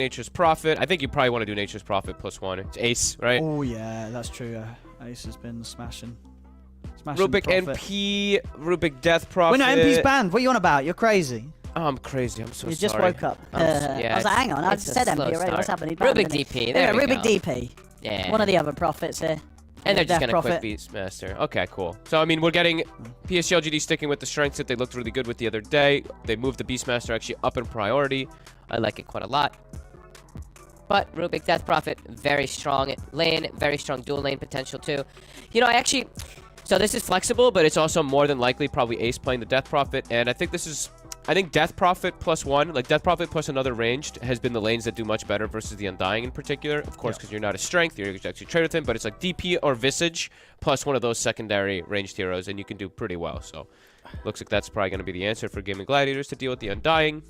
Nature's Prophet. I think you probably want to do Nature's Prophet +1. It's Ace, right? Oh, yeah, that's true. Ace has been smashing. Rubik NP, Rubik Death Prophet. Wait, no, NP's banned. What are you on about? You're crazy. Oh, I'm crazy. I'm so sorry. You just woke up. Yeah, I was like, hang on, I said MP already. What's happening? Rubik DP. There we go. Rubik DP. Yeah. One of the other prophets here. And they're just going to Prophet. quick Beastmaster. Okay, cool. So, I mean, we're getting PSG.LGD sticking with the strengths that they looked really good with the other day. They moved the Beastmaster actually up in priority. I like it quite a lot. But Rubik Death Prophet, very strong lane, very strong dual lane potential too. You know, I actually... So this is flexible, but it's also more than likely probably Ace playing the Death Prophet. And I think this is... I think Death Prophet +1, like Death Prophet plus another ranged, has been the lanes that do much better versus the Undying in particular. Of course, because you're not a strength, you're actually trade with him, but it's like DP or Visage plus one of those secondary ranged heroes, and you can do pretty well. So, looks like that's probably going to be the answer for Gaming Gladiators to deal with the Undying.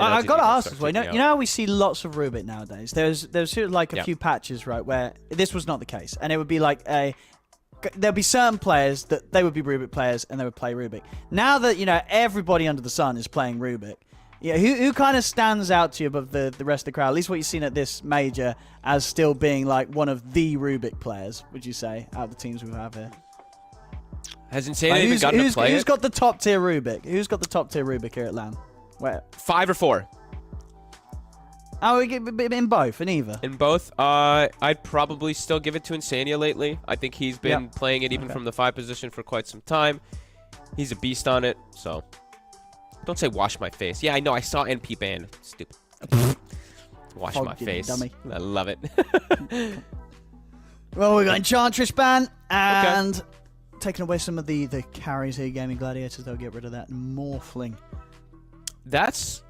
I've got to ask as well. You know how we see lots of Rubik nowadays? There's like a few patches, right, where this was not the case, and it would be like there'll be certain players that they would be Rubik players and they would play Rubik. Now that, you know, everybody under the sun is playing Rubik, yeah, who kind of stands out to you above the rest of the crowd? At least what you've seen at this major as still being like one of the Rubik players, would you say, out of the teams we have here? Has Insane even gotten to play Who's got the top tier Rubik? Who's got the top tier Rubik here at LAN? Where? 5 or 4. Oh, in both, in either. In both, I'd probably still give it to Insania lately. I think he's been playing it even from the 5 position for quite some time. He's a beast on it, so don't say wash my face. Yeah, I know. I saw NP ban. Stupid. Wash my face. Dummy. I love it. Well, we got Enchantress ban and taking away some of the carries here. Gaming Gladiators, they'll get rid of that Morphling. That's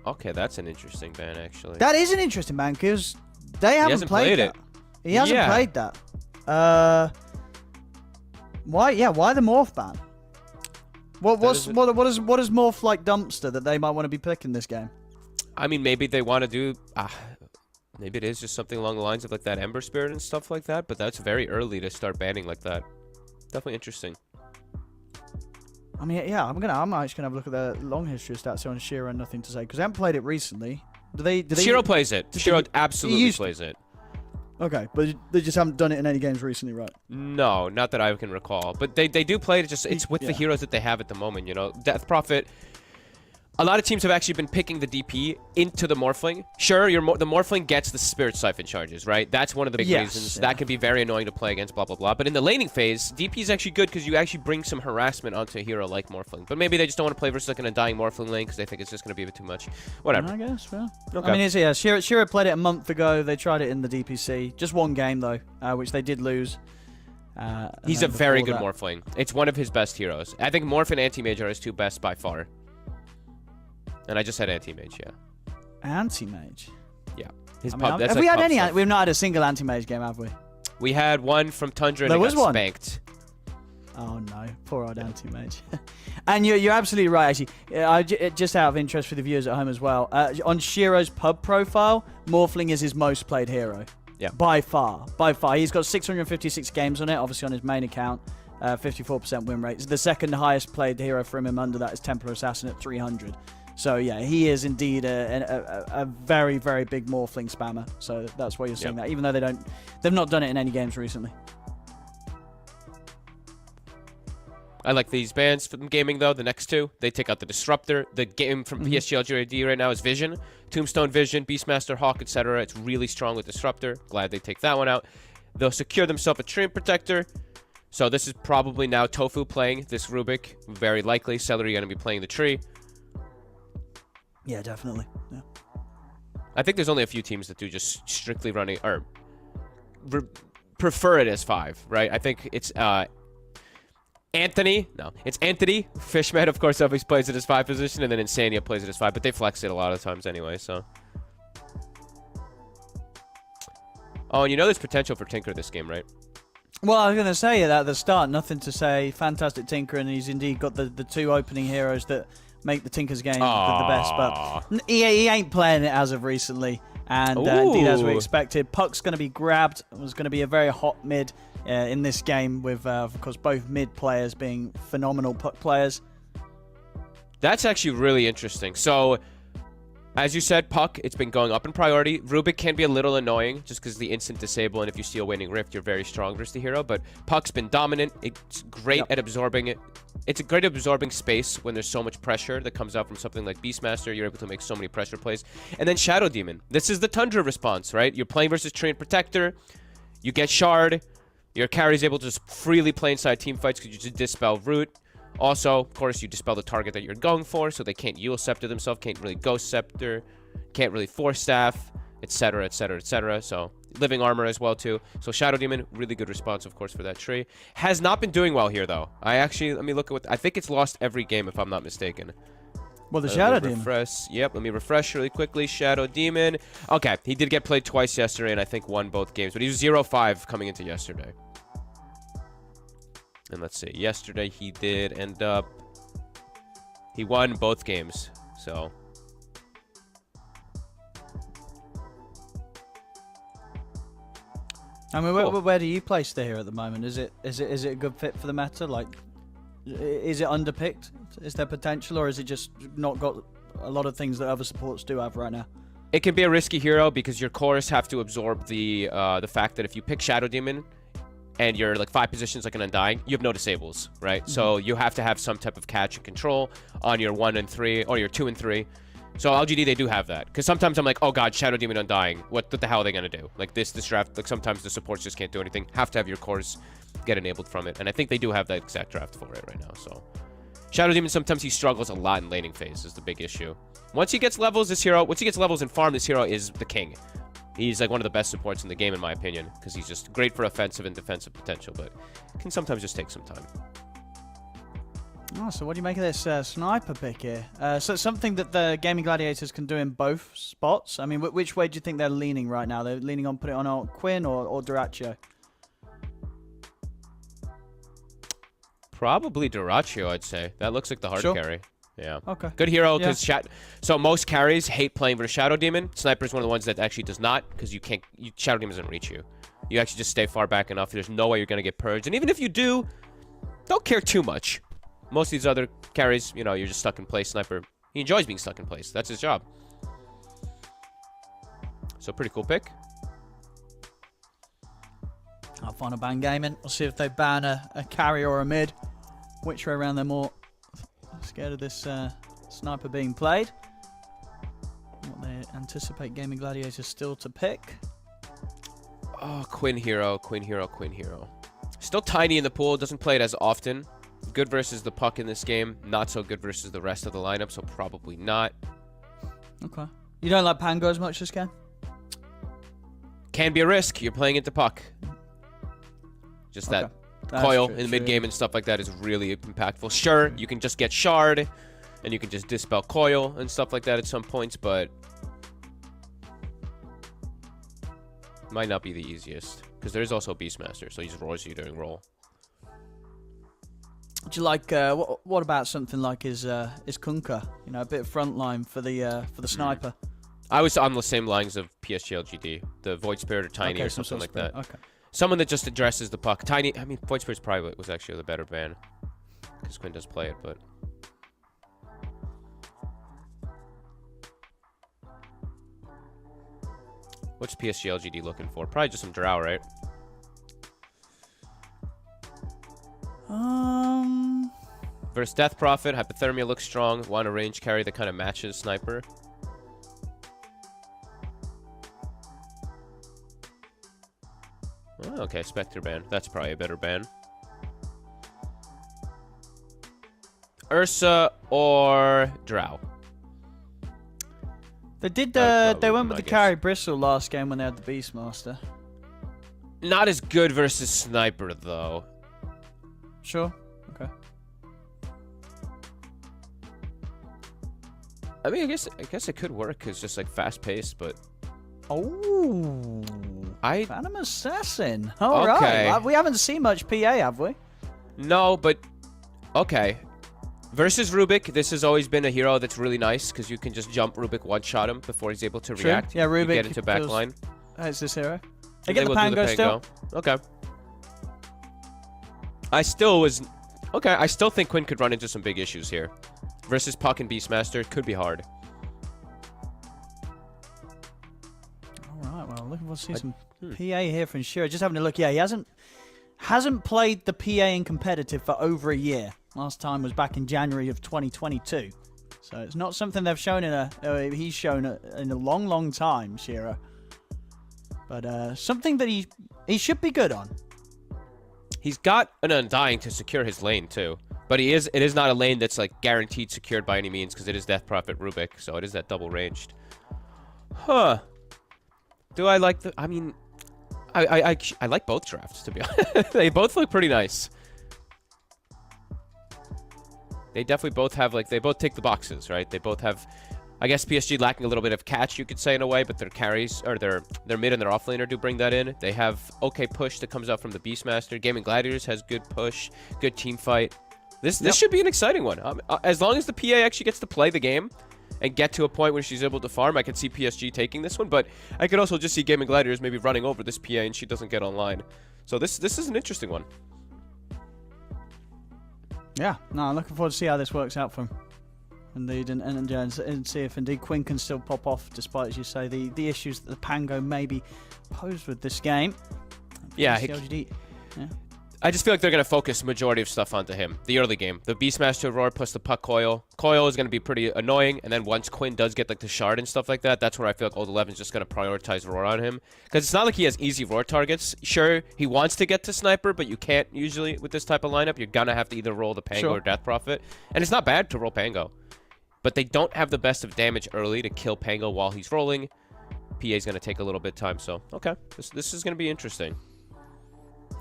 okay. That's an interesting ban, actually. That is an interesting ban because they haven't played that. He hasn't played that. Why? Yeah, why the morph ban? What does morph like dumpster that they might want to be picking this game? I mean, maybe they want to do. Maybe it is just something along the lines of like that Ember Spirit and stuff like that. But that's very early to start banning like that. Definitely interesting. I mean, yeah, I'm actually gonna have a look at the long history of stats on Shiro and nothing to say because I haven't played it recently. Shiro plays it. Shiro absolutely plays it. Okay, but they just haven't done it in any games recently, right? No, not that I can recall. But they do play it. It's with the heroes that they have at the moment. You know, Death Prophet. A lot of teams have actually been picking the DP into the Morphling. Sure, the Morphling gets the Spirit Siphon charges, right? That's one of the big reasons. That can be very annoying to play against, blah, blah, blah. But in the laning phase, DP is actually good because you actually bring some harassment onto a hero like Morphling. But maybe they just don't want to play versus like an Undying Morphling lane because they think it's just going to be a bit too much. Whatever. I guess, yeah. Okay. I mean, Shiro played it a month ago. They tried it in the DPC. Just one game, though, which they did lose. He's a very good Morphling. It's one of his best heroes. I think Morph and Anti-Mage are his 2 best by far. And I just said Anti-Mage, yeah. Anti-Mage? Yeah. Have we had any? We've not had a single Anti-Mage game, have we? We had one from Tundra and it got spanked. Oh no, poor old Anti-Mage. And you're absolutely right, actually. Just out of interest for the viewers at home as well, on Shiro's pub profile, Morphling is his most played hero. Yeah. By far. He's got 656 games on it, obviously on his main account. 54% win rate. The second highest played hero from him under that is Templar Assassin at 300. So yeah, he is indeed a very, very big Morphling spammer. So that's why you're seeing that, even though they've not done it in any games recently. I like these bans from gaming though. The next 2, they take out the Disruptor. The game from PSG.LGD right now is Vision, Tombstone Vision, Beastmaster, Hawk, etc. It's really strong with Disruptor. Glad they take that one out. They'll secure themselves a Treant Protector. So this is probably now Tofu playing this Rubik. Very likely Celery going to be playing the tree. Yeah, definitely. Yeah. I think there's only a few teams that do just strictly running or prefer it as 5, right? I think it's Anthony. No, it's Anthony. Fishman, of course, always plays it as 5 position, and then Insania plays it as 5, but they flex it a lot of times anyway, so. Oh, and you know there's potential for Tinker this game, right? Well, I was going to say that at the start. Nothing to say. Fantastic Tinker, and he's indeed got the 2 opening heroes that make the Tinker's game the best, but he ain't playing it as of recently, and indeed as we expected, Puck's going to be grabbed. It was going to be a very hot mid in this game with, of course, both mid players being phenomenal Puck players. That's actually really interesting. So As you said, Puck, it's been going up in priority. Rubik can be a little annoying just because the instant disable, and if you steal Waning Rift, you're very strong versus the hero. But Puck's been dominant. It's great at absorbing it. It's a great absorbing space when there's so much pressure that comes out from something like Beastmaster. You're able to make so many pressure plays. And then Shadow Demon. This is the Tundra response, right? You're playing versus Treant Protector. You get Shard. Your carry's able to just freely play inside team fights because you just dispel Root. Also, of course, you dispel the target that you're going for, so they can't Yule Scepter themselves, can't really Ghost Scepter, can't really Force Staff, etc., etc., etc. So, Living Armor as well, too. So, Shadow Demon, really good response, of course, for that tree. Has not been doing well here, though. Let me look at what, I think it's lost every game, if I'm not mistaken. Well, the Shadow Demon. Yep, let me refresh really quickly. Shadow Demon. Okay, he did get played twice yesterday, and I think won both games, but he was 0-5 coming into yesterday. And let's see, yesterday he did end up, he won both games, so. I mean, where do you place the hero at the moment? Is it a good fit for the meta? Like, is it underpicked? Is there potential, or is it just not got a lot of things that other supports do have right now? It can be a risky hero because your cores have to absorb the fact that if you pick Shadow Demon, and you're like 5 positions like an Undying, you have no disables, right? So you have to have some type of catch and control on your 1 and 3 or your 2 and 3. So LGD, they do have that. Because sometimes I'm like, oh god, Shadow Demon Undying. What the hell are they going to do? Like this draft, like sometimes the supports just can't do anything. Have to have your cores get enabled from it. And I think they do have that exact draft for it right now. So Shadow Demon, sometimes he struggles a lot in laning phase is the big issue. Once he gets levels, in farm, this hero is the king. He's like one of the best supports in the game, in my opinion, because he's just great for offensive and defensive potential, but can sometimes just take some time. Oh, so what do you make of this sniper pick here? So it's something that the Gaming Gladiators can do in both spots. I mean, which way do you think they're leaning right now? They're leaning on put it on Quinn or Duraccio? Probably Duraccio, I'd say. That looks like the hard carry. Yeah. Okay. Good hero because so most carries hate playing versus Shadow Demon. Sniper is one of the ones that actually does not because Shadow Demon doesn't reach you. You actually just stay far back enough. There's no way you're gonna get purged, and even if you do, don't care too much. Most of these other carries, you know, you're just stuck in place. Sniper, he enjoys being stuck in place. That's his job. So pretty cool pick. I'll find a ban GAIMIN. We'll see if they ban a carry or a mid. Which way around they're more scared of this sniper being played. What they anticipate Gaming Gladiators still to pick. Oh, Quinn hero, Quinn hero, Quinn hero. Still tiny in the pool, doesn't play it as often. Good versus the Puck in this game, not so good versus the rest of the lineup, so probably not. Okay. You don't like Pango as much as Ken? Can be a risk, you're playing into Puck. Just that coil in the mid game and stuff like that is really impactful. Sure, you can just get Shard, and you can just dispel coil and stuff like that at some points, but might not be the easiest because there is also Beastmaster, so he just roars you during roll. Would you like what about something like his Kunkka? You know, a bit of frontline for the sniper. I was on the same lines of PSG.LGD, the Void Spirit or Tiny or something like that. Okay. Someone that just addresses the Puck. Tiny, I mean, Void Spirit's probably was actually the better ban because Quinn does play it, but. What's PSG.LGD looking for? Probably just some Drow, right? Versus Death Prophet, Hypothermia looks strong. Want a range carry that kind of matches Sniper. Oh, okay, Spectre ban. That's probably a better ban. Ursa or Drow? They did. They went with the carry Bristle last game when they had the Beastmaster. Not as good versus Sniper though. Sure. Okay. I mean, I guess it could work. It's just like fast paced, but. Oh. Phantom Assassin. All okay. Right. We haven't seen much PA, have we? No, but okay. Versus Rubik, this has always been a hero that's really nice because you can just jump Rubik, one-shot him before he's able to react. Yeah, Rubik. You get into backline. It's this hero. They get the Pango still. Okay. I still think Quinn could run into some big issues here. Versus Puck and Beastmaster, it could be hard. we'll see some PA here from Shira. Just having a look. Yeah, he hasn't played the PA in competitive for over a year. Last time was back in January of 2022. So it's not something they've shown he's shown in a long, long time, Shira. But something that he should be good on. He's got an Undying to secure his lane too. But it is not a lane that's like guaranteed secured by any means because it is Death Prophet Rubik, so it is that double ranged. Huh. Do I like the... I mean, I like both drafts, to be honest. They both look pretty nice. They definitely both have, like, they both tick the boxes, right? They both have... I guess PSG lacking a little bit of catch, you could say, in a way, but their carries, or their mid and their offlaner do bring that in. They have okay push that comes out from the Beastmaster. GAIMIN Gladiators has good push, good team fight. This should be an exciting one. As long as the PA actually gets to play the game and get to a point where she's able to farm, I could see PSG taking this one, but I could also just see GAIMIN Gladiators maybe running over this PA and she doesn't get online. So this is an interesting one. Yeah, no, I'm looking forward to see how this works out for him. Indeed, and see if indeed Quinn can still pop off, despite, as you say, the issues that the Pango maybe posed with this game. Yeah, PSG.LGD. Yeah. I just feel like they're going to focus majority of stuff onto him. The early game. The Beastmaster Aurora plus the Puck Coil. Coil is going to be pretty annoying, and then once Quinn does get like the Shard and stuff like that, that's where I feel like Old 11 is just going to prioritize Aurora on him. Because it's not like he has easy Aurora targets. Sure, he wants to get to Sniper, but you can't usually with this type of lineup. You're going to have to either roll the Pango or Death Prophet. And it's not bad to roll Pango. But they don't have the best of damage early to kill Pango while he's rolling. PA is going to take a little bit of time, so okay. This is going to be interesting.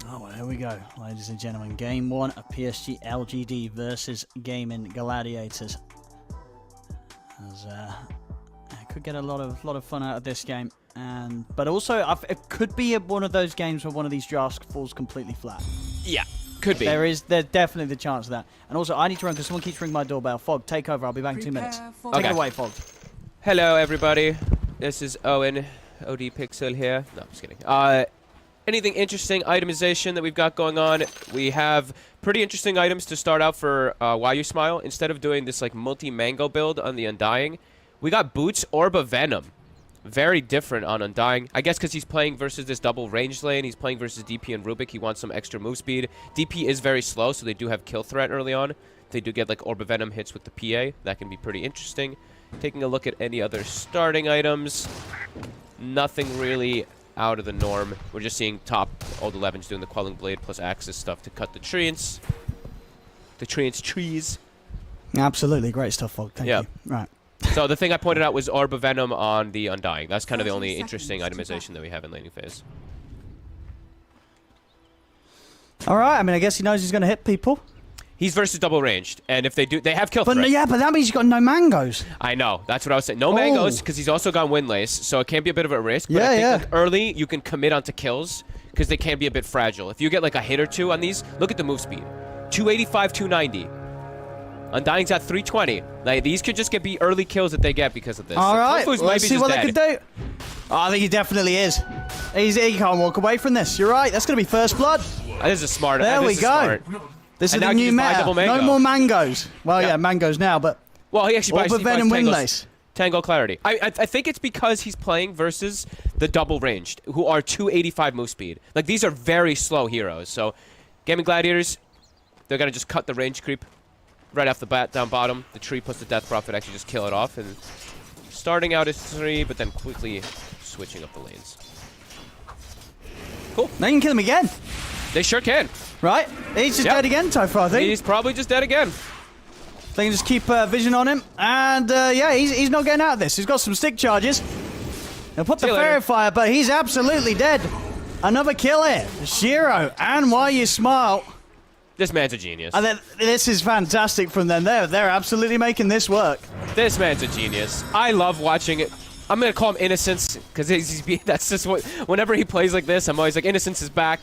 Oh, well, here we go, ladies and gentlemen. Game 1 of PSG.LGD versus GAIMIN Gladiators. As I could get a lot of fun out of this game, but also it could be one of those games where one of these drafts falls completely flat. Yeah, could be. There's definitely the chance of that. And also, I need to run because someone keeps ringing my doorbell. Fog, take over. I'll be back in 2 minutes. Take it away, Fog. Hello, everybody. This is Owen, OD Pixel here. No, I'm just kidding. Anything interesting itemization that we've got going on? We have pretty interesting items to start out for Why You Smile. Instead of doing this like multi-mango build on the Undying, we got Boots Orb of Venom. Very different on Undying. I guess because he's playing versus this double ranged lane. He's playing versus DP and Rubik. He wants some extra move speed. DP is very slow, so they do have kill threat early on. They do get like Orb of Venom hits with the PA. That can be pretty interesting. Taking a look at any other starting items. Nothing really out of the norm. We're just seeing top Old 11s doing the Quelling Blade plus Axis stuff to cut the treants. The trees. Absolutely. Great stuff, Fog. Thank you. Right. So the thing I pointed out was Orb of Venom on the Undying. That's kind of the only interesting itemization that we have in laning phase. All right. I mean, I guess he knows he's going to hit people. He's versus double ranged, and if they do, they have kill threat. Yeah, but that means he's got no mangoes. I know. That's what I was saying. No mangoes, because he's also got Windlace, so it can be a bit of a risk. But I think like early, you can commit onto kills, because they can be a bit fragile. If you get like a hit or two on these, look at the move speed. 285, 290. Undying's at 320. Like, these could just be early kills that they get because of this. All right, let's see what they can do. Oh, I think he definitely is. He can't walk away from this. You're right. That's going to be first blood. This is smart. There we go. This is the new meta. No more mangoes. Well, yeah, mangoes now, but... Well, he actually buys Venom Windlace. Tango Clarity. I think it's because he's playing versus the double ranged, who are 285 move speed. Like, these are very slow heroes. So, GAIMIN Gladiators, they're going to just cut the range creep right off the bat down bottom. The tree plus the Death Prophet actually just kill it off. And starting out as 3, but then quickly switching up the lanes. Cool. They can kill him again. They sure can. Right? He's just dead again, so far, I think. He's probably just dead again. They can just keep vision on him. And, yeah, he's not getting out of this. He's got some stick charges. He'll put the fairy fire, but he's absolutely dead. Another kill here. Shiro, and Why You Smile. This man's a genius. And this is fantastic from them. They're absolutely making this work. This man's a genius. I love watching it. I'm going to call him Innocence, because that's just what... Whenever he plays like this, I'm always like, Innocence is back.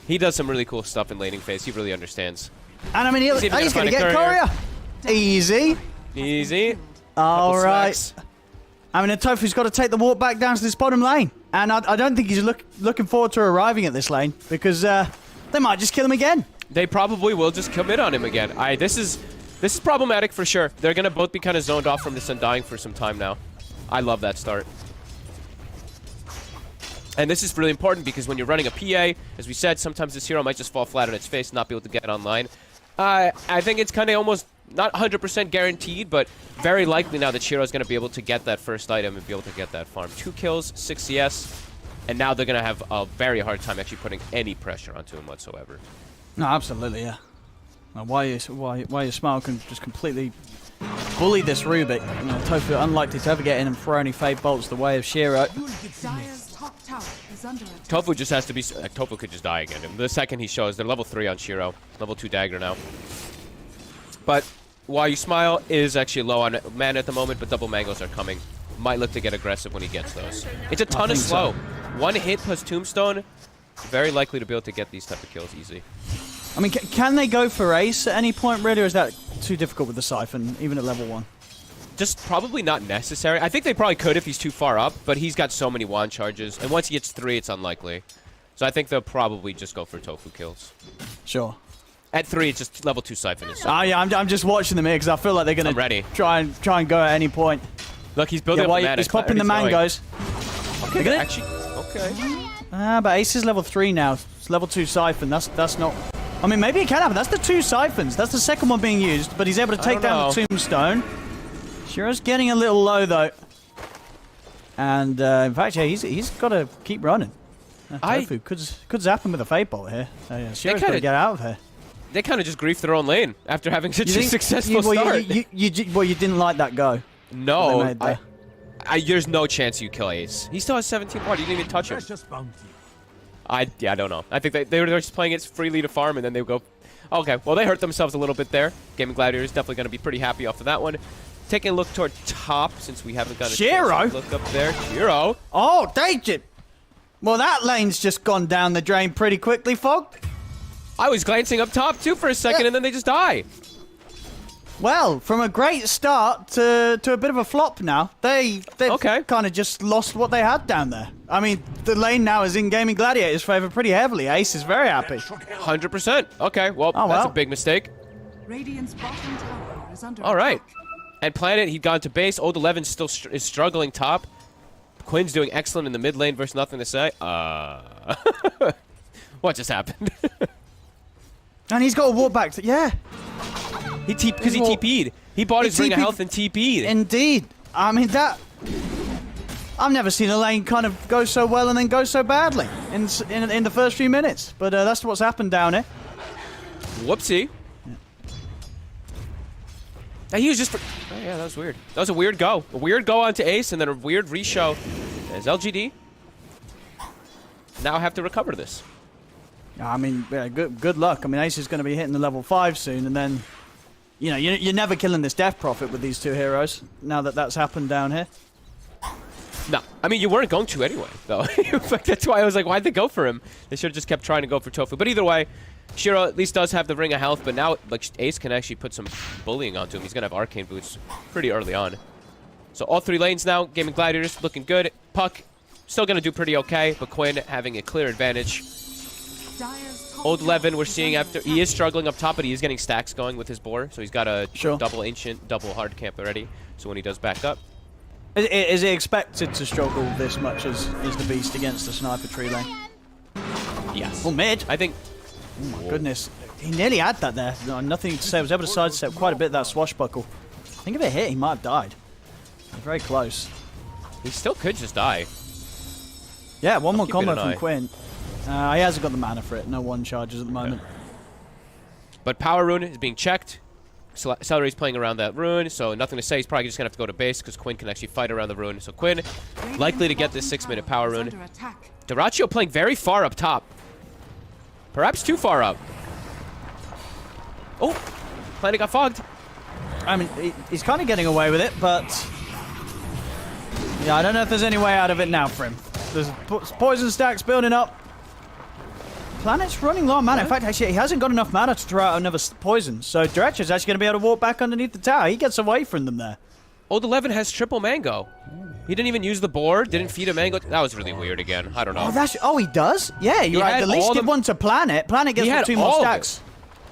He does some really cool stuff in laning phase. He really understands. And I mean, he's going to get Courier. Easy. Easy. All right. I mean, Tofu's got to take the walk back down to this bottom lane. And I don't think he's looking forward to arriving at this lane, because they might just kill him again. They probably will just commit on him again. This is problematic for sure. They're going to both be kind of zoned off from this Undying for some time now. I love that start. And this is really important because when you're running a PA, as we said, sometimes this hero might just fall flat on its face and not be able to get online. I think it's kind of almost not 100% guaranteed, but very likely now that Shiro's going to be able to get that first item and be able to get that farm. 2 kills, 6 CS, and now they're going to have a very hard time actually putting any pressure onto him whatsoever. No, absolutely, yeah. Now, why your Smile can just completely bully this Rubik. You know, Tofu unlikely to ever get in and throw any fade bolts the way of Shiro. Tofu just has to be... Tofu could just die again. The second he shows, they're level 3 on Shiro. Level 2 dagger now. But while you Smile is actually low on mana at the moment, but double mangoes are coming. Might look to get aggressive when he gets those. It's a ton of slow. So. 1 hit plus Tombstone. Very likely to be able to get these type of kills easy. I mean, can they go for Ace at any point, really, or is that too difficult with the Siphon, even at level 1? Just probably not necessary. I think they probably could if he's too far up, but he's got so many wand charges, and once he gets 3, it's unlikely. So I think they'll probably just go for Tofu kills. Sure. At 3, it's just level 2 Siphon. Ah, yeah, I'm just watching them here because I feel like they're going to try and go at any point. Look, he's building up the mana. He's popping the mangoes. Okay, actually, okay. Ah, but Ace is level 3 now. It's level 2 Siphon. That's not... I mean, maybe it can happen. That's the 2 Siphons. That's the second one being used, but he's able to take down the Tombstone. Shiro's getting a little low, though. And, in fact, yeah, he's got to keep running. Tofu could zap him with a Fade Bolt here. Yeah, Shiro's got to get out of here. They kind of just griefed their own lane after having such a successful start. You didn't like that go. No, there's no chance you kill Ace. He still has 17 watt. You didn't even touch him. I don't know. I think they were just playing it freely to farm, and then they would go... Okay, well, they hurt themselves a little bit there. GAIMIN Gladiators definitely going to be pretty happy off of that one. Taking a look toward top, since we haven't got a chance to look up there. Shiro! Oh, Danger! Well, that lane's just gone down the drain pretty quickly, Fog. I was glancing up top, too, for a second, and then they just die. Well, from a great start to a bit of a flop now. They've kind of just lost what they had down there. I mean, the lane now is in GAIMIN Gladiators' favor pretty heavily. Ace is very happy. 100%. Okay, well, that's a big mistake. Radiant's bottom tower is under all right. And Planet, he'd gone to base. Old 11 still is struggling top. Quinn's doing excellent in the mid lane versus nothing to say. What just happened? And he's got a walk back. Yeah. Because he TP'd. He bought his ring of health and TP'd. Indeed. I mean, that... I've never seen a lane kind of go so well and then go so badly in the first few minutes. But that's what's happened down here. Whoopsie. Yeah. He was just... Oh, yeah, that was weird. That was a weird go. A weird go onto Ace and then a weird re-show. As LGD now have to recover this. I mean, yeah, good luck. I mean, Ace is going to be hitting the level 5 soon, and then, you know, you're never killing this Death Prophet with these 2 heroes, now that that's happened down here. No, I mean, you weren't going to anyway, though. In fact, that's why I was like, why'd they go for him? They should have just kept trying to go for Tofu. But either way, Shiro at least does have the ring of health, but now like Ace can actually put some bullying onto him. He's going to have Arcane Boots pretty early on. So all 3 lanes now, GAIMIN Gladiators looking good. Puck still going to do pretty okay, but Quinn having a clear advantage. Old 11, we're seeing after... He is struggling up top, but he is getting stacks going with his boar. So he's got a double ancient, double hard camp already. So when he does back up... Is he expected to struggle this much as the Beast against the Sniper tree lane? Yes. Well, mid. I think... Oh my goodness. He nearly had that there. No, nothing to say. He was able to sidestep quite a bit of that swashbuckle. I think if it hit, he might have died. Very close. He still could just die. Yeah, one more combo from Quinn. He hasn't got the mana for it. No 1 charges at the moment. But Power Rune is being checked. Celery's playing around that rune, so nothing to say. He's probably just going to have to go to base because Quinn can actually fight around the rune. So Quinn likely to get this 6-minute Power Rune. Duraccio playing very far up top. Perhaps too far up. Oh, Planet got fogged. I mean, he's kind of getting away with it, but... Yeah, I don't know if there's any way out of it now for him. There's poison stacks building up. Planet's running low on mana. In fact, actually, he hasn't got enough mana to throw out another poison. So Director's actually going to be able to walk back underneath the tower. He gets away from them there. Old 11 has triple mango. He didn't even use the board. Didn't feed a mango. That was really weird again. I don't know. Oh, he does? Yeah, you're right. At least give one to Planet. Planet gets 2 more stacks.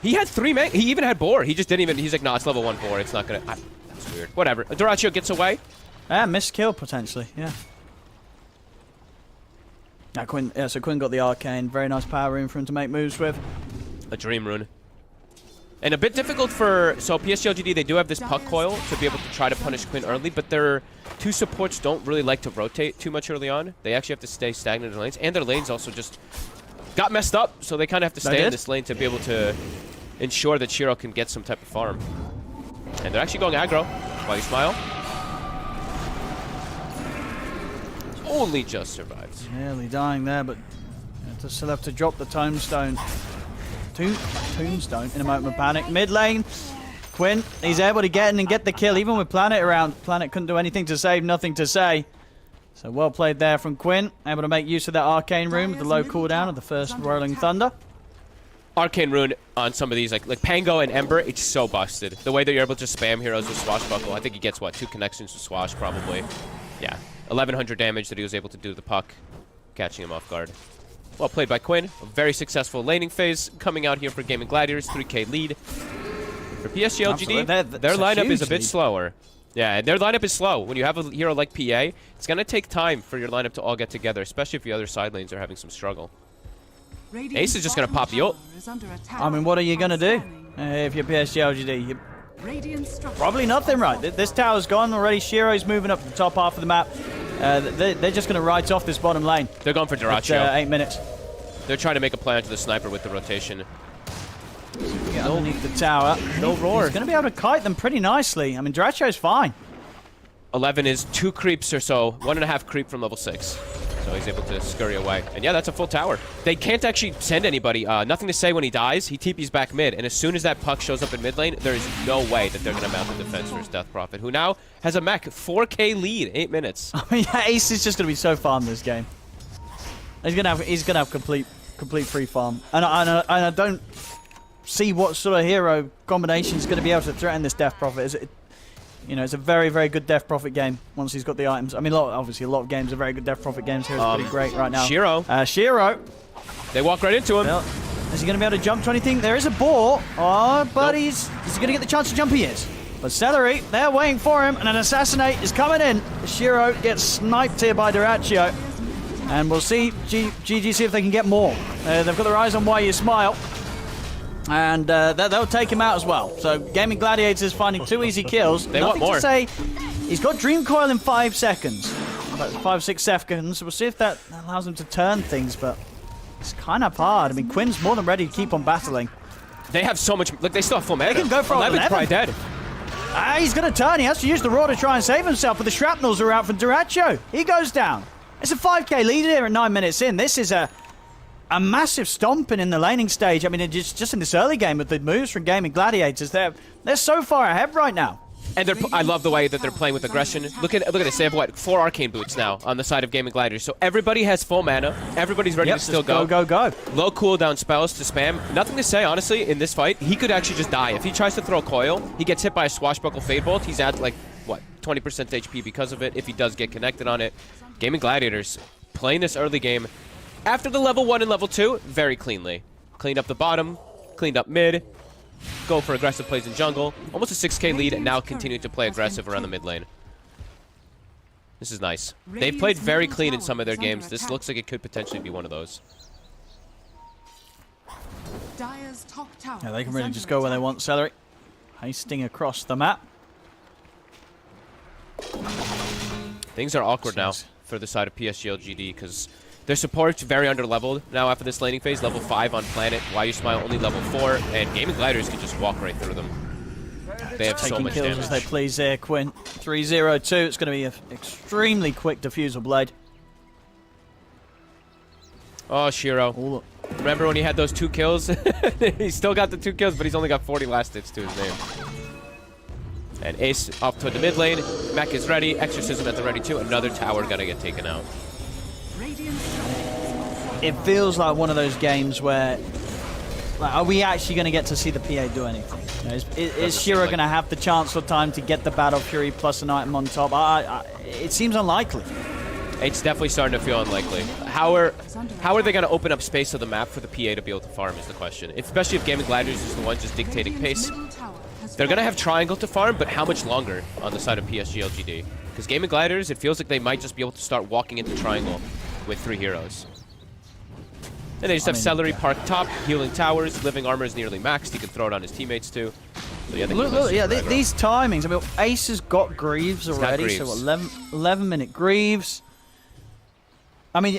He had 3 mango. He even had boar. He just didn't even... He's like, no, it's level 1 boar. It's not going to... That's weird. Whatever. Duraccio gets away. Missed kill, potentially. Yeah. Quinn, yeah, so Quinn got the arcane. Very nice power rune for him to make moves with. A dream rune. And a bit difficult for... So PSG.LGD, they do have this puck coil to be able to try to punish Quinn early, but their two supports don't really like to rotate too much early on. They actually have to stay stagnant in lanes, and their lanes also just got messed up, so they kind of have to stay in this lane to be able to ensure that Shiro can get some type of farm. And they're actually going aggro while you smile. Only just survives. Nearly dying there, but still have to drop the tombstone. Tombstone in a moment of panic. Mid lane, Quinn, he's able to get in and get the kill, even with Planet around. Planet couldn't do anything to save, nothing to say. So well played there from Quinn, able to make use of that arcane rune with the low cooldown of the first Rolling Thunder. Arcane rune on some of these, like Pango and Ember, it's so busted. The way that you're able to spam heroes with Swashbuckle, I think he gets, what, 2 connections to Swash, probably. Yeah, 1100 damage that he was able to do to the puck, catching him off guard. Well played by Quinn. A very successful laning phase coming out here for GAIMIN Gladiators, 3K lead. For PSG.LGD, their lineup is a bit slower. Yeah, their lineup is slow. When you have a hero like PA, it's going to take time for your lineup to all get together, especially if the other side lanes are having some struggle. Ace is just going to pop the ult. I mean, what are you going to do if you're PSG.LGD? Probably nothing, right? This tower's gone already. Shiro's moving up the top half of the map. They're just going to write off this bottom lane. They're going for Duraccio. 8 minutes. They're trying to make a play onto the sniper with the rotation. Get underneath the tower. No roar. He's going to be able to kite them pretty nicely. I mean, Duraccio's fine. 11 is 2 creeps or so. 1.5 creep from level 6. So he's able to scurry away. And yeah, that's a full tower. They can't actually send anybody. Nothing to say when he dies. He TP's back mid. And as soon as that puck shows up in mid lane, there is no way that they're going to mount the defense for his Death Prophet, who now has a mech 4K lead, 8 minutes. I mean, yeah, Ace is just going to be so farm this game. He's going to have complete free farm. And I don't see what sort of hero combination is going to be able to threaten this Death Prophet. You know, it's a very, very good Death Prophet game once he's got the items. I mean, obviously, a lot of games are very good Death Prophet games. Here it's pretty great right now. Shiro. Shiro. They walk right into him. Well, is he going to be able to jump to anything? There is a ball. Oh, but nope. Is he going to get the chance to jump? He is. But Celery, they're waiting for him, and an Assassinate is coming in. Shiro gets sniped here by Duraccio. And we'll see GG see if they can get more. They've got their eyes on Why You Smile. And they'll take him out as well. So GAIMIN Gladiators finding 2 easy kills. They want more. To say, he's got Dream Coil in 5 seconds. About 5-6 seconds. We'll see if that allows him to turn things, but it's kind of hard. I mean, Quinn's more than ready to keep on battling. They have so much. Look, they still have full mana. They can go for 11. Probably dead. He's going to turn. He has to use the Roar to try and save himself, but the shrapnels are out for Duraccio. He goes down. It's a 5K lead here at 9 minutes in. This is a massive stomping in the laning stage. I mean, just in this early game with the moves from GAIMIN Gladiators, they're so far ahead right now. And I love the way that they're playing with aggression. Look at this. They have, what, 4 arcane boots now on the side of GAIMIN Gladiators. So everybody has full mana. Everybody's ready to still go. Go. Low cooldown spells to spam. Nothing to say, honestly, in this fight. He could actually just die. If he tries to throw a coil, he gets hit by a Swashbuckle Fade Bolt. He's at, like, what, 20% HP because of it if he does get connected on it. GAIMIN Gladiators playing this early game. After the level 1 and level 2, very cleanly. Cleaned up the bottom, cleaned up mid, go for aggressive plays in jungle. Almost a 6K lead and now continue to play aggressive around the mid lane. This is nice. They've played very clean in some of their games. This looks like it could potentially be one of those. Yeah, they can really just go where they want, Celery. Hasting across the map. Things are awkward now for the side of PSG.LGD because their support's very under-leveled now after this laning phase. Level 5 on Planet. Why You Smile only level 4. And GAIMIN Gladiators can just walk right through them. They have so much damage. As they please there, Quinn. 3-0-2. It's going to be an extremely quick diffusal blade. Oh, Shiro. Remember when he had those 2 kills? He's still got the 2 kills, but he's only got 40 last hits to his name. And Ace off to the mid lane. Mech is ready. Exorcism at the ready too. Another tower gonna get taken out. It feels like one of those games where, like, are we actually going to get to see the PA do anything? You know, is Shiro going to have the chance or time to get the Battle Fury plus an item on top? It seems unlikely. It's definitely starting to feel unlikely. How are they going to open up space of the map for the PA to be able to farm is the question. Especially if GAIMIN Gladiators is the one just dictating pace. They're going to have Triangle to farm, but how much longer on the side of PSG.LGD? Because GAIMIN Gladiators, it feels like they might just be able to start walking into Triangle with 3 heroes. And they just have Celery Park top, healing towers, living armor is nearly maxed. He can throw it on his teammates too. So yeah, these timings. I mean, Ace has got Greaves already, so 11-minute Greaves. I mean,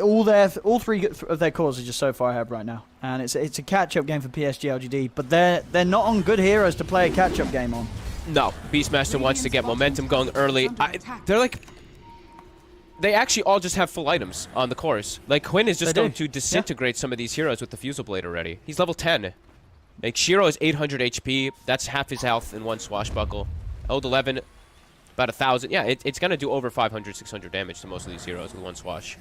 all three of their cores are just so far ahead right now, and it's a catch-up game for PSG.LGD, but they're not on good heroes to play a catch-up game on. No, Beastmaster wants to get momentum going early. They're like. They actually all just have full items on the cores. Like, Quinn is just going to disintegrate some of these heroes with the Fusel Blade already. He's level 10. Like, Shiro is 800 HP. That's half his health in one swashbuckle. Eld 11, about 1,000. Yeah, it's going to do over 500, 600 damage to most of these heroes with one swash.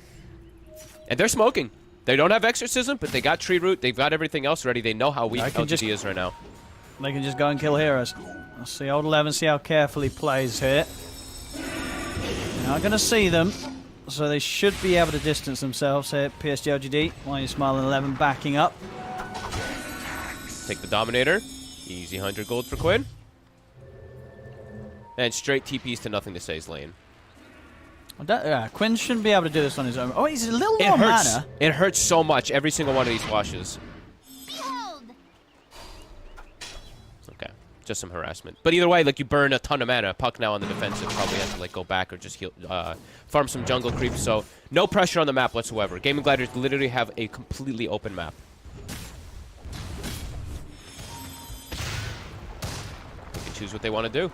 And they're smoking. They don't have Exorcism, but they got Tree Root. They've got everything else ready. They know how weak LGD is right now. They can just go and kill heroes. Let's see Old 11, see how carefully he plays here. Not going to see them, so they should be able to distance themselves here. PSG.LGD, why are you smiling 11 backing up? Take the Dominator. Easy 100 gold for Quinn. And straight TPs to nothing to say's lane. Quinn shouldn't be able to do this on his own. Oh, he's a little low mana. It hurts so much, every single one of these washes. Okay. Just some harassment. But either way, like, you burn a ton of mana. Puck now on the defensive probably has to like go back or just heal, farm some jungle creeps. So no pressure on the map whatsoever. Gaming Gladiators literally have a completely open map. They can choose what they want to do.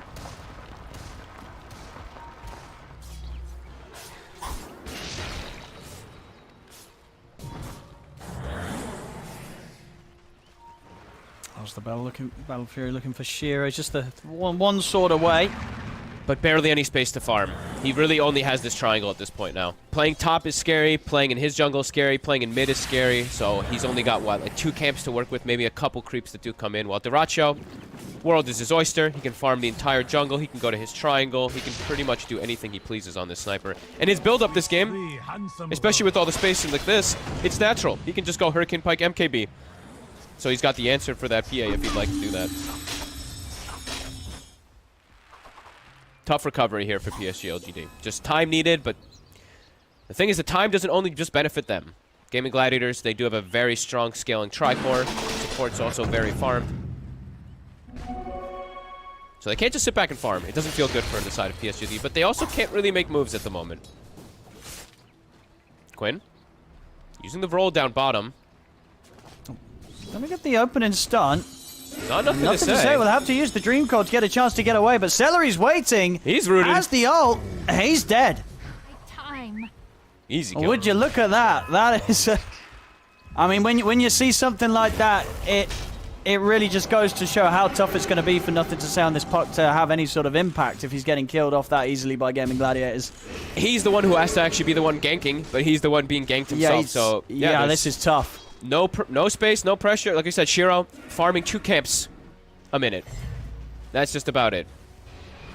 The Battle Fury looking for Shiro. It's just the one sword away. But barely any space to farm. He really only has this triangle at this point now. Playing top is scary, playing in his jungle is scary, playing in mid is scary, so he's only got, what, like 2 camps to work with, maybe a couple creeps that do come in, while Diracho, world is his oyster. He can farm the entire jungle, he can go to his triangle, he can pretty much do anything he pleases on this sniper. And his build-up this game, especially with all the spacing like this, it's natural. He can just go Hurricane Pike MKB. So he's got the answer for that PA if he'd like to do that. Tough recovery here for PSG.LGD. Just time needed, but the thing is the time doesn't only just benefit them. Gaming Gladiators, they do have a very strong scaling tri-core. Support's also very farmed. So they can't just sit back and farm. It doesn't feel good for the side of PSG.LGD, but they also can't really make moves at the moment. Quinn, using the roll down bottom. Let me get the opening stun. Nothing to say. We'll have to use the Dream Code to get a chance to get away, but Celery's waiting. He's rooted. Has the ult. He's dead. Time. Easy kill. Would you look at that? That is... I mean, when you see something like that, it really just goes to show how tough it's going to be for nothing to say on this puck to have any sort of impact if he's getting killed off that easily by Gaming Gladiators. He's the one who has to actually be the one ganking, but he's the one being ganked himself. Yeah, this is tough. No space, no pressure. Like I said, Shiro farming 2 camps a minute. That's just about it.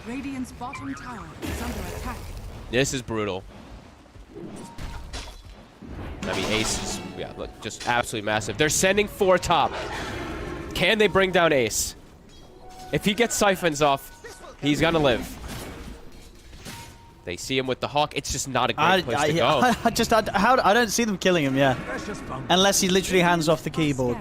Radiant's bottom tower is under attack. This is brutal. I mean, Ace is, yeah, look, just absolutely massive. They're sending 4 top. Can they bring down Ace? If he gets siphons off, he's gonna live. They see him with the Hawk. It's just not a great place to go. I don't see them killing him, unless he literally hands off the keyboard.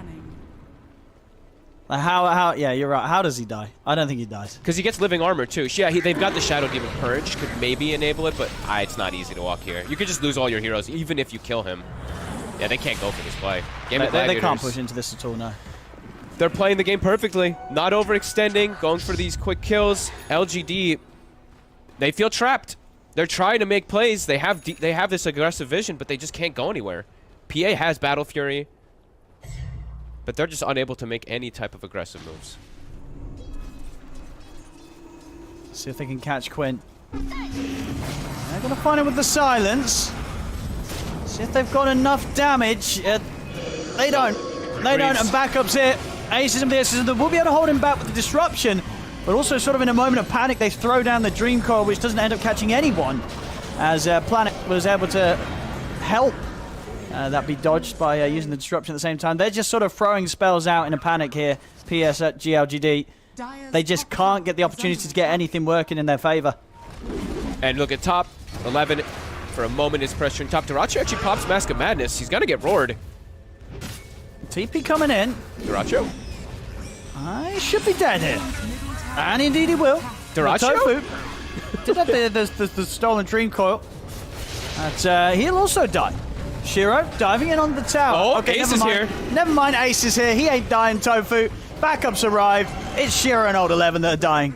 Like yeah, you're right. How does he die? I don't think he dies. Because he gets living armor, too. Yeah, they've got the Shadow Demon Purge. Could maybe enable it, but it's not easy to walk here. You could just lose all your heroes, even if you kill him. Yeah, they can't go for this play. They can't push into this at all, no. They're playing the game perfectly. Not overextending, going for these quick kills. LGD, they feel trapped. They're trying to make plays. They have this aggressive vision, but they just can't go anywhere. PA has Battle Fury, but they're just unable to make any type of aggressive moves. See if they can catch Quinn. They're going to find him with the silence. See if they've got enough damage. They don't. They don't, and backup's it. Aces they will be able to hold him back with the disruption. But also sort of in a moment of panic, they throw down the Dream Core, which doesn't end up catching anyone, as Planet was able to help that be dodged by using the disruption at the same time. They're just sort of throwing spells out in a panic here, PSG.LGD. They just can't get the opportunity to get anything working in their favor. And look at top, 11 for a moment is pressuring top. Dirachi actually pops Mask of Madness. He's going to get roared. TP coming in. Duracho. I should be dead here. And indeed he will. Duracho? Tofu did have the stolen dream coil. But he'll also die. Shiro diving in on the tower. Oh, okay, Ace is here. Never mind, Ace is here. He ain't dying, Tofu. Backups arrive. It's Shiro and Old 11 that are dying.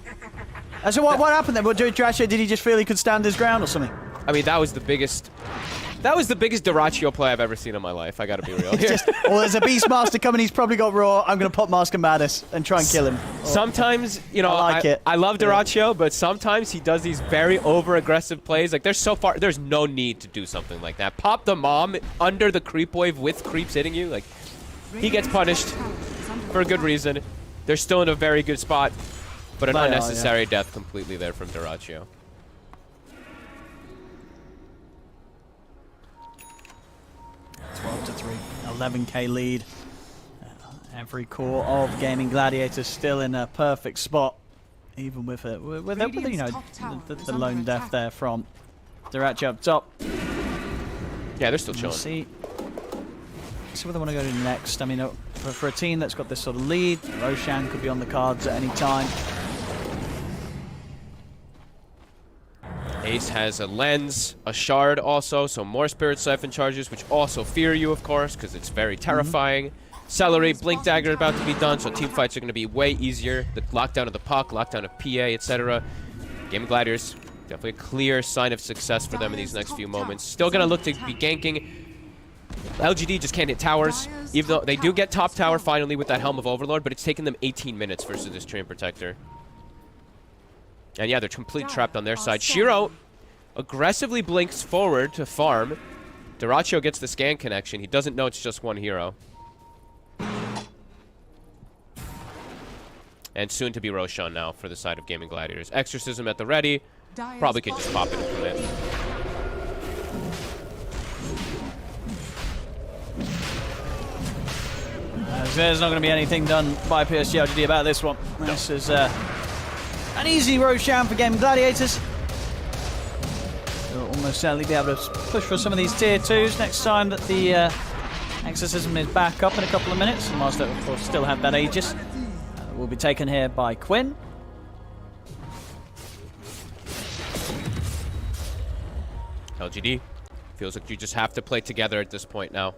So what happened then? What, Duracho, did he just feel he could stand his ground or something? I mean, that was the biggest Duracho play I've ever seen in my life. I gotta be real here. Well, there's a Beastmaster coming. He's probably got Raw. I'm going to pop Mask of Madness and try and kill him. Sometimes, you know, I love Duracho, but sometimes he does these very over-aggressive plays. Like, there's no need to do something like that. Pop the mom under the creep wave with creeps hitting you. Like, he gets punished for a good reason. They're still in a very good spot, but an unnecessary death completely there from Duracho. To 3, 11k lead. Every core of Gaming Gladiators still in a perfect spot, even with you know, the lone death there from Duracho up top. Yeah, they're still chilling. See what they want to go to next. I mean, for a team that's got this sort of lead, Roshan could be on the cards at any time. Ace has a lens, a shard also, so more Spirit Siphon charges, which also fear you, of course, because it's very terrifying. Celery, Blink Dagger about to be done, so team fights are going to be way easier. The lockdown of the puck, lockdown of PA, etc. Game of Gladiators, definitely a clear sign of success for them in these next few moments. Still going to look to be ganking. LGD just can't hit towers, even though they do get top tower finally with that Helm of Overlord, but it's taken them 18 minutes versus this Treant Protector. And yeah, they're completely trapped on their side. Shiro aggressively blinks forward to farm. Duracho gets the scan connection. He doesn't know it's just one hero. And soon to be Roshan now for the side of Gaming Gladiators. Exorcism at the ready. Probably could just pop it and commit. There's not going to be anything done by PSG.LGD about this one. This is an easy Roshan for Gaming Gladiators. They'll almost certainly be able to push for some of these tier 2s next time that the Exorcism is back up in a couple of minutes. And whilst they, of course, still have that Aegis, will be taken here by Quinn. LGD feels like you just have to play together at this point now.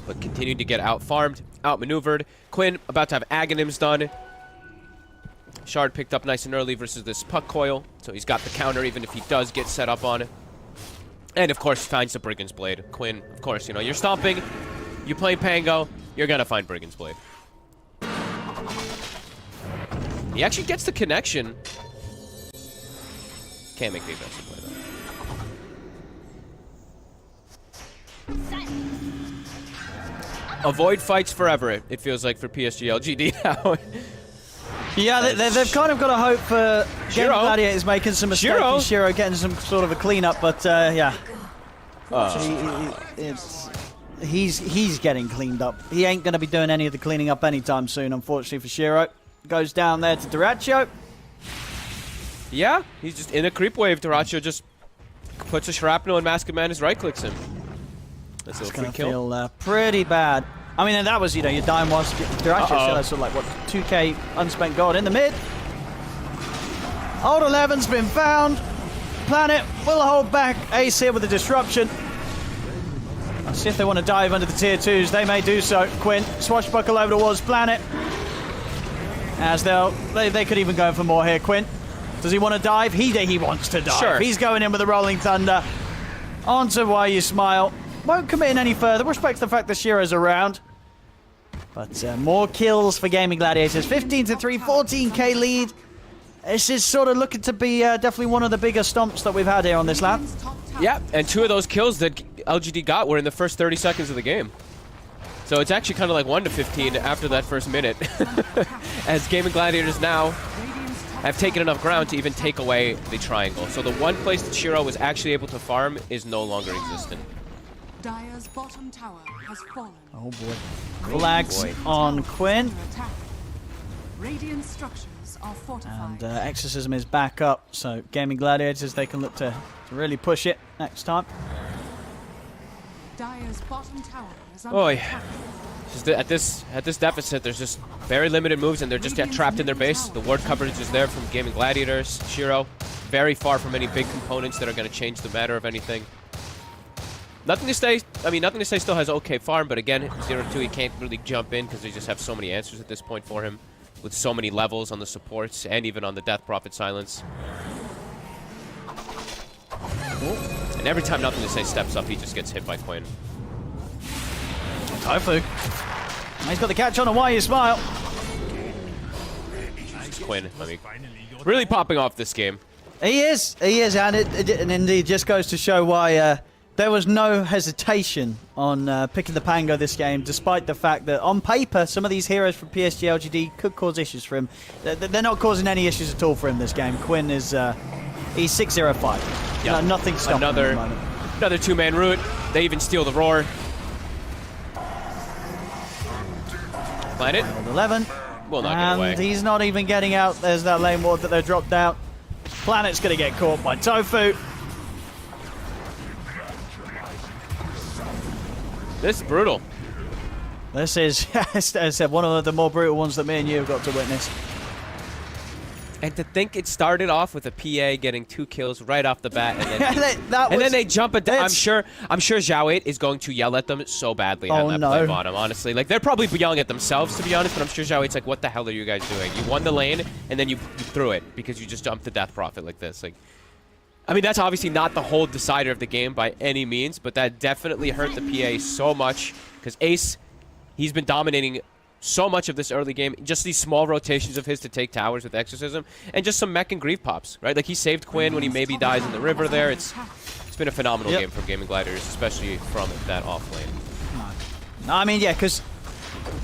But continuing to get out-farmed, out-maneuvered. Quinn about to have Aghanims done. Shard picked up nice and early versus this puck coil, so he's got the counter even if he does get set up on it. And of course finds the Brigand's Blade. Quinn, of course, you know, you're stomping, you play Pango, you're gonna find Brigand's Blade. He actually gets the connection. Can't make the aggressive play though. Avoid fights forever, it feels like for PSG.LGD now. Yeah, they've kind of got to hope for Gaming Gladiators making some mistakes and Shiro getting some sort of a cleanup, but yeah. He's getting cleaned up. He ain't going to be doing any of the cleaning up anytime soon, unfortunately for Shiro. Goes down there to Duracho. Yeah, he's just in a creep wave. Duracho just puts a shrapnel and Mask of Madness right-clicks him. That's a free kill. Feel pretty bad. I mean, and that was, you know, your dime was Duracho still has sort of like, what, 2k unspent gold in the mid. Old 11's been found. Planet will hold back. Ace here with the disruption. I'll see if they want to dive under the tier 2s. They may do so. Quinn, swashbuckle over towards Planet. As they could even go for more here. Quinn, does he want to dive? He wants to dive. Sure. He's going in with the Rolling Thunder. On to Why You Smile. Won't commit in any further. Respects the fact that Shiro's around. But more kills for Gaming Gladiators. 15-3, 14k lead. This is sort of looking to be definitely one of the bigger stomps that we've had here on this lap. Yeah, and 2 of those kills that LGD got were in the first 30 seconds of the game. So it's actually kind of like 1-15 after that first minute. As Gaming Gladiators now have taken enough ground to even take away the triangle. So the one place that Shiro was actually able to farm is no longer existent. Dire's bottom tower has fallen. Oh boy. Flags on Quinn. Radiant structures are fortified. And Exorcism is back up, so Gaming Gladiators, they can look to really push it next time. Dire's bottom tower is under attack. Just at this deficit, there's just very limited moves, and they're just trapped in their base. The ward coverage is there from GAIMIN Gladiators. Shiro, very far from any big components that are going to change the matter of anything. Nothing to say. I mean, Nothing to say still has okay farm, but again, 0-2, he can't really jump in because they just have so many answers at this point for him, with so many levels on the supports and even on the Death Prophet silence. And every time Nothing to say steps up, he just gets hit by Quinn. Tofu. He's got the catch on, and why you smile? Quinn, I mean, really popping off this game. He is, and it indeed just goes to show why there was no hesitation on picking the Pango this game, despite the fact that on paper some of these heroes from PSG.LGD could cause issues for him. They're not causing any issues at all for him this game. Quinn is he's 6-0-5. Yeah, nothing stopping him at the moment. Another two-man route. They even steal the roar. Planet. 11. Will not get away. And he's not even getting out. There's that lane ward that they're dropped out. Planet's going to get caught by Tofu. This is brutal. This is, as I said, one of the more brutal ones that me and you have got to witness. And to think it started off with a PA getting 2 kills right off the bat, and then, then they jump it. I'm sure Zhao 8 is going to yell at them so badly on that play bottom. Honestly, like they're probably yelling at themselves, to be honest. But I'm sure Zhao 8's like, "What the hell are you guys doing? You won the lane, and then you threw it because you just jumped the Death Prophet like this." Like, I mean, that's obviously not the whole decider of the game by any means, but that definitely hurt the PA so much because Ace, he's been dominating so much of this early game. Just these small rotations of his to take towers with Exorcism, and just some mech and grief pops, right? Like he saved Quinn when he maybe dies in the river there. It's been a phenomenal game from GAIMIN Gladiators, especially from that off lane. No, I mean, yeah, because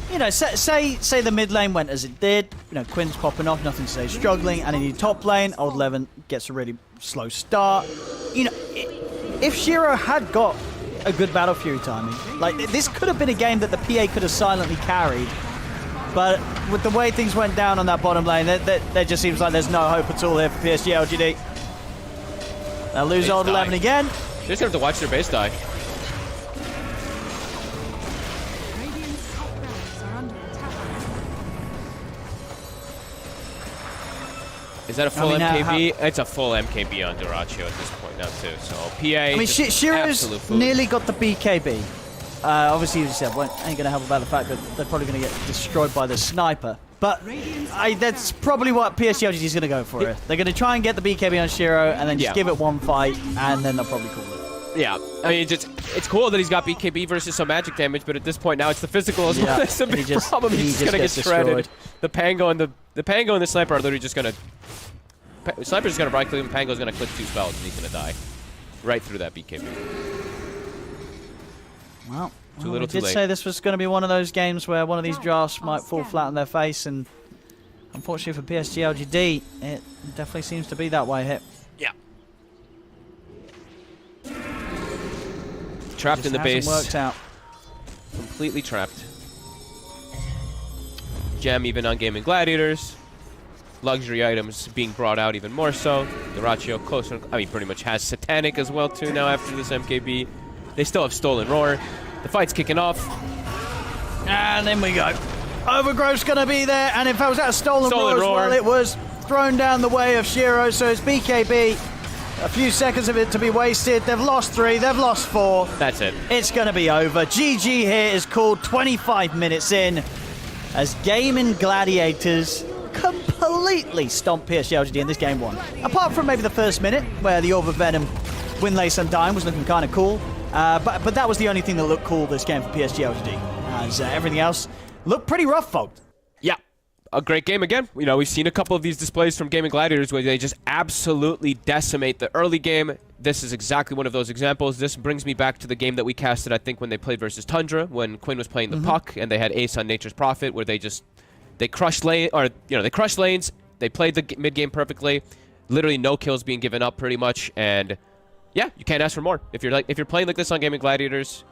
you know, say the mid lane went as it did. You know, Quinn's popping off, Nothing to say, struggling, and in the top lane, Old Levin gets a really slow start. You know, if Shiro had got a good Battle Fury timing, like this could have been a game that the PA could have silently carried. But with the way things went down on that bottom lane, there just seems like there's no hope at all here for PSG.LGD. They'll lose Old 11 again. They just have to watch their base die. Radiant's top barracks are under attack. Is that a full MKB? It's a full MKB on Dyrachyo at this point now, too. So, PA. I mean, Shiro's nearly got the BKB. Obviously, you said, well, ain't going to help about the fact that they're probably going to get destroyed by the sniper. But that's probably what PSG.LGD is going to go for. They're going to try and get the BKB on Shiro and then just give it one fight, and then they'll probably call it. Yeah, I mean, it's cool that he's got BKB versus some magic damage, but at this point now it's the physical as well. That's a big problem. He's just going to get shredded. The Pango and the Sniper are literally just going to... Sniper's going to right click, and Pango's going to click 2 spells, and he's going to die. Right through that BKB. Well, we did say this was going to be one of those games where one of these drafts might fall flat on their face, and unfortunately for PSG.LGD, it definitely seems to be that way here. Yeah. Trapped in the base. Worked out. Completely trapped. Gem even on GAIMIN Gladiators. Luxury items being brought out even more so. Dyrachyo closer. I mean, pretty much has Satanic as well too now after this MKB. They still have Stolen Roar. The fight's kicking off. And then we go. Overgrowth's going to be there. And if I was at a Stolen Roar as well, it was thrown down the way of Shiro. So it's BKB. A few seconds of it to be wasted. They've lost 3. They've lost 4. That's it. It's going to be over. GG here is called 25 minutes in as GAIMIN Gladiators completely stomp PSG.LGD in this game 1. Apart from maybe the first minute where the Orb of Venom Windlace Undying was looking kind of cool. But that was the only thing that looked cool this game for PSG.LGD. As everything else looked pretty rough, folks. Yeah. A great game again. You know, we've seen a couple of these displays from GAIMIN Gladiators where they just absolutely decimate the early game. This is exactly one of those examples. This brings me back to the game that we casted, I think, when they played versus Tundra, when Quinn was playing the puck and they had Ace on Nature's Prophet, where they crushed lane, or they crushed lanes. They played the mid game perfectly. Literally no kills being given up, pretty much, and yeah, you can't ask for more. If you're playing like this on GAIMIN Gladiators,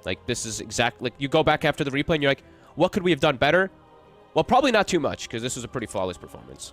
like this is exactly like you go back after the replay and you're like, what could we have done better? Well, probably not too much, because this was a pretty flawless performance.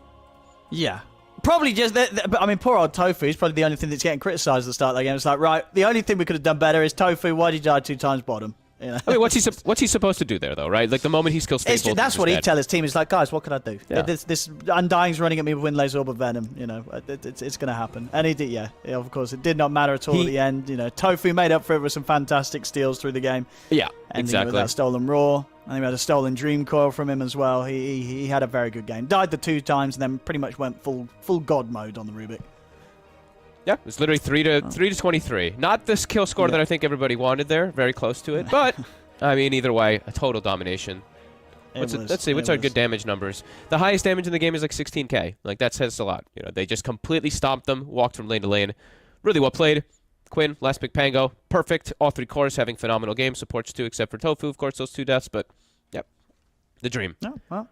Yeah. Probably just, but I mean, poor old Tofu is probably the only thing that's getting criticised at the start of the game. It's like, right, the only thing we could have done better is Tofu, why did you die 2 times bottom? You know? I mean, what's he supposed to do there, though, right? Like, the moment he skills faithful, that's what he'd dead. tell his team. He's like, guys, what can I do? Yeah. This Undying's running at me with Windlay's Orb of Venom. You know, it's going to happen. And he did, yeah, of course. It did not matter at all at the end. You know, Tofu made up for it with some fantastic steals through the game. Yeah, Ending exactly. with that stolen Roar. And we had a stolen Dream Coil from him as well. He had a very good game. Died the 2 times and then pretty much went full God mode on the Rubik. Yeah, it was literally 3 to 23. Not this kill score that I think everybody wanted there. Very close to it. But, I mean, either way, a total domination. Let's see, what's our good damage numbers? The highest damage in the game is like 16k. Like, that says a lot. You know, they just completely stomped them, walked from lane to lane. Really well played. Quinn, last pick Pango, perfect. All 3 cores having phenomenal games. Supports 2, except for Tofu, of course, those 2 deaths. But, yep, the dream. No, well,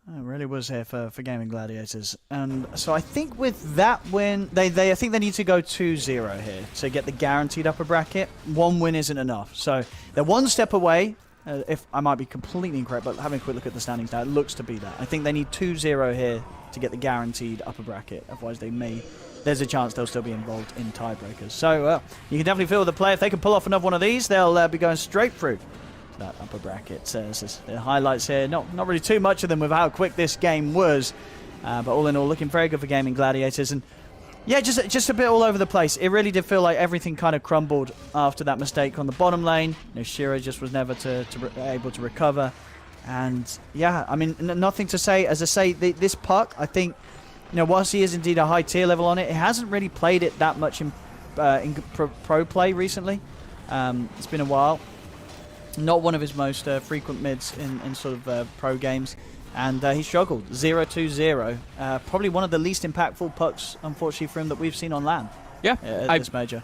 it really was here for GAIMIN Gladiators. And so I think with that win, I think they need to go 2-0 here to get the guaranteed upper bracket. 1 win isn't enough. So they're 1 step away. If I might be completely incorrect, but having a quick look at the standings now, it looks to be that. I think they need 2-0 here to get the guaranteed upper bracket. Otherwise, there's a chance they'll still be involved in tiebreakers. So you can definitely feel the play. If they can pull off another one of these, they'll be going straight through that upper bracket. So the highlights here, not really too much of them with how quick this game was, but all in all, looking very good for GAIMIN Gladiators. And yeah, just a bit all over the place. It really did feel like everything kind of crumbled after that mistake on the bottom lane. You know, Shiro just was never able to recover. And yeah, I mean, nothing to say. As I say, this puck, I think, you know, whilst he is indeed a high tier level on it, it hasn't really played it that much in pro play recently. It's been a while. Not one of his most frequent mids in sort of pro games. And he struggled. 0-2-0. Probably one of the least impactful pucks, unfortunately, for him that we've seen on land. Yeah. At this major.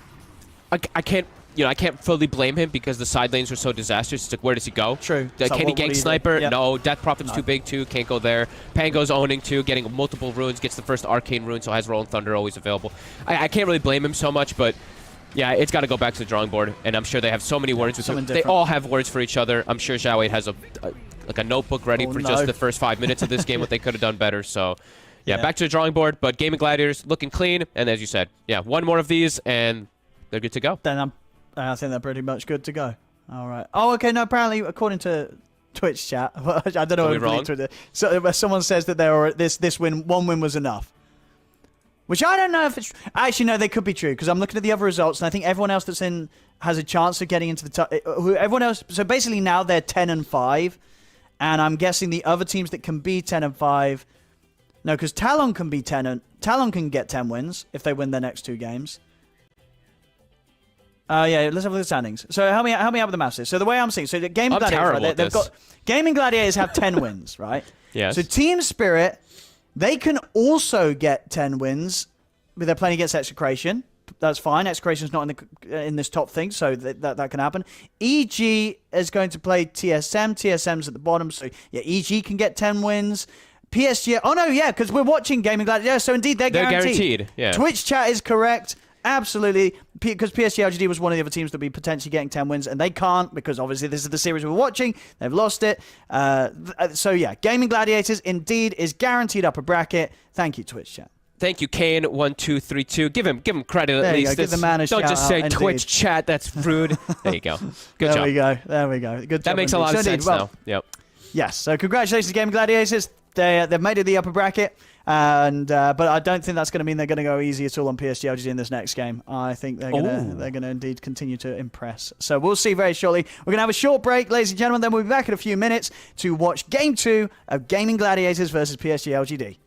I can't fully blame him because the side lanes were so disastrous. It's like, where does he go? True. Can he gank Sniper? Yep. No. Death Prophet's too big, too. Can't go there. Pango's owning, too. Getting multiple runes. Gets the first Arcane rune, so has Rolling Thunder always available. I can't really blame him so much, but yeah, it's got to go back to the drawing board. And I'm sure they have so many words with him. They all have words for each other. I'm sure Xiao 8 has a notebook ready for just the first 5 minutes of this game, what they could have done better. So, yeah, back to the drawing board. But GAIMIN Gladiators looking clean. And as you said, yeah, 1 more of these, and they're good to go. Then I think they're pretty much good to go. All right. Oh, okay. No, apparently, according to Twitch chat, I don't know if it's Twitter. So someone says that this win, 1 win was enough. Which I don't know if it's... Actually, no, they could be true, because I'm looking at the other results, and I think everyone else that's in has a chance of getting into the... everyone else... So basically now they're 10-5, and I'm guessing the other teams that can be 10-5... No, because Talon can be 10 and... Talon can get 10 wins if they win their next 2 games. Yeah, let's have a look at the standings. So help me out with the maths here. So the way I'm seeing... So the GAIMIN Gladiators, right, they've got... GAIMIN Gladiators have 10 wins, right? Yes. So Team Spirit... They can also get 10 wins, but they're playing against Execration. That's fine. Execration's not in this top thing, so that can happen. EG is going to play TSM. TSM's at the bottom, so yeah, EG can get 10 wins. PSG... Oh, no, yeah, because we're watching GAIMIN Gladiators. Yeah, so indeed, they're guaranteed. Yeah. Twitch chat is correct. Absolutely, because PSG.LGD was one of the other teams that would be potentially getting 10 wins, and they can't, because obviously this is the series we're watching. They've lost it. So yeah, GAIMIN Gladiators indeed is guaranteed upper bracket. Thank you, Twitch chat. Thank you, Kane1232. Give him credit at there least. You go. Give the man a Don't just say indeed. Twitch chat. That's rude. There you go. Good job. There we go. Good job. That makes a lot of sense now. Yep. Yes. So congratulations, GAIMIN Gladiators. They've made it the upper bracket. And but I don't think that's going to mean they're going to go easy at all on PSG.LGD in this next game. I think they're going to indeed continue to impress. So we'll see very shortly. We're going to have a short break, ladies and gentlemen. Then we'll be back in a few minutes to watch Game 2 of GAIMIN Gladiators versus PSG.LGD.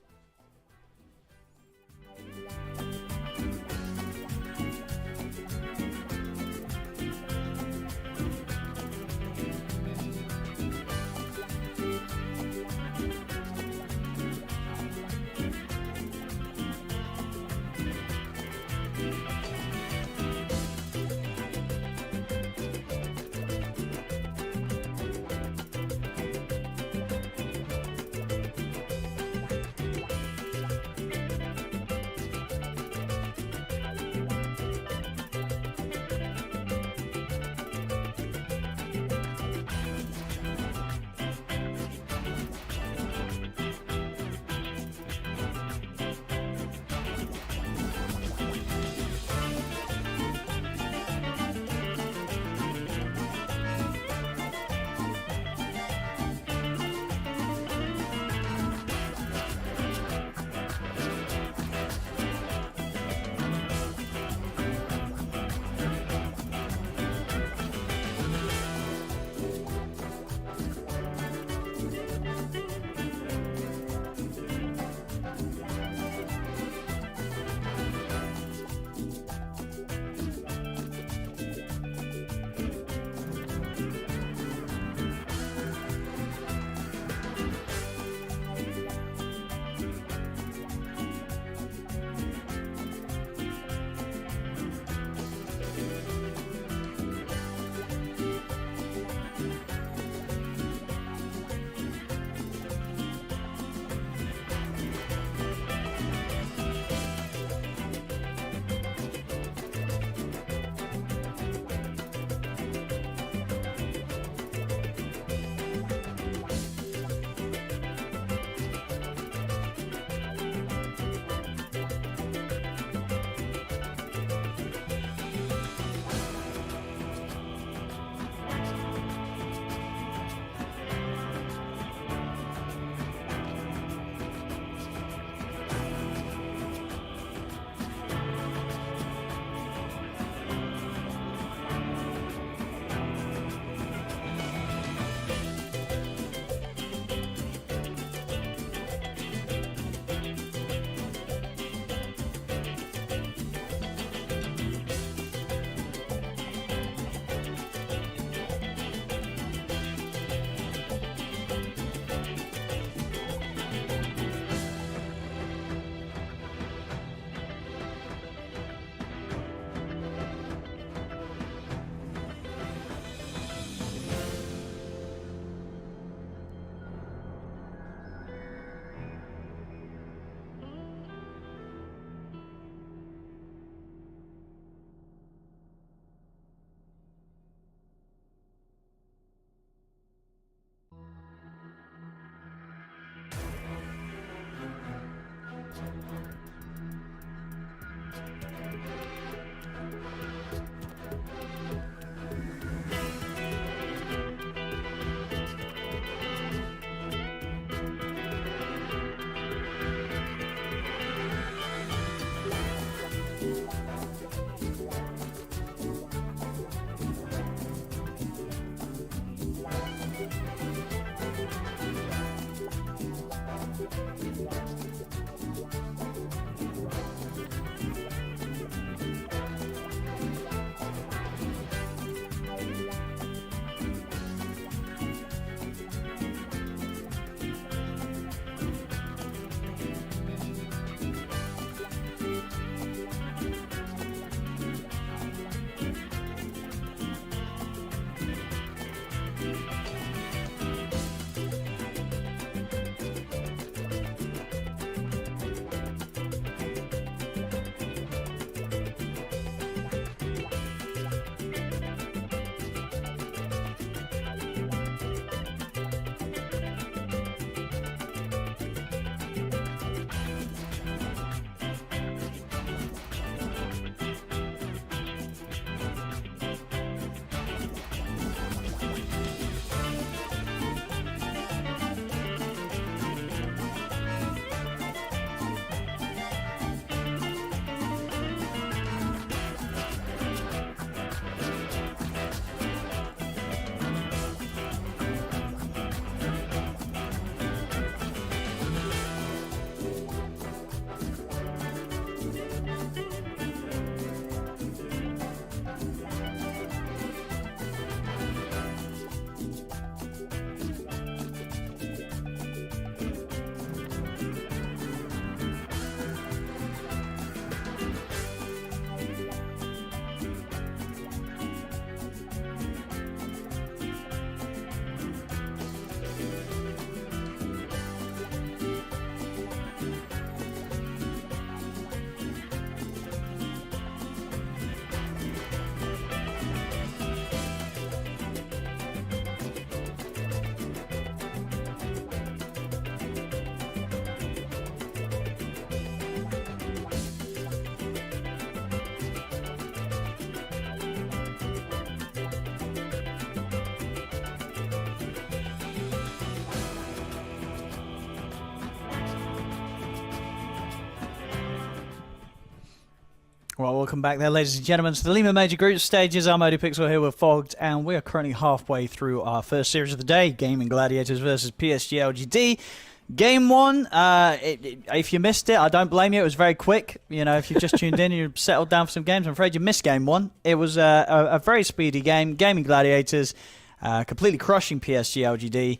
Well, welcome back there, ladies and gentlemen, to the Lima Major Group stages. I'm ODPixel here with Fogged, and we are currently halfway through our first series of the day, GAIMIN Gladiators versus PSG.LGD. Game 1, if you missed it, I don't blame you. It was very quick. You know, if you've just tuned in and you've settled down for some games, I'm afraid you missed Game 1. It was a very speedy game. GAIMIN Gladiators completely crushing PSG.LGD.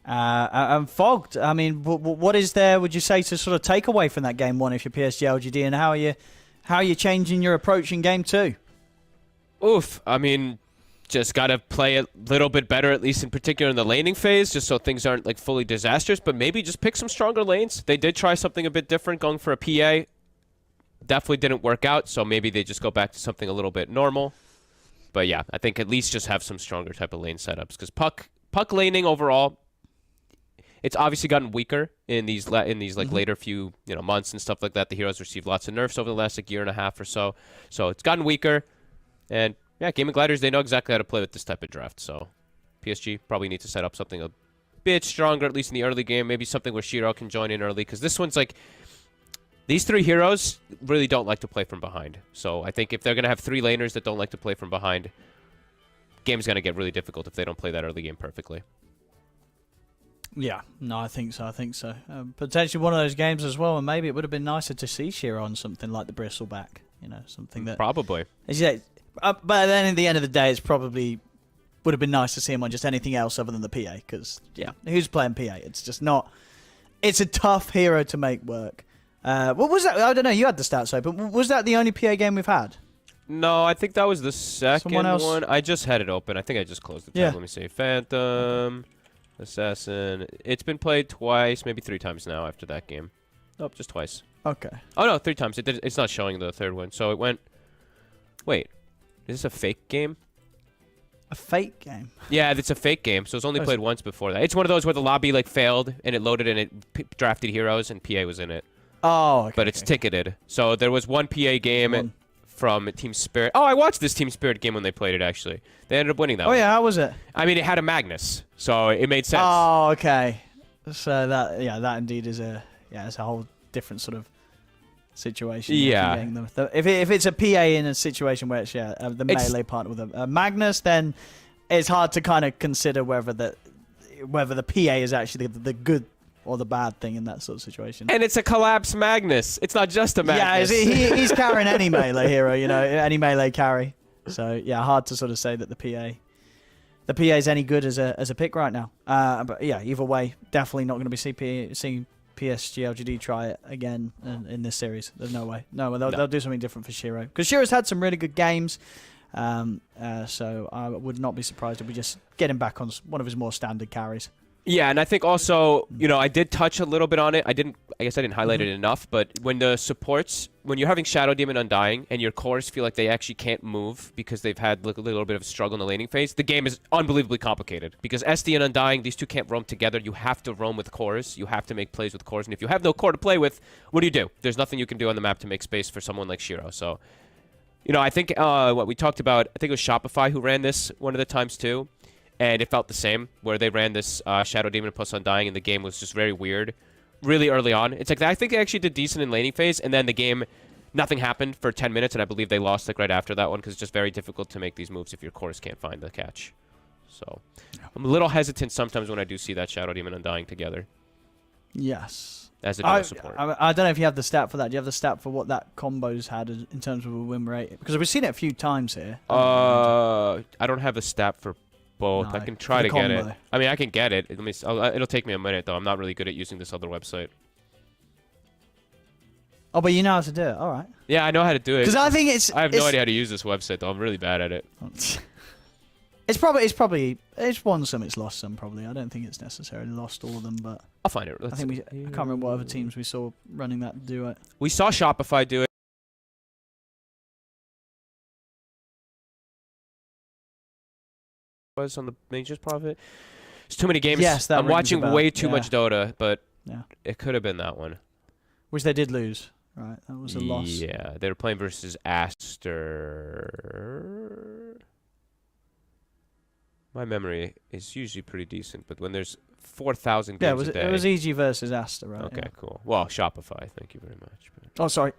And Fogged, I mean, what is there, would you say, to sort of take away from that Game 1 if you're PSG.LGD, and how are you changing your approach in Game 2? Oof. I mean, just got to play a little bit better, at least in particular in the laning phase, just so things aren't like fully disastrous, but maybe just pick some stronger lanes. They did try something a bit different, going for a PA. Definitely didn't work out, so maybe they just go back to something a little bit normal. But yeah, I think at least just have some stronger type of lane setups, because puck laning overall, it's obviously gotten weaker in these like later few months and stuff like that. The heroes received lots of nerfs over the last year and a half or so, so it's gotten weaker. And yeah, GAIMIN Gladiators, they know exactly how to play with this type of draft. So PSG probably need to set up something a bit stronger, at least in the early game. Maybe something where Shiro can join in early, because this one's like, these three heroes really don't like to play from behind. So I think if they're gonna have three laners that don't like to play from behind, game's gonna get really difficult if they don't play that early game perfectly. Yeah, no, I think so. Potentially one of those games as well, and maybe it would have been nicer to see Shiro on something like the Bristleback. Something that probably. As you say, but then at the end of the day, it's probably would have been nice to see him on just anything else other than the PA. Because who's playing PA? It's just not. It's a tough hero to make work. What was that? I don't know. You had the stats open. Was that the only PA game we've had? No, I think that was the second one. I just had it open. I think I just closed the tab. Let me see. Phantom. Assassin. It's been played twice, maybe 3 times now after that game. Nope, just twice. Okay. Oh no, 3 times. It's not showing the third one. So it went. Wait, is this a fake game? A fake game? Yeah, it's a fake game. So it's only played once before that. It's one of those where the lobby like failed and it loaded and it drafted heroes and PA was in it. Oh, okay. But it's ticketed. So there was one PA game from Team Spirit. Oh, I watched this Team Spirit game when they played it, actually. They ended up winning that one. Oh, yeah, how was it? I mean, it had a Magnus, so it made sense. Oh, okay. So that indeed is it's a whole different sort of situation. Yeah. If it's a PA in a situation where it's the melee partner with a Magnus, then it's hard to kind of consider whether the PA is actually the good or the bad thing in that sort of situation. And it's a collapse Magnus. It's not just a Magnus. Yeah, he's carrying any melee hero, any melee carry. So yeah, hard to sort of say that the PA is any good as a pick right now. But yeah, either way, definitely not going to be seeing PSG.LGD try it again in this series. There's no way. No, they'll do something different for Shiro, because Shiro's had some really good games. So I would not be surprised if we just get him back on one of his more standard carries. Yeah, and I think also, I did touch a little bit on it. I guess I didn't highlight it enough, but when the supports, when you're having Shadow Demon Undying and your cores feel like they actually can't move because they've had a little bit of a struggle in the laning phase, the game is unbelievably complicated. Because SD and Undying, these two can't roam together. You have to roam with cores. You have to make plays with cores. And if you have no core to play with, what do? There's nothing you can do on the map to make space for someone like Shiro. So, I think what we talked about, I think it was Shopify who ran this one of the times too. And it felt the same, where they ran this Shadow Demon plus Undying, and the game was just very weird really early on. It's like, I think they actually did decent in laning phase, and then the game, nothing happened for 10 minutes, and I believe they lost like right after that one, because it's just very difficult to make these moves if your cores can't find the catch. So, I'm a little hesitant sometimes when I do see that Shadow Demon Undying together. Yes. As a dual support. I don't know if you have the stat for that. Do you have the stat for what that combo's had in terms of a win rate? Because we've seen it a few times here. I don't have the stat for both. No, I can try to get it. combo. I mean, I can get it. It'll take me a minute, though. I'm not really good at using this other website. Oh, but you know how to do it. All right. Yeah, I know how to do it. Because I think I have no idea how to use this website, though. I'm really bad at it. It's won some, it's lost some, probably. I don't think it's necessarily lost all of them, but I'll find it. I can't remember what other teams we saw running that do it. We saw Shopify do it. Was on the Majors Profit. There's too many games. Yes, I'm watching way too much Dota, but it could have been that one. Which they did lose. Right, that was a loss. Yeah, they were playing versus Aster. My memory is usually pretty decent, but when there's 4,000 games a day... it was EG versus Aster, right? Okay, cool. Well, Shopify, thank you very much. Oh, sorry.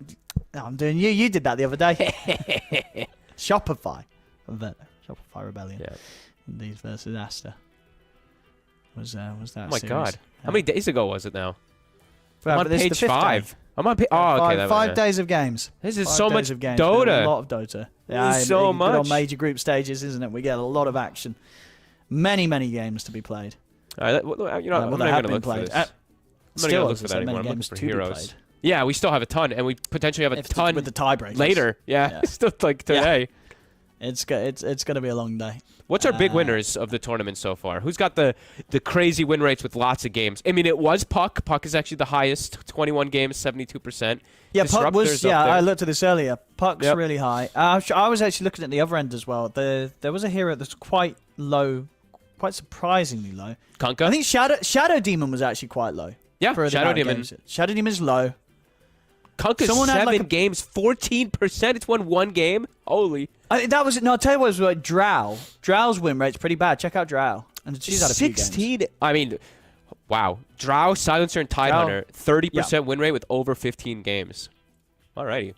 No, I'm doing you. You did that the other day. Shopify Rebellion. Yeah. Indeed versus Aster. Was that? Oh my series. god. How many days ago was it now? Right, I'm but on this is the page fifth 5. day. I'm on page. Oh, okay. Five days of games. This is 5 so days much of games. Dota. A lot of Dota. This is so Good old much. major group stages, isn't it? We get a lot of action. Many games to be played. All right, you know, I'm not have gonna been look for played. this. I'm not Still, gonna look as I for said, that anymore. many I'm looking games for to be heroes. played. Yeah, we still have a ton, and we potentially have a If ton with the tiebreakers later. Yeah, still like today. It's going to be a long day. What's our big winners of the tournament so far? Who's got the crazy win rates with lots of games? I mean, it was Puck. Puck is actually the highest. 21 games, 72%. Yeah, Puck was. Disruptor's up Yeah, there. I looked at this earlier. Puck's Yep. really high. I was actually looking at the other end as well. There was a hero that's quite low, quite surprisingly low. Kunkka? I think Shadow Demon was actually quite low. Yeah, for the Shadow amount of Demon. games. Shadow Demon's low. Kunkka's Someone had 7 like a- games, 14%. It's won 1 game. Holy. That was no. I'll tell you what, it was like Drow. Drow's win rate's pretty bad. Check out Drow, and she's had a few games. 16. I mean, wow. Drow, Silencer, and Tidehunter, 30% win rate with over 15 games. Alrighty.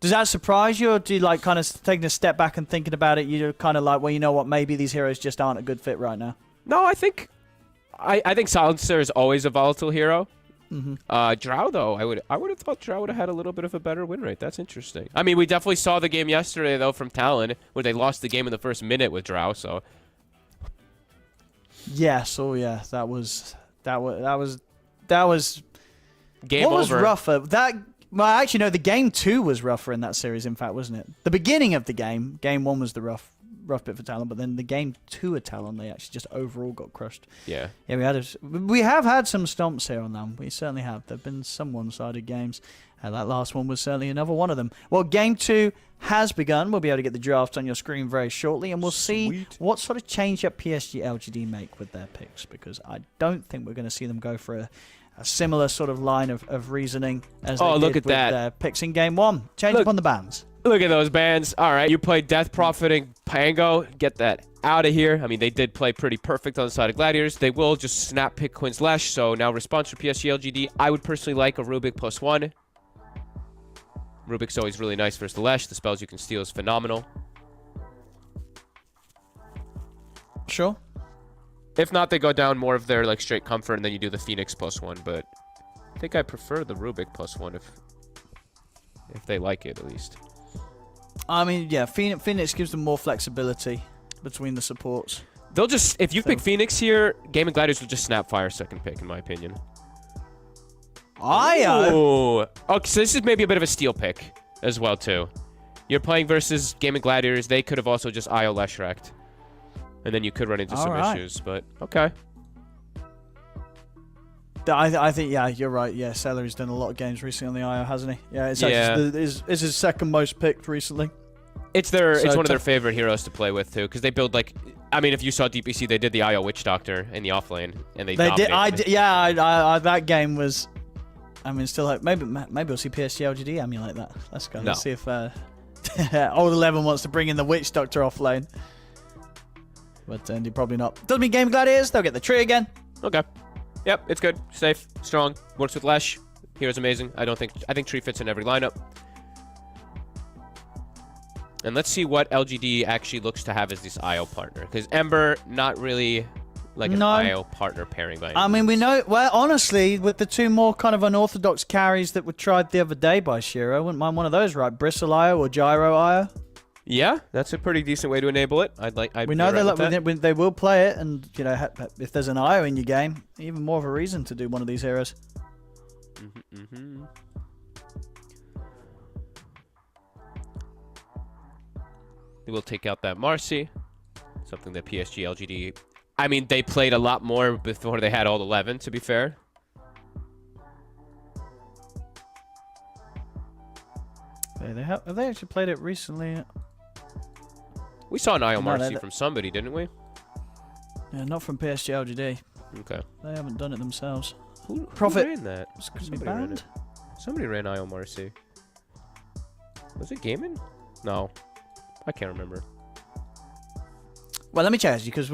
Does that surprise you, or do you like kind of taking a step back and thinking about it? You're kind of like, well, you know what? Maybe these heroes just aren't a good fit right now. No, I think Silencer is always a volatile hero. Drow, though, I would have thought Drow would have had a little bit of a better win rate. That's interesting. I mean, we definitely saw the game yesterday, though, from Talon, where they lost the game in the first minute with Drow. So Yes. Oh, yeah. That was game what was over. rougher? Well, actually, no. The game 2 was rougher in that series. In fact, wasn't it? The beginning of the game 1 was the rough bit for Talon, but then the game 2 of Talon, they actually just overall got crushed. Yeah. Yeah, we have had some stomps here on them. We certainly have. There've been some one-sided games. That last one was certainly another one of them. Well, game 2 has begun. We'll be able to get the draft on your screen very shortly, and we'll see what sort of change up PSG.LGD make with their picks, because I don't think we're going to see them go for a similar sort of line of reasoning as they look did at with that. their picks in game 1. Change Look. up on the bands. Look at those bands. All right, you played Death Profiting Pango. Get that out of here. I mean, they did play pretty perfect on the side of Gladiators. They will just snap pick Quinn's Lesh, so now response for PSG.LGD. I would personally like a Rubik +1. Rubik's always really nice versus the Lesh. The spells you can steal is phenomenal. Sure. If not, they go down more of their like straight comfort, and then you do the Phoenix +1. But I think I prefer the Rubik +1 if they like it, at least. I mean, yeah, Phoenix gives them more flexibility between the supports. They'll just, if you pick Phoenix here, GAIMIN Gladiators will just snap fire second pick, in my opinion. Oh, okay, so this is maybe a bit of a steal pick as well, too. You're playing versus GAIMIN Gladiators. They could have also just IO Leshracked. And then you could run into some issues, but okay. I think, yeah, you're right. Yeah, Celery's done a lot of games recently on the IO, hasn't he? Yeah, it's actually it's his second most picked recently. It's one of their favorite heroes to play with, too, because they build, like, I mean, if you saw DPC, they did the IO Witch Doctor in the offlane, and they dominated. That game was, I mean, still, like, maybe we'll see PSG.LGD emulate that. Let's go. Let's see if Old 11 wants to bring in the Witch Doctor off lane. But probably not. Doesn't mean GAIMIN Gladiators, they'll get the tree again. Okay. Yep, it's good. Safe, strong, works with Lesh. Hero's amazing. I think Tree fits in every lineup. And let's see what LGD actually looks to have as this IO partner. Because Ember, not really like an IO partner pairing by any I mean, we know, well, honestly, with the 2 more kind of unorthodox carries that were tried the other day by Shiro, I wouldn't mind one of those, right? Bristle IO or Gyro IO. Yeah, that's a pretty decent way to enable it. We know they will play it, and you know, if there's an IO in your game, even more of a reason to do one of these heroes. They will take out that Marcy, something that PSG.LGD. I mean, they played a lot more before they had all 11. To be fair. Have they actually played it recently? We saw an IO Marcy from somebody, didn't we? Yeah, not from PSG.LGD. Okay. They haven't done it themselves. Who Profit. ran that? Somebody ran it. Somebody ran IO Marcy. Was it GAIMIN? No. I can't remember. Well, let me check, because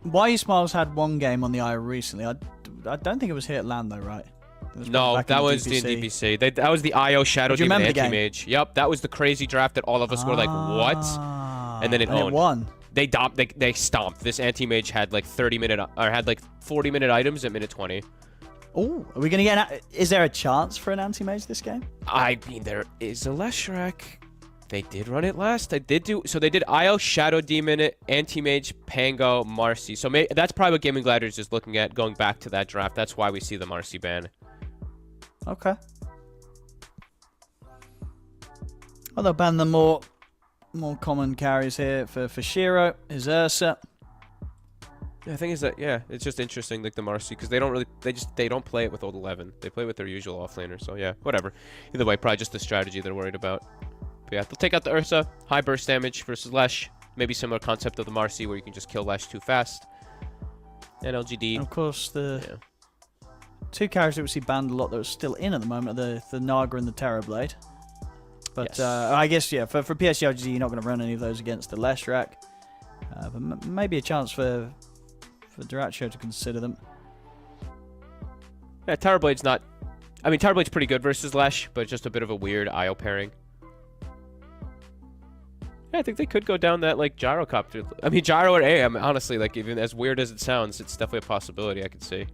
Why You Smiles had one game on the IO recently. I don't think it was here at LAN, though, right? I think No, that was the DPC. That was the IO Shadow Demon Anti-Mage. Yep, that was the crazy draft that all of us were like, what? And then it owned. It won. They stomped. This Anti-Mage had like 40-minute items at minute 20. Oh, are we gonna get? Is there a chance for an Anti-Mage this game? I mean, there is a Leshrac. They did run it last. They did IO Shadow Demon, Anti-Mage, Pango, Marcy. So that's probably what Gaming Gladiators is looking at going back to that draft. That's why we see the Marcy ban. Okay. Well, they'll ban the more common carries here for Shiro, his Ursa. Yeah, the thing is that it's just interesting like the Marcy because they don't play it with old 11. They play with their usual offlaner. So yeah, whatever. Either way, probably just the strategy they're worried about. But yeah, they'll take out the Ursa, high burst damage versus Lesh. Maybe similar concept of the Marcy where you can just kill Lesh too fast. And LGD. And of course, the two carries that we see banned a lot that are still in at the moment are the Naga and the Terrorblade. But yes. I guess, for PSG.LGD, you're not going to run any of those against the Leshrac. But maybe a chance for Dyrachyo to consider them. Yeah, Terrorblade's not... I mean, Terrorblade's pretty good versus Lesh, but just a bit of a weird IO pairing. Yeah, I think they could go down that, like, Gyrocopter. I mean, Gyro or A, honestly, like, even as weird as it sounds, it's definitely a possibility I could see.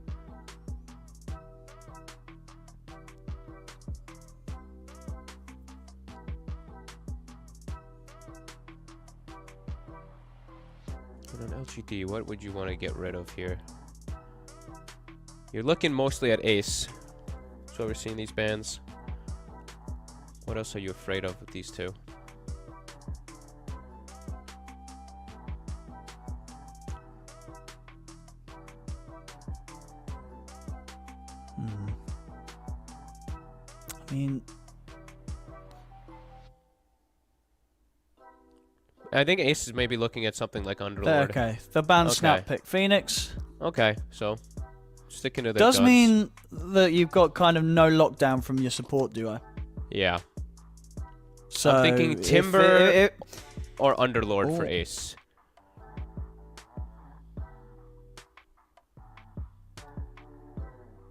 And on LGD, what would you want to get rid of here? You're looking mostly at Ace. So we're seeing these bans. What else are you afraid of with these two? I mean, I think Ace is maybe looking at something like Underlord. okay, the ban snap pick Phoenix. Okay, so sticking to the does mean that you've got kind of no lockdown from your support duo. Yeah. So I'm thinking Timber or Underlord for Ace.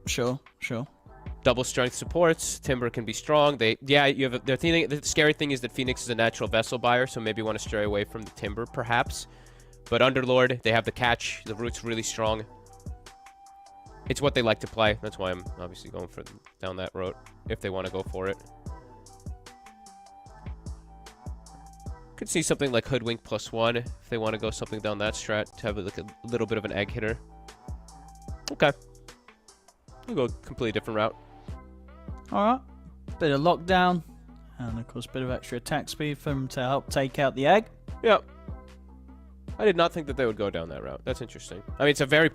Sure. Double strength supports. Timber can be strong. The scary thing is that Phoenix is a natural vessel buyer, so maybe you want to stray away from the Timber, perhaps. But Underlord, they have the catch. The root's really strong. It's what they like to play. That's why I'm obviously going down that road if they want to go for it. Could see something like Hoodwink +1 if they want to go something down that strat to have like a little bit of an egg hitter. Okay. We'll go a completely different route. Alright. Bit of lockdown. And of course, a bit of extra attack speed for them to help take out the egg. Yep. I did not think that they would go down that route. That's interesting. I mean, it's a very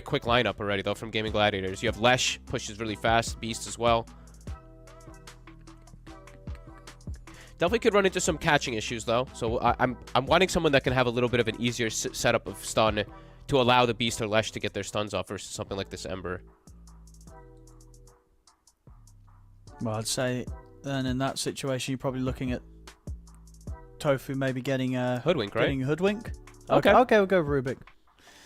quick lineup already, though, from Gaming Gladiators. You have Lesh, pushes really fast, Beast as well. Definitely could run into some catching issues, though. So I'm wanting someone that can have a little bit of an easier setup of stun to allow the Beast or Lesh to get their stuns off versus something like this Ember. Well, I'd say then in that situation, you're probably looking at Tofu maybe getting Hoodwink, right? Getting Hoodwink. Okay, we'll go Rubik.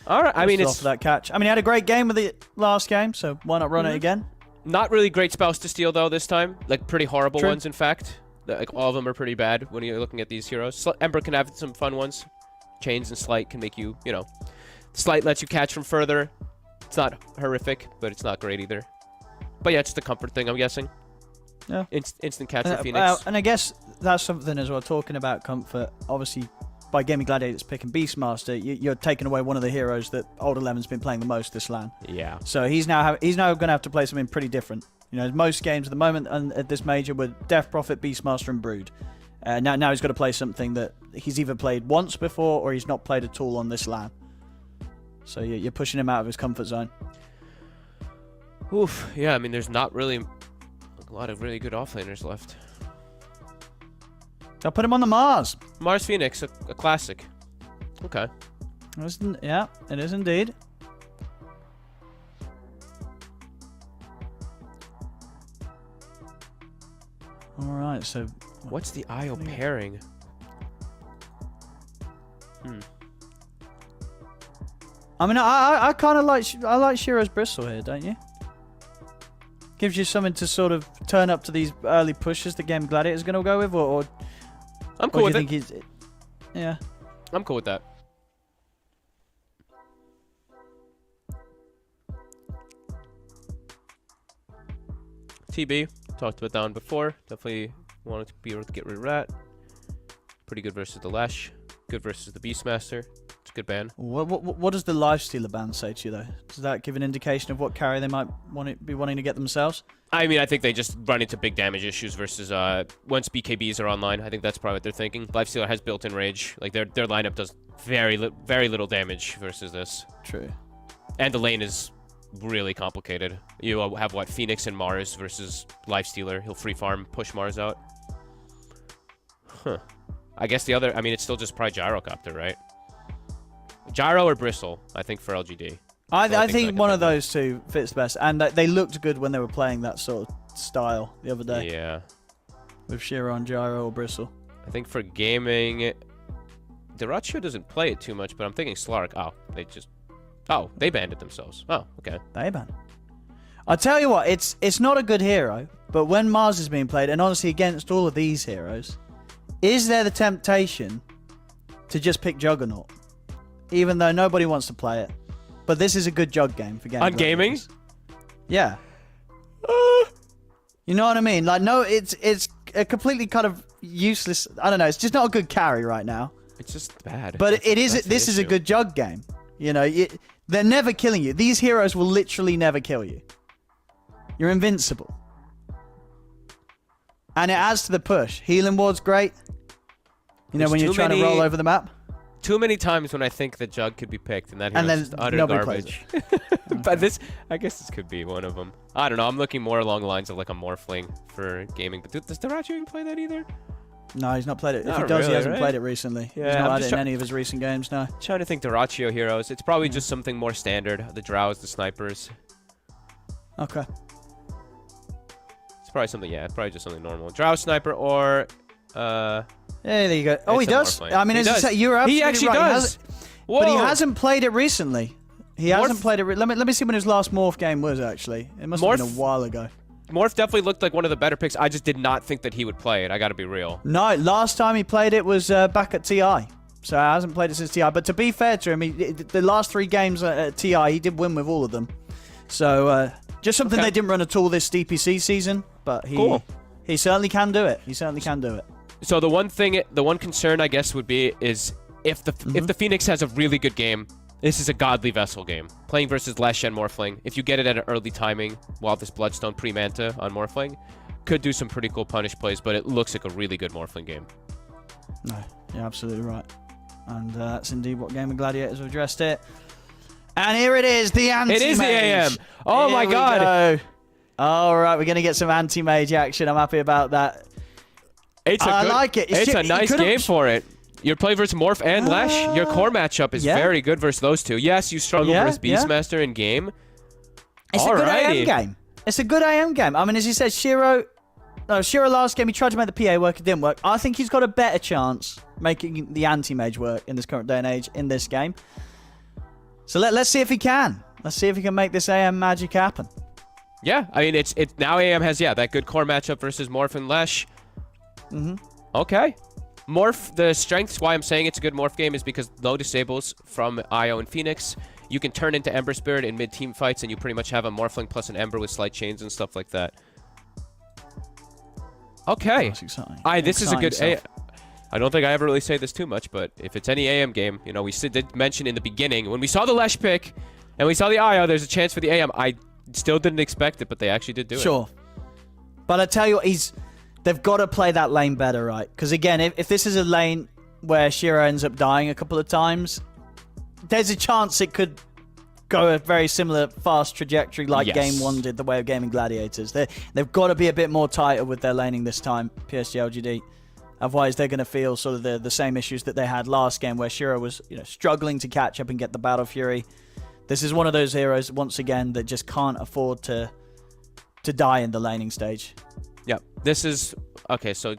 All right. I mean, it's off that catch. I mean, he had a great game with it last game, so why not run it again? Not really great spells to steal though this time. Like pretty horrible ones, in fact. Like all of them are pretty bad when you're looking at these heroes. Ember can have some fun ones. Chains and Slight can make you, Slight lets you catch from further. It's not horrific, but it's not great either. But yeah, it's the comfort thing, I'm guessing. Yeah. Instant catch for Phoenix. And I guess that's something as well, talking about comfort. Obviously, by Gaming Gladiators picking Beastmaster, you're taking away one of the heroes that Old 11's been playing the most this LAN. Yeah. So he's now going to have to play something pretty different. Most games at the moment and at this major were Death Prophet, Beastmaster, and Brood. Now he's got to play something that he's either played once before or he's not played at all on this LAN. So you're pushing him out of his comfort zone. Oof. Yeah, I mean, there's not really a lot of really good offlaners left. I'll put him on the Mars. Mars Phoenix, a classic. Okay. Yeah, it is indeed. Alright, so... What's the IO pairing? I mean, I kind of like... I like Shiro's Bristle here, don't you? Gives you something to sort of turn up to these early pushes that Game Gladiator is going to go with, or I'm cool with it. Yeah. I'm cool with that. TB, talked about that one before. Definitely wanted to be able to get rid of Rat. Pretty good versus the Lesh. Good versus the Beastmaster. It's a good ban. What does the Lifestealer ban say to you, though? Does that give an indication of what carry they might be wanting to get themselves? I mean, I think they just run into big damage issues versus once BKBs are online. I think that's probably what they're thinking. Lifestealer has built-in rage. Like their lineup does very little damage versus this. True. And the lane is really complicated. You have what, Phoenix and Mars versus Lifestealer. He'll free farm, push Mars out. Huh. I guess the other, I mean, it's still just probably Gyrocopter, right? Gyro or Bristle, I think, for LGD. I think one of those two fits best. And they looked good when they were playing that sort of style the other day. Yeah. With Chiron, Gyro, or Bristle. I think for gaming, Dyrachyo doesn't play it too much, but I'm thinking Slark. Oh, they banned it themselves. Oh, okay. They banned. I'll tell you what, it's not a good hero, but when Mars is being played, and honestly against all of these heroes, is there the temptation to just pick Juggernaut? Even though nobody wants to play it. But this is a good jug game for gaming. On gaming? Yeah. You know what I mean? Like, no, it's a completely kind of useless... I don't know, it's just not a good carry right now. It's just bad. But this is a good jug game. You know, they're never killing you. These heroes will literally never kill you. You're invincible. And it adds to the push. Healing ward's great. You know, when you're trying to roll over the map. Too many times when I think the jug could be picked, and that hero's just utter garbage. But this, I guess this could be one of them. I don't know. I'm looking more along the lines of like a Morphling for gaming. But does Dyrachyo even play that either? No, he's not played it. If Not he does, really, he hasn't right? played it recently. Yeah, He's not I'm had just it in any of his recent games, no. Trying to think Dyrachyo heroes. It's probably just something more standard. The Drows, the Snipers. Okay. It's probably something, yeah, probably just something normal. Drow, Sniper, or... Yeah, there you go. Oh, he It's a does. Morphling. I mean, He as I does. say, you're absolutely He actually right. does. But he Whoa. hasn't played it recently. He hasn't played it. Let me see when his last Morph game was, actually. It must have been a while ago. Morph definitely looked like one of the better picks. I just did not think that he would play it. I gotta be real. No, last time he played it was back at TI. So I hasn't played it since TI. But to be fair to him, the last 3 games at TI, he did win with all of them. So just something they didn't run at all this DPC season. But he certainly can do it. He certainly can do it. So the one concern I guess would be is if the Phoenix has a really good game, this is a godly Vessel game. Playing versus Lesh and Morphling. If you get it at an early timing while this Bloodstone pre-Manta on Morphling, could do some pretty cool punish plays, but it looks like a really good Morphling game. No, you're absolutely right. And that's indeed what Game of Gladiators have addressed it. And here it is, the anti-mage. It is the AM. Oh my god. Go. All right, we're going to get some anti-mage action. I'm happy about that. I like it. It's a nice game for it. Your play versus Morph and Lesh, your core matchup is very good versus those two. Yes, you struggle versus Beastmaster in game. It's a good AM game. It's a good AM game. I mean, as you said, Shiro last game, he tried to make the PA work. It didn't work. I think he's got a better chance making the anti-mage work in this current day and age in this game. So let's see if he can. Let's see if he can make this AM magic happen. Yeah, I mean, it's now AM has, that good core matchup versus Morph and Lesh. Okay. Morph, the strengths, why I'm saying it's a good Morph game is because low disables from Io and Phoenix. You can turn into Ember Spirit in mid-team fights, and you pretty much have a Morphling plus an Ember with slight chains and stuff like that. Okay. That's exciting. This is a good... I don't think I ever really say this too much, but if it's any AM game, you know, we did mention in the beginning, when we saw the Lesh pick, and we saw the Io, there's a chance for the AM. I still didn't expect it, but they actually did do it. Sure. But I tell you what, they've got to play that lane better, right? Because again, if this is a lane where Shiro ends up dying a couple of times, there's a chance it could go a very similar fast trajectory like Game 1 did, the way of gaming Gladiators. They've got to be a bit more tighter with their laning this time, PSG.LGD. Otherwise, they're going to feel sort of the same issues that they had last game where Shiro was struggling to catch up and get the Battle Fury. This is one of those heroes, once again, that just can't afford to die in the laning stage. Yep. This is... Okay, so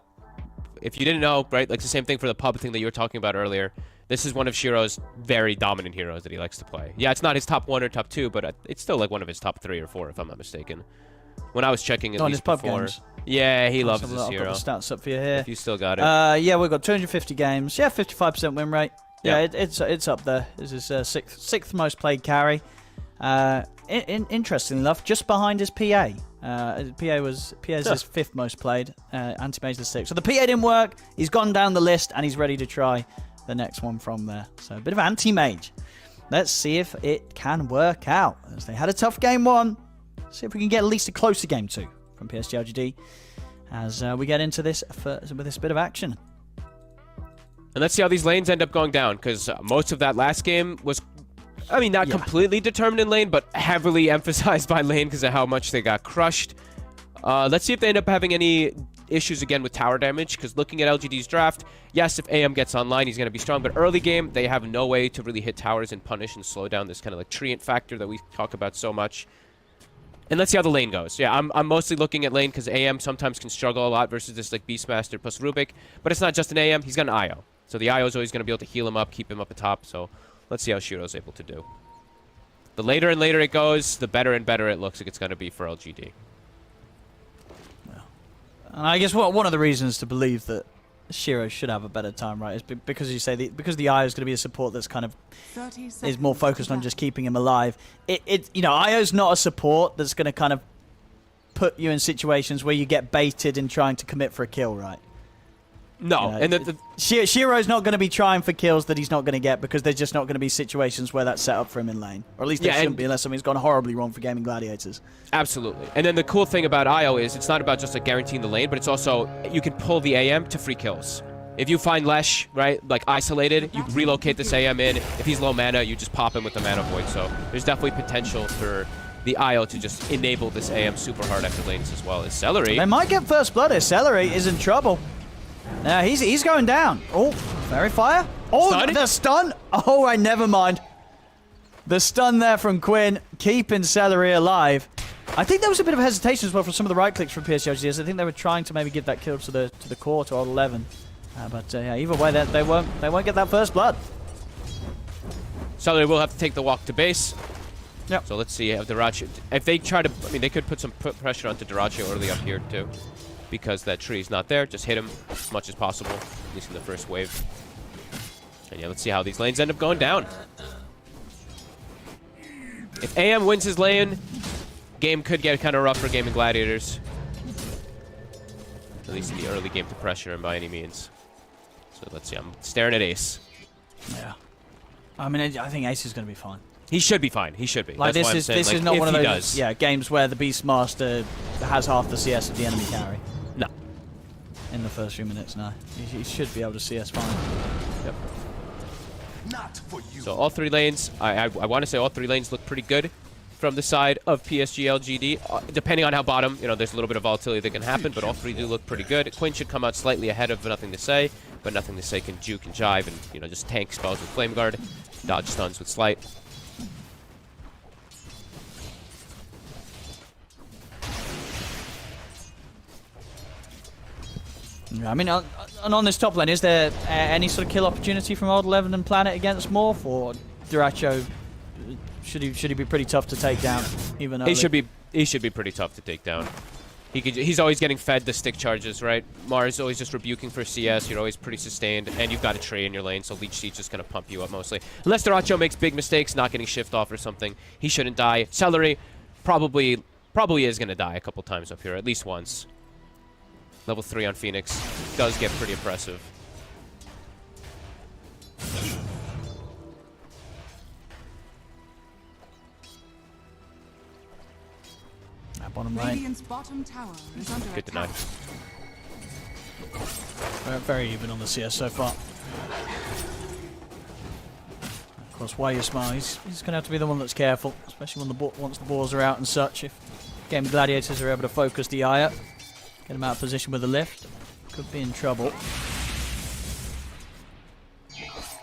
if you didn't know, right, like the same thing for the pub thing that you were talking about earlier, this is one of Shiro's very dominant heroes that he likes to play. Yeah, it's not his top 1 or top 2, but it's still like one of his top 3 or 4, if I'm not mistaken. When I was checking at On least his pub before. games. Yeah, he loves I've this got hero. the stats up for you here. If you still got it. Yeah, we've got 250 games. Yeah, 55% win rate. Yeah, it's up there. This is sixth most played carry. Interestingly enough, just behind his PA. PA's his fifth most played. Anti-Mage the sixth. So the PA didn't work. He's gone down the list and he's ready to try the next one from there. So a bit of Anti-Mage. Let's see if it can work out. As they had a tough game one. See if we can get at least a closer game two from PSG.LGD as we get into this with this bit of action. And let's see how these lanes end up going down, because most of that last game was, I mean, not completely determined in lane, but heavily emphasized by lane because of how much they got crushed. Let's see if they end up having any issues again with tower damage, because looking at LGD's draft, yes, if AM gets online, he's going to be strong, but early game, they have no way to really hit towers and punish and slow down this kind of like treant factor that we talk about so much. And let's see how the lane goes. Yeah, I'm mostly looking at lane because AM sometimes can struggle a lot versus this like Beastmaster plus Rubik, but it's not just an AM, he's got an IO. So the IO is always going to be able to heal him up, keep him up atop, so let's see how Shiro's able to do. The later and later it goes, the better and better it looks like it's going to be for LGD. And I guess one of the reasons to believe that Shiro should have a better time, right, is because you say because the IO is going to be a support that's kind of is more focused on just keeping him alive. You know, IO's not a support that's going to kind of put you in situations where you get baited in trying to commit for a kill, right? No, you know, and Shiro's not going to be trying for kills that he's not going to get because there's just not going to be situations where that's set up for him in lane. Or at least there shouldn't be unless something's gone horribly wrong for GAIMIN Gladiators. Absolutely. And then the cool thing about IO is it's not about just like guaranteeing the lane, but it's also you can pull the AM to free kills. If you find Lesh, right, like isolated, you relocate this AM in. If he's low mana, you just pop him with the mana void. So there's definitely potential for the IO to just enable this AM super hard after lanes as well as Celery. They might get first blood here. Celery is in trouble. Now he's going down. Oh, fairy fire. Oh, Stun? the stun. Oh, right, never mind. The stun there from Quinn, keeping Celery alive. I think there was a bit of hesitation as well from some of the right clicks from PSG. I think they were trying to maybe give that kill to the core to old 11. But yeah, either way, they won't get that first blood. Celery will have to take the walk to base. Yep. So let's see if Diracho, if they try to, I mean, they could put some pressure onto Diracho early up here too, because that tree is not there. Just hit him as much as possible, at least in the first wave. And yeah, let's see how these lanes end up going down. If AM wins his lane, game could get kind of rough for GAIMIN Gladiators. At least in the early game to pressure him by any means. So let's see, I'm staring at Ace. Yeah. I mean, I think Ace is going to be fine. He should be fine. He should be. Like That's this why I'm saying, is like, not if one of he those does. games where the Beastmaster has half the CS of the enemy carry. No. In the first few minutes, no. He should be able to CS fine. Yep. Not for you. So all three lanes, I want to say all three lanes look pretty good from the side of PSG.LGD. Depending on how bottom, you know, there's a little bit of volatility that can happen, but all three do look pretty good. Quinn should come out slightly ahead of Nothing to Say, but Nothing to Say can juke and jive and, you know, just tank spells with Flame Guard, dodge stuns with Slight. I mean, and on this top lane, is there any sort of kill opportunity from Old 11 and Planet against Morph, or Diracho, should he be pretty tough to take down even early? He should be pretty tough to take down. He's always getting fed the stick charges, right? Mars always just rebuking for CS. You're always pretty sustained, and you've got a tree in your lane, so Leech Seed's just gonna pump you up mostly. Unless Diracho makes big mistakes, not getting shift off or something, he shouldn't die. Celery probably is gonna die a couple times up here, at least once. Level 3 on Phoenix does get pretty impressive. Bottom lane. Radiant's bottom tower is under Good deny. attack. Very even on the CS so far. Of course, why you smile, he's going to have to be the one that's careful, especially when once the balls are out and such. If GAIMIN Gladiators are able to focus the eye up, get him out of position with the lift, could be in trouble.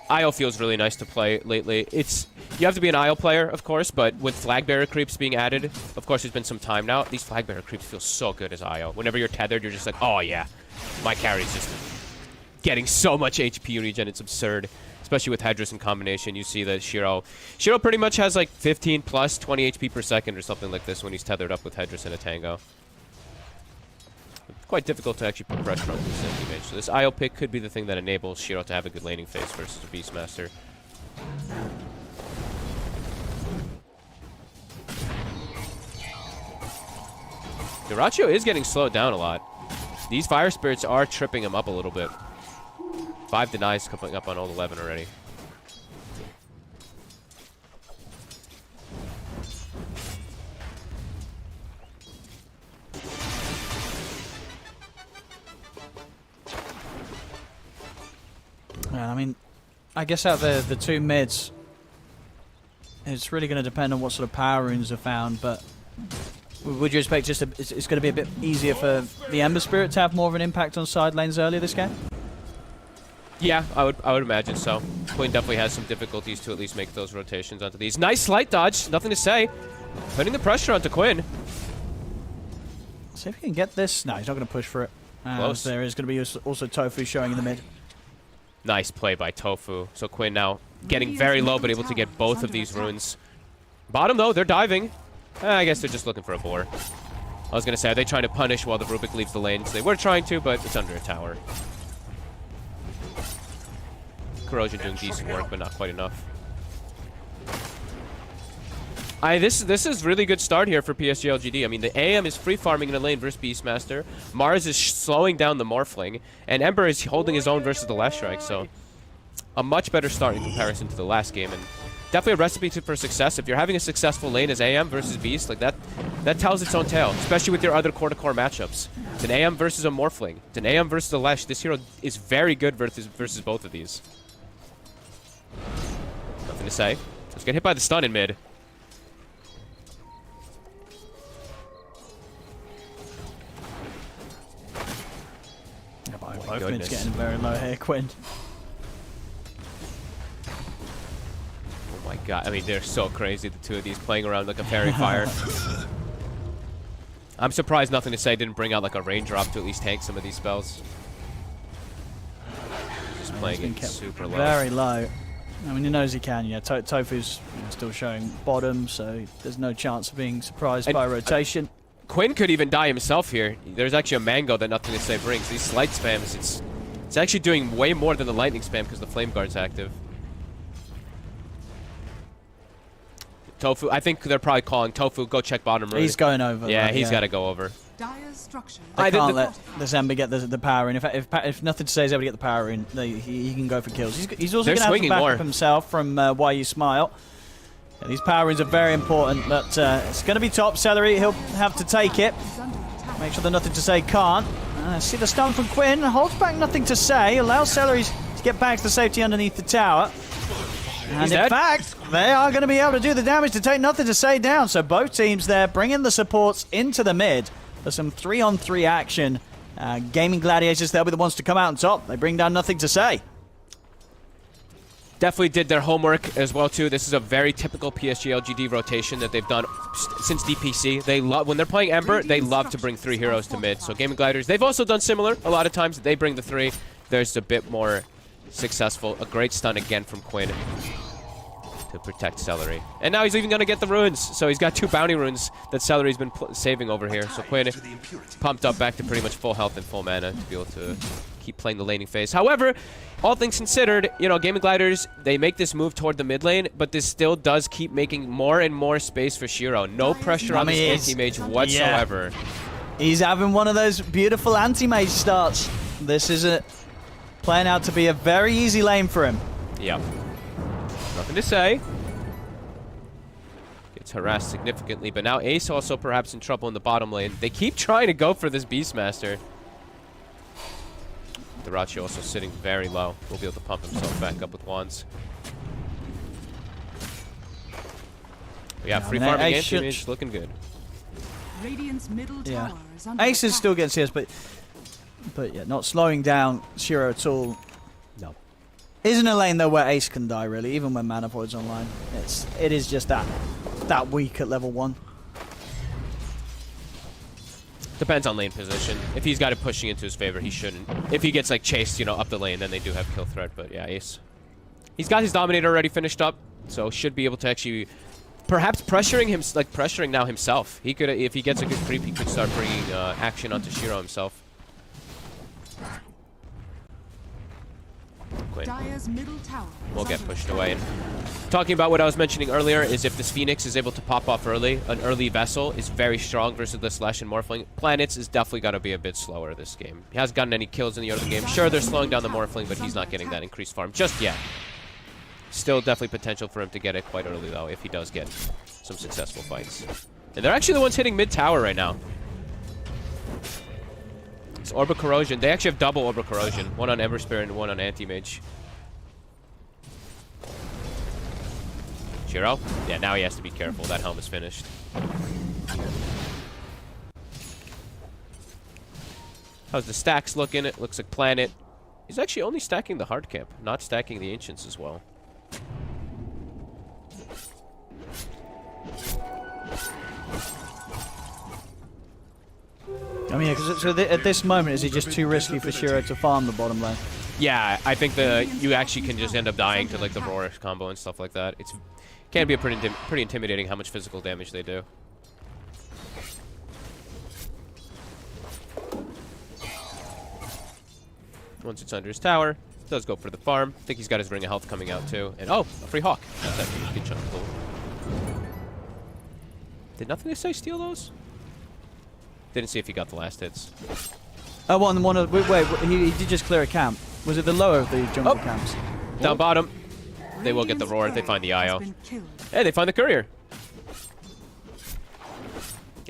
IO feels really nice to play lately. You have to be an IO player, of course, but with flag bearer creeps being added, of course, there's been some time now. These flag bearer creeps feel so good as IO. Whenever you're tethered, you're just like, oh yeah, my carry's just getting so much HP regen, it's absurd. especially with Hedris in combination. You see that Shiro pretty much has like 15 plus 20 HP per second or something like this when he's tethered up with Hedris and a Tango. Quite difficult to actually put pressure on this image. So this IO pick could be the thing that enables Shiro to have a good laning phase versus a Beastmaster. Dyrachyo is getting slowed down a lot. These Fire Spirits are tripping him up a little bit. 5 denies coming up on all 11 already. Yeah, I mean, I guess out of the two mids, it's really going to depend on what sort of power runes are found, but would you expect just it's going to be a bit easier for the Ember Spirit to have more of an impact on side lanes earlier this game? Yeah, I would imagine so. Quinn definitely has some difficulties to at least make those rotations onto these. Nice slight dodge, nothing to say. Putting the pressure onto Quinn. See if he can get this. No, he's not going to push for it. Close. There is going to be also Tofu showing in the mid. Nice play by Tofu. So Quinn now getting very low, but able to get both of these runes. Bottom though, they're diving. I guess they're just looking for a boar. I was going to say, are they trying to punish while the Rubik leaves the lane? So they were trying to, but it's under a tower. Corrosion doing decent work, but not quite enough. This is really good start here for PSG.LGD. I mean, the AM is free farming in the lane versus Beastmaster. Mars is slowing down the Morphling, and Ember is holding his own versus the Last Strike. So a much better start in comparison to the last game, and definitely a recipe for success. If you're having a successful lane as AM versus Beast, like that tells its own tale, especially with your other core-to-core matchups. It's an AM versus a Morphling. It's an AM versus a Lesh. This hero is very good versus both of these. Nothing to say. Let's get hit by the stun in mid. Yeah, both mids getting very low here, Quinn. Oh my god, I mean, they're so crazy, the two of these playing around like a fairy fire. I'm surprised Nothing to Say didn't bring out like a raindrop to at least tank some of these spells. Just playing it super low. Very low. I mean, he knows he can. Yeah, Tofu's still showing bottom, so there's no chance of being surprised by rotation. Quinn could even die himself here. There's actually a mango that Nothing to Say brings. These slight spams, it's actually doing way more than the lightning spam because the flame guard's active. Tofu, I think they're probably calling Tofu, go check bottom room. He's going over. Yeah, he's got to go over. They can't let this Ember get the power in. If Nothing to Say is able to get the power in, he can go for kills. He's also going to have to back up himself from Why You Smile. Yeah, these power ins are very important, but it's going to be top. Celery, he'll have to take it. Make sure that Nothing to Say can't. See the stun from Quinn. Holds back Nothing to Say. Allows Celery to get back to safety underneath the tower. And in fact, they are going to be able to do the damage to take Nothing to Say down. So both teams there bringing the supports into the mid. There's some 3-on-3 action. GAIMIN Gladiators, they'll be the ones to come out on top. They bring down Nothing to Say. Definitely did their homework as well, too. This is a very typical PSG.LGD rotation that they've done since DPC. They love, when they're playing Ember, they love to bring 3 heroes to mid. So GAIMIN Gladiators, they've also done similar. A lot of times they bring the 3. There's a bit more successful. A great stun again from Quinn to protect Celery. And now he's even going to get the runes. So he's got 2 bounty runes that Celery's been saving over here. So Quinn pumped up back to pretty much full health and full mana to be able to keep playing the laning phase. However, all things considered, you know, GAIMIN Gliders, they make this move toward the mid lane, but this still does keep making more and more space for Shiro. No pressure on this anti-mage whatsoever. Yeah. He's having one of those beautiful anti-mage starts. This is playing out to be a very easy lane for him. Yep. Nothing to say. Gets harassed significantly, but now Ace also perhaps in trouble in the bottom lane. They keep trying to go for this Beastmaster. Dyrachyo also sitting very low. Will be able to pump himself back up with wands. Yeah, free farming anti-mage looking good. Yeah. Ace still gets CS, but yeah, not slowing down Shiro at all. No. Isn't a lane though where Ace can die really, even when Mana Void's online. It is just that weak at level 1. Depends on lane position. If he's got it pushing into his favor, he shouldn't. If he gets like chased, you know, up the lane, then they do have kill threat. But yeah, Ace He's got his Dominator already finished up, so should be able to actually, perhaps pressuring him, like pressuring now himself. He could, if he gets a good creep, he could start bringing action onto Shiro himself. Quinn Dire's middle tower will get pushed away. And talking about what I was mentioning earlier is if this Phoenix is able to pop off early, an early Vessel is very strong versus the Slash and Morphling. Planets is definitely got to be a bit slower this game. He hasn't gotten any kills in the early game. Sure, they're slowing down the Morphling, but he's not getting that increased farm just yet. Still definitely potential for him to get it quite early, though, if he does get some successful fights. And they're actually the ones hitting mid-tower right now. It's Orb of Corrosion. They actually have double Orb of Corrosion. One on Ember Spirit and one on Anti-Mage. Shiro? Yeah, now he has to be careful. That helm is finished. How's the stacks looking? It looks like Planet. He's actually only stacking the hard camp, not stacking the Ancients as well. I mean, at this moment, is it just too risky for Shiro to farm the bottom lane? Yeah, I think you actually can just end up dying to like the Roar combo and stuff like that. It's can be a pretty intimidating how much physical damage they do. Once it's under his tower, does go for the farm. I think he's got his Ring of Health coming out too. And oh, a free Hawk. That's actually a good chunk of gold. Did Nothing to Say steal those? Didn't see if he got the last hits. Oh, one of wait, he did just clear a camp. Was it the lower of the jungle camps? Down bottom. They will get the Roar. They find the IO. Hey, they find the Courier.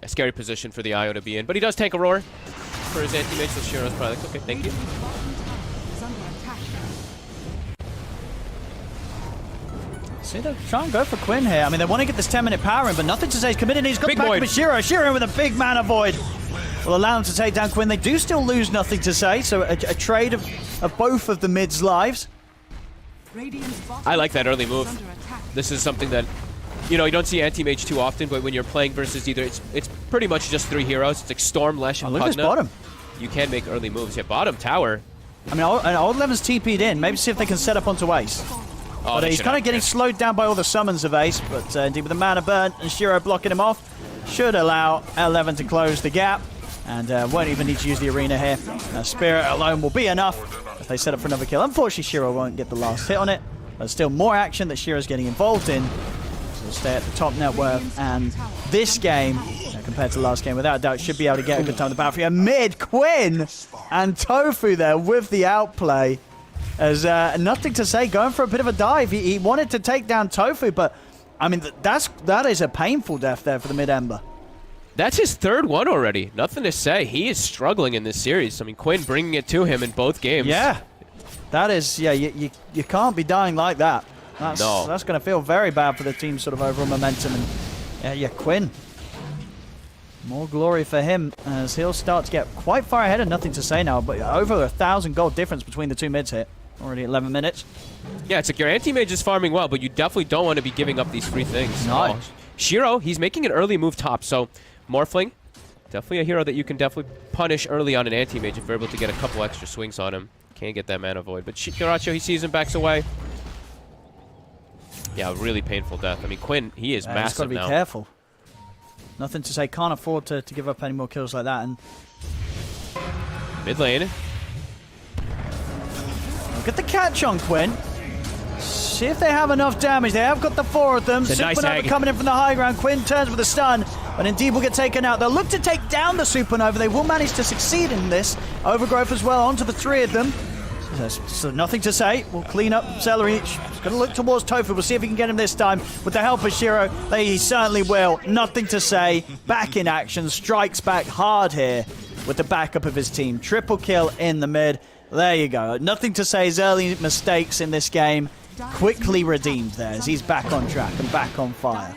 Yeah, scary position for the IO to be in. But he does take a Roar for his anti-mage, so Shiro's probably like, okay, thank you. See, they're trying to go for Quinn here. I mean, they want to get this 10-minute power in, but Nothing to Say is committed. He's got Big back void. with Shiro. Shiro with a big mana void will allow him to take down Quinn. They do still lose Nothing to Say, so a trade of both of the mid's lives. I like that early move. This is something that, you know, you don't see anti-mage too often, but when you're playing versus either, it's pretty much just 3 heroes. It's like Storm, Lesh, and Look at this bottom. You can make early moves. Yeah, bottom tower. I mean, Old Lemon's TP'd in. Maybe see if they can set up onto Ace. Oh, But he's kind of getting slowed down by all the summons of Ace, but indeed with the mana burn and Shiro blocking him off, should allow 11 to close the gap, and won't even need to use the arena here. Spirit alone will be enough if they set up for another kill. Unfortunately, Shiro won't get the last hit on it. There's still more action that Shiro's getting involved in. So he'll stay at the top net worth, and this game, compared to the last game, without doubt, should be able to get a good time on the battlefield. Mid, Quinn and Tofu there with the outplay. As Nothing to Say, going for a bit of a dive. He wanted to take down Tofu, but I mean that is a painful death there for the mid Ember. That's his 3rd one already. Nothing to Say. He is struggling in this series. I mean, Quinn bringing it to him in both games. Yeah, that is. Yeah, you can't be dying like that. That's going to feel very bad for the team's sort of overall momentum. And yeah, Quinn. More glory for him as he'll start to get quite far ahead of Nothing to Say now, but over 1,000 gold difference between the two mids here. Already 11 minutes. Yeah, it's like your anti-mage is farming well, but you definitely don't want to be giving up these free things. No. Oh, Shiro, he's making an early move top, so Morphling, definitely a hero that you can definitely punish early on an anti-mage if you're able to get a couple extra swings on him. Can't get that mana void, but Kiracho, he sees him, backs away. Yeah, really painful death. I mean, Quinn, he is massive he's got to be now. careful. Nothing to Say, can't afford to give up any more kills like that. And Mid lane. look at the catch on Quinn. See if they have enough damage. They have got the 4 of them. It's a nice Supernova egg. coming in from the high ground. Quinn turns with a stun, but indeed will get taken out. They'll look to take down the Supernova. They will manage to succeed in this. Overgrowth as well onto the 3 of them. So Nothing to Say. We'll clean up Celery. He's going to look towards Tofu. We'll see if he can get him this time. With the help of Shiro, he certainly will. Nothing to Say. Back in action. Strikes back hard here with the backup of his team. Triple kill in the mid. There you go. Nothing to Say's early mistakes in this game quickly redeemed there as he's back on track and back on fire.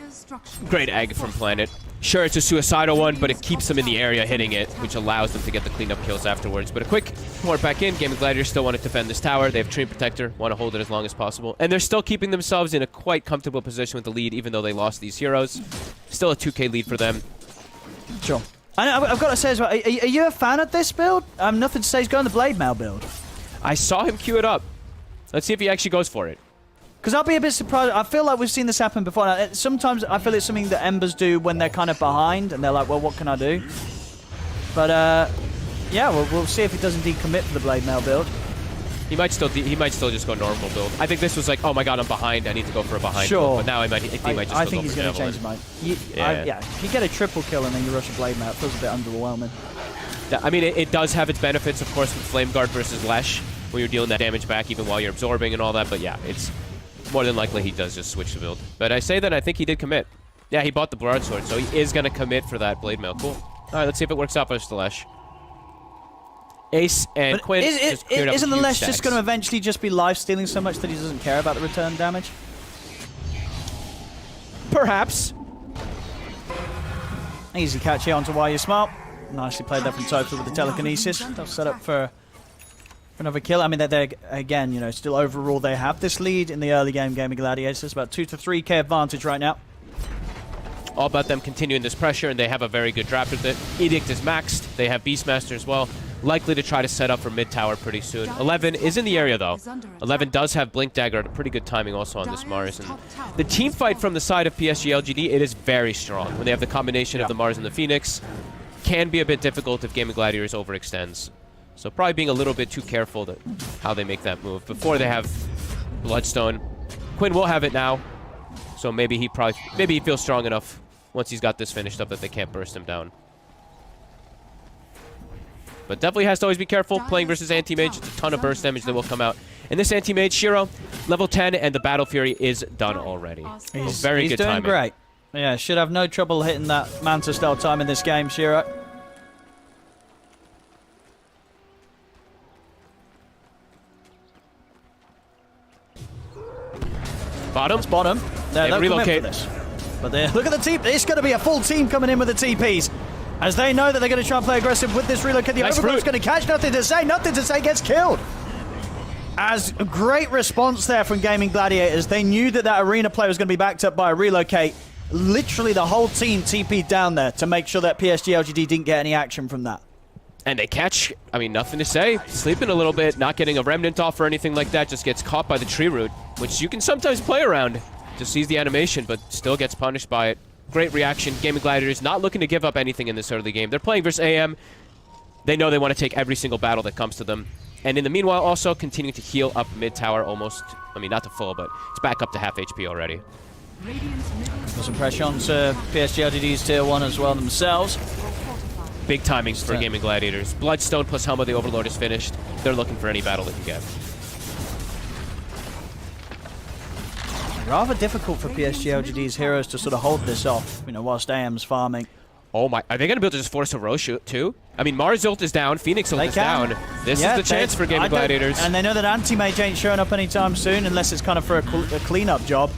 Great egg from Planet. Sure, it's a suicidal one, but it keeps them in the area hitting it, which allows them to get the cleanup kills afterwards. But a quick port back in. GAIMIN Gladiators still want to defend this tower. They have Treant Protector, want to hold it as long as possible. And they're still keeping themselves in a quite comfortable position with the lead, even though they lost these heroes. Still a 2k lead for them. Sure. And I've got to say as well, are you a fan of this build? Nothing to Say, he's going the Blade Mail build. I saw him queue it up. Let's see if he actually goes for it. Because I'll be a bit surprised. I feel like we've seen this happen before. Now, sometimes I feel it's something that Embers do when they're kind of behind, and they're like, well, what can I do? But, yeah, we'll see if he does indeed commit for the Blade Mail build. He might still just go normal build. I think this was like, oh my god, I'm behind. I need to go for a behind sure. build. But now he might just I think he's going to change his mind. Yeah. If you get a triple kill and then you rush a Blade Mail, it feels a bit underwhelming. I mean, it does have its benefits, of course, with Flame Guard versus Lesh, when you're dealing that damage back even while you're absorbing and all that. But yeah, it's more than likely he does just switch the build. But I say that I think he did commit. Yeah, he bought the Broadsword, so he is going to commit for that Blade Mail. Cool. All right, let's see if it works out versus the Lesh. Ace and Quinn just cleared up isn't the huge Lesh stacks. just going to eventually just be life-stealing so much that he doesn't care about the return damage? Perhaps. Easy catch here onto Why You Smart. Nicely played there from Total with the telekinesis. They'll set up for another kill. I mean, they're again, you know, still overall they have this lead in the early game. Gaming Gladiators about 2 to 3k advantage right now. All about them continuing this pressure, and they have a very good draft with it. Edict is maxed. They have Beastmaster as well. Likely to try to set up for mid tower pretty soon. 11 is in the area though. 11 does have Blink Dagger at a pretty good timing also on this Mars. And the team fight from the side of PSG.LGD, it is very strong. When they have the combination of the Mars and the Phoenix, can be a bit difficult if Gaming Gladiators overextends. So probably being a little bit too careful to how they make that move. Before they have Bloodstone, Quinn will have it now. So maybe he feels strong enough once he's got this finished up that they can't burst him down. But definitely has to always be careful playing versus Anti-Mage. It's a ton of burst damage that will come out. And this Anti-Mage, Shiro, level 10, and the Battle Fury is done already. He's very good timing. He's doing great. Yeah, should have no trouble hitting that Manta-style time in this game, Shiro. Bottom? It's bottom. They'll relocate. commit for this. But look at the team. It's going to be a full team coming in with the TPs. As they know that they're going to try and play aggressive with this relocate. The Overgrowth's going to catch. Nothing to say, gets killed. As a great response there from Gaming Gladiators. They knew that that arena play was going to be backed up by a relocate. Literally the whole team TP'd down there to make sure that PSG.LGD didn't get any action from that. And they catch, I mean, nothing to say. Sleeping a little bit, not getting a remnant off or anything like that. Just gets caught by the tree root, which you can sometimes play around. Just sees the animation, but still gets punished by it. Great reaction. Gaming Gladiators not looking to give up anything in this early game. They're playing versus AM. They know they want to take every single battle that comes to them. And in the meanwhile, also continuing to heal up mid-tower almost. I mean, not to full, but it's back up to half HP already. Put some pressure on to PSG.LGD's tier 1 as well themselves. Big timings for Gaming Gladiators. Bloodstone plus Helma, the Overlord is finished. They're looking for any battle they can get. Rather difficult for PSG.LGD's heroes to sort of hold this off, you know, whilst AM's farming. Oh my, are they going to be able to just force a Roche too? I mean, Mars ult is down, Phoenix ult is down. This is the chance for Gaming Gladiators. And they know that Anti-Mage ain't showing up anytime soon unless it's kind of for a cleanup job.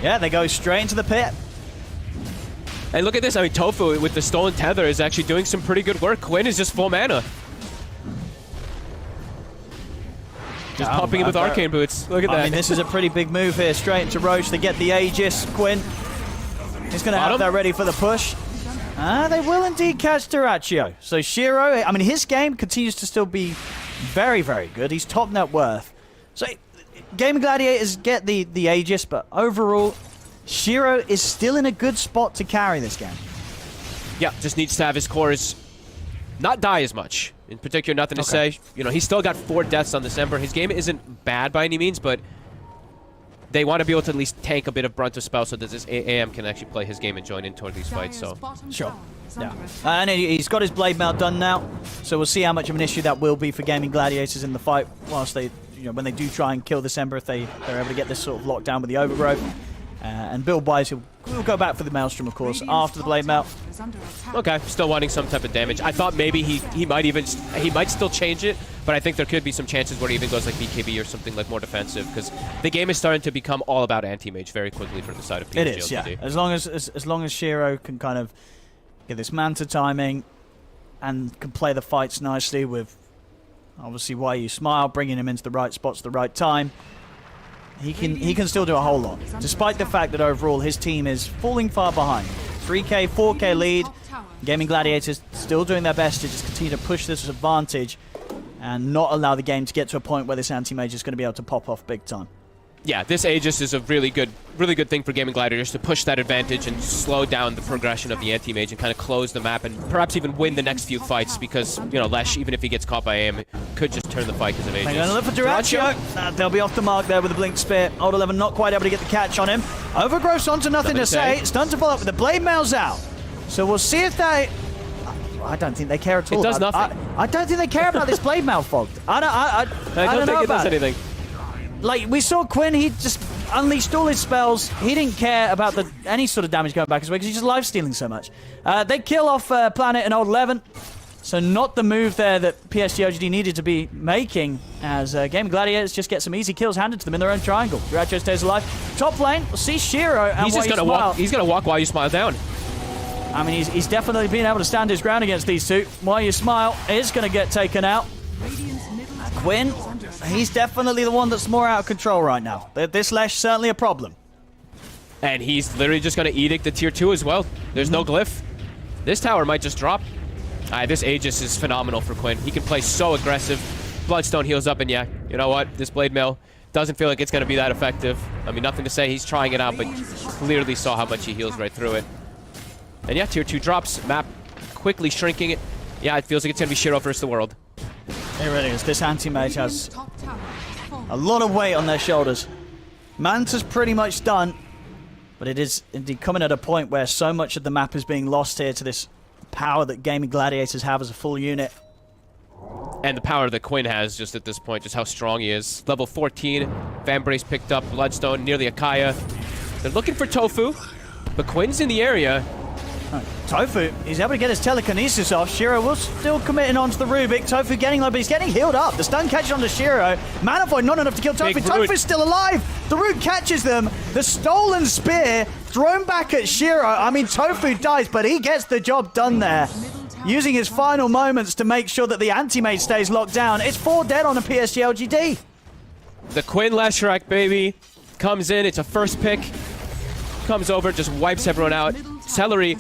Yeah, they go straight into the pit. And look at this, I mean, Tofu with the Stolen Tether is actually doing some pretty good work. Quinn is just full mana. Just pumping him with Arcane Boots. Look at that. I mean, this is a pretty big move here. Straight into Roche. They get the Aegis. Quinn is going to have that ready for the push. They will indeed catch Duraccio. So Shiro, I mean, his game continues to still be very, very good. He's top net worth. So Gaming Gladiators get the Aegis, but overall, Shiro is still in a good spot to carry this game. Yeah, just needs to have his cores not die as much. In particular, nothing to say. You know, he's still got 4 deaths on this Ember. His game isn't bad by any means, but they want to be able to at least tank a bit of brunt of spell so that this AM can actually play his game and join in toward these fights. So sure. Yeah. And he's got his Blade Mail done now, so we'll see how much of an issue that will be for Gaming Gladiators in the fight whilst they, you know, when they do try and kill this Ember, if they're able to get this sort of locked down with the Overgrowth. And build-wise, he'll go back for the Maelstrom, of course, after the Blade Mail. Okay, still wanting some type of damage. I thought maybe he might still change it, but I think there could be some chances where he even goes like BKB or something like more defensive, because the game is starting to become all about anti-mage very quickly for the side of PSG. It is, yeah. As long as Shiro can kind of get this Manta timing and can play the fights nicely with, obviously, Why You Smile, bringing him into the right spots at the right time. He can still do a whole lot, despite the fact that overall his team is falling far behind. 3k, 4k lead. Gaming Gladiators still doing their best to just continue to push this advantage and not allow the game to get to a point where this anti-mage is going to be able to pop off big time. Yeah, this Aegis is a really good thing for GAIMIN Gladiators to push that advantage and slow down the progression of the anti-mage and kind of close the map and perhaps even win the next few fights because, you know, Lesh, even if he gets caught by aim, could just turn the fight because of Aegis. They're going to look for Duracio. They'll be off the mark there with the Blink Spear. Old 11 not quite able to get the catch on him. Overgrowth's onto nothing to say. Stun to follow up with the Blade Mail's out. So we'll see if they... I don't think they care at all. It does nothing. I don't think they care about this Blade Mail fogged. I don't think know it does about anything. Like, we saw Quinn, he just unleashed all his spells. He didn't care about any sort of damage going back his way because he's just life-stealing so much. They kill off Planet and Old 11. So not the move there that PSG.LGD needed to be making as GAIMIN Gladiators just get some easy kills handed to them in their own triangle. Duracio stays alive. Top lane, we'll see Shiro and he's just going to walk. He's going to walk while you smile down. I mean, he's definitely been able to stand his ground against these two. While you smile is going to get taken out. Quinn, he's definitely the one that's more out of control right now. This Lesh certainly a problem. And he's literally just going to edict the tier 2 as well. There's no glyph. This tower might just drop. This Aegis is phenomenal for Quinn. He can play so aggressive. Bloodstone heals up, and yeah, you know what? This Blade Mail doesn't feel like it's going to be that effective. I mean, nothing to say. He's trying it out, but clearly saw how much he heals right through it. And yeah, tier 2 drops. Map quickly shrinking it. Yeah, it feels like it's going to be Shiro versus the world. It really is. This anti-mage has a lot of weight on their shoulders. Manta's pretty much done, but it is indeed coming at a point where so much of the map is being lost here to this power that GAIMIN Gladiators have as a full unit. And the power that Quinn has just at this point, just how strong he is. Level 14, Vambrace picked up, Bloodstone, nearly a Kaya. They're looking for Tofu, but Quinn's in the area. Tofu, he's able to get his telekinesis off. Shiro will still committing onto the Rubik. Tofu getting low, but he's getting healed up. The stun catches onto Shiro. Mana Void not enough to kill Tofu. Tofu's still alive. The Root catches them. The stolen spear thrown back at Shiro. I mean, Tofu dies, but he gets the job done there. Using his final moments to make sure that the anti-mage stays locked down. It's 4 dead on a PSG.LGD. The Quinn Leshrac, baby, comes in. It's a first pick. Comes over, just wipes everyone out. Celery,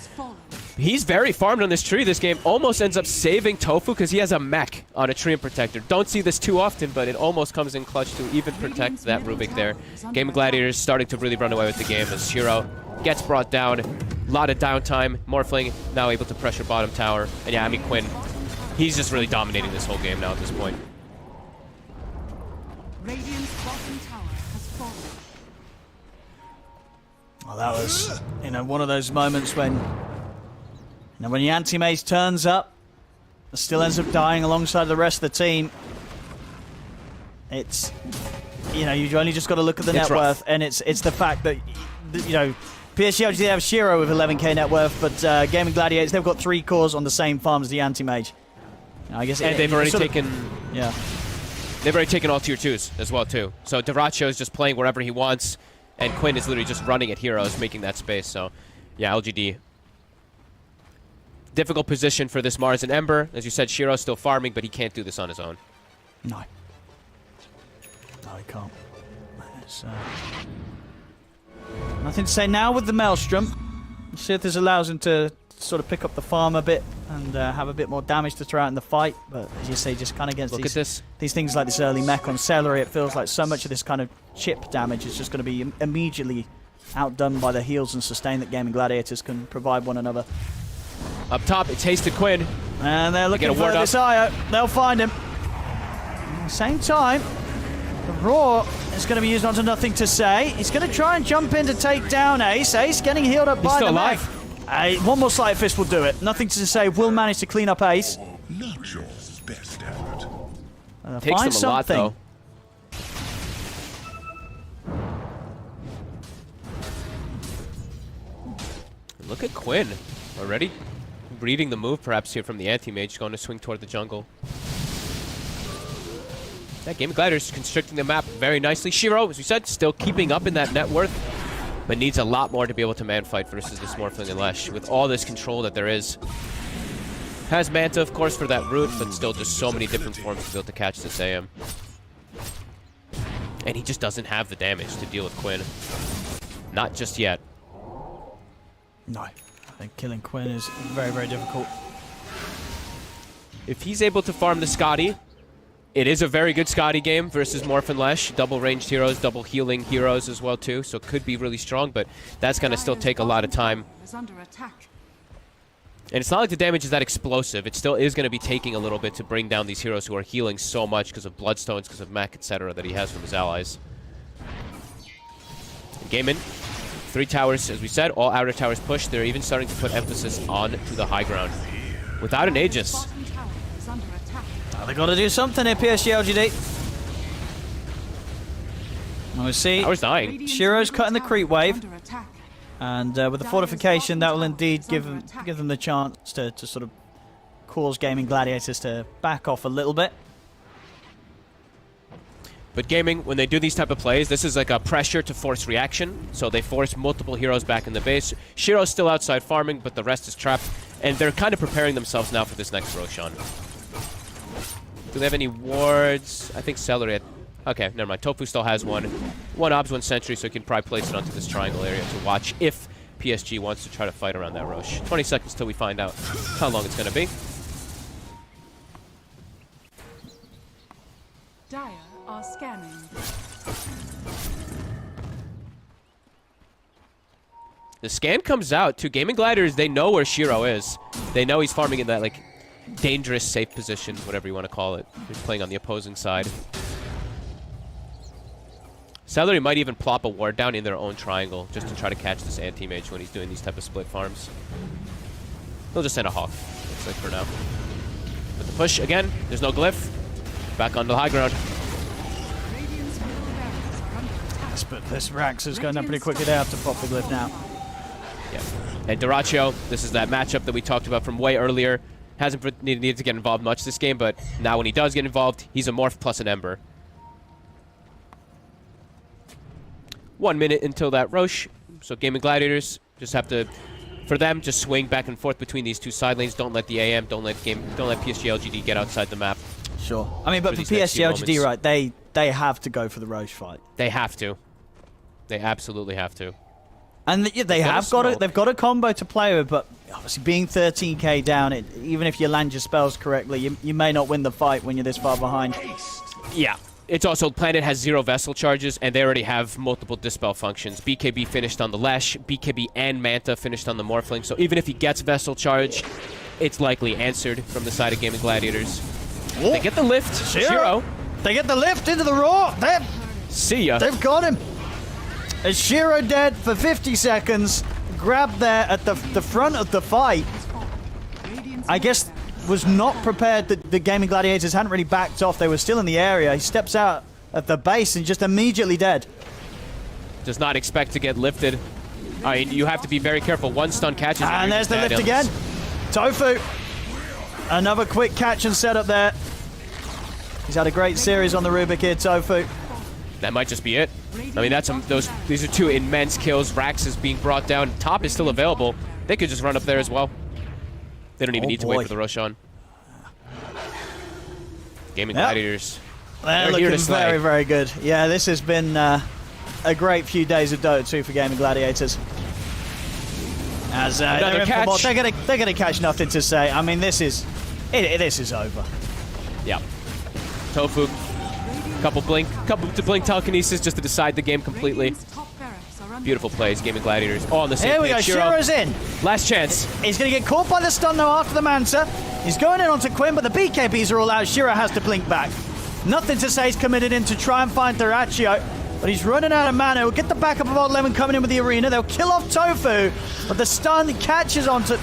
he's very farmed on this tree this game. Almost ends up saving Tofu because he has a mech on a Treant Protector. Don't see this too often, but it almost comes in clutch to even protect that Rubik there. GAIMIN Gladiators starting to really run away with the game as Shiro gets brought down. A lot of downtime. Morphling now able to pressure bottom tower. And yeah, I mean, Quinn, he's just really dominating this whole game now at this point. Radiant's bottom tower has fallen. Well, that was, one of those moments when, when the anti-mage turns up, still ends up dying alongside the rest of the team. It's, you've only just got to look at the net worth, and it's the fact that, PSG, they have Shiro with 11k net worth, but GAIMIN Gladiators, they've got 3 cores on the same farm as the anti-mage. I guess, and they've already taken, they've already taken all tier 2s as well too. So Duracio is just playing wherever he wants. And Quinn is literally just running at heroes, making that space. So, yeah, LGD. Difficult position for this Mars and Ember. As you said, Shiro's still farming, but he can't do this on his own. No. No, he can't. Nothing to say now with the Maelstrom. Let's see if this allows him to sort of pick up the farm a bit and have a bit more damage to throw out in the fight. But as you say, just kind of against these things like this early mech on Celery, it feels like so much of this kind of chip damage is just going to be immediately outdone by the heals and sustain that GAIMIN Gladiators can provide one another. Up top, it's Haste to Quinn. And they're looking for this IO. They'll find him. At the same time, the Roar is going to be used onto nothing to say. He's going to try and jump in to take down Ace. Ace getting healed up by the mech. One more Sleight of Fist will do it. Nothing to say. Will manage to clean up Ace. Not your best effort. Takes them a lot, though. Look at Quinn. Already reading the move, perhaps, here from the anti-mage, going to swing toward the jungle. That GAIMIN Gladiators constricting the map very nicely. Shiro, as we said, still keeping up in that net worth, but needs a lot more to be able to man fight versus this Morphling and Lesh. With all this control that there is. Has Manta, of course, for that root, but still just so many different forms to be able to catch this AM. And he just doesn't have the damage to deal with Quinn. Not just yet. No. I think killing Quinn is very, very difficult. If he's able to farm the Scotty, It is a very good Scotty game versus Morph and Lesh. Double ranged heroes, double healing heroes as well too. So it could be really strong, but that's going to still take a lot of time. And it's not like the damage is that explosive. It still is going to be taking a little bit to bring down these heroes who are healing so much because of Bloodstones, because of mech, etc. that he has from his allies. GAIMIN, 3 towers, as we said, all outer towers pushed. They're even starting to put emphasis on to the high ground. Without an Aegis. Now they got to do something here, PSG.LGD. And we see Tower's dying. Shiro's cutting the creep wave. And with the fortification, that will indeed give them the chance to sort of cause GAIMIN Gladiators to back off a little bit. But GAIMIN, when they do these type of plays, this is like a pressure to force reaction. So they force multiple heroes back in the base. Shiro's still outside farming, but the rest is trapped. And they're kind of preparing themselves now for this next Roshan. Do they have any wards? I think Celery. Okay, never mind. Tofu still has one. One Obs, one Sentry, so he can probably place it onto this triangle area to watch if PSG wants to try to fight around that Rosh. 20 seconds till we find out how long it's going to be. Dire are scanning. The scan comes out to GAIMIN Gladiators. They know where Shiro is. They know he's farming in that like dangerous safe position, whatever you want to call it. He's playing on the opposing side. Celery might even plop a ward down in their own triangle just to try to catch this anti-mage when he's doing these type of split farms. He'll just send a Hawk, looks like, for now. But the push, again, there's no glyph. Back onto the high ground. But this Rax is going down pretty quickly. They have to pop the glyph now. Yeah. And Dyrachyo, this is that matchup that we talked about from way earlier. Hasn't needed to get involved much this game, but now when he does get involved, he's a Morph plus an Ember. 1 minute until that Rosh. So GAIMIN Gladiators just have to, for them, just swing back and forth between these two side lanes. Don't let the AM, don't let PSG.LGD get outside the map. Sure. I mean, but for PSG.LGD, right, they have to go for the Rosh fight. They have to. They absolutely have to. And they have got it. They've got a combo to play with, but obviously being 13k down, even if you land your spells correctly, you may not win the fight when you're this far behind. Yeah. It's also, Planet has 0 Vessel charges, and they already have multiple Dispel functions. BKB finished on the Lesh, BKB and Manta finished on the Morphling, so even if he gets Vessel charge, it's likely answered from the side of GAIMIN Gladiators. Whoa. They get the lift. Shiro. They get the lift into the Raw. See ya. They've got him. As Shiro dead for 50 seconds, grabbed there at the front of the fight. I guess was not prepared that the GAIMIN Gladiators hadn't really backed off. They were still in the area. He steps out at the base and just immediately dead. Does not expect to get lifted. I mean, you have to be very careful. One stun catches. And there's the lift again. Tofu. Another quick catch and setup there. He's had a great series on the Rubik here, Tofu. That might just be it. I mean, these are 2 immense kills. Rax is being brought down. Top is still available. They could just run up there as well. They don't even need to wait for the Roshan. GAIMIN Gladiators. They're looking very, very good. Yeah, this has been a great few days of Dota 2 for GAIMIN Gladiators. As they're gonna catch nothing to say. I mean, this is over. Yeah. Tofu. Couple to blink telekinesis just to decide the game completely. Beautiful plays, GAIMIN Gladiators. All on the same Here we go, page. Shiro's in. Last chance. He's going to get caught by the stun though after the Manta. He's going in onto Quinn, but the BKBs are all out. Shiro has to blink back. Nothing to say, he's committed in to try and find Dyrachyo, but he's running out of mana. He'll get the backup of Old Lemon coming in with the arena. They'll kill off Tofu, but the stun catches onto...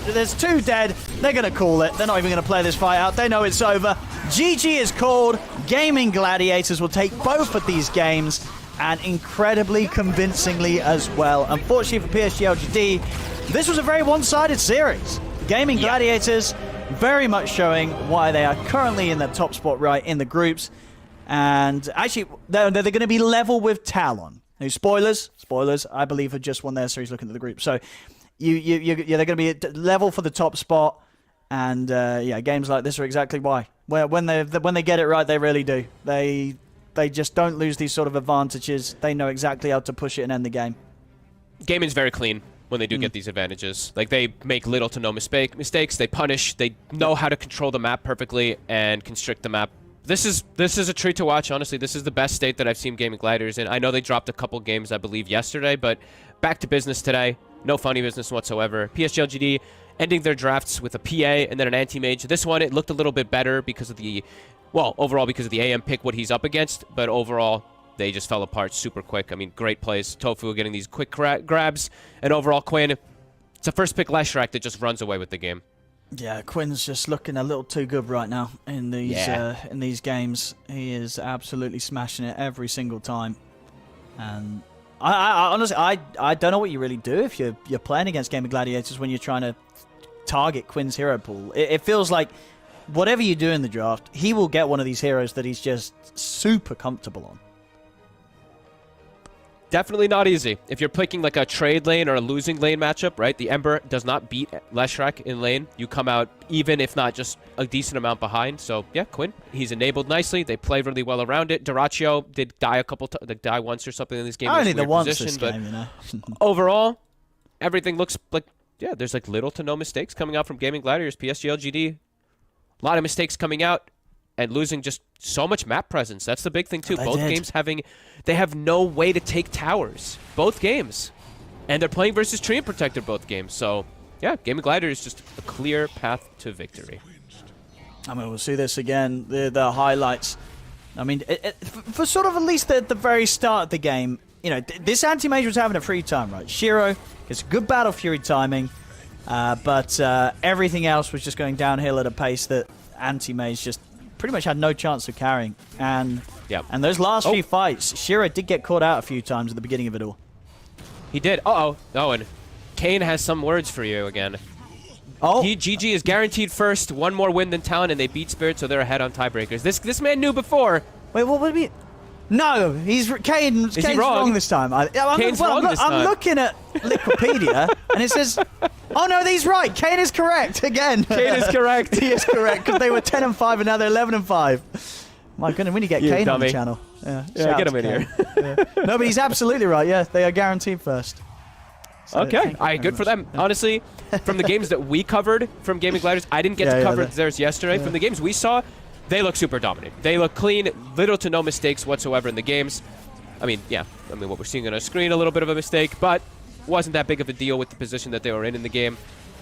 There's 2 dead. They're going to call it. They're not even going to play this fight out. They know it's over. GG is called. GAIMIN Gladiators will take both of these games, and incredibly convincingly as well. Unfortunately for PSG.LGD, this was a very one-sided series. GAIMIN Gladiators very much showing why they are currently in the top spot right in the groups. And actually, they're going to be level with Talon. Now, spoilers, I believe, have just won their series looking at the group. So they're going to be at level for the top spot. And yeah, games like this are exactly why. When they get it right, they really do. They just don't lose these sort of advantages. They know exactly how to push it and end the game. GAIMIN's very clean when they do get these advantages. Like, they make little to no mistakes. They punish. They know how to control the map perfectly and constrict the map This is a treat to watch, honestly. This is the best state that I've seen Gaming Gladiators in. I know they dropped a couple games, I believe, yesterday, but back to business today. No funny business whatsoever. PSG.LGD ending their drafts with a PA and then an anti-mage. This one, it looked a little bit better because of the, well, overall because of the AM pick, what he's up against, but overall, they just fell apart super quick. I mean, great plays. Tofu getting these quick grabs, and overall, Quinn, it's a first pick Leshrac that just runs away with the game. Yeah, Quinn's just looking a little too good right now in these games. He is absolutely smashing it every single time. And I honestly, I don't know what you really do if you're playing against Gaming Gladiators when you're trying to target Quinn's hero pool. It feels like whatever you do in the draft, he will get one of these heroes that he's just super comfortable on. Definitely not easy. If you're picking like a trade lane or a losing lane matchup, right? The Ember does not beat Leshrac in lane. You come out even, if not just a decent amount behind. So yeah, Quinn, he's enabled nicely. They played really well around it. Duraccio did die die once or something in this game. Only the once position, this game, you know. Overall, everything looks like, yeah, there's like little to no mistakes coming out from Gaming Gladiators. PSG.LGD, a lot of mistakes coming out. And losing just so much map presence. That's the big thing, too. Both games they have no way to take towers. Both games. And they're playing versus Tree and Protector both games. So, yeah, Gaming Gladiators is just a clear path to victory. I mean, we'll see this again. The highlights. I mean, for sort of at least at the very start of the game, you know, this anti-mage was having a free time, right? Shiro gets good Battle Fury timing, but everything else was just going downhill at a pace that anti-mage just pretty much had no chance of carrying. And those last few fights, Shiro did get caught out a few times at the beginning of it all. He did. Oh, and Kane has some words for you again. Oh. GG is guaranteed first. One more win than Talon, and they beat Spirit, so they're ahead on tiebreakers. This man knew before. Wait, what would it be? No, Kane's wrong this time. Kane's wrong this time. I'm looking at Wikipedia, and it says, oh no, he's right. Kane is correct again. Kane is correct. He is correct, because they were 10-5, and now they're 11-5 My goodness, we need to get Kane on the channel. Yeah, get him in here. Yeah. No, but he's absolutely right. Yeah, they are guaranteed first. So okay, all right, good for them. Honestly, from the games that we covered from Gaming Gladiators, I didn't get to cover theirs yesterday. From the games we saw, they look super dominant. They look clean, little to no mistakes whatsoever in the games. I mean, what we're seeing on our screen, a little bit of a mistake, but wasn't that big of a deal with the position that they were in the game.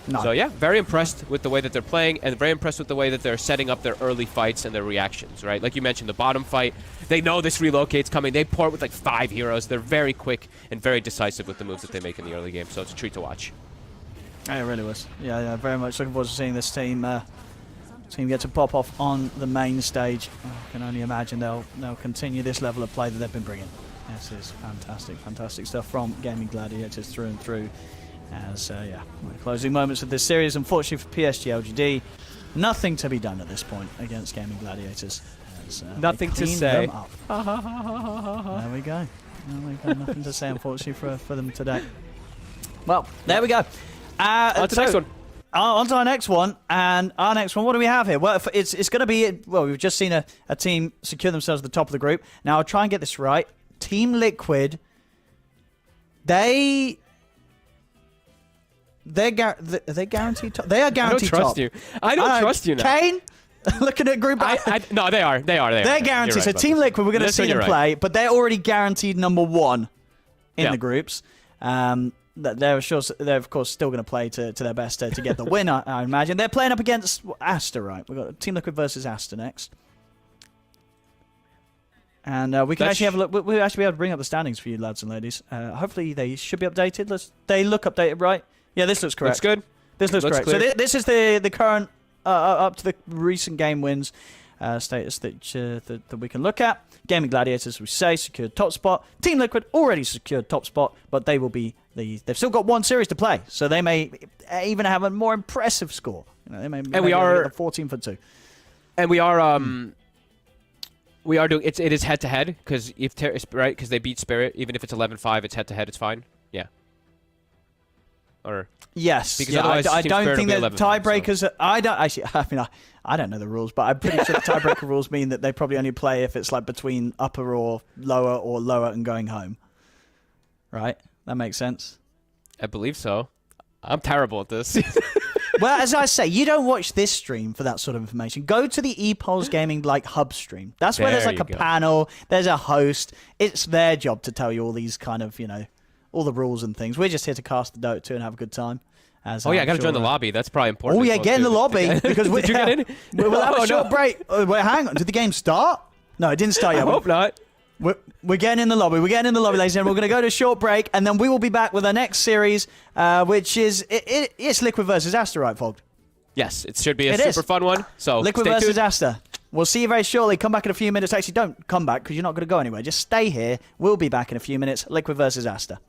No. So yeah, very impressed with the way that they're playing, and very impressed with the way that they're setting up their early fights and their reactions, right? Like you mentioned, the bottom fight, they know this relocate's coming. They port with like 5 heroes. They're very quick and very decisive with the moves that they make in the early game, so it's a treat to watch. It really was. Yeah, very much looking forward to seeing this team get to pop off on the main stage. I can only imagine they'll continue this level of play that they've been bringing. This is fantastic stuff from Gaming Gladiators through and through. As closing moments of this series, unfortunately for PSG.LGD, nothing to be done at this point against Gaming Gladiators. Nothing to say. There we go. Nothing to say, unfortunately, for them today. Well, there we go. On to the next one. On to our next one, and our next one, what do we have here? Well, it's going to be, well, we've just seen a team secure themselves at the top of the group. Now, I'll try and get this right. Team Liquid, they're guaranteed top. They are guaranteed top. I don't trust you now. Kane, looking at group. No, they are. They're guaranteed. So Team Liquid, we're going to see them play, but they're already guaranteed #1 in the groups. They're of course still going to play to their best to get the win. I imagine they're playing up against Aster, right? We've got Team Liquid versus Aster next, and we can actually have a look. We'll actually be able to bring up the standings for you, lads and ladies. Hopefully they should be updated. They look updated, right? Yeah, this looks correct. Looks good. This looks correct. Clear. So this is the current up to the recent game wins status that we can look at. Gaming Gladiators, we say, secured top spot. Team Liquid already secured top spot, but they will be they've still got one series to play, so they may even have a more impressive score. You know, they may and we are 14-2. And we are doing it is head to head because because they beat Spirit. Even if it's 11-5, it's head to head. It's fine. Yeah. Or yes, because I don't think that tiebreakers. So. I don't know the rules, but I'm pretty sure the tiebreaker rules mean that they probably only play if it's like between upper or lower and going home. Right? That makes sense. I believe so. I'm terrible at this. Well, as I say, you don't watch this stream for that sort of information. Go to the ePulse Gaming like hub stream. That's where there's There like you a go. panel. There's a host. It's their job to tell you all these kind of, all the rules and things. We're just here to cast the Dota 2 and have a good time. As Oh yeah, I I'm gotta sure, join the lobby. That's probably important. Oh as yeah, well, get in too. the lobby because Did you get in? We'll have Oh, a short no. break. Wait, hang on. Did the game start? No, it didn't start I yet. hope not. We're getting in the lobby. We're getting in the lobby, ladies and gentlemen. We're going to go to a short break, and then we will be back with our next series, which is it's Liquid versus Aster, right, Fogged? Yes, it should be a It is. super fun one. So Liquid stay versus tuned. Aster. We'll see you very shortly. Come back in a few minutes. Actually, don't come back because you're not going to go anywhere. Just stay here. We'll be back in a few minutes. Liquid versus Aster.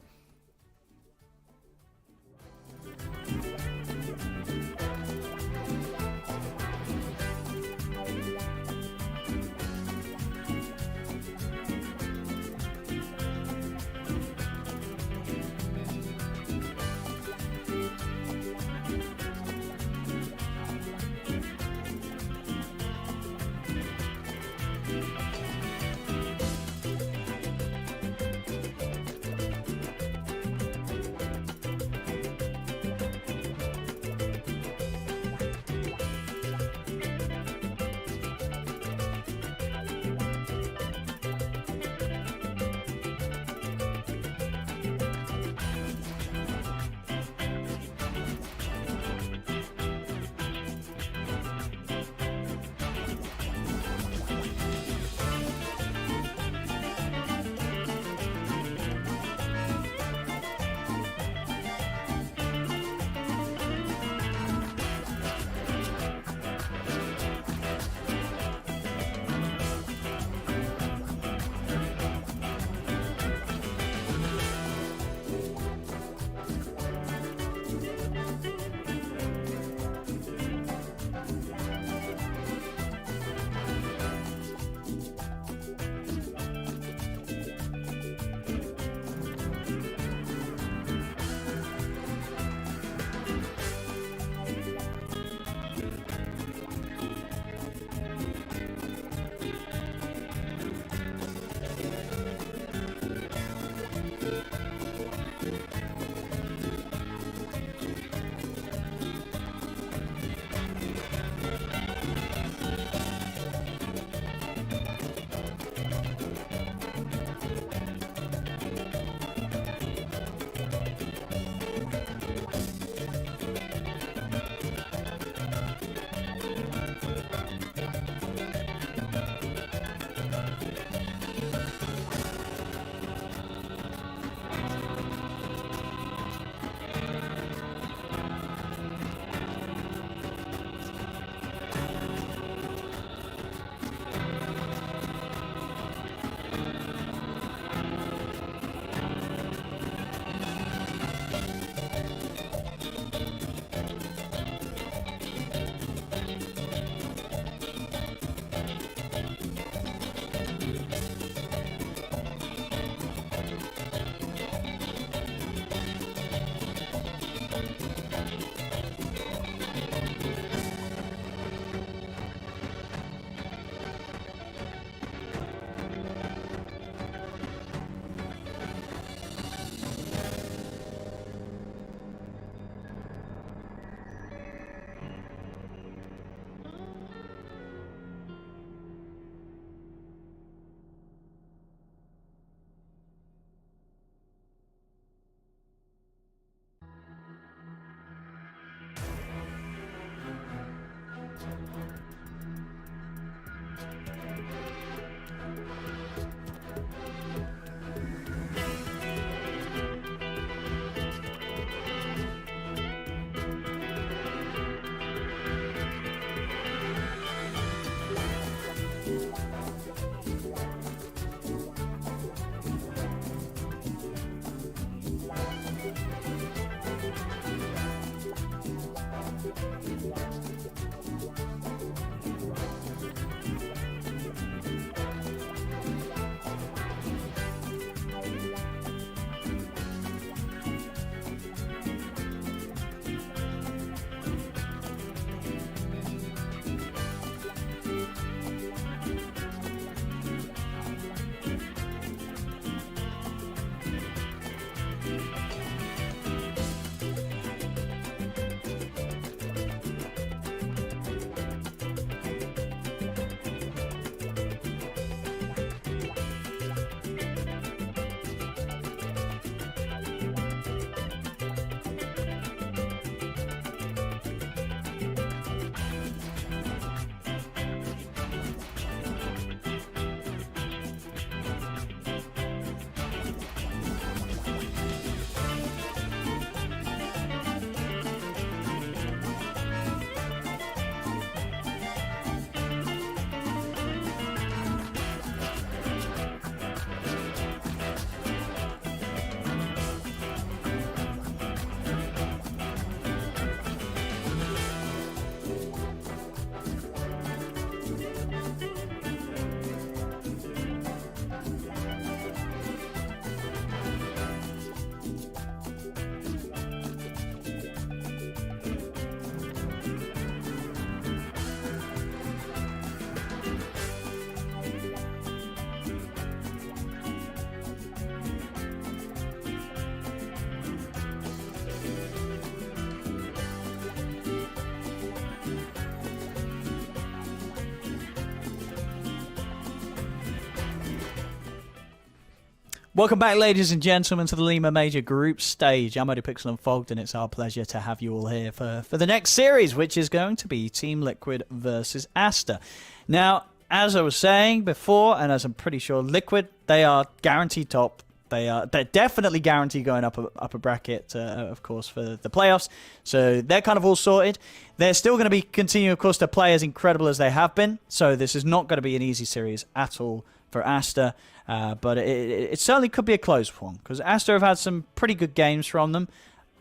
Welcome back, ladies and gentlemen, to the Lima Major Group Stage. I'm Pixel and Fogged, and it's our pleasure to have you all here for the next series, which is going to be Team Liquid versus Aster. Now, as I was saying before, and as I'm pretty sure Liquid, they are guaranteed top. They're definitely guaranteed going up a bracket, of course, for the playoffs. So they're kind of all sorted. They're still going to be continuing, of course, to play as incredible as they have been. So this is not going to be an easy series at all for Aster. But it certainly could be a close one, because Aster have had some pretty good games from them.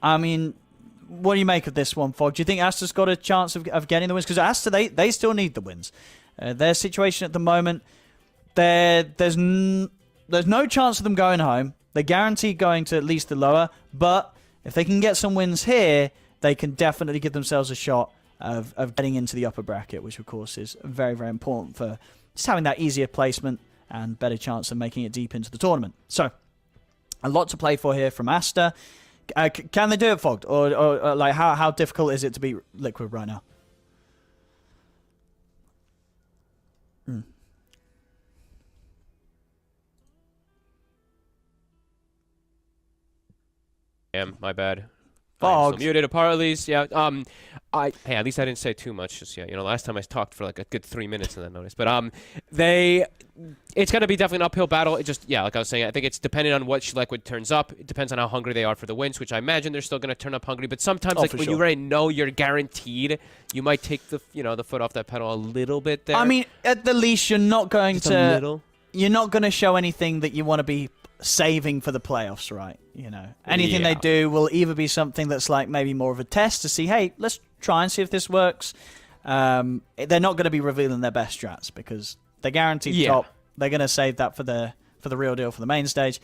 I mean, what do you make of this one, Fog? Do you think Aster's got a chance of getting the wins? Because Aster, they still need the wins. Their situation at the moment, there's no chance of them going home. They're guaranteed going to at least the lower. But if they can get some wins here, they can definitely give themselves a shot of getting into the upper bracket, which, of course, is very, very important for just having that easier placement and better chance of making it deep into the tournament. So, a lot to play for here from Aster. Can they do it, Fogged? Or like, how difficult is it to beat Liquid right now? My bad. Fogged. Muted apparently. Yeah. Hey, at least I didn't say too much just yet. You know, last time I talked for like a good 3 minutes and then noticed. But it's gonna be definitely an uphill battle. It just, yeah, like I was saying, I think it's dependent on what Liquid turns up. It depends on how hungry they are for the wins, which I imagine they're still gonna turn up hungry. But sometimes, like when you already know you're guaranteed, you might take the the foot off that pedal a little bit there. I mean, at the least, you're not going to show anything that you want to be saving for the playoffs, right? You know, anything they do will either be something that's like maybe more of a test to see, hey, let's try and see if this works. They're not going to be revealing their best strats because they're guaranteed top. They're going to save that for the real deal, for the main stage.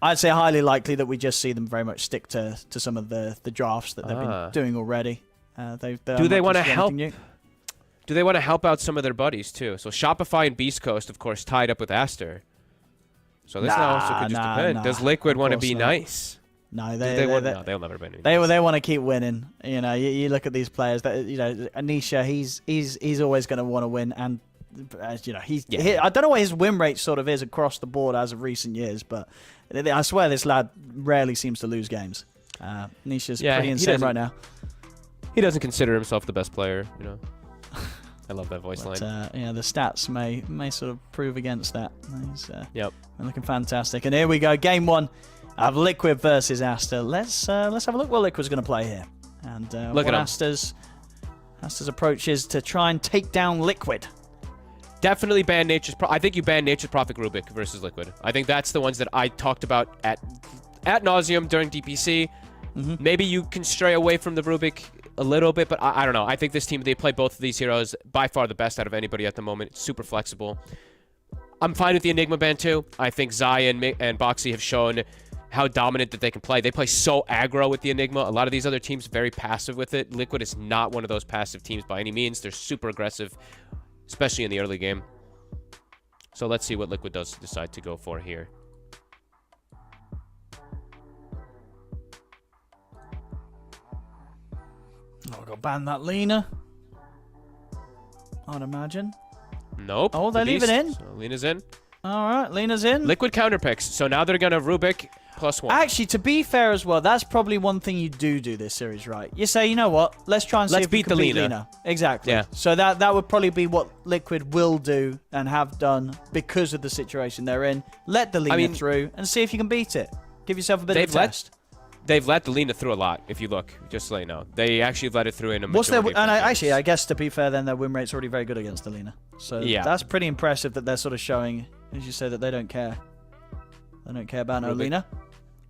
I'd say highly likely that we just see them very much stick to some of the drafts that they've been doing already. Do they want to help? Do they want to help out some of their buddies too? So Shopify and Beast Coast, of course, tied up with Aster. So this now also could just depend. Does Liquid want to be nice? No, they'll never be. They want to keep winning. You know, you look at these players. That Anisha, he's always going to want to win, and I don't know what his win rate sort of is across the board as of recent years, but I swear this lad rarely seems to lose games. Anisha's pretty insane right now. He doesn't consider himself the best player, you know. I love that voice line. The stats may sort of prove against that. He's looking fantastic. And here we go, game one of Liquid versus Aster. Let's have a look what Liquid's going to play here, and look what at Aster's approach is to try and take down Liquid. Definitely ban Nature's. I think you ban Nature's Prophet Rubik versus Liquid. I think that's the ones that I talked about at nauseum during DPC. Maybe you can stray away from the Rubik a little bit, but I don't know. I think this team, they play both of these heroes by far the best out of anybody at the moment. It's super flexible. I'm fine with the Enigma ban too. I think Zai and Boxy have shown how dominant that they can play. They play so aggro with the Enigma. A lot of these other teams very passive with it. Liquid is not one of those passive teams by any means. They're super aggressive, especially in the early game. So let's see what Liquid does decide to go for here. Oh, we've got to ban that Lina, I'd imagine. Nope. Oh, they leave it in? So Lina's in. All right, Lina's in. Liquid counter picks. So now they're going to Rubik +1. Actually, to be fair as well, that's probably one thing you do this series, right? You say, you know what? Let's try and see if we can beat Lina. Exactly. Yeah. So that would probably be what Liquid will do and have done because of the situation they're in. Let the Lina through and see if you can beat it. Give yourself a bit of a test. They've let the Lina through a lot, if you look. Just so you know. They actually let it through in a majority I guess, to be fair, then their win rate's already very good against the Lina. So that's pretty impressive that they're sort of showing, as you say, that they don't care. They don't care about no Lina.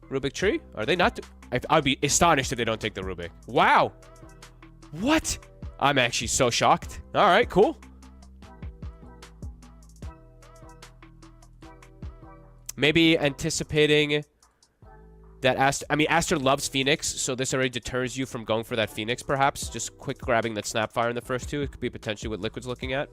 Rubik tree? Are they not? I'd be astonished if they don't take the Rubik. Wow. What? I'm actually so shocked. All right, cool. Maybe anticipating that Aster loves Phoenix, so this already deters you from going for that Phoenix, perhaps. Just quick grabbing that Snapfire in the first two. It could be potentially what Liquid's looking at.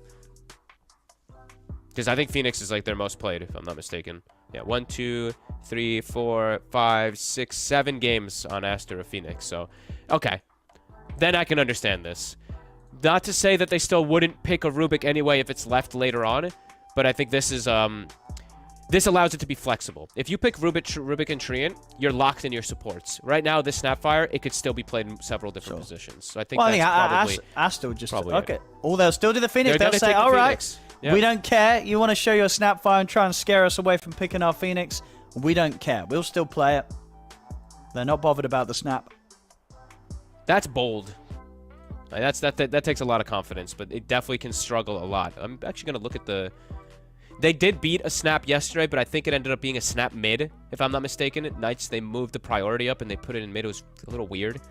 Because I think Phoenix is like their most played, if I'm not mistaken. Yeah, 1, 2, 3, 4, 5, 6, 7 games on Aster of Phoenix. So, okay. Then I can understand this. Not to say that they still wouldn't pick a Rubik anyway if it's left later on, but I think this is This allows it to be flexible. If you pick Rubik and Treant, you're locked in your supports. Right now, this Snapfire, it could still be played in several different positions. So I think that's probably... Aster would just... okay. It. Or they'll still do the Phoenix. They'll say, all right, we don't care. You want to show your Snapfire and try and scare us away from picking our Phoenix? We don't care. We'll still play it. They're not bothered about the Snap. That's bold. That takes a lot of confidence, but it definitely can struggle a lot. I'm actually going to look at the... They did beat a Snap yesterday, but I think it ended up being a Snap mid, if I'm not mistaken. Knights, they moved the priority up, and they put it in mid. It was a little weird.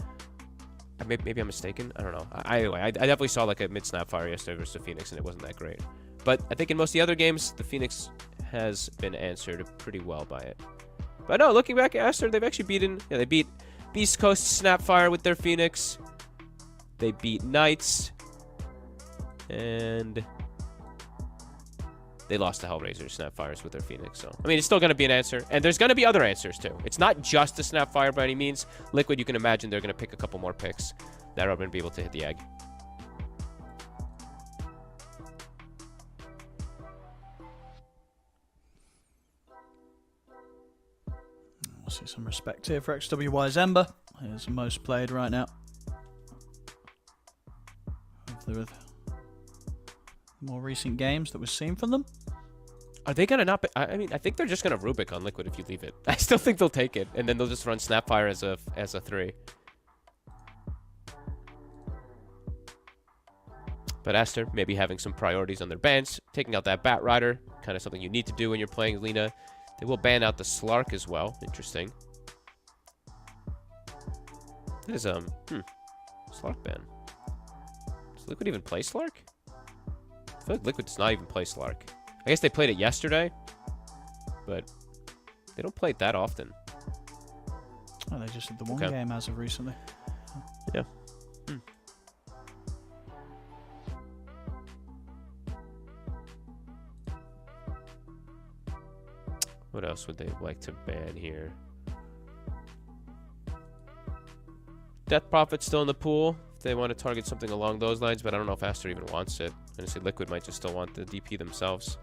Maybe I'm mistaken. I don't know. Anyway, I definitely saw like a mid Snapfire yesterday versus the Phoenix, and it wasn't that great. But I think in most of the other games, the Phoenix has been answered pretty well by it. But no, looking back at Aster, they've actually beaten... Yeah, they beat Beast Coast Snapfire with their Phoenix. They beat Knights. And... they lost to Hellraiser Snapfires with their Phoenix. So, I mean, it's still going to be an answer. And there's going to be other answers, too. It's not just a Snapfire by any means. Liquid, you can imagine they're going to pick a couple more picks that are going to be able to hit the egg. We'll see some respect here for XWY's Ember. He's most played right now. With more recent games that we've seen from them. Are they going to not... I mean, I think they're just going to Rubik on Liquid if you leave it. I still think they'll take it, and then they'll just run Snapfire as a 3. But Aster maybe having some priorities on their bans, taking out that Bat Rider, kind of something you need to do when you're playing Lina. They will ban out the Slark as well. Interesting. That is, Slark ban. Does Liquid even play Slark? I feel like Liquid does not even play Slark. I guess they played it yesterday, but they don't play it that often. Oh, they just did the one game as of recently. Yeah. What else would they like to ban here? Death Prophet's still in the pool. If they want to target something along those lines, but I don't know if Aster even wants it. Honestly, Liquid might just still want the DP themselves.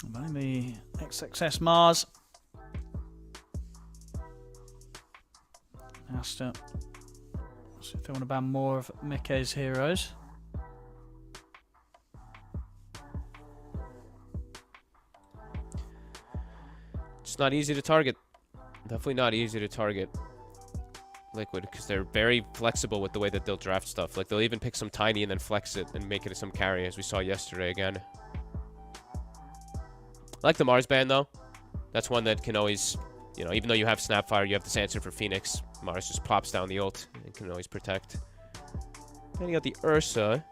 Buying the XXS Mars. Aster. See if they want to ban more of Mickey's heroes. It's not easy to target. Definitely not easy to target Liquid because they're very flexible with the way that they'll draft stuff. Like they'll even pick some tiny and then flex it and make it some carry, as we saw yesterday again. I like the Mars ban though. That's one that can always, you know, even though you have Snapfire, you have this answer for Phoenix. Mars just pops down the ult and can always protect. Then you got the Ursa.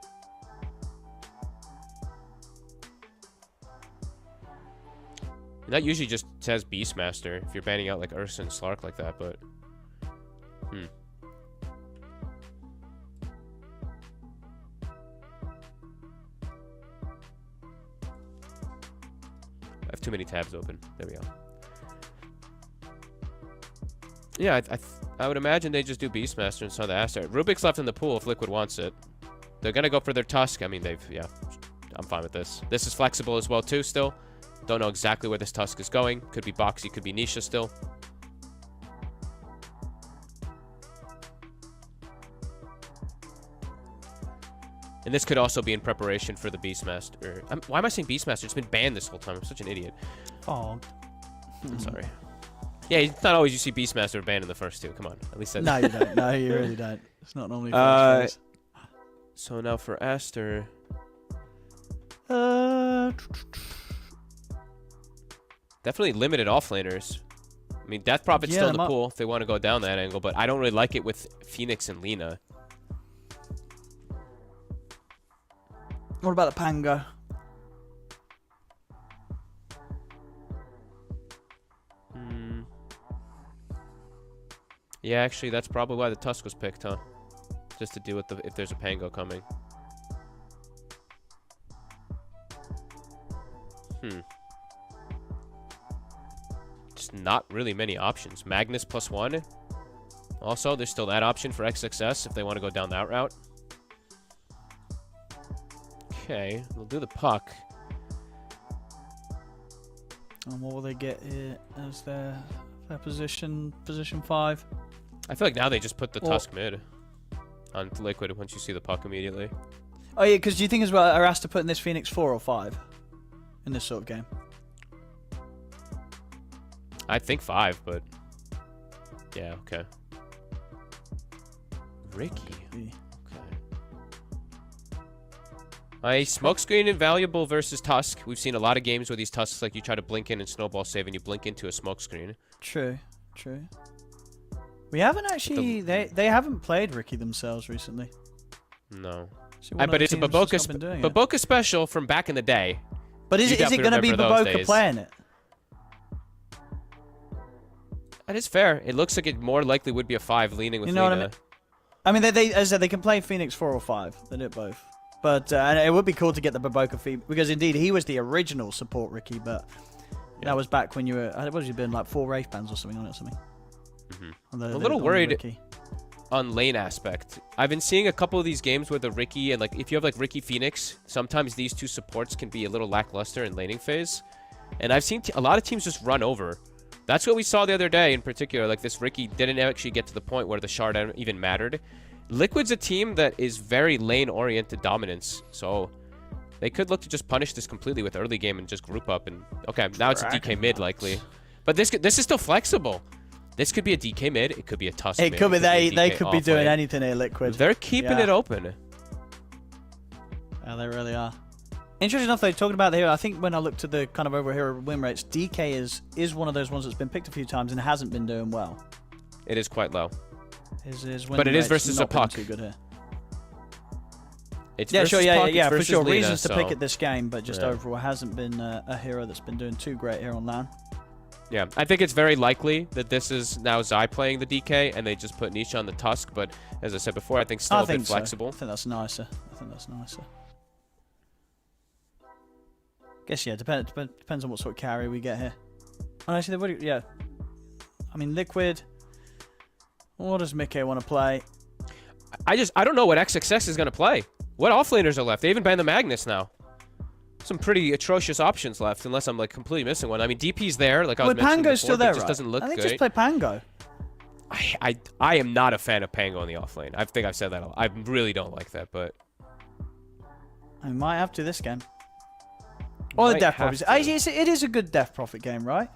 And that usually just says Beastmaster if you're banning out like Ursa and Slark like that, but... I have too many tabs open. There we go. Yeah, I would imagine they just do Beastmaster and the Aster. Rubik's left in the pool if Liquid wants it. They're going to go for their Tusk. I mean, yeah, I'm fine with this. This is flexible as well, too, still. Don't know exactly where this Tusk is going. Could be Boxy, could be Nisha still. And this could also be in preparation for the Beastmaster. Why am I saying Beastmaster? It's been banned this whole time. I'm such an idiot. Oh. I'm sorry. Yeah, it's not always you see Beastmaster banned in the first two. Come on. At least that's... No, you don't. No, you really don't. It's not normally first. So now for Aster... Definitely limited offlaners. I mean, Death Prophet's still in the pool if they want to go down that angle, but I don't really like it with Phoenix and Lina. What about the Pango? Yeah, actually, that's probably why the Tusk was picked, huh? Just to deal with if there's a Pango coming. just not really many options. Magnus +1. Also, there's still that option for XXS if they want to go down that route. Okay, we'll do the puck. And what will they get here as their position 5? I feel like now they just put the Tusk mid on Liquid once you see the puck immediately. Oh yeah, because do you think as well are Aster putting this Phoenix 4 or 5 in this sort of game? I think 5, but yeah, okay. Ricky. Okay. A smokescreen invaluable versus Tusk. We've seen a lot of games where these Tusks, like you try to blink in and snowball save, and you blink into a smokescreen. True. We haven't actually. They haven't played Ricky themselves recently. No. But it's a Baboka special from back in the day. But is it going to be Baboka playing it? That is fair. It looks like it more likely would be a 5 leaning with Lina. I mean, as I said, they can play Phoenix 4 or 5. They do it both. But and it would be cool to get the Baboka feed because indeed he was the original support Ricky, but that was back when you were. What was you been like 4 Wraith bands or something on it or something? I'm a little worried on lane aspect. I've been seeing a couple of these games where the Ricky and like if you have like Ricky Phoenix, sometimes these two supports can be a little lackluster in laning phase, and I've seen a lot of teams just run over. That's what we saw the other day in particular. Like this Ricky didn't actually get to the point where the shard even mattered. Liquid's a team that is very lane-oriented dominance, so they could look to just punish this completely with early game and just group up. And okay, now it's a DK mid likely, but this is still flexible. This could be a DK mid. It could be a Tusk mid. It could be they could be doing anything here, Liquid. They're keeping it open. Yeah, they really are. Interesting enough, though, talking about the hero, I think when I looked at the kind of over hero win rates, DK is one of those ones that's been picked a few times and hasn't been doing well. It is quite low. But it is versus a puck. Too good here. It's yeah, sure, yeah, for sure. Lina, reasons to pick it this game, but just overall hasn't been a hero that's been doing too great here on LAN. Yeah, I think it's very likely that this is now Zai playing the DK and they just put Nisha on the Tusk, but as I said before, I think still a bit flexible. I think that's nicer. Guess, yeah, depends on what sort of carry we get here. And actually, yeah. I mean, Liquid. What does Mickey want to play? I don't know what XXS is going to play. What offlaners are left? They even banned the Magnus now. Some pretty atrocious options left, unless I'm like completely missing one. I mean, DP's there, like I was mentioning Pango's before, still there, it just doesn't look I think good. just play Pango. I am not a fan of Pango in the offlane. I think I've said that a lot. I really don't like that, but I might have to this game. Or the Death Profit. It is a good Death Profit game, right?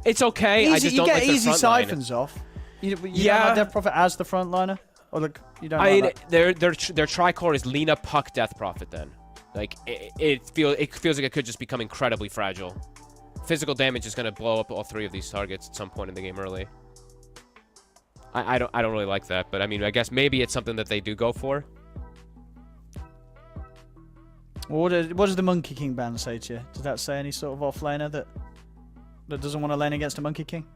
It's okay. I just don't like the front line. You get easy siphons off. You don't have Death Profit as the frontliner? Or look, you don't like that? Their tricore is Lina Puck Death Profit then. Like it feels like it could just become incredibly fragile. Physical damage is going to blow up all 3 of these targets at some point in the game early. I don't really like that, but I mean, I guess maybe it's something that they do go for. What does the Monkey King ban say to you? Does that say any sort of offlaner that doesn't want to lane against a Monkey King?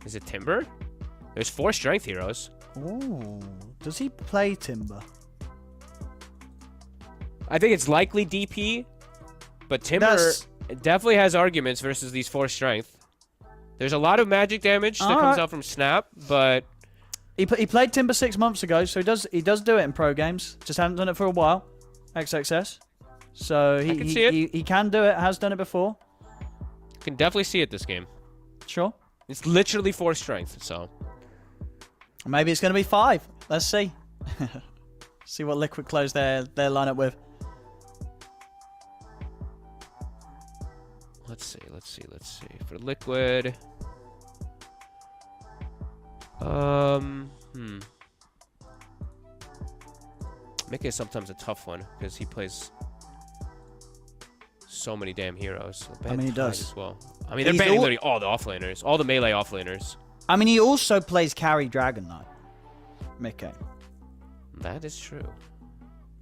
Is it Timber? There's 4 strength heroes. Ooh, does he play Timber? I think it's likely DP, but Timber definitely has arguments versus these 4 strength. There's a lot of magic damage that comes out from Snap, but he played Timber 6 months ago, so he does do it in pro games. Just hasn't done it for a while. XXS. So he can do it. Has done it before. You can definitely see it this game. Sure. It's literally 4 strength, so maybe it's going to be 5. Let's see. See what Liquid close their lineup with. Let's see. For Liquid, Mickey is sometimes a tough one because he plays so many damn heroes. I mean, he does as well. I mean, they're banning literally all the offlaners, all the melee offlaners. I mean, he also plays carry Dragon Knight. Mickey. That is true.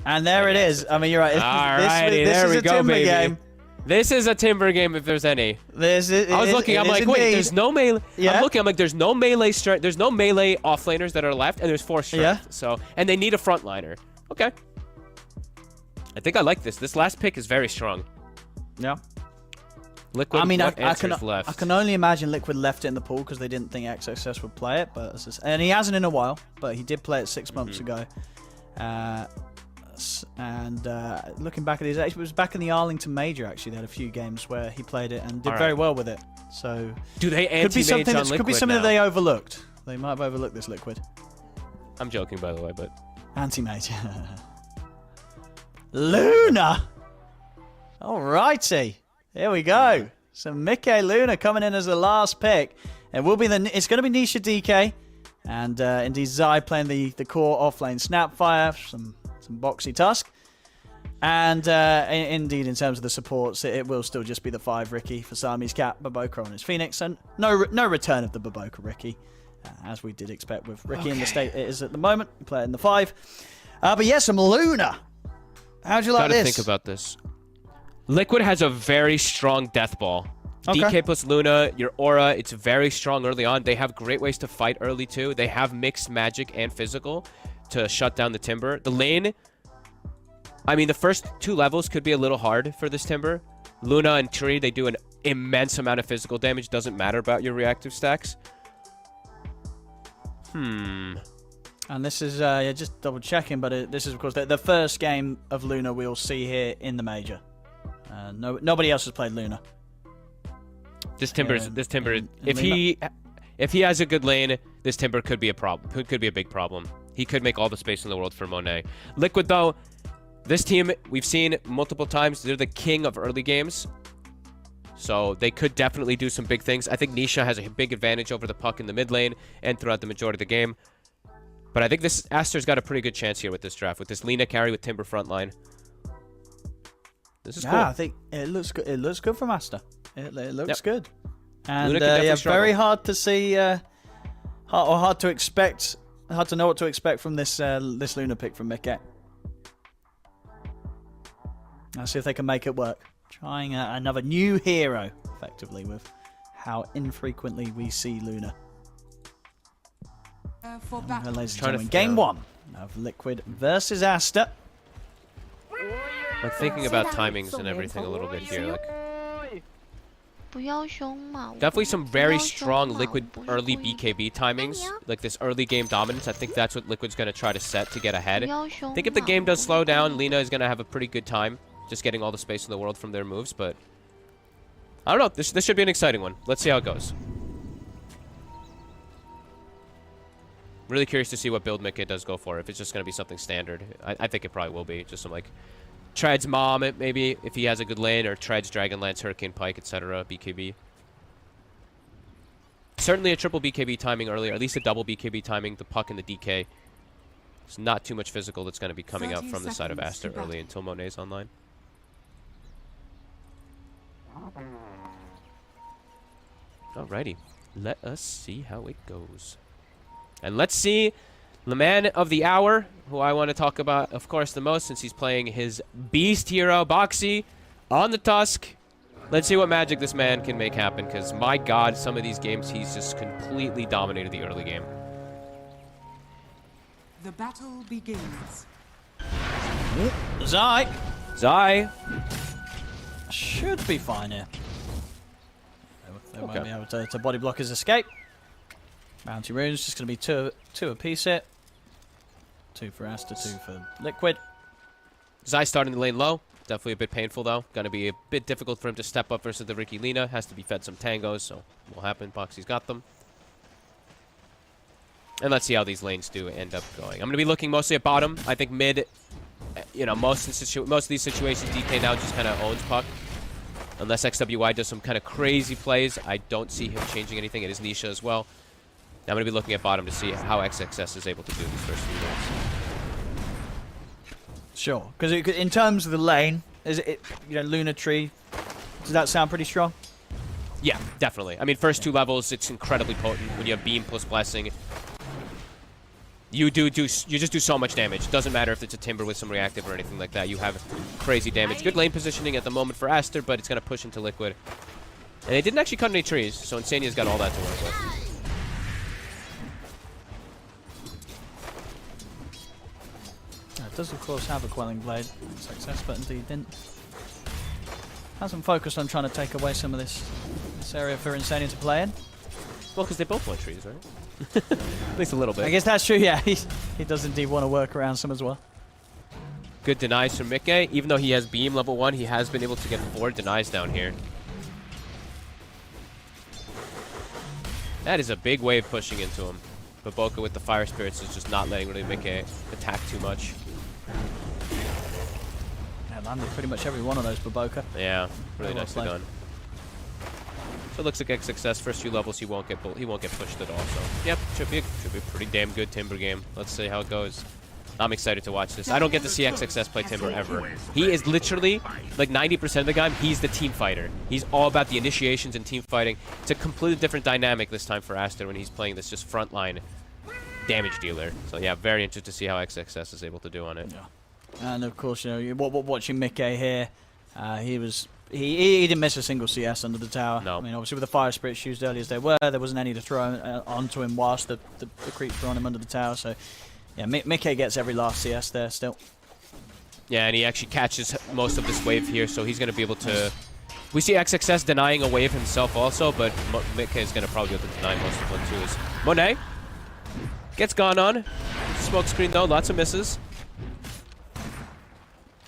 And there it is. I mean, you're right. This is a Timber game. This is a Timber game if there's any. I was looking. I'm like, wait, there's no melee. Yeah? I'm looking. I'm like, there's no melee strength. There's no melee offlaners that are left, and there's 4 strength. Yeah. So, and they need a frontliner. Okay. I think I like this. This last pick is very strong. Yeah. Liquid, I mean, what I can answers left? I can only imagine Liquid left it in the pool because they didn't think XXS would play it, and he hasn't in a while. But he did play it 6 months ago. Looking back at his, it was back in the Arlington Major. Actually, they had a few games where he played it and did very well with it. So Do they could be anti-mage something. on Liquid Could be something now? that they overlooked. They might have overlooked this Liquid I'm joking, by the way, but anti-mage. Luna. Alrighty, here we go. So Mike Luna coming in as the last pick. It will be it's going to be Nisha DK, and indeed Zai playing the core offlane Snapfire, some boxy Tusk, and indeed in terms of the supports, it will still just be the 5 Ricky for Sami's Cat, Baboka on his Phoenix, and no return of the Baboka Ricky, as we did expect with Ricky in the state it is at the moment. We play it in the 5, but yes, some Luna. How'd you like gotta this? think about this. Liquid has a very strong death ball. Okay. DK plus Luna, your aura, it's very strong early on. They have great ways to fight early too. They have mixed magic and physical to shut down the Timber. The lane, I mean, the first 2 levels could be a little hard for this Timber. Luna and Tree, they do an immense amount of physical damage. Doesn't matter about your reactive stacks. And this is just double checking, but this is of course the first game of Luna we'll see here in the major. Nobody else has played Luna. This Timber, in if he has a good lane, this Timber could be a problem. Could be a big problem. He could make all the space in the world for Monet. Liquid though, this team we've seen multiple times. They're the king of early games, so they could definitely do some big things. I think Nisha has a big advantage over the puck in the mid lane and throughout the majority of the game. But I think this Aster's got a pretty good chance here with this draft, with this Lina carry with Timber frontline. This is cool. I think it looks good. It looks good from Aster. It looks good. And Luna could definitely struggle. very hard to see, hard to expect, hard to know what to expect from this this Luna pick from Mickey. Let's see if they can make it work. Trying another new hero, effectively, with how infrequently we see Luna. Ladies and gentlemen, game 1 of Liquid versus Aster. I'm thinking about timings and everything a little bit here. Like, definitely some very strong Liquid early BKB timings, like this early game dominance. I think that's what Liquid's going to try to set to get ahead. I think if the game does slow down, Lina is going to have a pretty good time just getting all the space in the world from their moves, but I don't know. This should be an exciting one. Let's see how it goes. Really curious to see what build Mickey does go for. If it's just going to be something standard. I think it probably will be. Just some like Tread's Mom, maybe, if he has a good lane, or Tread's Dragonlance, Hurricane Pike, etc. BKB. Certainly a triple BKB timing earlier, at least a double BKB timing, the puck and the DK. It's not too much physical that's going to be coming out from the side of Aster early until Monet's online. Alrighty, let us see how it goes. And let's see the man of the hour, who I want to talk about, of course, the most, since he's playing his beast hero, Boxy, on the Tusk. Let's see what magic this man can make happen, because, my God, some of these games, he's just completely dominated the early game. The battle begins. Zai should be fine here. They won't be able to body block his escape. Bounty runes, just going to be two apiece here. 2 for Aster, 2 for Liquid. Zai starting the lane low. Definitely a bit painful, though. Going to be a bit difficult for him to step up versus the Ricky Lina. Has to be fed some tangos, so will happen. Boxy's got them. And let's see how these lanes do end up going. I'm going to be looking mostly at bottom. I think mid, you know, most of these situations, DK now just kind of owns puck. Unless XWY does some kind of crazy plays, I don't see him changing anything. It is Nisha as well. Now I'm going to be looking at bottom to see how XXS is able to do these first few lanes. Sure, because in terms of the lane, is it, you know, Luna Tree, does that sound pretty strong? Yeah, definitely. I mean, first 2 levels, it's incredibly potent. When you have Beam plus Blessing, you just do so much damage. Doesn't matter if it's a Timber with some reactive or anything like that. You have crazy damage. Good lane positioning at the moment for Aster, but it's going to push into Liquid. And they didn't actually cut any trees, so Insania's got all that to work with. It does, of course, have a Quelling Blade. Success, but indeed didn't. Hasn't focused on trying to take away some of this area for Insania to play in. Well, because they both want trees, right? At least a little bit. I guess that's true, yeah. He does indeed want to work around some as well. Good denies from Mikke. Even though he has beam level 1, he has been able to get 4 denies down here. That is a big wave pushing into him. But Boca with the Fire Spirits is just not letting really Mikke attack too much. Yeah, landed pretty much every one of those for Boca. Yeah, really well nicely played. done. So it looks like XXS first few levels he won't get pushed at all. So yep, should be a pretty damn good Timber game. Let's see how it goes. I'm excited to watch this. I don't get to see XXS play Timber ever. He is literally, like 90% of the time, he's the team fighter. He's all about the initiations and team fighting. It's a completely different dynamic this time for Aster when he's playing this just frontline damage dealer. So yeah, very interested to see how XXS is able to do on it. Yeah. And of course, you know, watching Mikke here, he didn't miss a single CS under the tower. No. I mean, obviously with the Fire Spirits used early as they were, there wasn't any to throw onto him whilst the creeps were on him under the tower. So yeah, Mikke gets every last CS there still. Yeah, and he actually catches most of this wave here, so he's going to be able to... We see XXS denying a wave himself also, but Mikke is going to probably be able to deny most of one too. Is Monet gets gone on. Smoke screen though, lots of misses.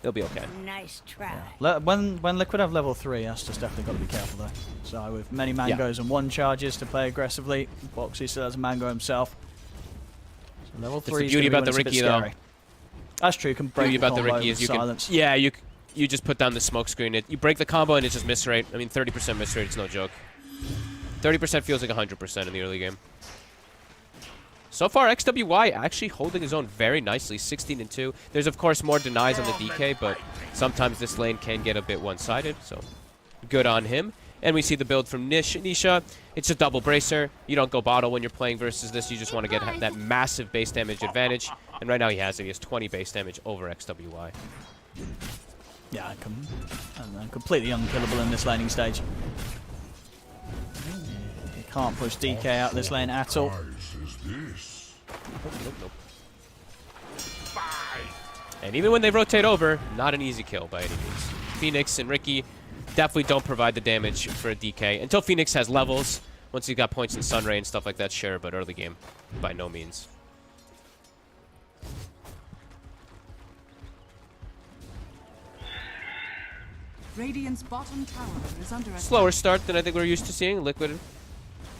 He'll be okay. Nice try. When Liquid have level 3, Aster's definitely got to be careful though. So with many mangoes and 1 charges to play aggressively, Boxy still has a mango himself. So level 3 the beauty about the Riki though. That's true. Can break Beauty the about the combo Riki is with you silence. can... Yeah, you just put down the smoke screen. You break the combo and it's just miss rate. I mean, 30% miss rate, it's no joke. 30% feels like 100% in the early game. So far, XWY actually holding his own very nicely, 16-2. There's, of course, more denies on the DK, but sometimes this lane can get a bit one-sided, so good on him. And we see the build from Nisha. It's a double bracer. You don't go bottle when you're playing versus this. You just want to get that massive base damage advantage. And right now he has it. He has 20 base damage over XWY. Yeah, completely unkillable in this laning stage. You can't push DK out this lane at all. Nope. And even when they rotate over, not an easy kill by any means. Phoenix and Riki definitely don't provide the damage for a DK. Until Phoenix has levels, once he got points in Sunray and stuff like that, sure, but early game, by no means. Radiant's bottom tower is under attack. Slower start than I think we're used to seeing. Liquid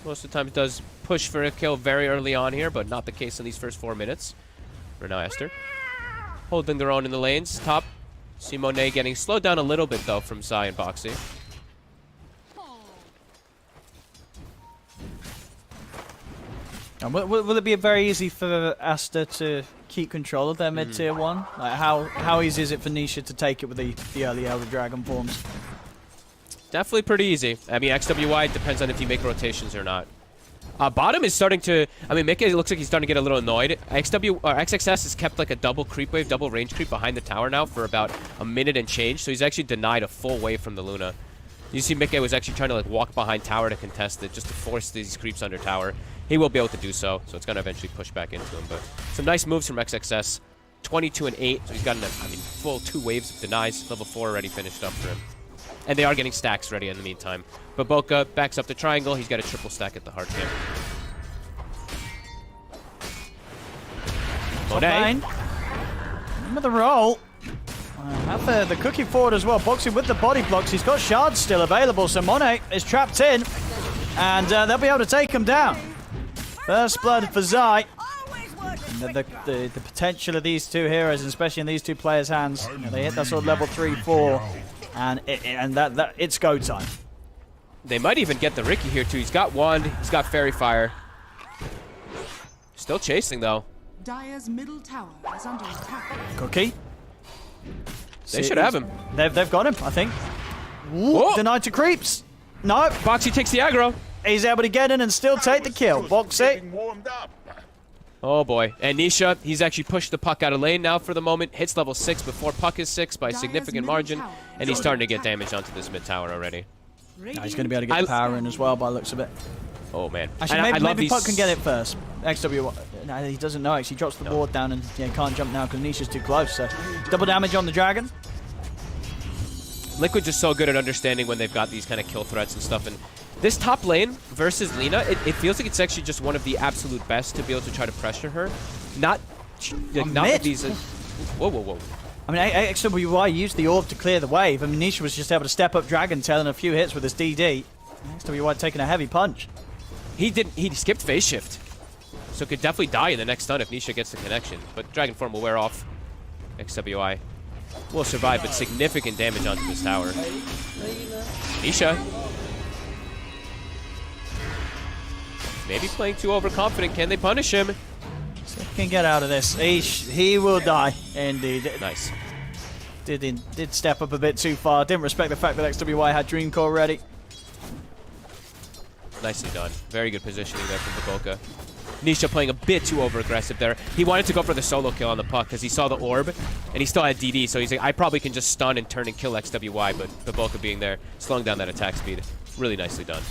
most of the time does push for a kill very early on here, but not the case in these first 4 minutes. Right now, Aster holding their own in the lanes. Top, see Monet getting slowed down a little bit, though, from Psy and Boxy. And will it be very easy for Aster to keep control of their mid-tier 1? Like how easy is it for Nisha to take it with the early Elder Dragon forms? Definitely pretty easy. I mean, XWY depends on if you make rotations or not. Bottom is starting to... I mean, Mikke looks like he's starting to get a little annoyed. XXS has kept like a double creep wave, double range creep behind the tower now for about a minute and change, so he's actually denied a full wave from the Luna. You see Mikke was actually trying to like walk behind tower to contest it, just to force these creeps under tower. He will be able to do so, so it's going to eventually push back into him. But some nice moves from XXS. 22 and 8, so he's gotten, full 2 waves of denies. Level 4 already finished up for him. And they are getting stacks ready in the meantime. But Boca backs up the triangle. He's got a triple stack at the hard camp. Monet. With the roll. Have the cookie forward as well. Boxing with the body blocks. He's got shards still available, so Monet is trapped in. And they'll be able to take him down. First blood for Zai. And the potential of these two heroes, and especially in these two players' hands, you know, they hit that sort of level 3, 4, and it's go time. They might even get the Riki here too. He's got one. He's got Fairy Fire. Still chasing though. Dire's middle tower is under attack. Cookie. They should have him. They've got him, I think. Ooh, denied to creeps. No. Boxy takes the aggro. He's able to get in and still take the kill. Boxy. Oh boy. And Nisha, he's actually pushed the puck out of lane now for the moment. Hits level 6 before puck is 6 by a significant margin. And he's starting to get damage onto this mid tower already. No, he's going to be able to get the power in as well by the looks of it. Oh man. Actually, maybe Puck can get it first. XW, no, he doesn't know. Actually, he drops the ward down and can't jump now because Nisha's too close. So double damage on the dragon. Liquid's just so good at understanding when they've got these kind of kill threats and stuff. And this top lane versus Lina, it feels like it's actually just one of the absolute best to be able to try to pressure her. Not with these... whoa. I mean, XWY used the orb to clear the wave, and Nisha was just able to step up Dragon Tail in a few hits with his DD. XWY taking a heavy punch. He skipped phase shift. So could definitely die in the next stun if Nisha gets the connection. But Dragon Form will wear off. XWI will survive, but significant damage onto this tower. Nisha. Maybe playing too overconfident. Can they punish him? So he can get out of this. He will die, indeed. Nice. Did step up a bit too far. Didn't respect the fact that XWY had Dream Core ready. Nicely done. Very good positioning there from Baboka. Nisha playing a bit too over-aggressive there. He wanted to go for the solo kill on the puck because he saw the orb, and he still had DD, so he's like, I probably can just stun and turn and kill XWY, but Baboka being there, slowing down that attack speed. Really nicely done.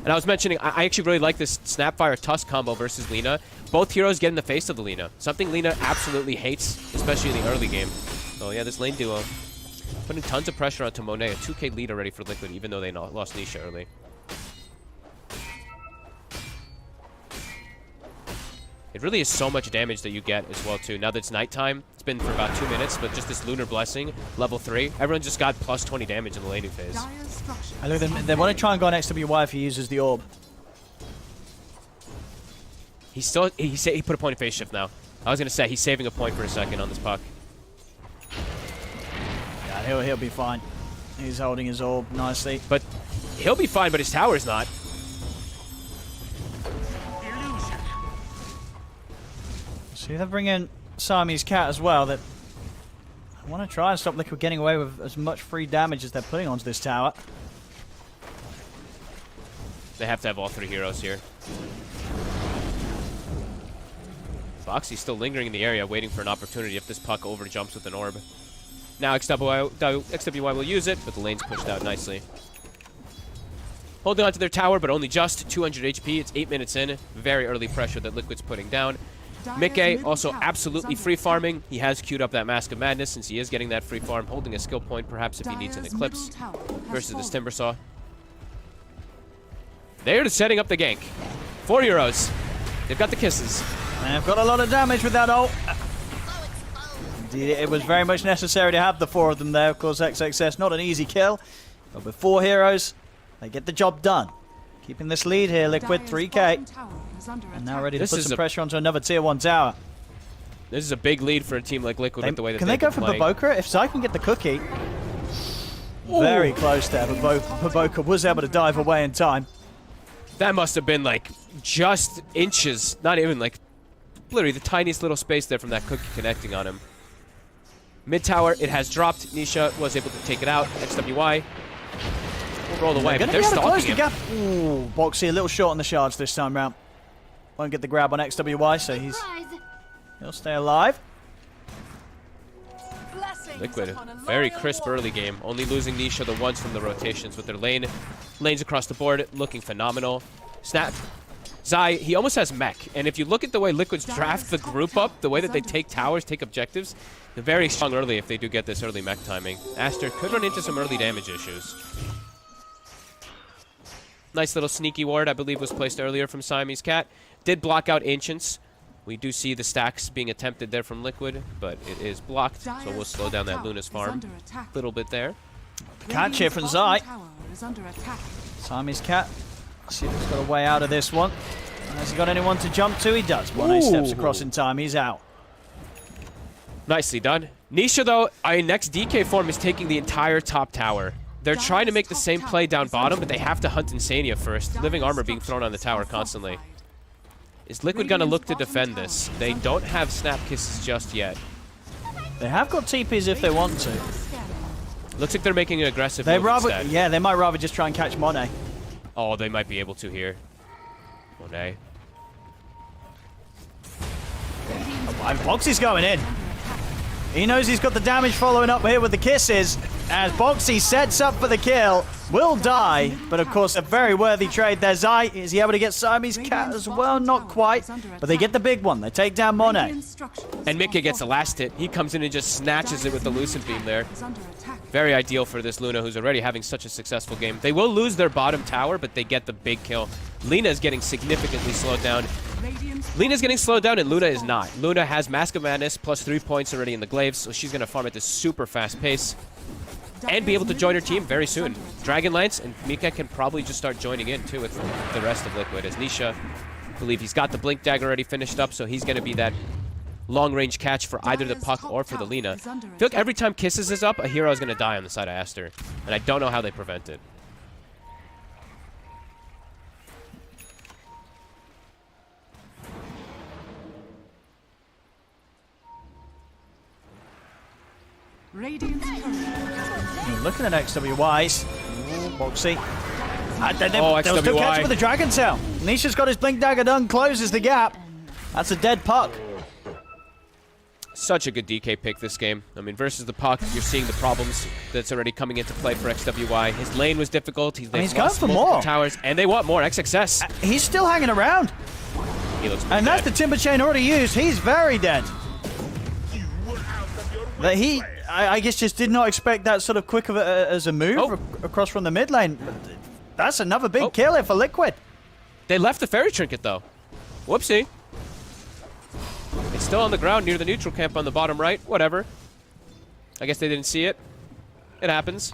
And I was mentioning, I actually really like this Snapfire Tusk combo versus Lina. Both heroes get in the face of the Lina. Something Lina absolutely hates, especially in the early game. Oh yeah, this lane duo. Putting tons of pressure onto Monet. A 2K lead already for Liquid, even though they lost Nisha early. It really is so much damage that you get as well, too. Now that it's nighttime, it's been for about 2 minutes, but just this Lunar Blessing, level 3, everyone just got plus 20 damage in the laning phase. I look at them, they want to try and go on XWY if he uses the orb. He put a point in phase shift now. I was going to say, he's saving a point for a second on this puck. Yeah, he'll be fine. He's holding his orb nicely. But he'll be fine, but his tower's not. See, they bring in Siamese Cat as well. That I want to try and stop Liquid getting away with as much free damage as they're putting onto this tower. They have to have all 3 heroes here. Boxy's still lingering in the area, waiting for an opportunity if this puck overjumps with an orb. Now XWY will use it, but the lane's pushed out nicely. Holding on to their tower, but only just 200 HP. It's 8 minutes in. Very early pressure that Liquid's putting down. Mickey also absolutely free farming. He has queued up that Mask of Madness since he is getting that free farm, holding a skill point perhaps if he needs an Eclipse versus this Timbersaw. They're setting up the gank. 4 heroes. They've got the kisses. And they've got a lot of damage with that ult. Indeed, it was very much necessary to have the 4 of them there. Of course, XXS, not an easy kill. But with 4 heroes, they get the job done. Keeping this lead here, Liquid 3K. And now ready to put some pressure onto another tier 1 tower. This is a big lead for a team like Liquid with the way that can they go for Baboka? If Zai can get the cookie. Ooh. Very close there, but Baboka was able to dive away in time. That must have been like just inches, not even like literally the tiniest little space there from that cookie connecting on him. Mid tower, it has dropped. Nisha was able to take it out. XWY will roll away, but they're stalking him. Ooh, Boxy a little short on the shards this time round. Won't get the grab on XWY, so he'll stay alive. Liquid, very crisp early game. Only losing Nisha the once from the rotations with their lanes across the board, looking phenomenal. Snap. Zai, he almost has mech, and if you look at the way Liquid's draft the group up, the way that they take towers, take objectives, they're very strong early if they do get this early mech timing. Aster could run into some early damage issues. Nice little sneaky ward, I believe, was placed earlier from Siamese Cat. Did block out Ancients. We do see the stacks being attempted there from Liquid, but it is blocked, so we'll slow down that Luna's farm a little bit there. Catch here from Zai. Siamese Cat. See if he's got a way out of this one. Has he got anyone to jump to? He does. Monet steps across in time. He's out. Nicely done. Nisha, though, next DK form is taking the entire top tower. They're trying to make the same play down bottom, but they have to hunt Insania first. Living armor being thrown on the tower constantly. Is Liquid going to look to defend this? They don't have Snap Kisses just yet. They have got TPs if they want to. Looks like they're making an aggressive move instead. Yeah, they might rather just try and catch Monet. Oh, they might be able to here. Monet. And Boxy's going in. He knows he's got the damage following up here with the kisses. As Boxy sets up for the kill. Will die, but of course a very worthy trade there. Zai, is he able to get Siamese Cat as well? Not quite, but they get the big one. They take down Monet. And Mickey gets the last hit. He comes in and just snatches it with the Lucent Beam there. Very ideal for this Luna, who's already having such a successful game. They will lose their bottom tower, but they get the big kill. Lina is getting significantly slowed down. Lina's getting slowed down, and Luna is not. Luna has Mask of Madness plus 3 points already in the glaives, so she's going to farm at this super fast pace and be able to join her team very soon. Dragonlance and Mika can probably just start joining in, too, with the rest of Liquid, as Nisha, I believe he's got the Blink Dagger already finished up, so he's going to be that long-range catch for either the Puck or for the Lina. I feel like every time Kisses is up, a hero is going to die on the side of Aster, and I don't know how they prevent it. Radiant's turret. Looking at XWYs. Boxy. They'll still XWY. catch up with the Dragon Tail. Nisha's got his Blink Dagger done, closes the gap. That's a dead Puck. Such a good DK pick this game. I mean, versus the Puck, you're seeing the problems that's already coming into play for XWY. His lane was difficult. He's going for more towers, and they want more XXS. He's still hanging around. He looks And that's the Timber Chain already used. He's very dead. But I guess, just did not expect that sort of quick of as a move across from the mid lane. That's another big kill here for Liquid. They left the Fairy Trinket, though. Whoopsie. It's still on the ground near the neutral camp on the bottom right. Whatever. I guess they didn't see it. It happens.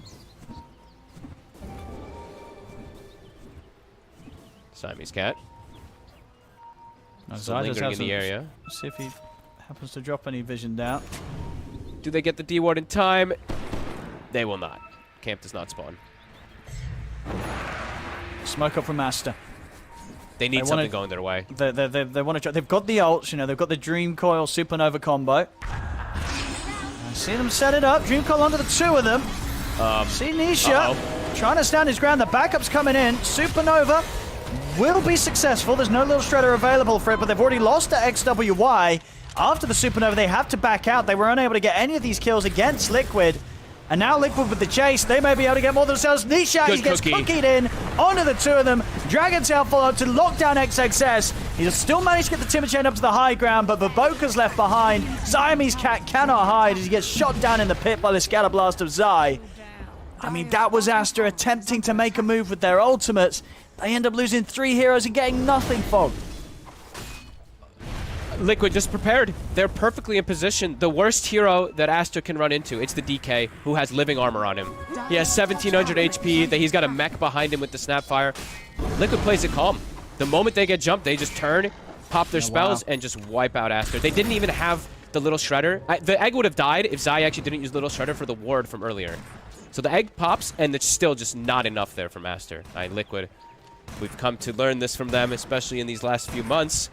Siamese cat. Still lingering in the area. See if he happens to drop any vision down. Do they get the D-ward in time? They will not. Camp does not spawn. Smoke up from Aster. They need something going their way. They want to try. They've got the ults, you know. They've got the Dream Coil Supernova combo. I see them set it up. Dream Coil onto the two of them. See Nisha trying to stand his ground. The backup's coming in. Supernova will be successful. There's no little shredder available for it, but they've already lost to XWY. After the Supernova, they have to back out. They were unable to get any of these kills against Liquid. And now Liquid with the chase, they may be able to get more themselves. Nisha, he gets cookied in onto the two of them. Dragon Tail follow-up to lock down XXS. He's still managed to get the Timber Chain up to the high ground, but Baboka's left behind. Siamese Cat cannot hide as he gets shot down in the pit by the Scatter Blast of Zai. I mean, that was Aster attempting to make a move with their ultimates. They end up losing 3 heroes and getting nothing, Fog. Liquid just prepared. They're perfectly in position. The worst hero that Aster can run into, it's the DK, who has living armor on him. He has 1700 HP. He's got a mech behind him with the Snapfire. Liquid plays it calm. The moment they get jumped, they just turn, pop their spells, and just wipe out Aster. They didn't even have the Little Shredder. The egg would have died if Zai actually didn't use Little Shredder for the ward from earlier. So the egg pops, and it's still just not enough there from Aster. Liquid, we've come to learn this from them, especially in these last few months.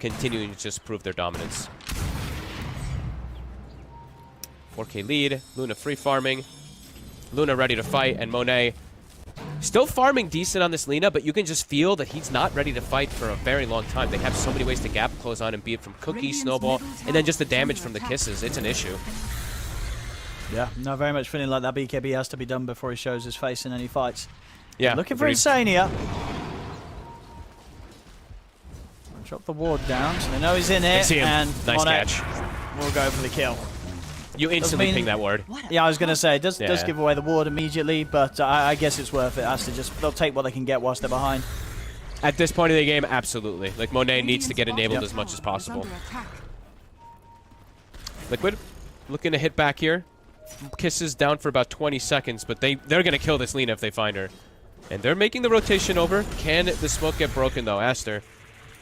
Continuing to just prove their dominance. 4K lead. Luna free farming. Luna ready to fight, and Monet still farming decent on this Lina, but you can just feel that he's not ready to fight for a very long time. They have so many ways to gap close on him, be it from Cookie, Snowball, and then just the damage from the kisses. It's an issue. Yeah, no, very much feeling like that BKB has to be done before he shows his face in any fights. Yeah. Looking for Insane here. Drop the ward down, so they know he's in here. See him. And Nice catch. We'll go for the kill. You instantly ping that ward. Yeah, I was going to say, it does give away the ward immediately, but I guess it's worth it. They'll take what they can get whilst they're behind. At this point of the game, absolutely. Like, Monet needs to get enabled as much as possible. Liquid, looking to hit back here. Kisses down for about 20 seconds, but they're going to kill this Lina if they find her. And they're making the rotation over. Can the smoke get broken, though? Aster.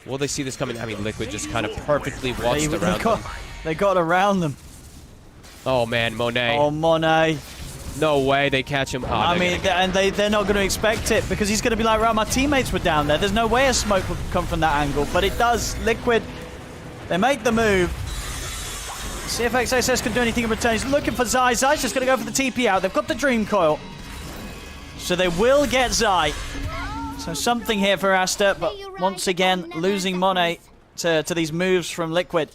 Will they see this coming? I mean, Liquid just kind of perfectly waltzed around them. They got around them. Oh, man, Monet. Oh, Monet. No way they catch him. Oh, I mean, they're not going to expect it, because he's going to be like, right, my teammates were down there. There's no way a smoke would come from that angle, but it does. Liquid, they make the move. See if XXS can do anything in return. He's looking for Zai. Zai's just going to go for the TP out. They've got the Dream Coil. So they will get Zai. So something here for Aster, but once again, losing Monet to these moves from Liquid.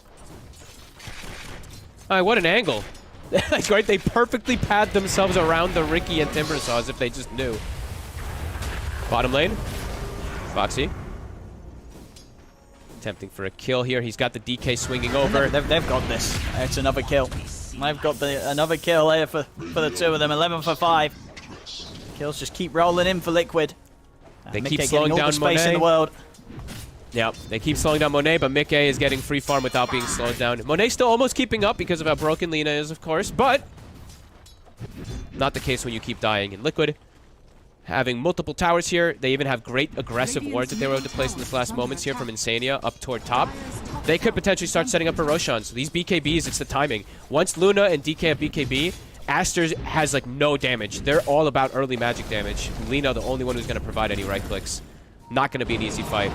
All right, what an angle. That's right, they perfectly pad themselves around the Ricky and Timbersaw as if they just knew. Bottom lane, Foxy. Attempting for a kill here. He's got the DK swinging over. They've got this. It's another kill. I've got another kill here for the two of them. 11 for 5. Kills just keep rolling in for Liquid. They Mickey keep slowing all down the space Monet. in the world. Yep, they keep slowing down Monet, but Mickey is getting free farm without being slowed down. Monet still almost keeping up because of how broken Lina is, of course, but not the case when you keep dying. And Liquid having multiple towers here. They even have great aggressive wards that they were able to place in this last moments here from Insania up toward top. They could potentially start setting up for Roshan. So these BKBs, it's the timing. Once Luna and DK have BKB, Aster has like no damage. They're all about early magic damage. Lina, the only one who's going to provide any right clicks. Not going to be an easy fight.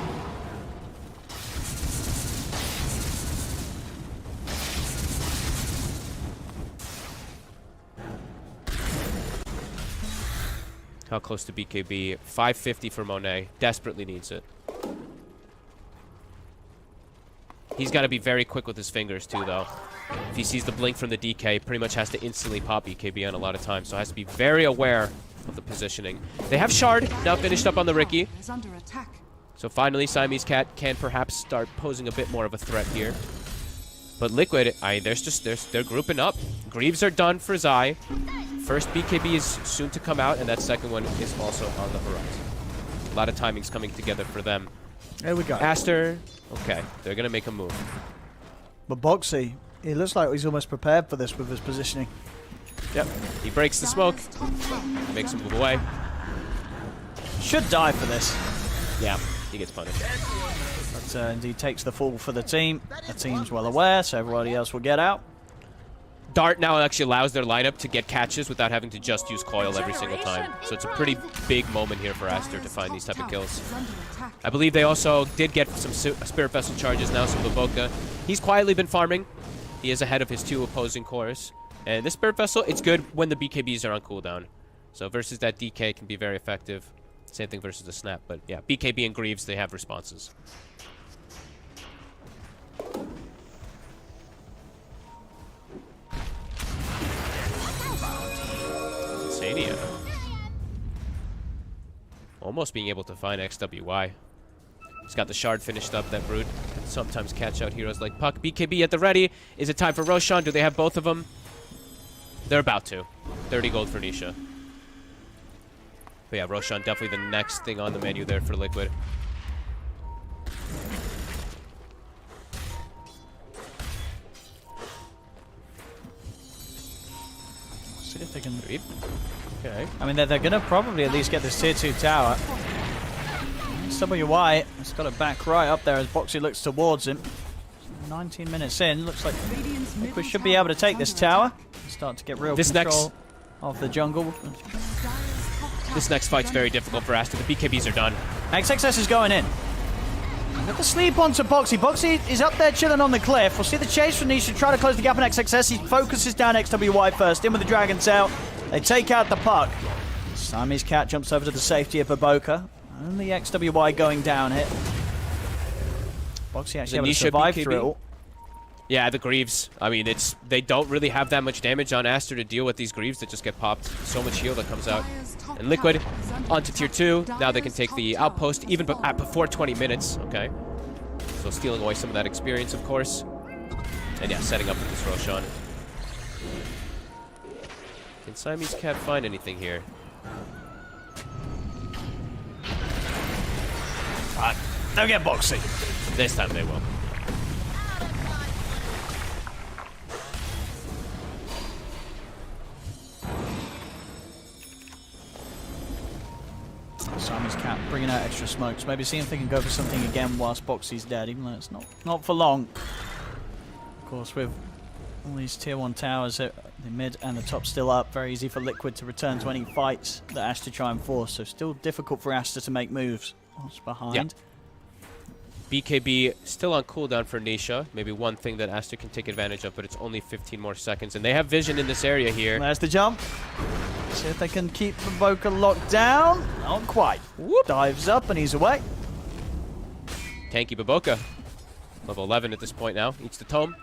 How close to BKB? 550 for Monet. Desperately needs it. He's got to be very quick with his fingers too, though. If he sees the blink from the DK, pretty much has to instantly pop BKB on a lot of times. So has to be very aware of the positioning. They have Shard now finished up on the Riki. Is under attack. So finally, Siamese Cat can perhaps start posing a bit more of a threat here. But Liquid, they're grouping up. Greaves are done for Zai. First BKB is soon to come out, and that second one is also on the horizon. A lot of timings coming together for them. There we go. Aster, okay, they're gonna make a move. But Boxy, he looks like he's almost prepared for this with his positioning. Yep, he breaks the smoke, makes him move away. Should die for this. Yeah, he gets punished. But indeed takes the fall for the team. The team's well aware, so everybody else will get out. Dart now actually allows their lineup to get catches without having to just use coil every single time. So it's a pretty big moment here for Aster to find these type of kills. I believe they also did get some Spirit Vessel charges now, so Baboka, he's quietly been farming. He is ahead of his two opposing cores. And this Spirit Vessel, it's good when the BKBs are on cooldown. So versus that DK can be very effective. Same thing versus the Snap, but yeah, BKB and Greaves, they have responses. Insania. Almost being able to find XWY. He's got the Shard finished up. That Brood can sometimes catch out heroes like Puck. BKB at the ready. Is it time for Roshan? Do they have both of them? They're about to. 30 gold for Nisha. But yeah, Roshan definitely the next thing on the menu there for Liquid. See if they can... Okay. I mean, they're going to probably at least get this tier 2 tower. SWY has got it back right up there as Boxy looks towards him. 19 minutes in, looks like we should be able to take this tower. Start to get real control of the jungle. This next fight's very difficult for Aster. The BKBs are done. XXS is going in. Got the sleep onto Boxy. Boxy is up there chilling on the cliff. We'll see the chase from Nisha try to close the gap on XXS. He focuses down XWY first, in with the Dragon Tail. They take out the Puck. Siamese Cat jumps over to the safety of Baboka. Only XWY going down here. Boxy actually able to survive through it all. Yeah, the Greaves. I mean, they don't really have that much damage on Aster to deal with these Greaves that just get popped. So much heal that comes out. And Liquid onto tier 2. Now they can take the outpost even before 20 minutes. Okay. So stealing away some of that experience, of course. And yeah, setting up with this Roshan. Can Siamese Cat find anything here? They'll get Boxy. This time they will. Siamese Cat bringing out extra smokes. Maybe see if they can go for something again whilst Boxy's dead, even though it's not for long. Of course, with all these tier 1 towers, the mid and the top still up. Very easy for Liquid to return to any fights that Aster try and force. So still difficult for Aster to make moves. What's behind? Yeah. BKB still on cooldown for Nisha. Maybe one thing that Aster can take advantage of, but it's only 15 more seconds. And they have vision in this area here. There's the jump. See if they can keep Baboka locked down. Not quite. Whoop. Dives up and he's away. Tanky Baboka. Level 11 at this point now. Eats the tome.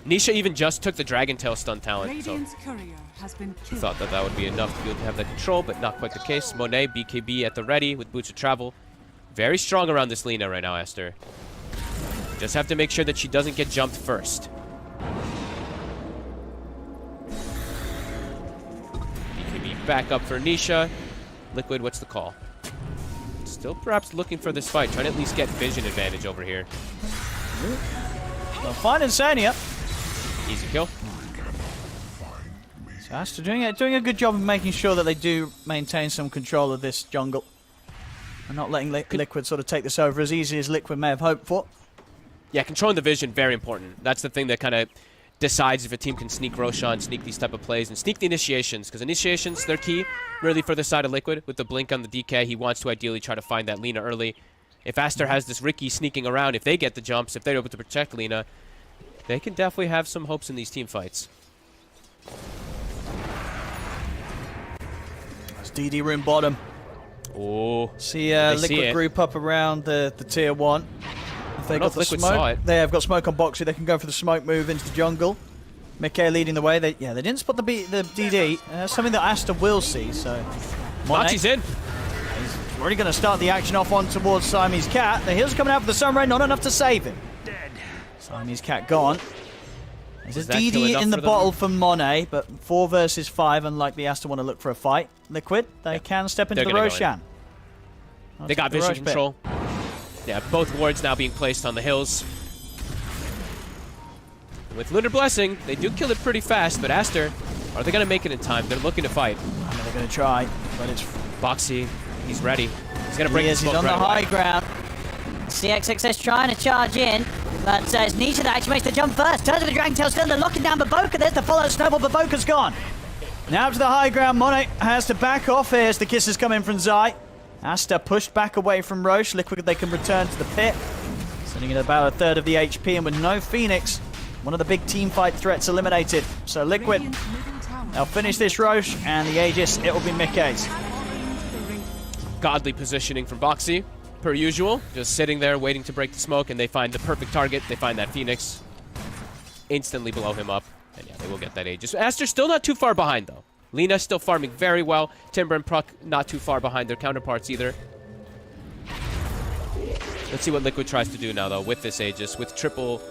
Nisha even just took the Dragon Tail stun talent. So Courier has been killed. thought that would be enough to be able to have that control, but not quite the case. Monet, BKB at the ready with Boots of Travel. Very strong around this Lina right now, Aster. Just have to make sure that she doesn't get jumped first. back up for Nisha. Liquid, what's the call? Still perhaps looking for this fight. Trying to at least get vision advantage over here. They'll find Insania. Easy kill. So Aster doing a good job of making sure that they do maintain some control of this jungle. And not letting Liquid sort of take this over as easy as Liquid may have hoped for. Yeah, controlling the vision, very important. That's the thing that kind of decides if a team can sneak Roshan, sneak these type of plays, and sneak the initiations. Because initiations, they're key, really, for the side of Liquid. With the blink on the DK, he wants to ideally try to find that Lina early. If Aster has this Riki sneaking around, if they get the jumps, if they're able to protect Lina, they can definitely have some hopes in these team fights. That's DD room bottom. Oh, See Liquid group up around the tier 1. If they got the smoke, they have got smoke on Boxy. They can go for the smoke move into the jungle. Mickey leading the way. They didn't spot the DD. Something that Aster will see. So Boxy's in. He's already going to start the action off on towards Siamese Cat. The heals coming out for the Sunray, not enough to save him. Siamese Cat gone. There's a DD in the bottle for Monet, but 4 versus 5, unlike the Aster want to look for a fight. Liquid, they can step into the Roshan. They got vision control. Yeah, both wards now being placed on the hills. With Lunar Blessing, they do kill it pretty fast, but Aster, are they going to make it in time? They're looking to fight. I mean, they're going to try, but it's... Boxy, he's ready. He's going to break the smoke. He's on the high ground. CXXS trying to charge in, but it's Nisha that actually makes the jump first. Turns to the Dragon Tail still, they're locking down Baboka. There's the follow snowball, Baboka's gone. Now to the high ground, Monet has to back off here as the kisses come in from Zai. Aster pushed back away from Roche. Liquid, they can return to the pit. Sitting at about a third of the HP, and with no Phoenix, one of the big team fight threats eliminated. So Liquid, they'll finish this Roche, and the Aegis, it will be Mickey's. Godly positioning from Boxy, per usual. Just sitting there waiting to break the smoke, and they find the perfect target. They find that Phoenix. Instantly blow him up. And yeah, they will get that Aegis. Aster's still not too far behind, though. Lina still farming very well. Timber and Pruck not too far behind their counterparts either. Let's see what Liquid tries to do now, though, with this Aegis, with double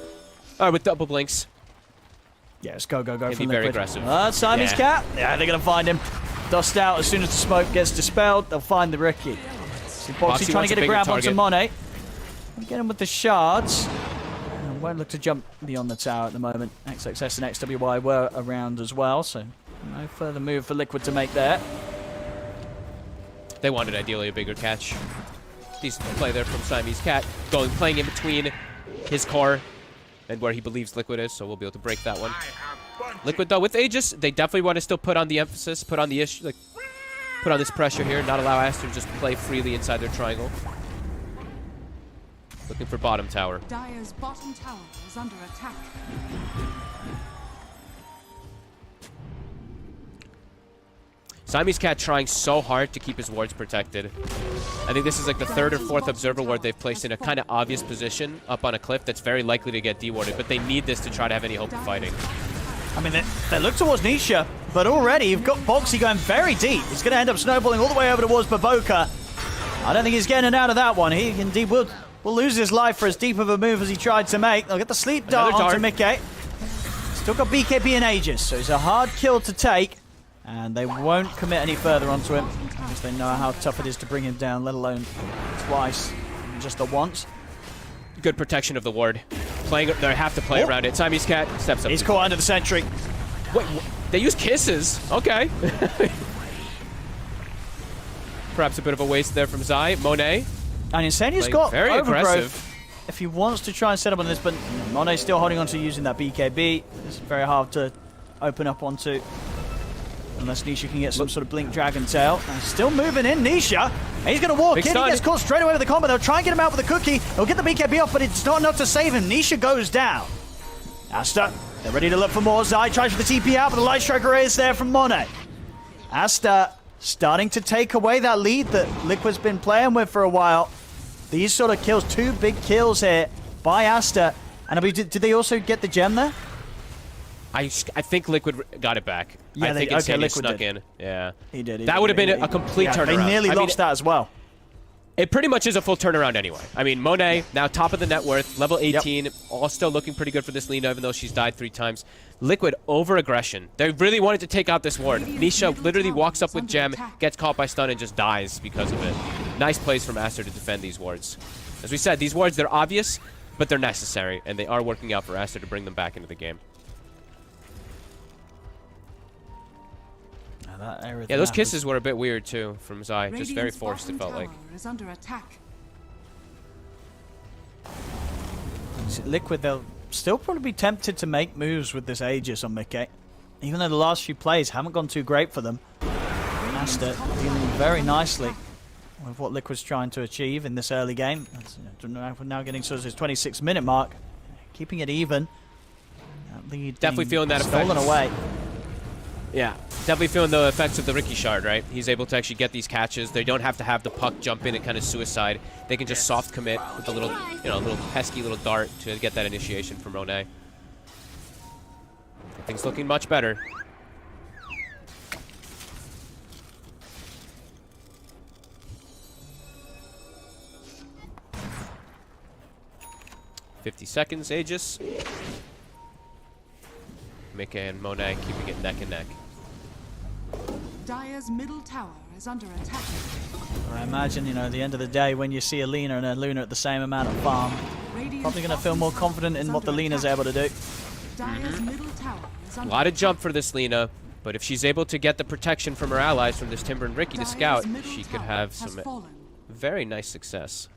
blinks. Yes, go Can from be Liquid. very aggressive. Siamese Cat. Yeah, they're going to find him. Dust out as soon as the smoke gets dispelled. They'll find the Riki. See Boxy trying to get a grab onto Monet. Get him with the shards. And won't look to jump beyond the tower at the moment. XXS and XWY were around as well, so no further move for Liquid to make there. They wanted ideally a bigger catch. Decent play there from Siamese Cat. Playing in between his core and where he believes Liquid is, so we'll be able to break that one. Liquid, though, with Aegis, they definitely want to still put on the emphasis, put on the issue, like, put on this pressure here, not allow Aster to just play freely inside their triangle. Looking for bottom tower. Dire's bottom tower is under attack. Siamese Cat trying so hard to keep his wards protected. I think this is like the 3rd or 4th observer ward they've placed in a kind of obvious position up on a cliff that's very likely to get dewarded, but they need this to try to have any hope of fighting. I mean, they look towards Nisha, but already you've got Boxy going very deep. He's going to end up snowballing all the way over towards Baboka. I don't think he's getting out of that one. He indeed will lose his life for as deep of a move as he tried to make. They'll get the sleep dart onto Mickey. Still got BKB and Aegis, so it's a hard kill to take. And they won't commit any further onto him because they know how tough it is to bring him down, let alone twice, just the once. Good protection of the ward. They have to play around it. Siamese Cat steps up. He's caught under the sentry. Wait, they use kisses. Okay. Perhaps a bit of a waste there from Zai. Monet. And Insania's got very overgrowth aggressive. if he wants to try and set up on this, but Monet's still holding on to using that BKB. It's very hard to open up onto. Unless Nisha can get some sort of Blink Dragon Tail. And still moving in, Nisha. And he's going to walk in. He gets caught straight away with the combo. They'll try and get him out with a cookie. They'll get the BKB off, but it's not enough to save him. Nisha goes down. Aster, they're ready to look for more. Zai tries for the TP out, but the Light Striker is there from Monet. Aster starting to take away that lead that Liquid's been playing with for a while. These sort of kills, 2 big kills here by Aster. And did they also get the gem there? I think Liquid got it back. Yeah, I think Liquid snuck in. Yeah. He did. That would have been a complete turnaround. They nearly lost that as well. It pretty much is a full turnaround anyway. I mean, Monet, now top of the net worth, level 18, all still looking pretty good for this Lina, even though she's died 3 times. Liquid, over-aggression. They really wanted to take out this ward. Nisha literally walks up with Gem, gets caught by stun, and just dies because of it. Nice plays from Aster to defend these wards. As we said, these wards, they're obvious, but they're necessary, and they are working out for Aster to bring them back into the game. Yeah, those kisses were a bit weird too from Zai. Just very forced, it felt like. Is under attack. Liquid, they'll still probably be tempted to make moves with this Aegis on Mickey. Even though the last few plays haven't gone too great for them. Aster dealing very nicely with what Liquid's trying to achieve in this early game. We're now getting sort of his 26-minute mark. Keeping it even. That lead definitely feeling that effect. Stolen away. Yeah, definitely feeling the effects of the Ricky Shard, right? He's able to actually get these catches. They don't have to have the puck jump in and kind of suicide. They can just soft commit with a little, you know, little pesky little dart to get that initiation from Monet. Things looking much better. .50 Aegis. Mika and Monet keeping it neck and neck. Dire's middle tower is under attack. I imagine, you know, at the end of the day, when you see a Lina and a Luna at the same amount of farm, probably going to feel more confident in what the Lina's able to do. Dire's middle tower is A under lot of jump for this Lina, but if she's able to get the protection from her allies from this Timber and Ricky to scout, she could have some very nice success.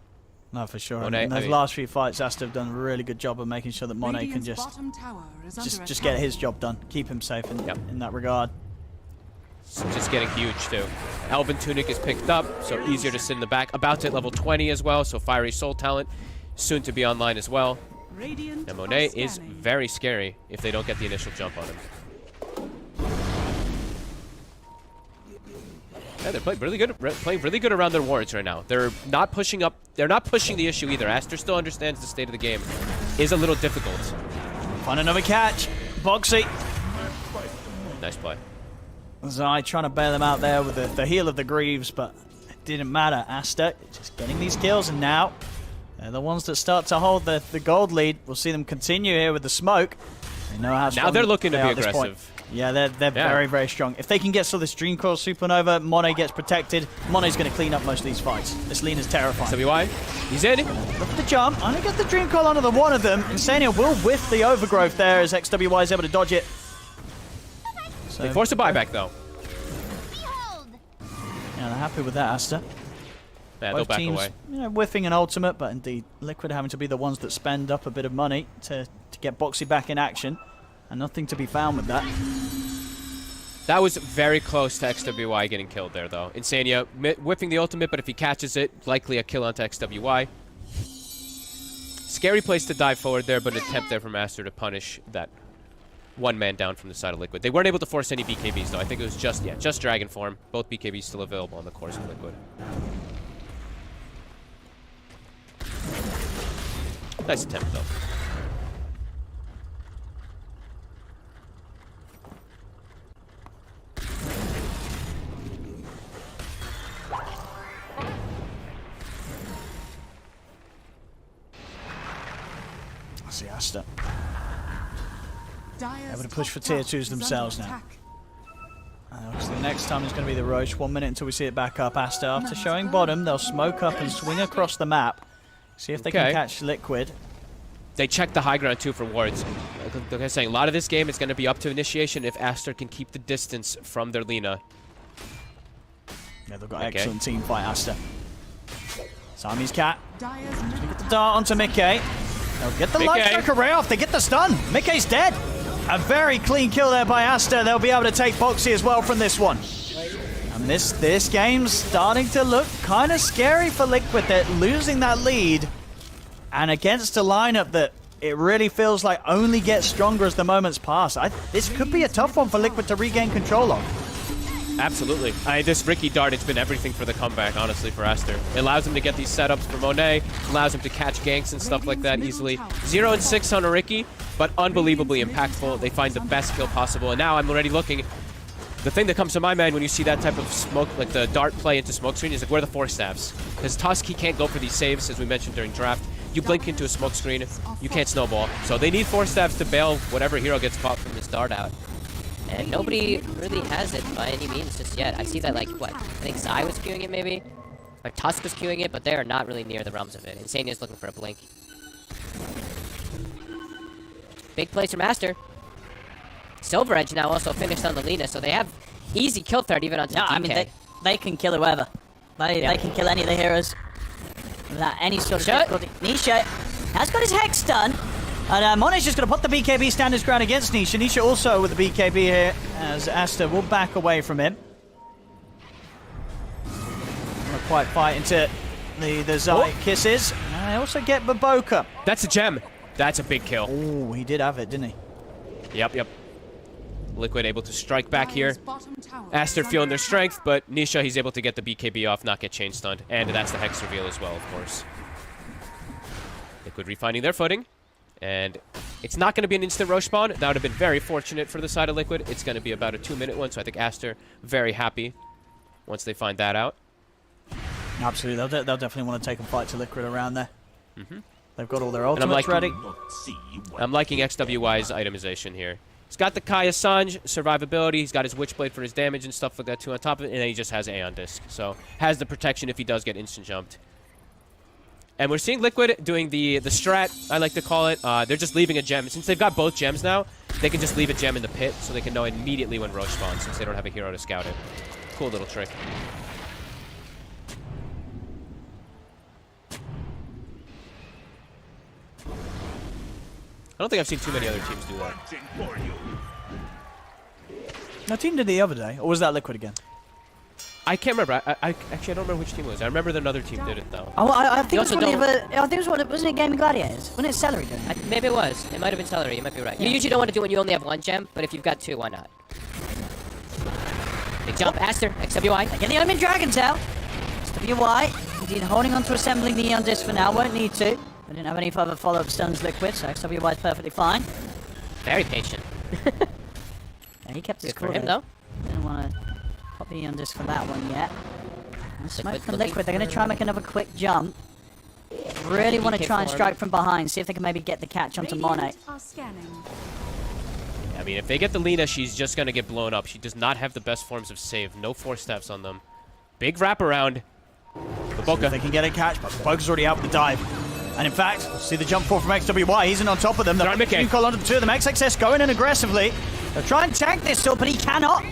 No, for sure. Monet, In those last few fights, Aster have done a really good job of making sure that Monet can just get his job done, keep him safe in that regard. So just getting huge too. Elven Tunic is picked up, so easier to sit in the back. About to hit level 20 as well, so Fiery Soul Talent soon to be online as well. And Monet is very scary if they don't get the initial jump on him. Yeah, they're playing really good around their wards right now. They're not pushing up. They're not pushing the issue either. Aster still understands the state of the game is a little difficult. Find another catch. Boxy. Nice play. Zai trying to bail them out there with the heel of the Greaves, but it didn't matter. Aster just getting these kills, and now they're the ones that start to hold the gold lead. We'll see them continue here with the smoke. They know how strong now they're looking to be aggressive. aggressive. Yeah, they're very, very strong. If they can get to this Dreamcoil Supernova, Monet gets protected. Monet's going to clean up most of these fights. This Lina's terrifying. XWY, he's in. Look at the jump. Only get the Dreamcoil onto the one of them. Insania will whiff the overgrowth there as XWY is able to dodge it. So, they force a buyback though. Yeah, they're happy with that, Aster. Yeah, Both they'll back teams, away. you know, whiffing an ultimate, but indeed Liquid having to be the ones that spend up a bit of money to get Boxy back in action. And nothing to be found with that. That was very close to XWY getting killed there, though. Insania whipping the ultimate, but if he catches it, likely a kill onto XWY. Scary place to dive forward there, but an attempt there from Aster to punish that one man down from the side of Liquid. They weren't able to force any BKBs, though. I think it was just Dragon Form. Both BKBs still available on the course of Liquid. Nice attempt, though. See Aster able to push for tier 2s themselves now. So the next time is going to be the Roche. 1 minute until we see it back up. Aster, after showing bottom, they'll smoke up and swing across the map. See if they can catch Liquid. They check the high ground too for wards. Like I was saying, a lot of this game is going to be up to initiation if Aster can keep the distance from their Lina. Yeah, they've got excellent team fight, Aster. Siamese Cat. Get the dart onto Mickey. They'll get the life strike array off. They get the stun. Mickey's dead. A very clean kill there by Aster. They'll be able to take Boxy as well from this one. And this game's starting to look kind of scary for Liquid. They're losing that lead. And against a lineup that it really feels like only gets stronger as the moments pass. This could be a tough one for Liquid to regain control of. Absolutely. This Ricky Dart, it's been everything for the comeback, honestly, for Aster. It allows him to get these setups for Monet, allows him to catch ganks and stuff like that easily. 0 and 6 on a Ricky, but unbelievably impactful. They find the best kill possible, and now I'm already looking. The thing that comes to my mind when you see that type of smoke, like the dart play into smoke screen, is like, where are the Force Staffs? Because Tusk, he can't go for these saves, as we mentioned during draft. You blink into a smoke screen, you can't snowball. So they need Force Staffs to bail whatever hero gets caught from this dart out. And nobody really has it by any means just yet. I see that, like, what? I think Zai was queuing it, maybe? Like, Tusk was queuing it, but they are not really near the realms of it. Insania's looking for a blink. Big plays from Aster. Silver Edge now also finished on the Lina, so they have easy kill threat even onto the DK. I mean, they can kill whoever. They can kill any of the heroes without any sort of difficulty. Nisha has got his Hex done. And Monet's just going to put the BKB stand his ground against Nisha. Nisha also with the BKB here, as Aster will back away from him. Not quite fight into the Zai kisses. And I also get Baboka. That's a gem. That's a big kill. Oh, he did have it, didn't he? Yep. Liquid able to strike back here. Dire's bottom tower Aster is feeling under their strength, but Nisha, he's able to get the BKB off, not get chain stunned. And that's the Hex reveal as well, of course. Liquid refinding their footing. And it's not going to be an instant Roche spawn. That would have been very fortunate for the side of Liquid. It's going to be about a 2-minute one, so I think Aster very happy once they find that out. Absolutely, they'll definitely want to take a fight to Liquid around there. They've got all their ultimates ready. I'm liking XWY's itemization here. He's got the Kaya Sanj survivability. He's got his Witchblade for his damage and stuff like that too on top of it, and then he just has Aeon Disc, so has the protection if he does get instant jumped. And we're seeing Liquid doing the strat, I like to call it. They're just leaving a gem. Since they've got both gems now, they can just leave a gem in the pit so they can know immediately when Roche spawns, since they don't have a hero to scout it. Cool little trick. I don't think I've seen too many other teams do that. No, team did the other day, or was that Liquid again? I can't remember. I actually, I don't remember which team it was. I remember that another team did it, though. Oh, I think You it was also one of the, I think it was wasn't it GAIMIN Gladiators? Wasn't it Celery doing it? Maybe it was. It might have been Celery. You might be right. You usually don't want to do it when you only have one gem, but if you've got two, why not? Big jump, Aster, XWI. Get the Omen Dragon Tail. XWY, indeed holding on to assembling the Eon Disc for now, won't need to. I didn't have any further follow-up stuns Liquid, so XWY is perfectly fine. Very patient. Yeah, he kept his Good for cool him, there. though. Didn't want to pop the Eon Disc for that one yet. And smoke Liquid from looking Liquid, they're going to try and make another quick jump. for Really the want to DK try and form. strike from behind, see if they can maybe get the catch onto Monet. Radiant are scanning. I mean, if they get the Lina, she's just going to get blown up. She does not have the best forms of save. No Force Staffs on them. Big wraparound. If Baboka. they can get a catch, but Baboka's already out with the dive. And in fact, see the jump forward from XWY. He's in on top of them. They're on mid-game. Call onto the two of them. XXS going in aggressively. They'll try and tank this still, but he cannot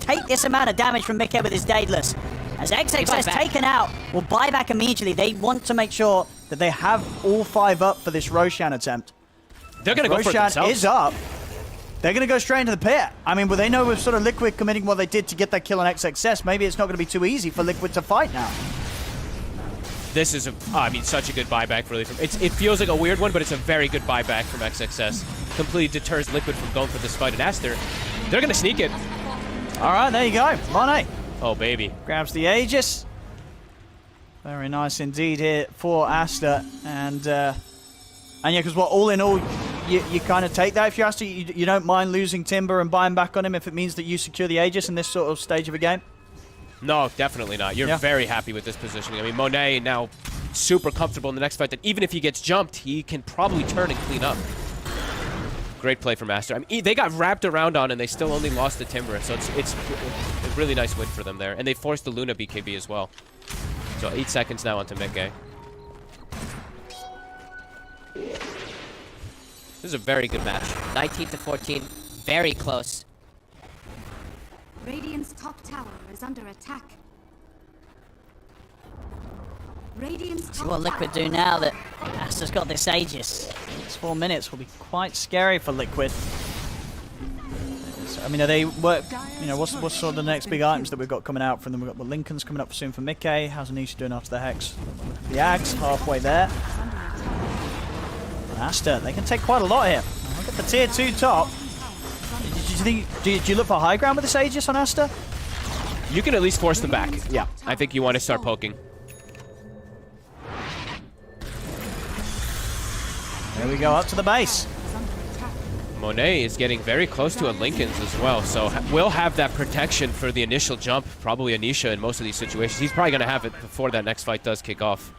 take this amount of damage from Mickey with his Daedalus. As XXS taken out, will buy back immediately. They want to make sure That they have all 5 up for this Roshan attempt. They're going to go for it Roshan themselves. is up. They're going to go straight into the pit. I mean, well, they know with sort of Liquid committing what they did to get that kill on XXS, maybe it's not going to be too easy for Liquid to fight now. This is such a good buyback, really. It feels like a weird one, but it's a very good buyback from XXS. Completely deters Liquid from going for this fight at Aster. They're going to sneak it. All right, there you go. Monet Oh, baby. grabs the Aegis. Very nice indeed here for Aster. And yeah, because all in all, you kind of take that if you're Aster. You don't mind losing Timber and buying back on him if it means that you secure the Aegis in this sort of stage of a game. No, definitely not. You're very happy with this positioning. I mean, Monet now super comfortable in the next fight that even if he gets jumped, he can probably turn and clean up. Great play from Aster. I mean, they got wrapped around on and they still only lost the Timber, so it's a really nice win for them there. And they forced the Luna BKB as well. So 8 seconds now onto Mickey. This is a very good match. 19-14, very close. Radiant's top tower is under attack. Radiant's See top what Liquid do now that Aster's got this Aegis. Next 4 minutes will be quite scary for Liquid. So, I mean, are they work? You know, what's sort of the next big items that we've got coming out from them? We've got Lincoln's coming up soon for Mickey. How's Anisha doing after the Hex? The Axe halfway there. And Aster, they can take quite a lot here. Look at the tier 2 top. Do you look for high ground with this Aegis on Aster? You can at least force them back. Yeah, I think you want to start poking. There we go, up to the base. Monet is getting very close to a Lincoln's as well, so will have that protection for the initial jump. Probably Anisha in most of these situations. He's probably going to have it before that next fight does kick off.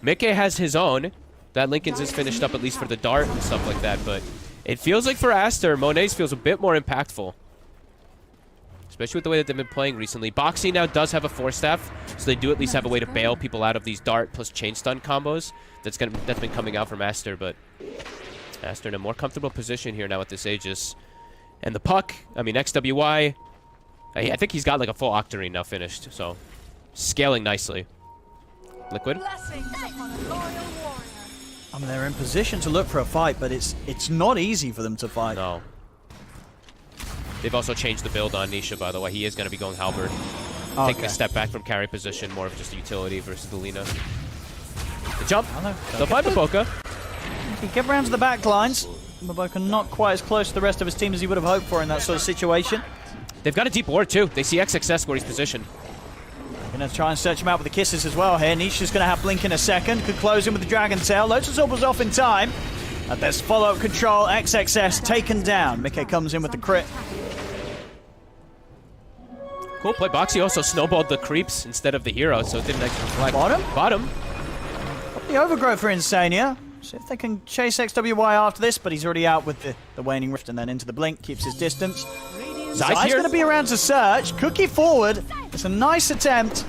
Mikke has his own. That Lincoln's is finished up at least for the dart and stuff like that, but it feels like for Aster, Monet's feels a bit more impactful. Especially with the way that they've been playing recently. Boxy now does have a 4-staff, so they do at least have a way to bail people out of these dart plus chain stun combos. That's been coming out from Aster, but Aster in a more comfortable position here now with this Aegis. And the puck, I mean, XWY, I think he's got like a full Octarine now finished, so scaling nicely. Liquid. I mean, they're in position to look for a fight, but it's not easy for them to fight. No. They've also changed the build on Nisha, by the way. He is going to be going Halberd. Okay. Taking a step back from carry position, more of just a utility versus the Lina. The jump. They'll find Maboka. He kept around to the back lines. Maboka not quite as close to the rest of his team as he would have hoped for in that sort of situation. They've got a deep ward, too. They see XXS where he's positioned. Gonna try and search him out with the kisses as well here. Nisha's gonna have Blink in a second. Could close him with the Dragon Tail. Lotus Orb was off in time. And there's follow-up control. XXS taken down. Mikke comes in with the crit. Cool play. Boxy also snowballed the creeps instead of the hero, so it didn't actually reflect. Bottom. The overgrowth for Insania. See if they can chase XWY after this, but he's already out with the Waning Rift and then into the Blink. Keeps his distance. Zai's going to be around to search. Cookie forward. It's a nice attempt,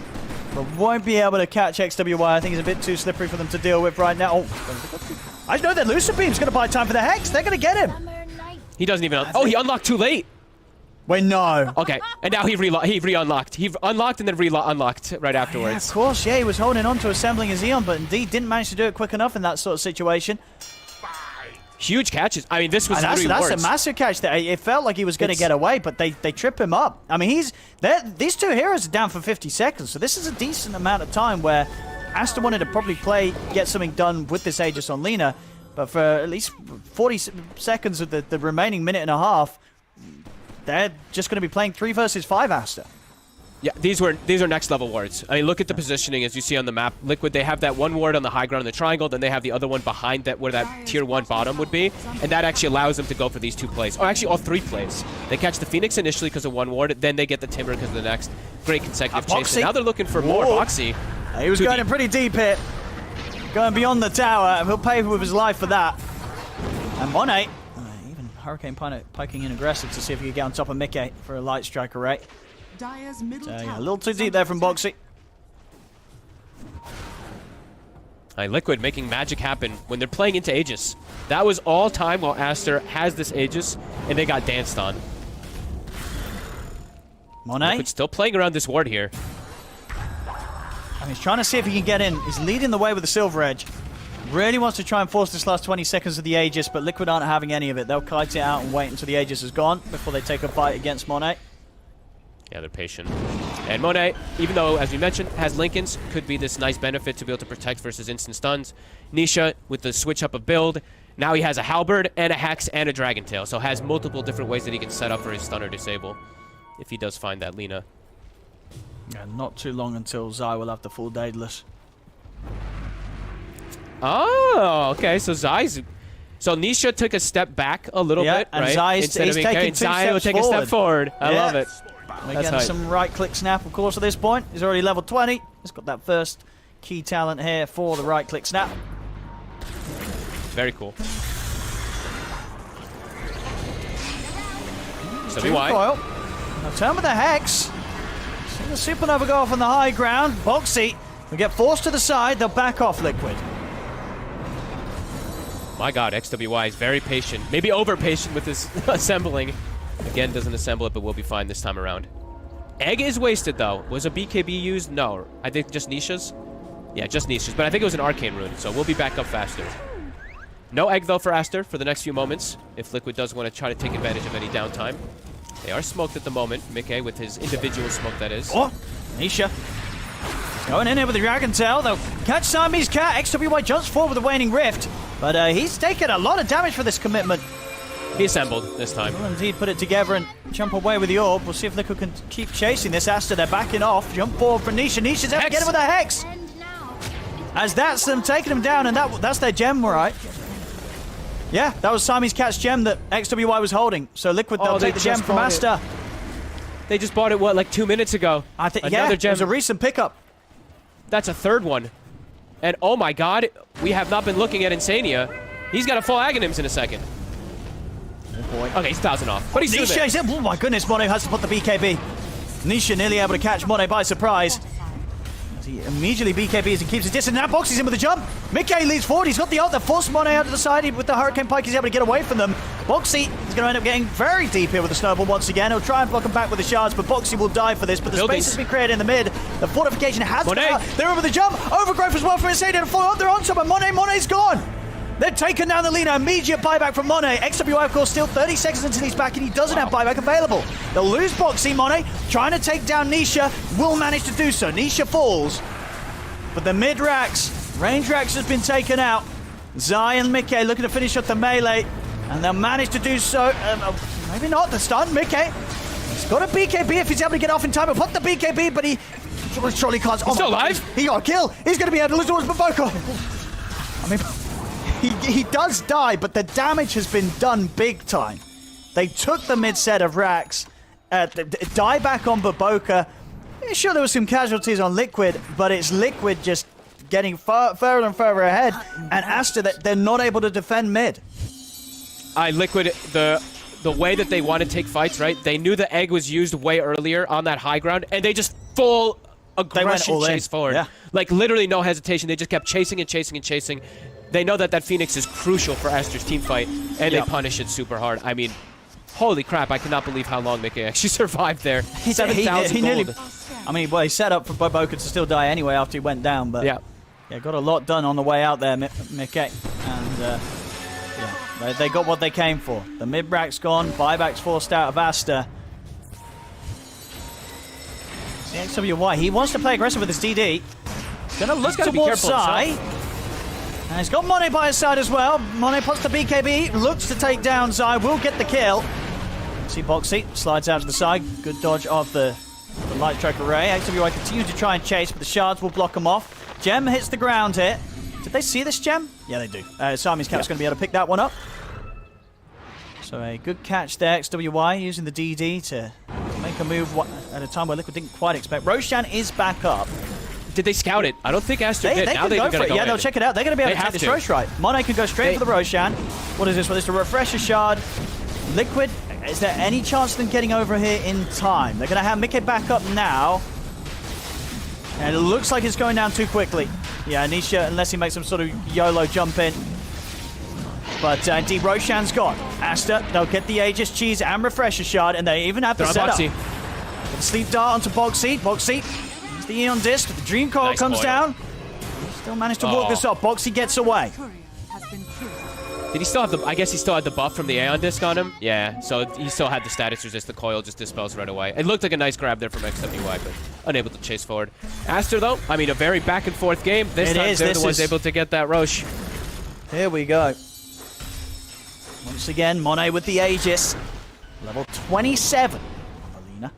but won't be able to catch XWY. I think it's a bit too slippery for them to deal with right now. Oh, I know that Lucid Beam's going to buy time for the Hex. They're going to get him. He doesn't even... Oh, he unlocked too late. Wait, no. Okay, and now he re-unlocked. He unlocked and then re-unlocked right afterwards. Yeah, of course, yeah, he was holding on to assembling his Eon, but indeed didn't manage to do it quick enough in that sort of situation. Huge catches. I mean, this was that's a massive catch there. It felt like he was going to get away, but they trip him up. I mean, these two heroes are down for 50 seconds, so this is a decent amount of time where Aster wanted to probably get something done with this Aegis on Lina, but for at least 40 seconds of the remaining minute and a half, they're just going to be playing 3 versus 5 Aster. Yeah, these are next level wards. I mean, look at the positioning as you see on the map. Liquid, they have that one ward on the high ground in the triangle, then they have the other one behind that where that tier 1 bottom would be, and that actually allows them to go for these 2 plays. Oh, actually all 3 plays. They catch the Phoenix initially because of 1 ward, then they get the Timber because of the next. Great consecutive chase. And now they're looking for more. Boxy. He was going in pretty deep here. Going beyond the tower, and he'll pay with his life for that. And Monet, even Hurricane piking in aggressive to see if he could get on top of Mikke for a light strike array. Dire's middle A little too deep there from Boxy. Liquid making magic happen when they're playing into Aegis. That was all time while Aster has this Aegis, and they got danced on. Monet? Liquid still playing around this ward here. And he's trying to see if he can get in. He's leading the way with the Silver Edge. Really wants to try and force this last 20 seconds of the Aegis, but Liquid aren't having any of it. They'll kite it out and wait until the Aegis is gone before they take a fight against Monet. Yeah, they're patient. And Monet, even though, as we mentioned, has Lincolns, could be this nice benefit to be able to protect versus instant stuns. Nisha, with the switch up of build, now he has a Halberd and a Hex and a Dragon Tail, so has multiple different ways that he can set up for his stun or disable if he does find that Lina. Yeah, not too long until Zai will have the full Daedalus. Oh, okay, so Zai's... So Nisha took a step back a little bit, and right? Zai's taking 2 steps Zai will take a step forward. I love it. We're getting some right-click snap, of course, at this point. He's already level 20. He's got that first key talent here for the right-click snap. Very cool. So Now turn with the Hex. See the Supernova go off on the high ground. Boxy will get forced to the side. They'll back off Liquid. My god, XWY is very patient. Maybe over-patient with his assembling. Again, doesn't assemble it, but we'll be fine this time around. Egg is wasted, though. Was a BKB used? No. I think just Nisha's? Yeah, just Nisha's. But I think it was an Arcane Rune, so we'll be back up faster. No egg, though, for Aster for the next few moments, if Liquid does want to try to take advantage of any downtime. They are smoked at the moment. Mikke with his individual smoke, that is. Oh, Nisha. Going in here with the Dragon Tail. They'll catch Siamese Cat. XWY jumps forward with the Waning Rift. But he's taken a lot of damage for this commitment. He assembled this time. Will indeed put it together and jump away with the orb. We'll see if Liquid can keep chasing this. Aster, they're backing off. Jump forward for Nisha. Nisha's able to get him with a Hex. As that's them taking him down, and that's their gem, right? Yeah, that was Siamese Cat's gem that XWY was holding. So Liquid, they'll take the gem from Aster. They just bought it, what, like 2 minutes ago? I think, Another yeah, gem. it was a recent pickup. That's a third one. And oh my god, we have not been looking at Insania. He's got a full Aghanims in a second. Oh boy. Okay, he's 1,000 off. But he's still there. Nisha, oh my goodness, Mono has to put the BKB. Nisha nearly able to catch Mono by surprise. As he immediately BKB as he keeps his distance. Now Boxy's in with a jump. Mickey leads forward. He's got the ult that forced Mono out to the side. With the Hurricane Pike, he's able to get away from them. Boxy is going to end up getting very deep here with the snowball once again. He'll try and block him back with the shards, but Boxy will die for this. But the space has been created in the mid. The fortification has come out. They're over the jump. Overgrowth as well from Insane to follow up. They're on top, and Monet's gone. They're taking down the leader. Immediate buyback from Monet. XWI, of course, still 30 seconds until he's back, and he doesn't have buyback available. They'll lose Boxy. Monet trying to take down Nisha. Will manage to do so. Nisha falls. But the mid-racks, range racks has been taken out. Zai and Mickey looking to finish up the melee. And they'll manage to do so. Maybe not the stun. Mickey. He's got a BKB if he's able to get off in time. He'll put the BKB, but he surely can't. He's still alive. He got a kill. He's going to be able to lose towards Baboko. I mean, he does die, but the damage has been done big time. They took the mid set of racks. Die back on Baboka. Sure, there were some casualties on Liquid, but it's Liquid just getting further and further ahead. And Aster, they're not able to defend mid. Liquid, the way that they want to take fights, right? They knew the egg was used way earlier on that high ground, and they just full aggression chase forward. Yeah. Like, literally no hesitation. They just kept chasing and chasing and chasing. They know that Phoenix is crucial for Aster's team fight, and they punish it super hard. I mean, holy crap, I cannot believe how long Mickey actually survived there. 7,000 gold. I mean, well, he set up for Baboka to still die anyway after he went down, but yeah, got a lot done on the way out there, Mickey. And yeah, they got what they came for. The mid-rack's gone, buyback's forced out of Aster. The XWY, he wants to play aggressive with his DD. He's going to look towards Zai. And he's got Monet by his side as well. Monet puts the BKB, looks to take down Zai, will get the kill. See Boxy, slides out to the side. Good dodge of the light strike array. XWI continues to try and chase, but the shards will block him off. Gem hits the ground here. Did they see this gem? Yeah, they do. Siamese Cat's going to be able to pick that one up. So a good catch there. XWI using the DD to make a move at a time where Liquid didn't quite expect. Roshan is back up. Did they scout it? I don't think Aster did. Now they're going to go for it. Yeah, they'll check it out. They're going to be able to take this Rosh right. Monet can go straight for the Roshan. What is this one? It's a Refresher Shard. Liquid, is there any chance of them getting over here in time? They're going to have Mickey back up now. And it looks like it's going down too quickly. Yeah, Nisha, unless he makes some sort of YOLO jump in. But indeed, Roshan's gone. Aster, they'll get the Aegis Cheese and Refresher Shard, and they even have the setup. Sleep Dart onto Boxy. Boxy, here's the Eon Disc. The Dream Coil comes down. Still managed to walk us off. Boxy gets away. Did he still have the... I guess he still had the buff from the Aeon Disc on him? Yeah, so he still had the status resist. The coil just dispels right away. It looked like a nice grab there from XWY, but unable to chase forward. Aster, though, I mean, a very back-and-forth game. This time they're the ones able to get that Roche. Here we go. Once again, Monet with the Aegis. Level 27. Alina.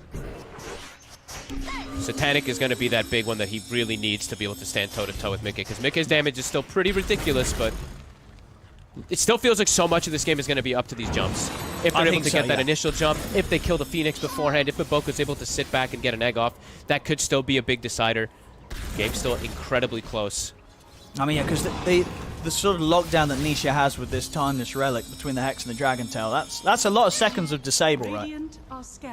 Satanic is going to be that big one that he really needs to be able to stand toe-to-toe with Mickey, because Mickey's damage is still pretty ridiculous, but... It still feels like so much of this game is going to be up to these jumps. If they're able to get that initial jump, if they kill the Phoenix beforehand, if Baboka's able to sit back and get an egg off, that could still be a big decider. Game's still incredibly close. I mean, yeah, because the sort of lockdown that Nisha has with this Timeless Relic between the Hex and the Dragon Tail, that's a lot of seconds of disable, right?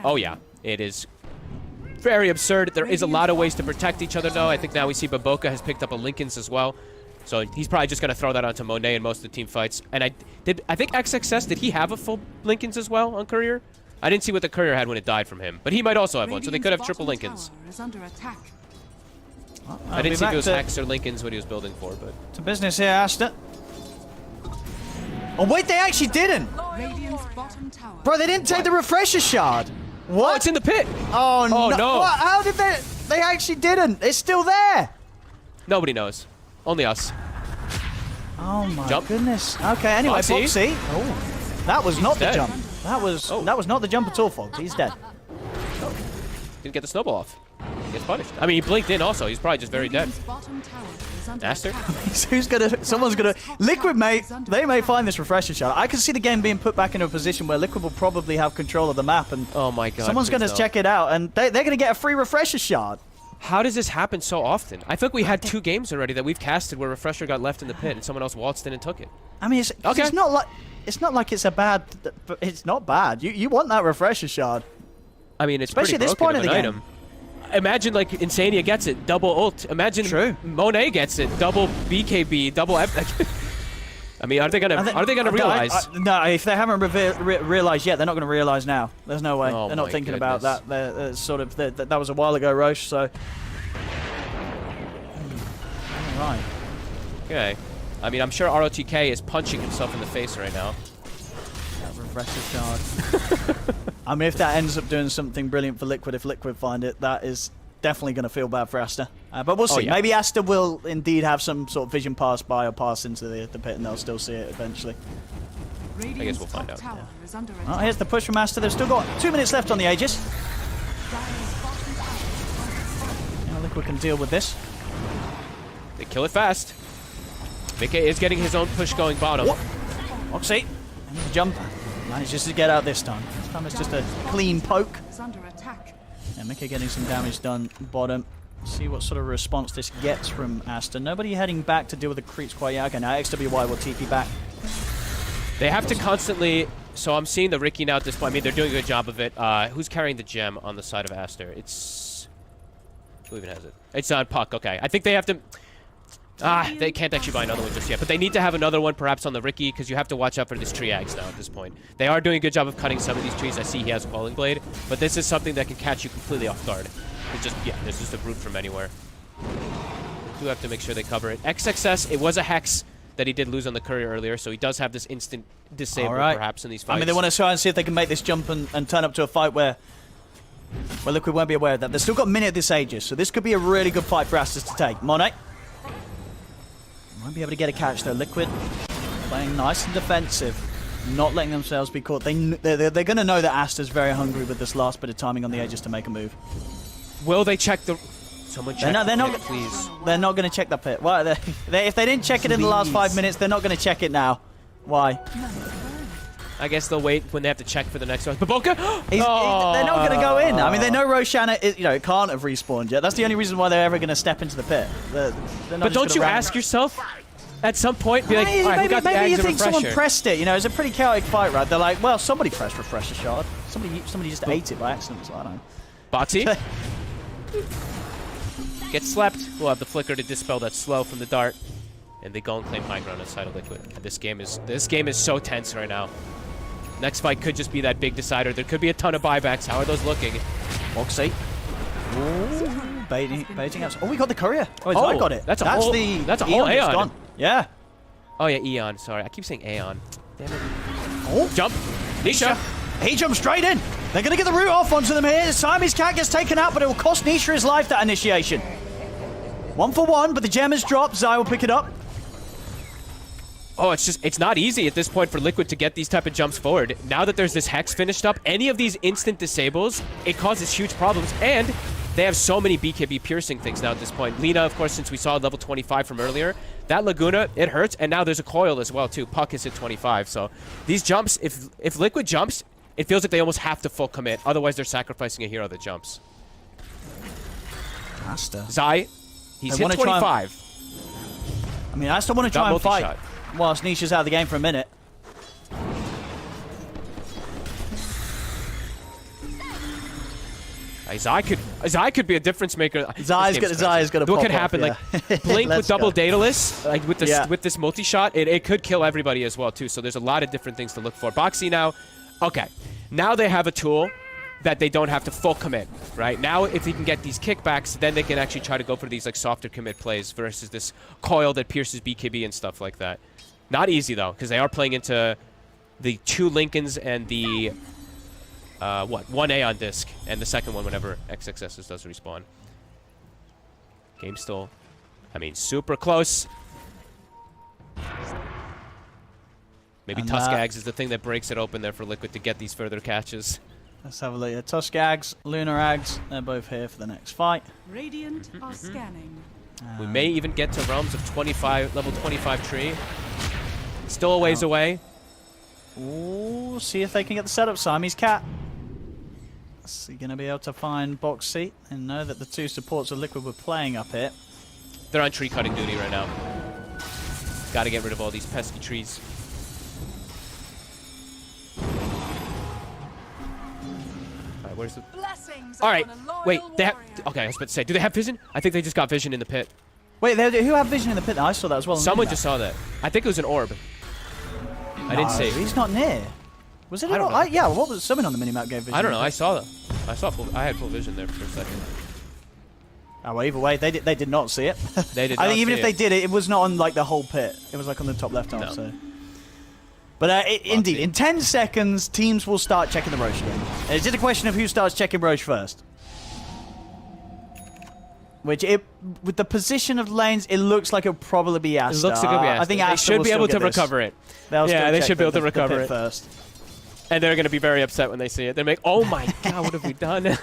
Oh, yeah. It is very absurd. There is a lot of ways to protect each other, though. I think now we see Baboka has picked up a Linken's as well. So he's probably just going to throw that onto Monet in most of the team fights. And I think XXS, did he have a full Linken's as well on Courier? I didn't see what the Courier had when it died from him. But he might also have one, so they could have triple Linken's. I didn't see if it was Hex or Linken's what he was building for, but... To business here, Aster. Oh, wait, they actually didn't! Bro, they didn't take the Refresher Shard! What? Oh, it's in the pit! Oh, no! What? How did they... They actually didn't! It's still there! Nobody knows. Only us. Oh my goodness. Okay, anyway, Foxy. Oh, that was not the jump. That was not the jump at all, Fox. He's dead. Didn't get the snowball off. gets punished. I mean, he blinked in also. He's probably just very dead. Radiant's bottom tower is under Aster? attack. Someone's gonna... Liquid they may find this refresher shot. I can see the game being put back into a position where Liquid will probably have control of the map, and Oh my god. someone's gonna check it out, and they're gonna get a free refresher shard. How does this happen so often? I feel like we had 2 games already that we've casted where refresher got left in the pit and someone else waltzed in and took it. I mean, it's not like it's a bad... It's not bad. You want that refresher shard. I mean, it's Especially pretty at this broken point of in an the item. Imagine like Insania gets it, double ult. Imagine True. Monet gets it, double BKB, double F. I mean, are they gonna realize? No, if they haven't realized yet, they're not gonna realize now. There's no way. Oh They're not my thinking goodness. about that. They're sort of that was a while ago, Roche. So, all right. Okay. I mean, I'm sure ROTK is punching himself in the face right now. That refresher shard. I mean, if that ends up doing something brilliant for Liquid, if Liquid find it, that is definitely going to feel bad for Aster. But we'll see. yeah. Maybe Aster will indeed have some sort of vision pass by or pass into the pit, and they'll still see it eventually. Radiant's we'll find top out. tower is under Oh, attack. here's the push from Aster. They've still got 2 minutes left on the Aegis. Now Liquid can deal with this. They kill it fast. Mika is getting his own push going bottom. Oxy, and the jump manages to get out this time. This time it's just a clean poke. Is under attack. And Mika getting some damage done bottom. See what sort of response this gets from Aster. Nobody heading back to deal with the creeps quite yet. Okay, now XWY will TP back. They have to constantly... So I'm seeing the Riki now at this point. I mean, they're doing a good job of it. Who's carrying the gem on the side of Aster? It's... Who even has it? It's on Puck, okay. I think they have to... they can't actually buy another one just yet. But they need to have another one perhaps on the Riki, because you have to watch out for this Triags now at this point. They are doing a good job of cutting some of these trees. I see he has a Falling Blade. But this is something that can catch you completely off guard. It's just, yeah, there's just a brute from anywhere. They do have to make sure they cover it. XXS, it was a Hex that he did lose on the Courier earlier, so he does have this instant disable perhaps in these fights. I mean, they want to try and see if they can make this jump and turn up to a fight where Liquid won't be aware of that. They've still got a minute this Aegis, so this could be a really good fight for Aster to take. Monet won't be able to get a catch though. Liquid playing nice and defensive, not letting themselves be caught. They're going to know that Aster's very hungry with this last bit of timing on the Aegis to make a move. Will they check the... Someone check They're not, the pit, please. They're not going to check the pit. Well, if they didn't check it in the last 5 minutes, they're not going to check it now. Why? I guess they'll wait when they have to check for the next one. Baboka? They're not going to go in. I mean, they know Roshanna it can't have respawned yet. That's the only reason why they're ever going to step into the pit. They're not But just don't gonna you ran- ask yourself at some point, be like, all right, who got the maybe you Ags and think someone refresher? pressed it. You know, it's a pretty chaotic fight, right? They're like, well, somebody pressed refresher shard. Somebody just ate it by accident. So I don't know. Botsy? Gets slept. We'll have the flicker to dispel that slow from the dart. And they go and claim high ground inside of Liquid. And this game is so tense right now. Next fight could just be that big decider. There could be a ton of buybacks. How are those looking? Oxy. Ooh, baiting us. Oh, we got the courier. Oh, I got it. That's a whole Eon that's gone. Yeah. Oh yeah, Eon. Sorry, I keep saying Aeon. Damn it. Oh, Jump. Nisha. he jumped straight in. They're going to get the root off onto them here. This time his cat gets taken out, but it will cost Nisha his life, that initiation. 1 for 1, but the gem has dropped. Zai will pick it up. Oh, it's not easy at this point for Liquid to get these type of jumps forward. Now that there's this Hex finished up, any of these instant disables, it causes huge problems. And they have so many BKB piercing things now at this point. Lina, of course, since we saw level 25 from earlier, that Laguna, it hurts. And now there's a coil as well, too. Puck is at 25. So these jumps, if Liquid jumps, it feels like they almost have to full commit. Otherwise, they're sacrificing a hero that jumps. Aster. Zai, he's hit wanna try 25. I mean, I still want to try Got and fight multi-shot. whilst Nisha's out of the game for a minute. Zai could be a difference maker. Zai's gonna What pop could happen? off, yeah. Like Blink with Let's double go. Daedalus, like with this Yeah. with this multi-shot, it could kill everybody as well too. So there's a lot of different things to look for. Boxy now, okay. Now they have a tool that they don't have to full commit, right? Now if he can get these kickbacks, then they can actually try to go for these like softer commit plays versus this coil that pierces BKB and stuff like that. Not easy though, because they are playing into the 2 Lincolns and the one Aeon disc, and the second one whenever XXS does respawn. Game still, I mean, super close. Maybe And Tuskags is the thing that breaks it open there for Liquid to get these further catches. Let's have a look. Tuskags, Lunar Ags, they're both here for the next fight. Radiant are scanning. We may even get to realms of 25, level 25 tree. Still a ways away. Ooh, see if they can get the setup. Siamese cat. Is he going to be able to find box seat and know that the two supports of Liquid were playing up here? They're on tree cutting duty right now. Got to get rid of all these pesky trees. Where's the... Blessings All right, upon a loyal wait. They have... warrior. Okay, I was about to say, do they have vision? I think they just got vision in the pit. Wait, who have vision in the pit? I saw that as well. Someone just saw that. I think it was an orb. I didn't see. He's not near. Was it? I don't know. Yeah, what was someone on the minimap gave vision? I don't know. I saw that. I had full vision there for a second. Oh, well, either way, they did not see it. They did. I not think even see if they did it, it was not on like the whole pit. It was like on the top left arm. No. So. But indeed, in 10 seconds, teams will start checking the Roche again. It's just a question of who starts checking Roche first. With the position of lanes, it looks like it'll probably be Aster. It looks like it'll be Aster. I think they Aster should will be still able to get this. recover it. They'll still Yeah, they check should be able to the recover pit it first. And they're going to be very upset when they see it. They're like, oh my god, what have we done? They're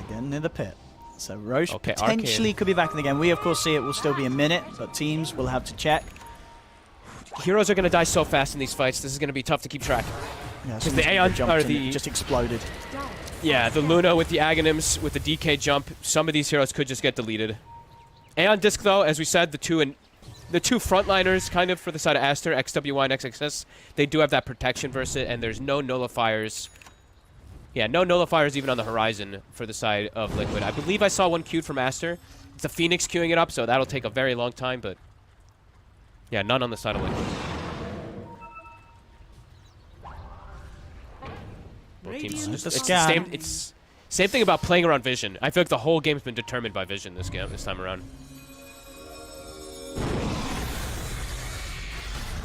getting in the pit. So Roche potentially could be back in the game. We, of course, see it will still be a minute, but teams will have to check. Heroes are going to die so fast in these fights. This is going to be tough to keep track. Yeah, Because the Aeon or the just exploded. Yeah, the Luna with the Aghanims with the DK jump. Some of these heroes could just get deleted. Aeon Disc, though, as we said, the two frontliners, kind of for the side of Aster, XWY and XXS, they do have that protection versus it, and there's no nullifiers. Yeah, no nullifiers even on the horizon for the side of Liquid. I believe I saw one queued from Aster. It's a Phoenix queuing it up, so that'll take a very long time, but yeah, none on the side of Liquid. Both teams just, it's same thing about playing around vision. I feel like the whole game's been determined by vision this time around.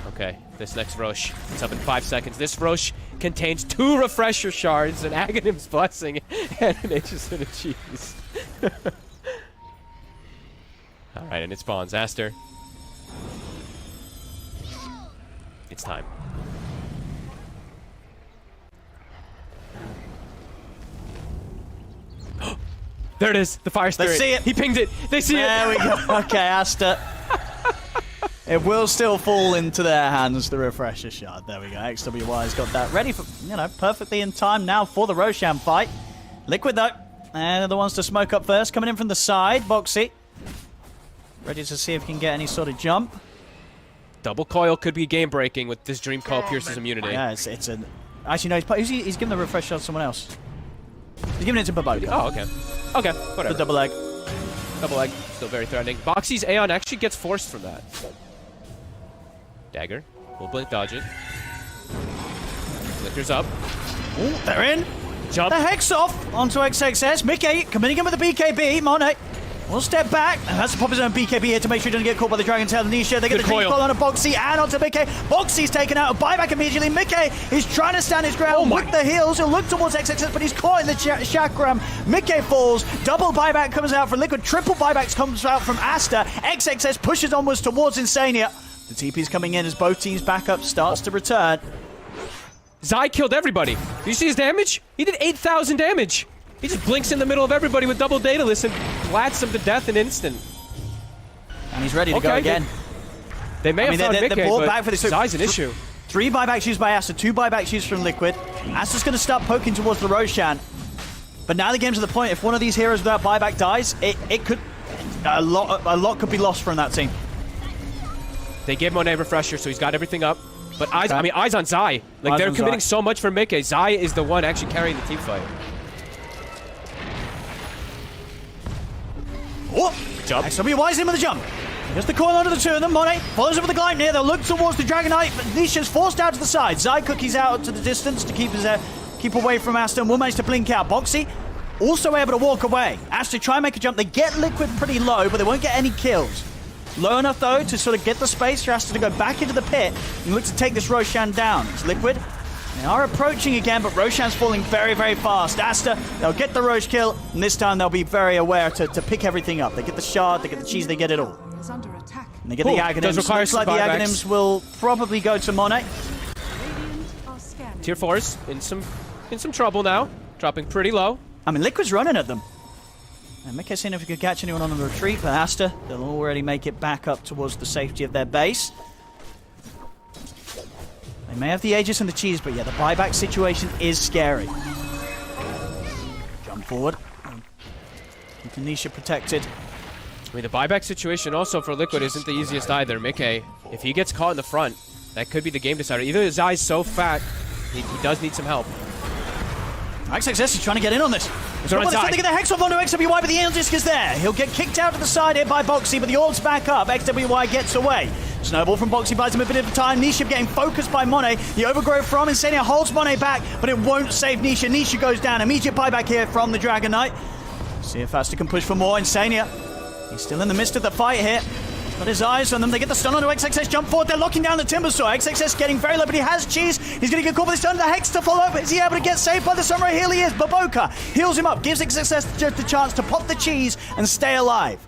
Okay, this next Roche, it's up in 5 seconds. This Roche contains 2 refresher shards, an Aghanim's Blessing, and an Aegis and a Cheese. Alright, and it spawns. Aster. It's time. There it is, the Fire Spirit. They see it. He pinged it. They see it. There we go. Okay, Aster. It will still fall into their hands, the refresher shard. There we go. XWY's got that ready for, perfectly in time now for the Roshan fight. Liquid, though. And they're the ones to smoke up first. Coming in from the side. Boxy. Ready to see if he can get any sort of jump. Double coil could be game-breaking with this Dream Coil Pierce's immunity. Yeah, it's an... Actually, no, he's giving the refresh shot to someone else. He's giving it to Baboka. Oh, okay. Okay, whatever. The double egg. Double egg, still very threatening. Boxy's Aeon actually gets forced from that. Dagger. We'll blink dodge it. Flickers up. Ooh, they're in. Jump. The Hex off onto XXS. Mickey coming in with the BKB. Monet will step back and has to pop his own BKB here to make sure he doesn't get caught by the Dragon Tail. Nisha, they get the Dream Coil on a Boxy and onto Mickey. Boxy's taken out. A buyback immediately. Mickey is trying to stand his ground with the heals. He'll look towards XXS, but he's caught in the chakram. Mickey falls. Double buyback comes out from Liquid. Triple buybacks comes out from Aster. XXS pushes onwards towards Insania. The TP's coming in as both teams' backup starts to return. Zai killed everybody. Did you see his damage? He did 8,000 damage. He just blinks in the middle of everybody with double Daedalus and flats them to death in an instant. And he's ready to go again. They may have found Mickey, but back for this. Zai's an issue. 3 buybacks used by Aster, 2 buybacks used from Liquid. Aster's going to start poking towards the Roshan. But now the game's at the point, if one of these heroes without buyback dies, it could... A lot could be lost from that team. They gave Monet refresher, so he's got everything up. But eyes on Zai. Like, they're committing so much for Mickey. Zai is the one actually carrying the team fight. Oh! Jump. XWY's in with the jump. Gets the coil onto the 2 of them. Monet follows up with the Glide near. They'll look towards the Dragonite, but Nisha's forced out to the side. Zai cookies out to the distance to keep away from Aster and will manage to blink out. Boxy also able to walk away. Aster try and make a jump. They get Liquid pretty low, but they won't get any kills. Low enough, though, to sort of get the space for Aster to go back into the pit and look to take this Roshan down. It's Liquid. They are approaching again, but Roshan's falling very, very fast. Aster, they'll get the Roche kill, and this time they'll be very aware to pick everything up. They get the shard, they get the cheese, they get it all. Is under attack. And they get the Aghanims. Looks like the Aghanims will probably go to Monet. Tier 4's in some trouble now. Dropping pretty low. I mean, Liquid's running at them. And Mickey seeing if he could catch anyone on the retreat, but Aster, they'll already make it back up towards the safety of their base. They may have the Aegis and the cheese, but yeah, the buyback situation is scary. Jump forward. Keep Nisha protected. I mean, the buyback situation also for Liquid isn't the easiest either. Mickey, if he gets caught in the front, that could be the game decider. Either his eye's so fat, he does need some help. XXS is trying to get in on this. They get the Hex off onto XWY, but the Aegis disc is there. He'll get kicked out to the side here by Boxy, but the orb's back up. XWY gets away. Snowball from Boxy buys him a bit of time. Nisha getting focused by Monet. The overgrowth from Insania holds Monet back, but it won't save Nisha. Nisha goes down. Immediate buyback here from the Dragon Knight. See if Aster can push for more. Insania, he's still in the midst of the fight here. Got his eyes on them. They get the stun onto XXS. Jump forward. They're locking down the Timbersaw. XXS getting very low, but he has cheese. He's going to get caught with the stun. The Hex to follow up. Is he able to get saved by the Samurai Heal? He is. Baboka heals him up. Gives XXS just the chance to pop the cheese and stay alive.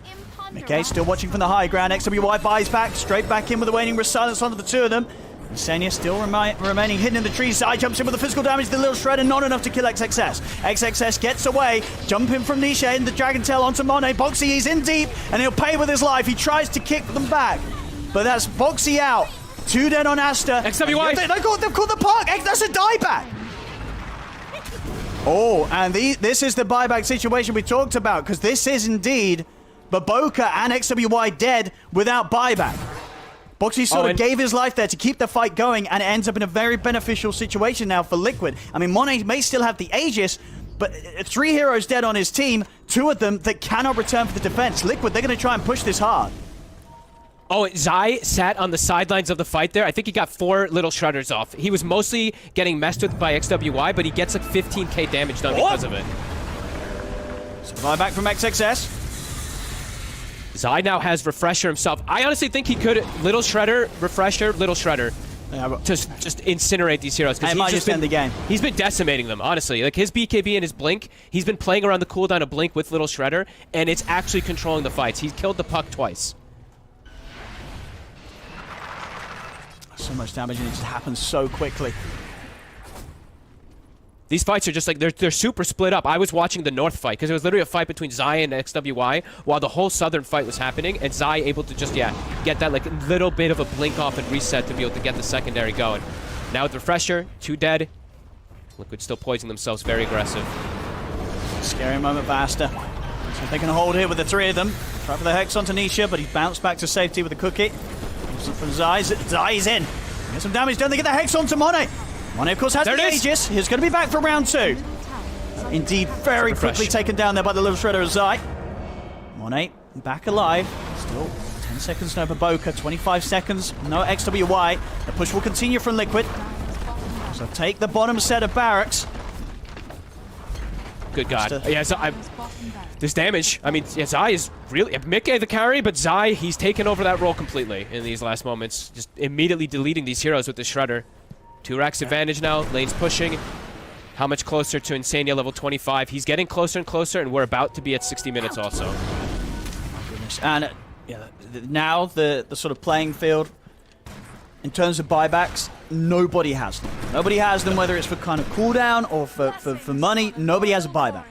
Mickey still watching from the high ground. XWY buys back. Straight back in with the waning silence onto the two of them. Insania still remaining hidden in the trees. Zai jumps in with the physical damage. The little shredder, not enough to kill XXS. XXS gets away. Jumping from Nisha in the Dragon Tail onto Monet. Boxy, he's in deep, and he'll pay with his life. He tries to kick them back, but that's Boxy out. 2 dead on Aster. XWY. They've caught the park. That's a dieback. Oh, and this is the buyback situation we talked about, because this is indeed Baboka and XWY dead without buyback. Boxy sort of gave his life there to keep the fight going, and it ends up in a very beneficial situation now for Liquid. I mean, Monet may still have the Aegis, but 3 heroes dead on his team, 2 of them that cannot return for the defense. Liquid, they're going to try and push this hard. Oh, Zai sat on the sidelines of the fight there. I think he got 4 little shredders off. He was mostly getting messed with by XWY, but he gets like 15k damage done because of it. So buyback from XXS. Zai now has Refresher himself. I honestly think he could Little Shredder, Refresher, Little Shredder. Yeah, just incinerate these heroes. It might just end the game. He's been decimating them, honestly. Like his BKB and his Blink, he's been playing around the cooldown of Blink with Little Shredder, and it's actually controlling the fights. He's killed the puck twice. So much damage, and it just happens so quickly. These fights are just like, they're super split up. I was watching the North fight, because it was literally a fight between Zai and XWY, while the whole Southern fight was happening, and Zai able to just, get that like little bit of a blink off and reset to be able to get the secondary going. Now with Refresher, 2 dead. Liquid still poisoning themselves, very aggressive. Scary moment for Aster. So they can hold here with the 3 of them. Try for the Hex onto Nisha, but he's bounced back to safety with the cookie. From Zai. Zai's in. Get some damage done. They get the Hex onto Monet. Monet, of course, has the Aegis. He's going to be back for round 2. Indeed, very quickly taken down there by the little shredder of Zai. Monet back alive. Still 10 seconds no Baboka. 25 seconds. No XWY. The push will continue from Liquid. So take the bottom set of barracks. Good God. Yeah, so this damage. I mean, yeah, Zai is really... Mickey the carry, but Zai, he's taken over that role completely in these last moments. Just immediately deleting these heroes with the Shredder. 2 racks advantage now. Lane's pushing. How much closer to Insania level 25? He's getting closer and closer, and we're about to be at 60 minutes also. Goodness. And now the sort of playing field, in terms of buybacks, nobody has them. Nobody has them, whether it's for kind of cooldown or for money. Nobody has a buyback.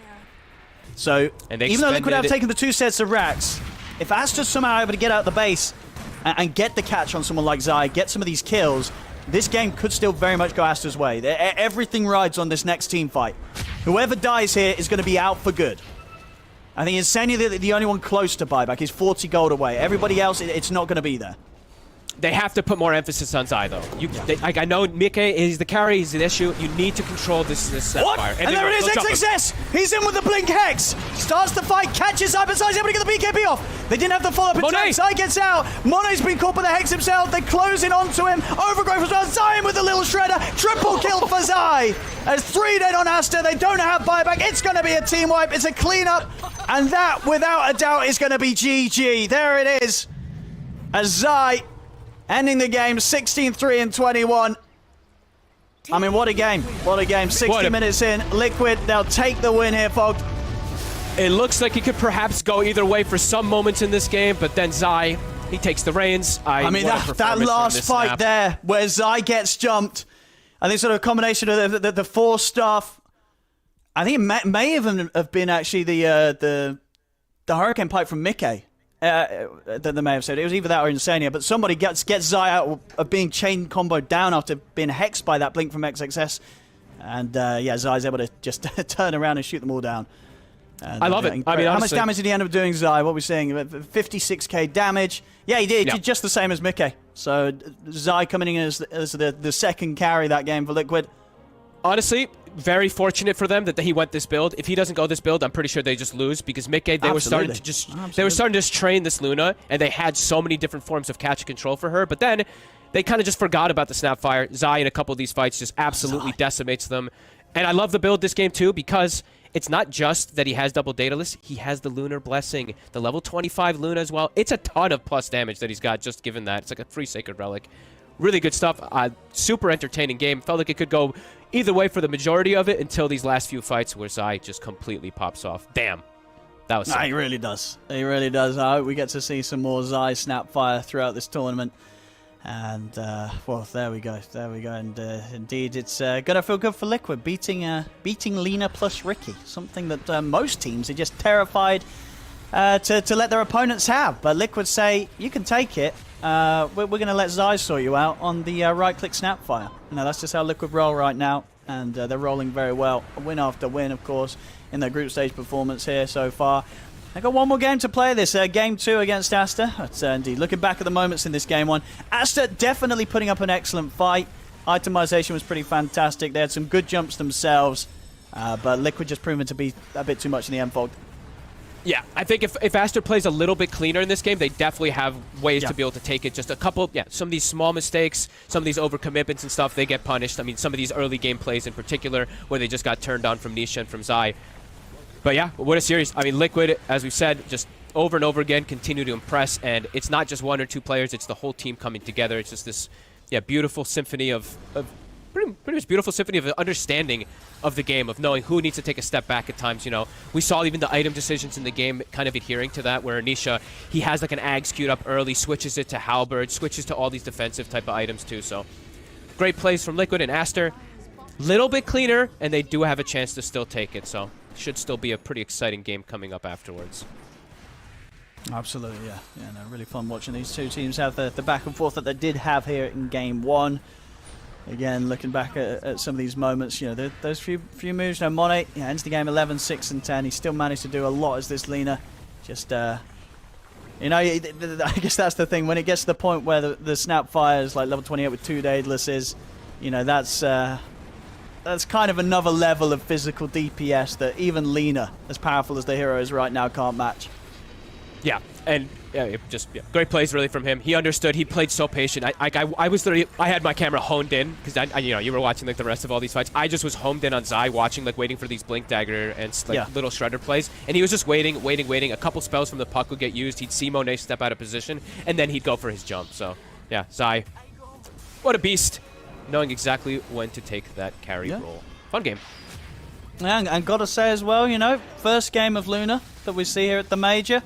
So even though Liquid have taken the 2 sets of racks, if Aster's somehow able to get out the base and get the catch on someone like Zai, get some of these kills, this game could still very much go Aster's way. Everything rides on this next team fight. Whoever dies here is going to be out for good. I think Insania, the only one close to buyback, is 40 gold away. Everybody else, it's not going to be there. They have to put more emphasis on Zai, though. I know Mickey is the carry, he's the issue. You need to control this Sapphire. And there it is, XXS! He's in with the Blink Hex! Starts the fight, catches up, and Zai's able to get the BKB off. They didn't have the follow-up attack. Zai gets out. Monet's been caught by the Hex himself. They're closing onto him. Overgrowth as well. Zai with the little shredder. Triple kill for Zai. There's 3 dead on Aster. They don't have buyback. It's going to be a team wipe. It's a cleanup. And that, without a doubt, is going to be GG. There it is. As Zai ending the game 16-3-21. I mean, what a game. What a game. 60 minutes in. Liquid, they'll take the win here, folks. It looks like it could perhaps go either way for some moments in this game, but then Zai He takes the reins. I mean, that last fight there where Zai gets jumped, I think sort of a combination of the force stuff. I think it may even have been actually the Hurricane Pipe from Mickey that they may have said. It was either that or Insania, but somebody gets Zai out of being chain comboed down after being hexed by that blink from XXS. And yeah, Zai's able to just turn around and shoot them all down. I love it. I mean, how much damage did he end up doing, Zai? What are we saying? 56k damage. Yeah, he did. He did just the same as Mickey. So Zai coming in as the second carry that game for Liquid. Honestly, very fortunate for them that he went this build. If he doesn't go this build, I'm pretty sure they just lose because Mickey, they were starting to just train this Luna, and they had so many different forms of catch and control for her. But then they kind of just forgot about the Snapfire. Zai in a couple of these fights just absolutely decimates them. And I love the build this game too because it's not just that he has double dataless, he has the Lunar Blessing, the level 25 Luna as well. It's a ton of plus damage that he's got just given that. It's like a free Sacred Relic. Really good stuff. Super entertaining game. Felt like it could go either way for the majority of it until these last few fights where Zai just completely pops off. Damn. That was sick. He really does. He really does. I hope we get to see some more Zai Snapfire throughout this tournament. And, well, there we go. There we go. And indeed, it's going to feel good for Liquid, beating Lina plus Ricky. Something that most teams are just terrified to let their opponents have. But Liquid say, you can take it. We're going to let Zai sort you out on the right-click Snapfire. Now, that's just how Liquid roll right now. And they're rolling very well. Win after win, of course, in their group stage performance here so far. They've got one more game to play this, game 2 against Aster. But, indeed, looking back at the moments in this game 1, Aster definitely putting up an excellent fight. Itemization was pretty fantastic. They had some good jumps themselves, but Liquid just proven to be a bit too much in the end fog. Yeah, I think if Aster plays a little bit cleaner in this game, they definitely have ways to be able to take it. Just a couple, some of these small mistakes, some of these overcommitments and stuff, they get punished. I mean, some of these early game plays in particular, where they just got turned on from Nisha and from Zai. But yeah, what a series. I mean, Liquid, as we said, just over and over again, continue to impress. And it's not just one or two players, it's the whole team coming together. It's just this, beautiful symphony of pretty much beautiful symphony of understanding of the game, of knowing who needs to take a step back at times. You know, we saw even the item decisions in the game kind of adhering to that, where Nisha, he has like an Ags queued up early, switches it to Halberd, switches to all these defensive type of items too. So great plays from Liquid and Aster. Little bit cleaner, and they do have a chance to still take it. So should still be a pretty exciting game coming up afterwards. Absolutely, yeah. No, really fun watching these two teams have the back and forth that they did have here in game 1. Again, looking back at some of these moments, those few moves. Monet ends the game 11, 6, and 10. He still managed to do a lot as this Lina. Just, I guess that's the thing. When it gets to the point where the Snapfire is like level 28 with 2 daedalesses, that's kind of another level of physical DPS that even Lina, as powerful as the hero is right now, can't match. Yeah, and great plays really from him. He understood. He played so patient. I was literally, I had my camera honed in because you were watching like the rest of all these fights. I just was homed in on Zai, watching, like waiting for these blink dagger and little shredder plays. And he was just waiting. A couple spells from the puck would get used. He'd see Monet step out of position, and then he'd go for his jump. So yeah, Zai, what a beast, knowing exactly when to take that carry role. Fun game. And gotta say as well, first game of Luna that we see here at the Major.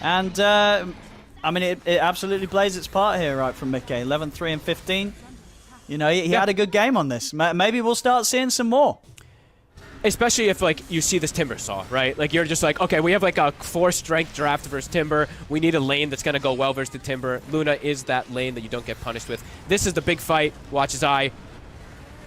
And, I mean, it absolutely plays its part here, right, from Mickey. 11, 3, and 15. He had a good game on this. Maybe we'll start seeing some more. Especially if, like, you see this Timber Saw, right? Like, you're just like, okay, we have, like, a 4-strength draft versus Timber. We need a lane that's going to go well versus the Timber. Luna is that lane that you don't get punished with. This is the big fight. Watch his eye.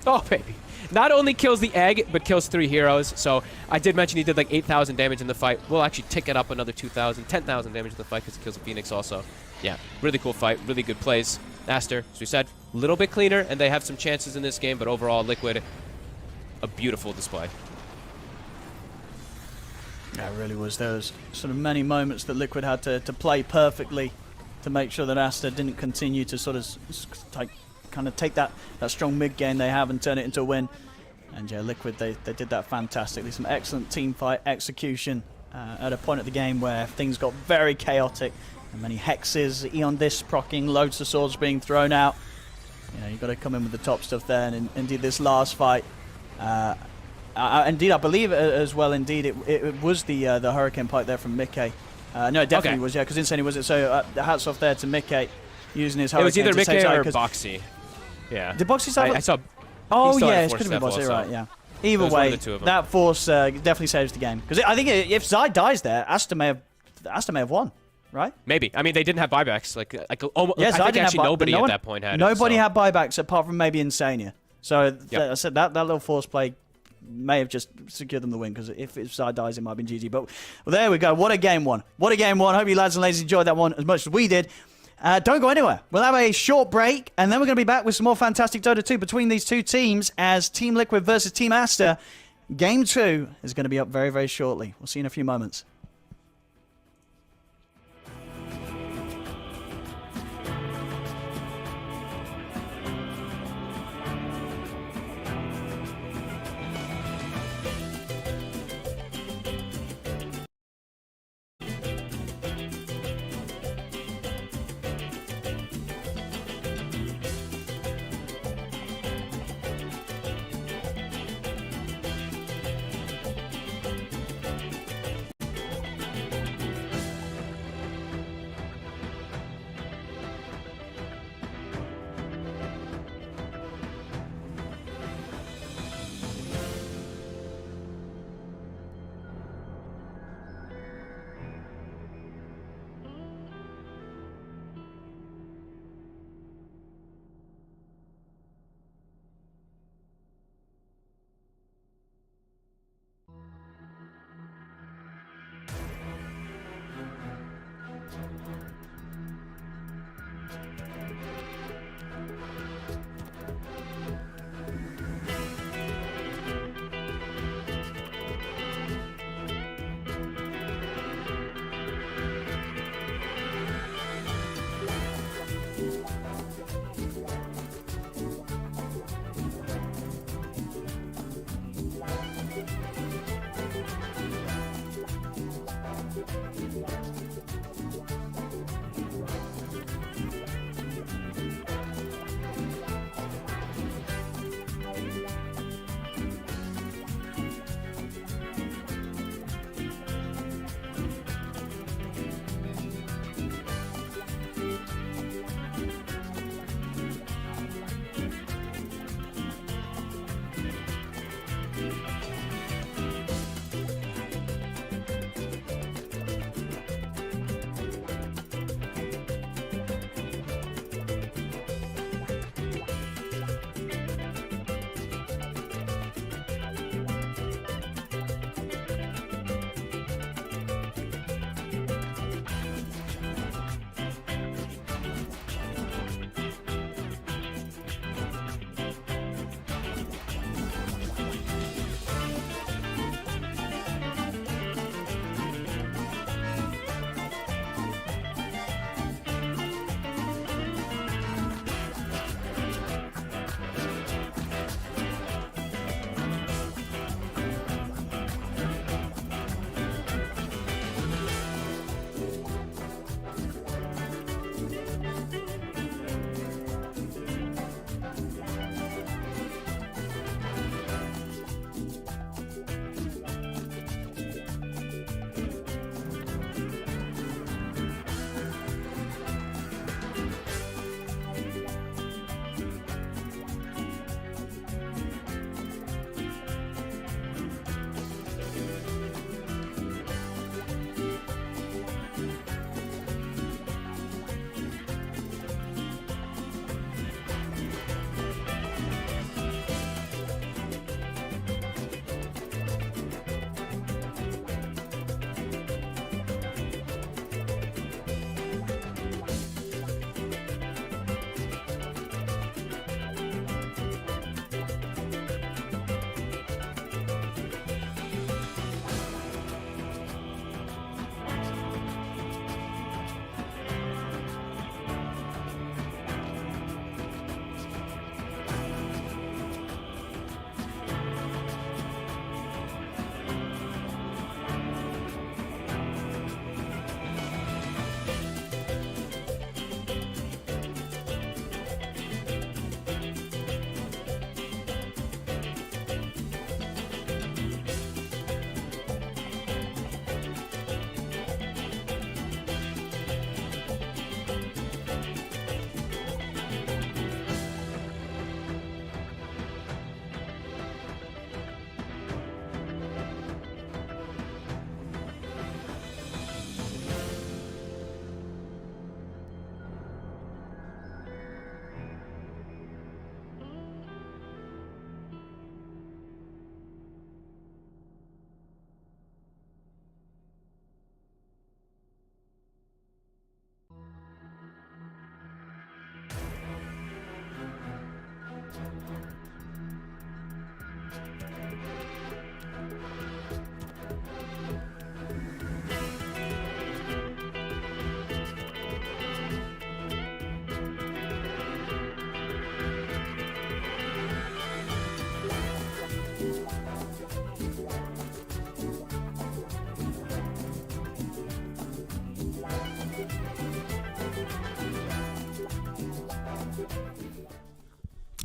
Oh, baby. Not only kills the egg, but kills 3 heroes. So I did mention he did like 8,000 damage in the fight. We'll actually tick it up another 2,000, 10,000 damage in the fight because he kills a Phoenix also. Yeah, really cool fight, really good plays. Aster, as we said, a little bit cleaner, and they have some chances in this game, but overall, Liquid, a beautiful display. Yeah, it really was. There was sort of many moments that Liquid had to play perfectly to make sure that Aster didn't continue to sort of kind of take that strong mid game they have and turn it into a win. And yeah, Liquid, they did that fantastically. Some excellent team fight execution at a point of the game where things got very chaotic and many hexes, Eon Disc procking, loads of swords being thrown out. You've got to come in with the top stuff there. And indeed, this last fight, indeed, I believe as well, indeed, it was the Hurricane Pipe there from Mickey No, it definitely Okay. was, yeah, because Insane was it. So hats off there to Mickey using his It was either Hurricane to Mickey save or side, 'cause- Boxy. Yeah. Did Boxy start? I saw. Oh, he started yeah, it Force could have been Step Boxy, also. right, yeah. Either It was one way, of the two of them. that Force definitely saves the game. Because I think if Zai dies there, Aster may have won, right? Maybe. I mean, they didn't have buybacks. Like almost, Yeah, I Zai think didn't actually have nobody no at one- that point had Nobody it. So. had buybacks apart from maybe Insania. So I said that little Force play may have just secured them the win, because if Zai dies, it might have been GG. But well, there we go. What a game one. What a game one. Hope you lads and ladies enjoyed that one as much as we did. Don't go anywhere. We'll have a short break, and then we're going to be back with some more fantastic Dota 2 between these two teams as Team Liquid versus Team Aster. Game 2 is going to be up very, very shortly. We'll see you in a few moments.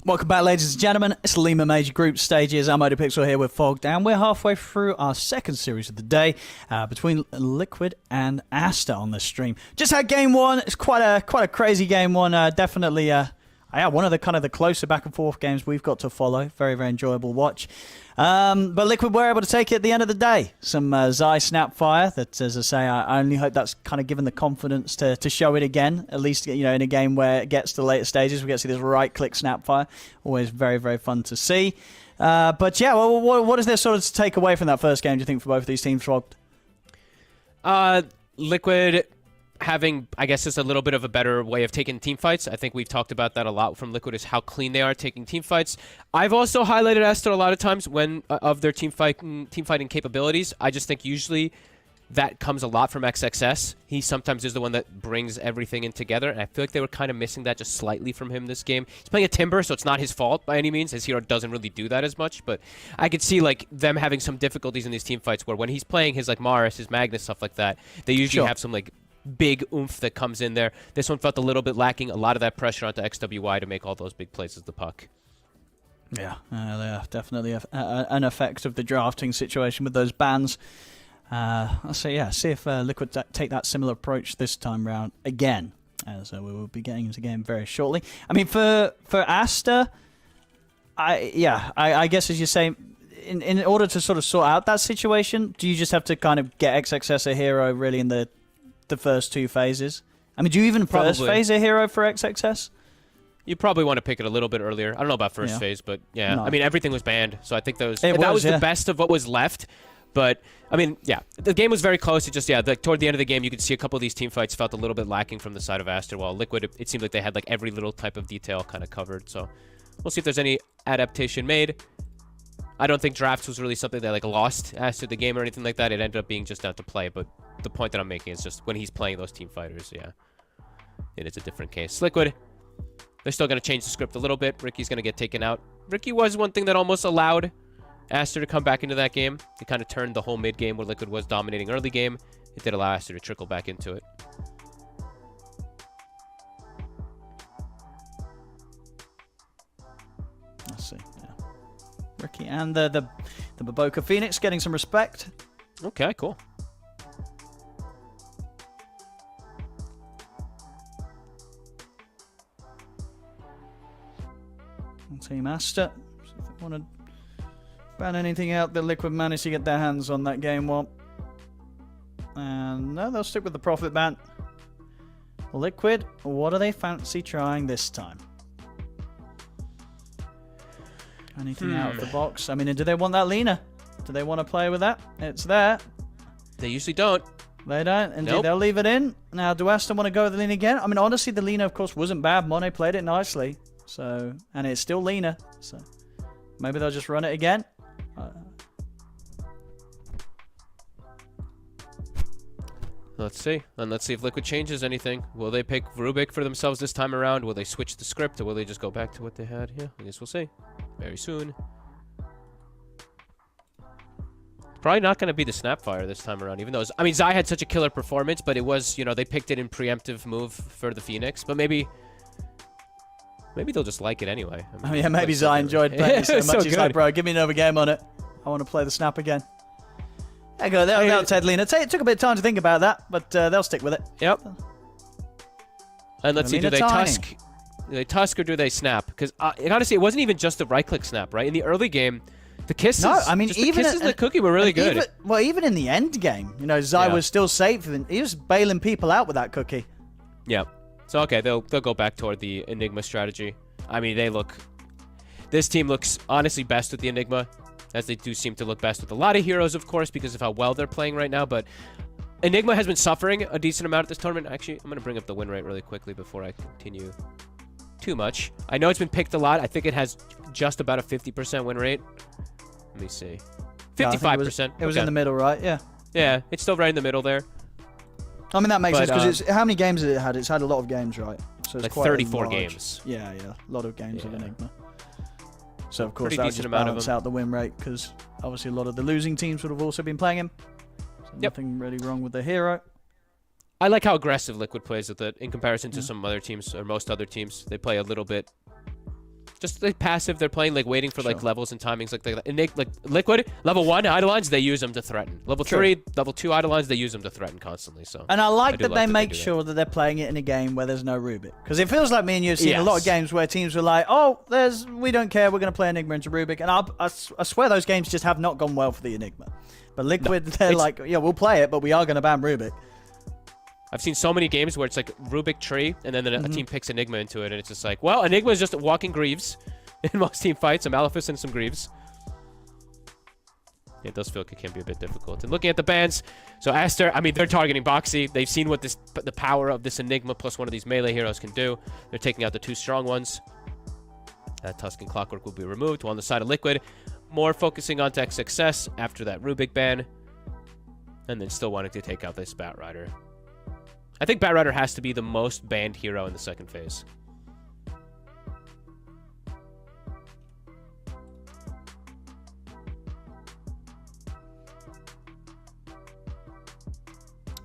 Welcome back, ladies and gentlemen. It's Lima Major Group Stages. I'm Odapixel here with Fogged, and we're halfway through our second series of the day between Liquid and Aster on this stream. Just had game one. It's quite a crazy game one. Definitely, one of the closer back and forth games we've got to follow. Very, very enjoyable watch. But Liquid were able to take it at the end of the day. Some Zai Snapfire that, as I say, I only hope that's kind of given the confidence to show it again, at least, you know, in a game where it gets to the later stages. We get to see this right-click Snapfire. Always very, very fun to see. But yeah, what is there sort of to take away from that first game, do you think, for both of these teams, Fogged? Liquid having, I guess, just a little bit of a better way of taking team fights. I think we've talked about that a lot from Liquid, is how clean they are taking team fights. I've also highlighted Aster a lot of times when of their team fighting capabilities. I just think usually that comes a lot from XXS. He sometimes is the one that brings everything in together, and I feel like they were kind of missing that just slightly from him this game. He's playing a Timber, so it's not his fault by any means. His hero doesn't really do that as much, but I could see like them having some difficulties in these team fights where when he's playing his like Maris, his Magnus, stuff like that, they usually have some like big oomph that comes in there. This one felt a little bit lacking. A lot of that pressure onto XWY to make all those big plays with the puck. Yeah, definitely an effect of the drafting situation with those bans. I'll say, yeah, see if Liquid take that similar approach this time round again, as we will be getting into the game very shortly. I mean, for Aster, I guess as you say, in order to sort of sort out that situation, do you just have to kind of get XXS a hero really in the first two phases? I mean, do you even first phase a hero for XXS? You probably want to pick it a little bit earlier. I don't know about first phase, but yeah. No. I mean, everything was banned, so I think that was the best of what was left. But, I mean, yeah, the game was very close. It just, toward the end of the game, you could see a couple of these team fights felt a little bit lacking from the side of Aster, while Liquid, it seemed like they had like every little type of detail kind of covered. So we'll see if there's any adaptation made. I don't think drafts was really something that like lost Aster the game or anything like that. It ended up being just down to play, but the point that I'm making is just when he's playing those team fighters, yeah, it is a different case. Liquid, they're still going to change the script a little bit. Ricky's going to get taken out. Ricky was one thing that almost allowed Aster to come back into that game. It kind of turned the whole mid game where Liquid was dominating early game. It did allow Aster to trickle back into it. Let's see. Yeah. Ricky and the Baboka Phoenix getting some respect. Okay, cool. Team Aster. See if they want to ban anything out that Liquid managed to get their hands on that game one. And no, they'll stick with the profit ban. Liquid, what do they fancy trying this time? Anything out of the box? I mean, do they want that Lina? Do they want to play with that? It's there. They usually don't. They don't. Indeed, nope. They'll leave it in. Now, do Aster want to go with the Lina again? I mean, honestly, the Lina, of course, wasn't bad. Monet played it nicely. So, and it's still Lina. So, maybe they'll just run it again. Let's see. And let's see if Liquid changes anything. Will they pick Rubik for themselves this time around? Will they switch the script, or will they just go back to what they had? Yeah, I guess we'll see. Very soon. Probably not going to be the Snapfire this time around, even though I mean, Zai had such a killer performance, but it was, you know, they picked it in preemptive move for the Phoenix. But maybe they'll just like it anyway. I mean, yeah, maybe Zai enjoyed playing it so much. He's like, bro, give me another game on it. I want to play the Snap again. There you go. They'll take Lina. It took a bit of time to think about that, but they'll stick with it. Yep. And let's see, do they tusk? Do they tusk or do they snap? Because honestly, it wasn't even just the right-click snap, right? In the early game, the kisses. No, I mean, even the kisses and the cookie were really good. Even in the end game, you know, Zai was still safe. He was bailing people out with that cookie. Yeah. So okay, they'll go back toward the Enigma strategy. I mean, this team looks honestly best with the Enigma, as they do seem to look best with a lot of heroes, of course, because of how well they're playing right now. But Enigma has been suffering a decent amount at this tournament. Actually, I'm going to bring up the win rate really quickly before I continue too much. I know it's been picked a lot. I think it has just about a 50% win rate. Let me see. 55%. It was in the middle, right? Yeah. Yeah, it's still right in the middle there. I mean, that makes sense, because how many games has it had? It's had a lot of games, right? So it's like quite 34 games. Yeah, a lot of games of Enigma. So, of course, that would just balance out the win rate, because obviously a lot of the losing teams would have also been playing him. So nothing really wrong with the hero. I like how aggressive Liquid plays with it in comparison to some other teams, or most other teams. They play a little bit Just like passive, they're playing like waiting for like levels and timings like that. And they, like Liquid, level 1 Eidolons, they use them to threaten. Level 3, level 2 Eidolons, they use them to threaten constantly. So. And I like that they make sure that they're playing it in a game where there's no Rubik. Because it feels like me and you have seen a lot of games where teams were like, oh, we don't care, we're going to play Enigma into Rubik. And I swear those games just have not gone well for the Enigma. But Liquid, they're like, yeah, we'll play it, but we are going to ban Rubik. I've seen so many games where it's like Rubik tree, and then a team picks Enigma into it, and it's just like, well, Enigma is just walking Greaves in most team fights, a Maleficent and some Greaves. Yeah, it does feel like it can be a bit difficult. And looking at the bans, so Aster, I mean, they're targeting Boxy. They've seen what the power of this Enigma plus one of these melee heroes can do. They're taking out the 2 strong ones. Tusk and Clockwork will be removed. While on the side of Liquid, more focusing on tech success after that Rubik ban, and then still wanting to take out this Batrider. I think Batrider has to be the most banned hero in the second phase.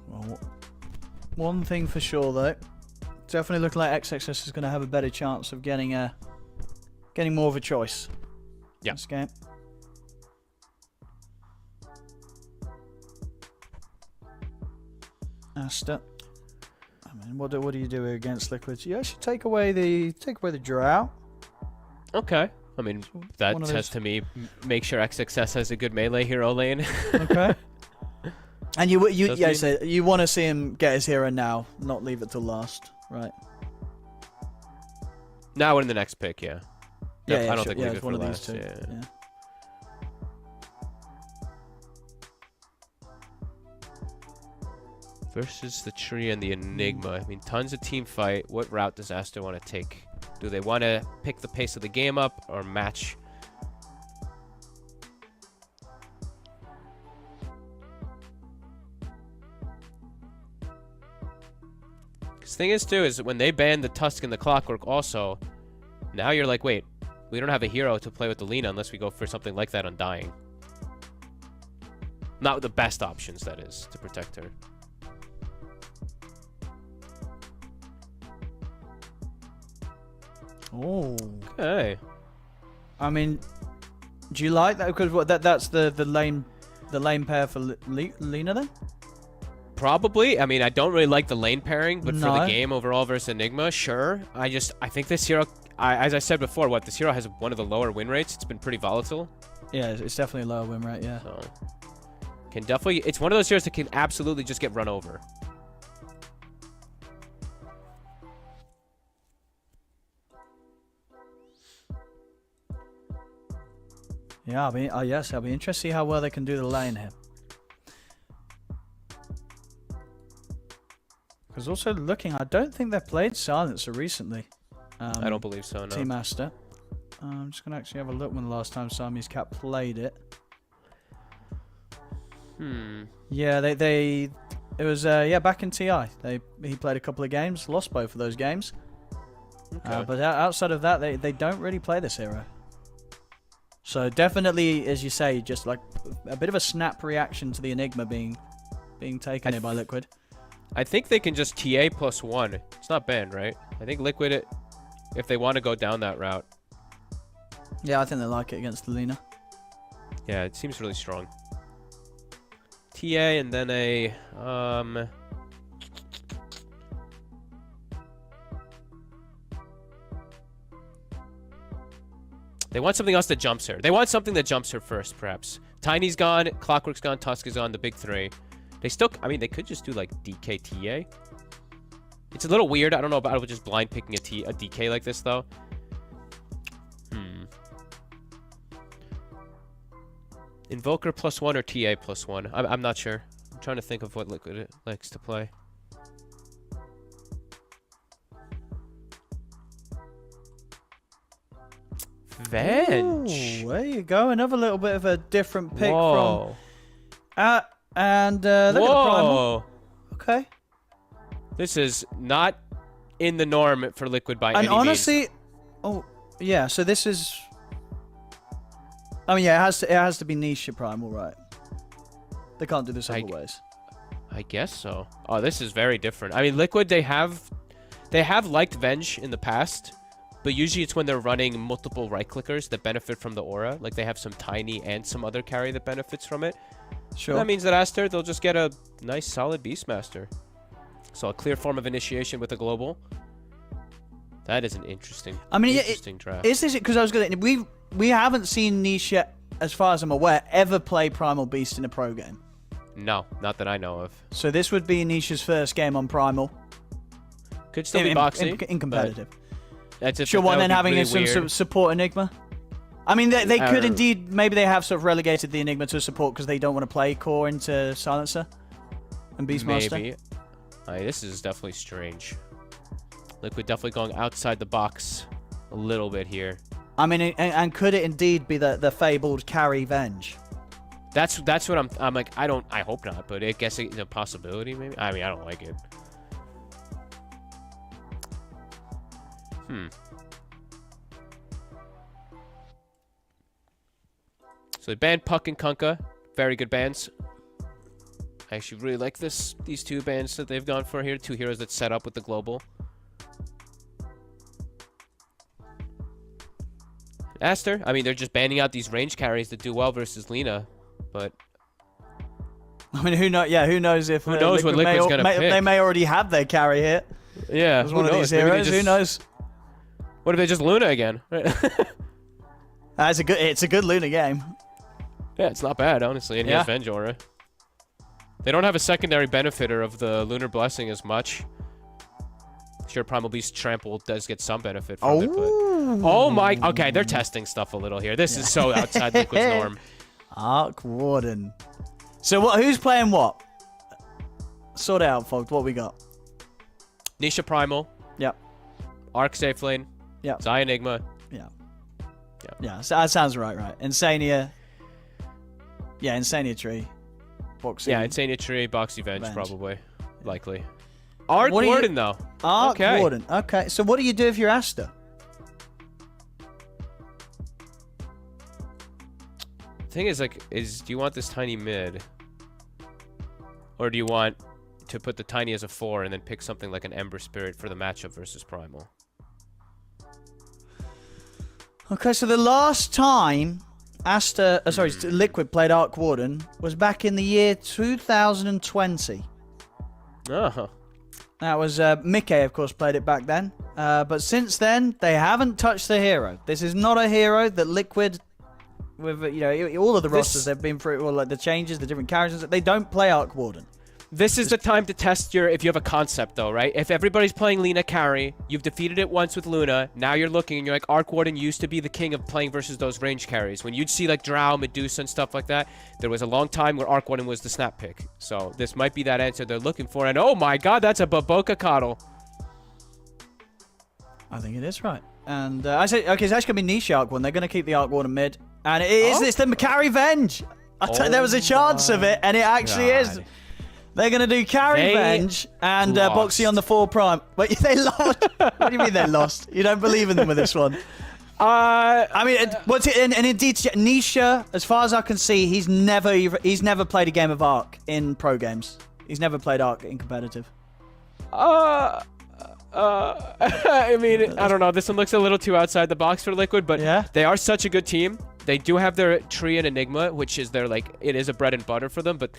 Well, one thing for sure, though, definitely looking like XXS is going to have a better chance of getting more of a choice. Yeah. This game. Aster. I mean, what do you do against Liquid? You actually take away the Drow. Okay. I mean, that says to me, make sure XXS has a good melee hero lane. Okay. And you want to see him get his hero now, not leave it till last, right? Now in the next pick, yeah. Yeah, I don't think leave it one for of last. these two. Yeah. Versus the tree and the Enigma. I mean, tons of team fight. What route does Aster want to take? Do they want to pick the pace of the game up or match? Because the thing is, too, is that when they banned the Tusk and the Clockwork also, now you're like, wait, we don't have a hero to play with the Lina unless we go for something like that on Dying. Not the best options, that is, to protect her. Oh. Okay. I mean, do you like that? Because that's the lane pair for Lina then? Probably. I mean, I don't really like the lane pairing, but for the game overall versus Enigma, sure. I think this hero, as I said before, this hero has one of the lower win rates. It's been pretty volatile. Yeah, it's definitely a lower win rate, yeah. So, it's one of those heroes that can absolutely just get run over. Yeah, I'll be interested to see how well they can do the lane here. Because also looking, I don't think they've played Silencer recently. I don't believe so, no. Team Aster. I'm just going to actually have a look when the last time Siamese Cat played it. Yeah, it was back in TI. He played a couple of games, lost both of those games. Okay. But outside of that, they don't really play this hero. So definitely, as you say, just like a bit of a snap reaction to the Enigma being taken here by Liquid. I think they can just TA +1. It's not banned, right? I think Liquid, if they want to go down that route. Yeah, I think they like it against the Lina. Yeah, it seems really strong. TA and then a they want something else that jumps her. They want something that jumps her first, perhaps. Tiny's gone, Clockwork's gone, Tusk is gone, the big three. They still, I mean, they could just do like DKTA. It's a little weird. I don't know about just blind picking a DK like this, though. Invoker +1 or TA +1? I'm not sure. I'm trying to think of what Liquid likes to play. Venge. Ooh, there you go. Another little bit of a different pick Whoa. from. And look at the primal. Okay. This is not in the norm for Liquid by any honestly, means. oh yeah. So this is. I mean, yeah, it has to be niche primal, right? They can't do this other ways. I guess so. Oh, this is very different. I mean, Liquid, they have liked Venge in the past, but usually it's when they're running multiple right clickers that benefit from the aura. Like they have some tiny and some other carry that benefits from it. Sure. That means that Aster, they'll just get a nice solid Beastmaster. So a clear form of initiation with a global. That is an interesting, interesting draft. Is this because I was gonna? We haven't seen Nisha, as far as I'm aware, ever play Primal Beast in a pro game. No, not that I know of. So this would be Nisha's first game on Primal. Could still be boxy. In competitive. That's Sure, one then having some sort of support Enigma. I mean, they could indeed. Maybe they have sort of relegated the Enigma to support because they don't want to play core into Silencer and Beastmaster. Maybe. This is definitely strange. Liquid definitely going outside the box a little bit here. I mean, and could it indeed be the fabled carry Venge? That's what I'm like. I hope not, but I guess it's a possibility. Maybe. I mean, I don't like it. So they banned Puck and Kunkka. Very good bans. I actually really like these two bans that they've gone for here. Two heroes that set up with the global. Aster, I mean, they're just banning out these range carries that do well versus Lina, but I mean, who knows? Yeah, who knows if who knows what Liquid's gonna pick? They may already have their carry here. Yeah, as one of these heroes. Who knows? What if they just Luna again? It's a good Luna game. Yeah, it's not bad, honestly. And he has Venge Aura. They don't have a secondary benefitter of the Lunar Blessing as much. Sure, Primal Beast Trample does get some benefit from it, but... Oh my... Okay, they're testing stuff a little here. This is so outside Liquid's norm. Arc Warden. So who's playing what? Sort it out, folks. What we got? Nisha Primal. Yep. Arc Safe Lane. Yep. Zai Enigma. Yeah. Yeah, so that sounds right. Insania. Yeah, Insania Tree. Boxy. Yeah, Insania Tree, Boxy Venge, probably. Likely. Arc Warden, though. Arc Warden. Okay, so what do you do if you're Aster? The thing is, like, do you want this tiny mid? Or do you want to put the tiny as a 4 and then pick something like an Ember Spirit for the matchup versus Primal? Okay, so the last time Liquid played Arc Warden was back in the year 2020. Oh. That was Mickey, of course, played it back then. But since then, they haven't touched the hero. This is not a hero that Liquid, with all of the rosters they've been through, all like the changes, the different characters, they don't play Arc Warden. This is the time to test if you have a concept, though, right? If everybody's playing Lina carry, you've defeated it once with Luna, now you're looking and you're like, Arc Warden used to be the king of playing versus those range carries. When you'd see like Drow, Medusa, and stuff like that, there was a long time where Arc Warden was the snap pick. So this might be that answer they're looking for. And oh my god, that's a Baboka Coddle. I think it is right. And I say, okay, it's actually going to be Nisha Arc Warden. They're going to keep the Arc Warden mid. And it's the carry Venge. There was a chance of it, and it actually is. They're going to do carry Venge and Boxy on the 4 prime. Wait, they lost? What do you mean they lost? You don't believe in them with this one? I mean, and indeed, Nisha, as far as I can see, he's never played a game of Arc in pro games. He's never played Arc in competitive. I mean, I don't know. This one looks a little too outside the box for Liquid, but they are such a good team. They do have their Tree and Enigma, which is their, like, it is a bread and butter for them, but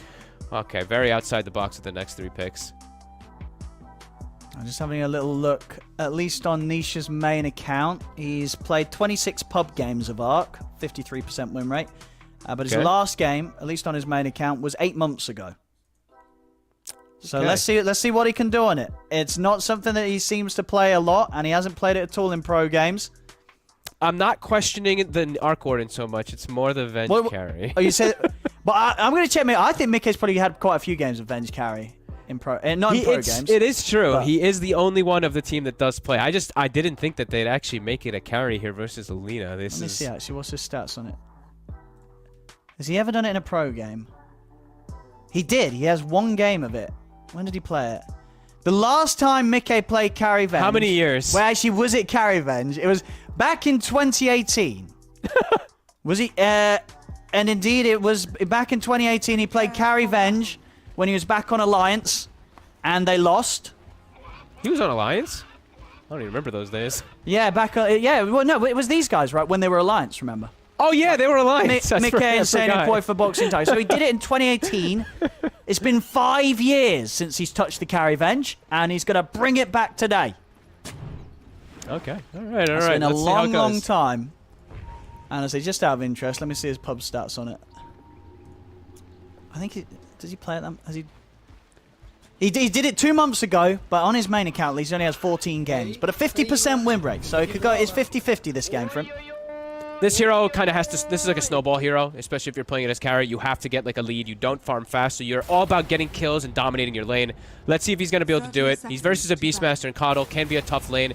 okay, very outside the box with the next 3 picks. I'm just having a little look, at least on Nisha's main account. He's played 26 pub games of Arc, 53% win rate. But his last game, at least on his main account, was 8 months ago. So let's see what he can do on it. It's not something that he seems to play a lot, and he hasn't played it at all in pro games. I'm not questioning the Arc Warden so much. It's more the Venge carry. Oh, you said, but I'm going to check. I think Mickey's probably had quite a few games of Venge carry in pro, not in pro games. It is true. But he is the only one of the team that does play. I didn't think that they'd actually make it a carry here versus Alina. Let me see actually what's his stats on it. Has he ever done it in a pro game? He did. He has 1 game of it. When did he play it? The last time Mickey played Carry Venge. How many years? Well, actually, was it Carry Venge? It was back in 2018. Was he? And indeed, it was back in 2018. He played Carry Venge when he was back on Alliance, and they lost. He was on Alliance? I don't even remember those days. Yeah, back. Yeah, well, no, it was these guys, right? When they were Alliance, remember? Oh yeah, they were Alliance. Mickey and Sane Boy for boxing time. So he did it in 2018. It's been 5 years since he's touched the carry Venge, and he's gonna bring it back today. Okay. All right. It's been a long time. And I say, just out of interest, let me see his pub stats on it. I think does he play at them? Has he? He did it 2 months ago, but on his main account, he only has 14 games, but a 50% win rate. So it could go. It's 50-50 this game for him. This hero kind of has to. This is like a snowball hero, especially if you're playing it as carry. You have to get like a lead. You don't farm fast, so you're all about getting kills and dominating your lane. Let's see if he's gonna be able to do it. He's versus a Beastmaster and Coddle. Can be a tough lane.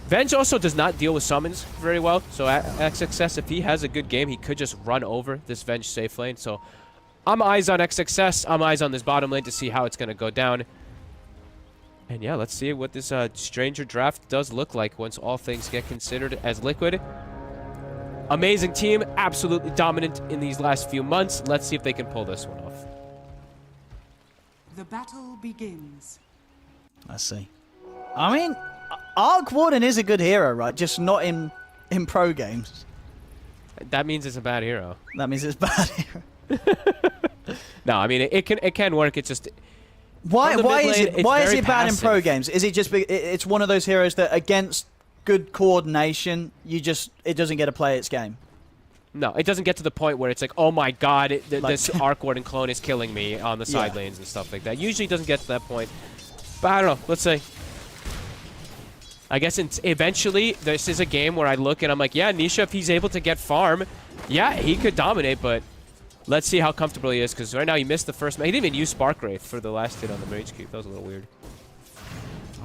Venge also does not deal with summons very well, so at XXS, if he has a good game, he could just run over this Venge safe lane. So I'm eyes on XXS. I'm eyes on this bottom lane to see how it's going to go down. And yeah, let's see what this Stranger draft does look like once all things get considered as Liquid. Amazing team, absolutely dominant in these last few months. Let's see if they can pull this one off. The battle begins. I see. I mean, Arc Warden is a good hero, right? Just not in pro games. That means it's a bad hero. That means it's bad hero. No, I mean it can work. It's just why is it bad in pro passive. games? Is it just it's one of those heroes that against good coordination, it doesn't get to play its game? No, it doesn't get to the point where it's like, oh my god, this Arc Warden clone is killing me on the side lanes and stuff like that. Usually doesn't get to that point. But I don't know. Let's see. I guess eventually this is a game where I look and I'm like, yeah, Nisha, if he's able to get farm, yeah, he could dominate, but let's see how comfortable he is, because right now he missed the first. He didn't even use Spark Wraith for the last hit on the Mage Cube. That was a little weird.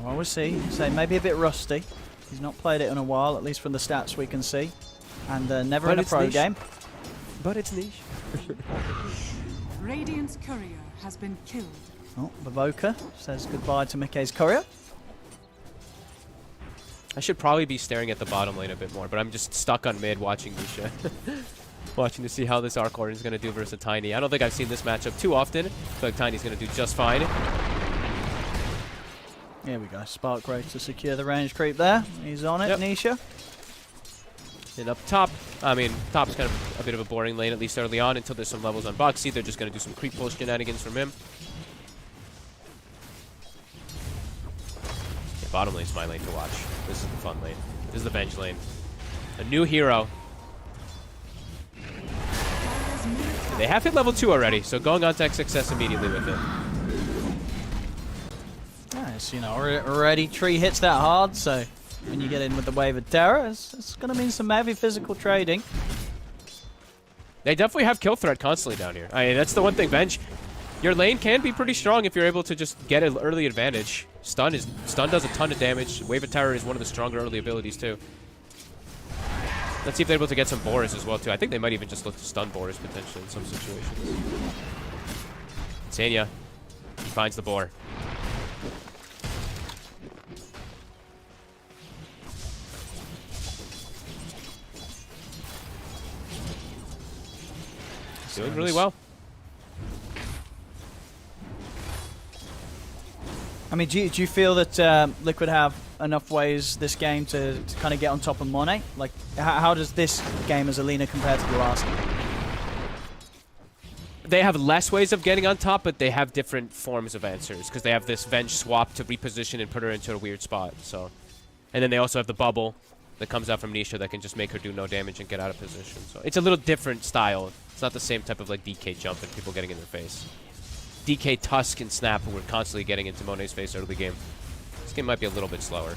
Well, we'll see. So maybe a bit rusty. He's not played it in a while, at least from the stats we can see. And never in a pro game. But it's niche. Radiant's courier has been killed. Oh, Bavoka says goodbye to Mickey's courier. I should probably be staring at the bottom lane a bit more, but I'm just stuck on mid watching Nisha. Watching to see how this Arc Warden is going to do versus Tiny. I don't think I've seen this matchup too often. I feel like Tiny's going to do just fine. Here we go. Spark Wraith to secure the range creep there. He's on it, Nisha. And up top, I mean, top's kind of a bit of a boring lane, at least early on, until there's some levels on Boxy. They're just going to do some creep pull shenanigans from him. Yeah, bottom lane's my lane to watch. This is the fun lane. This is the Venge lane. A new hero. They have hit level 2 already, so going on to XXS immediately with it. Nice, you know, already tree hits that hard, so when you get in with the wave of terror, it's going to mean some heavy physical trading. They definitely have kill threat constantly down here. I mean, that's the one thing, Venge. Your lane can be pretty strong if you're able to just get an early advantage. Stun does a ton of damage. Wave of Terror is one of the stronger early abilities too. Let's see if they're able to get some Boris as well too. I think they might even just look to stun Boris potentially in some situations. Sanya, he finds the boar. Doing really well. I mean, do you feel that Liquid have enough ways this game to kind of get on top of Monet? Like, how does this game as Alina compare to the last? They have less ways of getting on top, but they have different forms of answers because they have this Venge swap to reposition and put her into a weird spot. So, and then they also have the bubble that comes out from Nisha that can just make her do no damage and get out of position. So it's a little different style. It's not the same type of like DK jump and people getting in their face. DK Tusk and Snap were constantly getting into Monet's face early game. This game might be a little bit slower.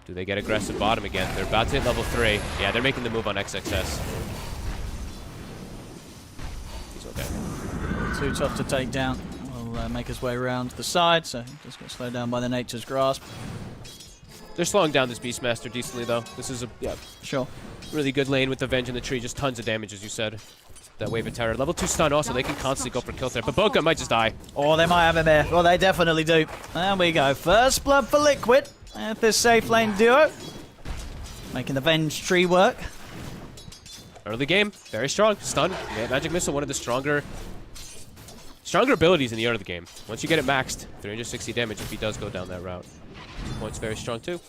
Do they get aggressive bottom again? They're about to hit level 3. Yeah, they're making the move on XXS. He's okay. Too tough to take down. We'll make his way around to the side, so just got slowed down by the Nature's Grasp. They're slowing down this Beastmaster decently, though. This is a Sure. really good lane with the Venge in the tree. Just tons of damage, as you said. That Wave of Terror. Level 2 stun also. They can constantly go for kill threat. But Boca might just die. Oh, they might have him here. Well, they definitely do. There we go. First blood for Liquid. At this safe lane duo. Making the Venge tree work. Early game. Very strong. Stun. Yeah, Magic Missile, one of the stronger Stronger abilities in the early game. Once you get it maxed, 360 damage if he does go down that route. Point's very strong too.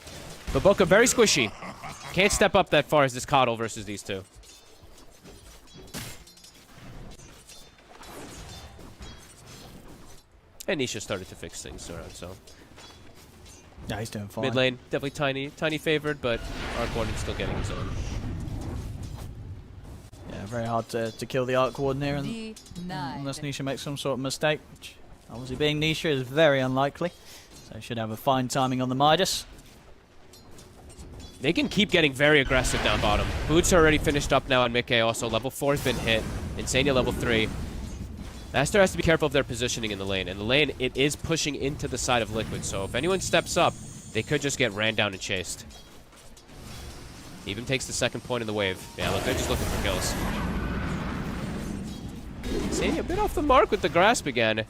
But Boca very squishy. Can't step up that far as this Coddle versus these two. And Nisha started to fix things around, so. Yeah, he's doing fine. Mid lane, definitely tiny favored, but Arc Warden's still getting his own. Yeah, very hard to kill the Arc Warden here unless Nisha makes some sort of mistake, which obviously being Nisha is very unlikely. So should have a fine timing on the Midas. They can keep getting very aggressive down bottom. Boots are already finished up now on Mickey also. Level 4 has been hit. Insania level 3. Aster has to be careful of their positioning in the lane. And the lane, it is pushing into the side of Liquid. So if anyone steps up, they could just get ran down and chased. Even takes the second point in the wave. Yeah, look, they're just looking for kills. Insania a bit off the mark with the grasp again.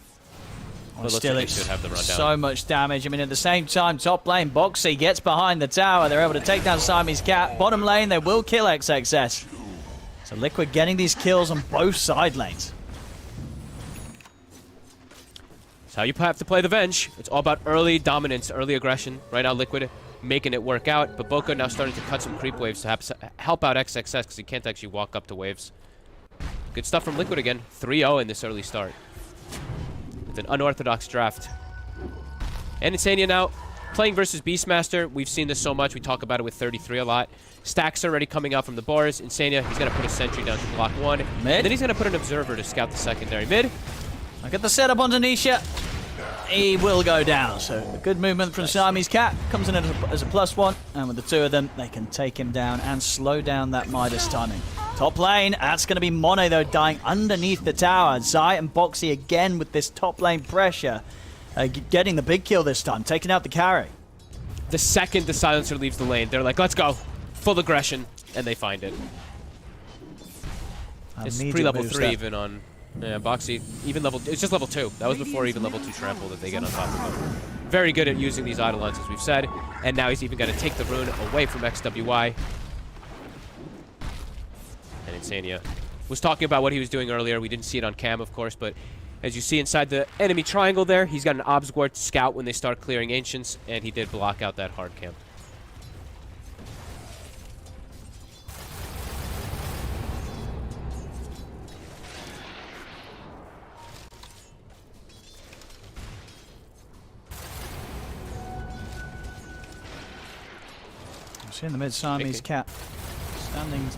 But Still, like should have the rundown. So much damage. I mean, at the same time, top lane, Boxy gets behind the tower. They're able to take down Siamese Cat. Bottom lane, they will kill XXS. So Liquid getting these kills on both side lanes. That's how you have to play the Venge. It's all about early dominance, early aggression. Right now, Liquid making it work out. But Boca now starting to cut some creep waves to help out XXS because he can't actually walk up to waves. Good stuff from Liquid again. 3-0 in this early start. An unorthodox draft. And Insania now playing versus Beastmaster. We've seen this so much. We talk about it with 33 a lot. Stacks already coming out from the bars. Insania, he's going to put a sentry down to block 1. Mid. And then he's going to put an observer to scout the secondary. Mid. I get the setup onto Nisha. He will go down. So a good movement from Siamese Cat. Comes in as a +1. And with the two of them, they can take him down and slow down that Midas timing. Top lane, that's going to be Monet, though, dying underneath the tower. Zai and Boxy again with this top lane pressure. Getting the big kill this time, taking out the carry. The second the silencer leaves the lane, they're like, let's go. Full aggression. And they find it. It's pre-level 3 even on Boxy. Even level, it's just level 2. That was before even level 2 trample that they get on top of him. Very good at using these Eidolons, as we've said. And now he's even going to take the rune away from XWY. And Insania was talking about what he was doing earlier. We didn't see it on cam, of course, but as you see inside the enemy triangle there, he's got an Obsguard scout when they start clearing Ancients, and he did block out that hard camp. I'm seeing the mid Siamese Cat standing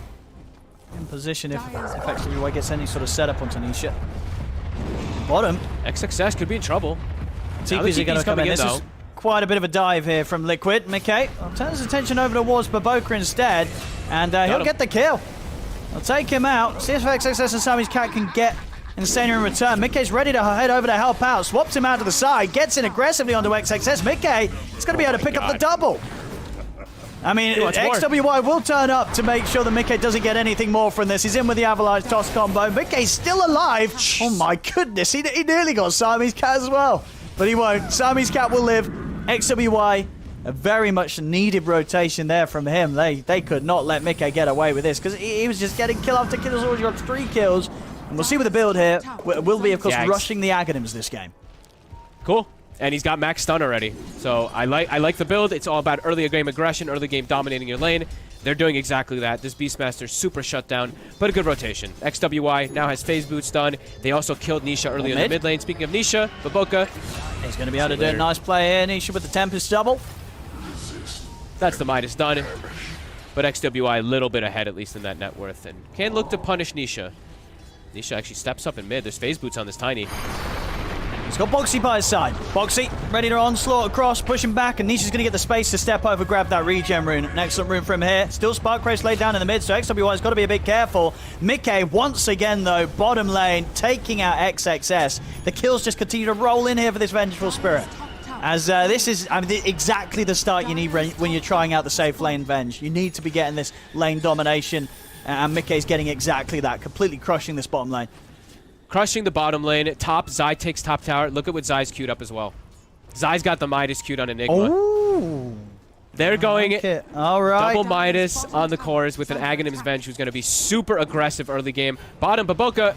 in position if XWY gets any sort of setup onto Nisha. Bottom. XXS could be in trouble. TPs are going to come in. This is quite a bit of a dive here from Liquid. Mickey turns his attention over towards Baboka instead, and he'll get the kill. They'll take him out. See if XXS and Siamese Cat can get Insania in return. Mickey's ready to head over to help out. Swaps him out to the side. Gets in aggressively onto XXS. Mickey is going to be able to pick up the double. I mean, XWY will turn up to make sure that Mickey doesn't get anything more from this. He's in with the Avalanche toss combo. Mickey's still alive. Oh my goodness, he nearly got Siamese Cat as well. But he won't. Siamese Cat will live. XWY, a very much needed rotation there from him. They could not let Mickey get away with this because he was just getting kill after kill. He's already got 3 kills. And we'll see with the build here. We'll be, of course, rushing the Aghanims this game. Cool. And he's got max stun already. So I like the build. It's all about early game aggression, early game dominating your lane. They're doing exactly that. This Beastmaster's super shut down, but a good rotation. XWY now has phase boots done. They also killed Nisha earlier in the mid lane. Speaking of Nisha, Baboka. He's going to be able to do a nice play here. Nisha with the Tempest double. That's the Midas done. But XWY a little bit ahead, at least in that net worth. And can look to punish Nisha. Nisha actually steps up in mid. There's phase boots on this Tiny. He's got Boxy by his side. Boxy ready to onslaught across, pushing back, and Nisha's going to get the space to step over, grab that regen rune. An excellent rune from here. Still Spark Craze laid down in the mid, so XWY's got to be a bit careful. Mickey, once again, though, bottom lane, taking out XXS. The kills just continue to roll in here for this Vengeful Spirit. As this is exactly the start you need when you're trying out the safe lane Venge. You need to be getting this lane domination, and Mickey's getting exactly that, completely crushing this bottom lane. Crushing the bottom lane. Top, Zai takes top tower. Look at what Zai's queued up as well. Zai's got the Midas queued on Enigma. Ooh. They're going all right. Double Midas on the cores with an Aghanim's Venge who's going to be super aggressive early game. Bottom, Baboka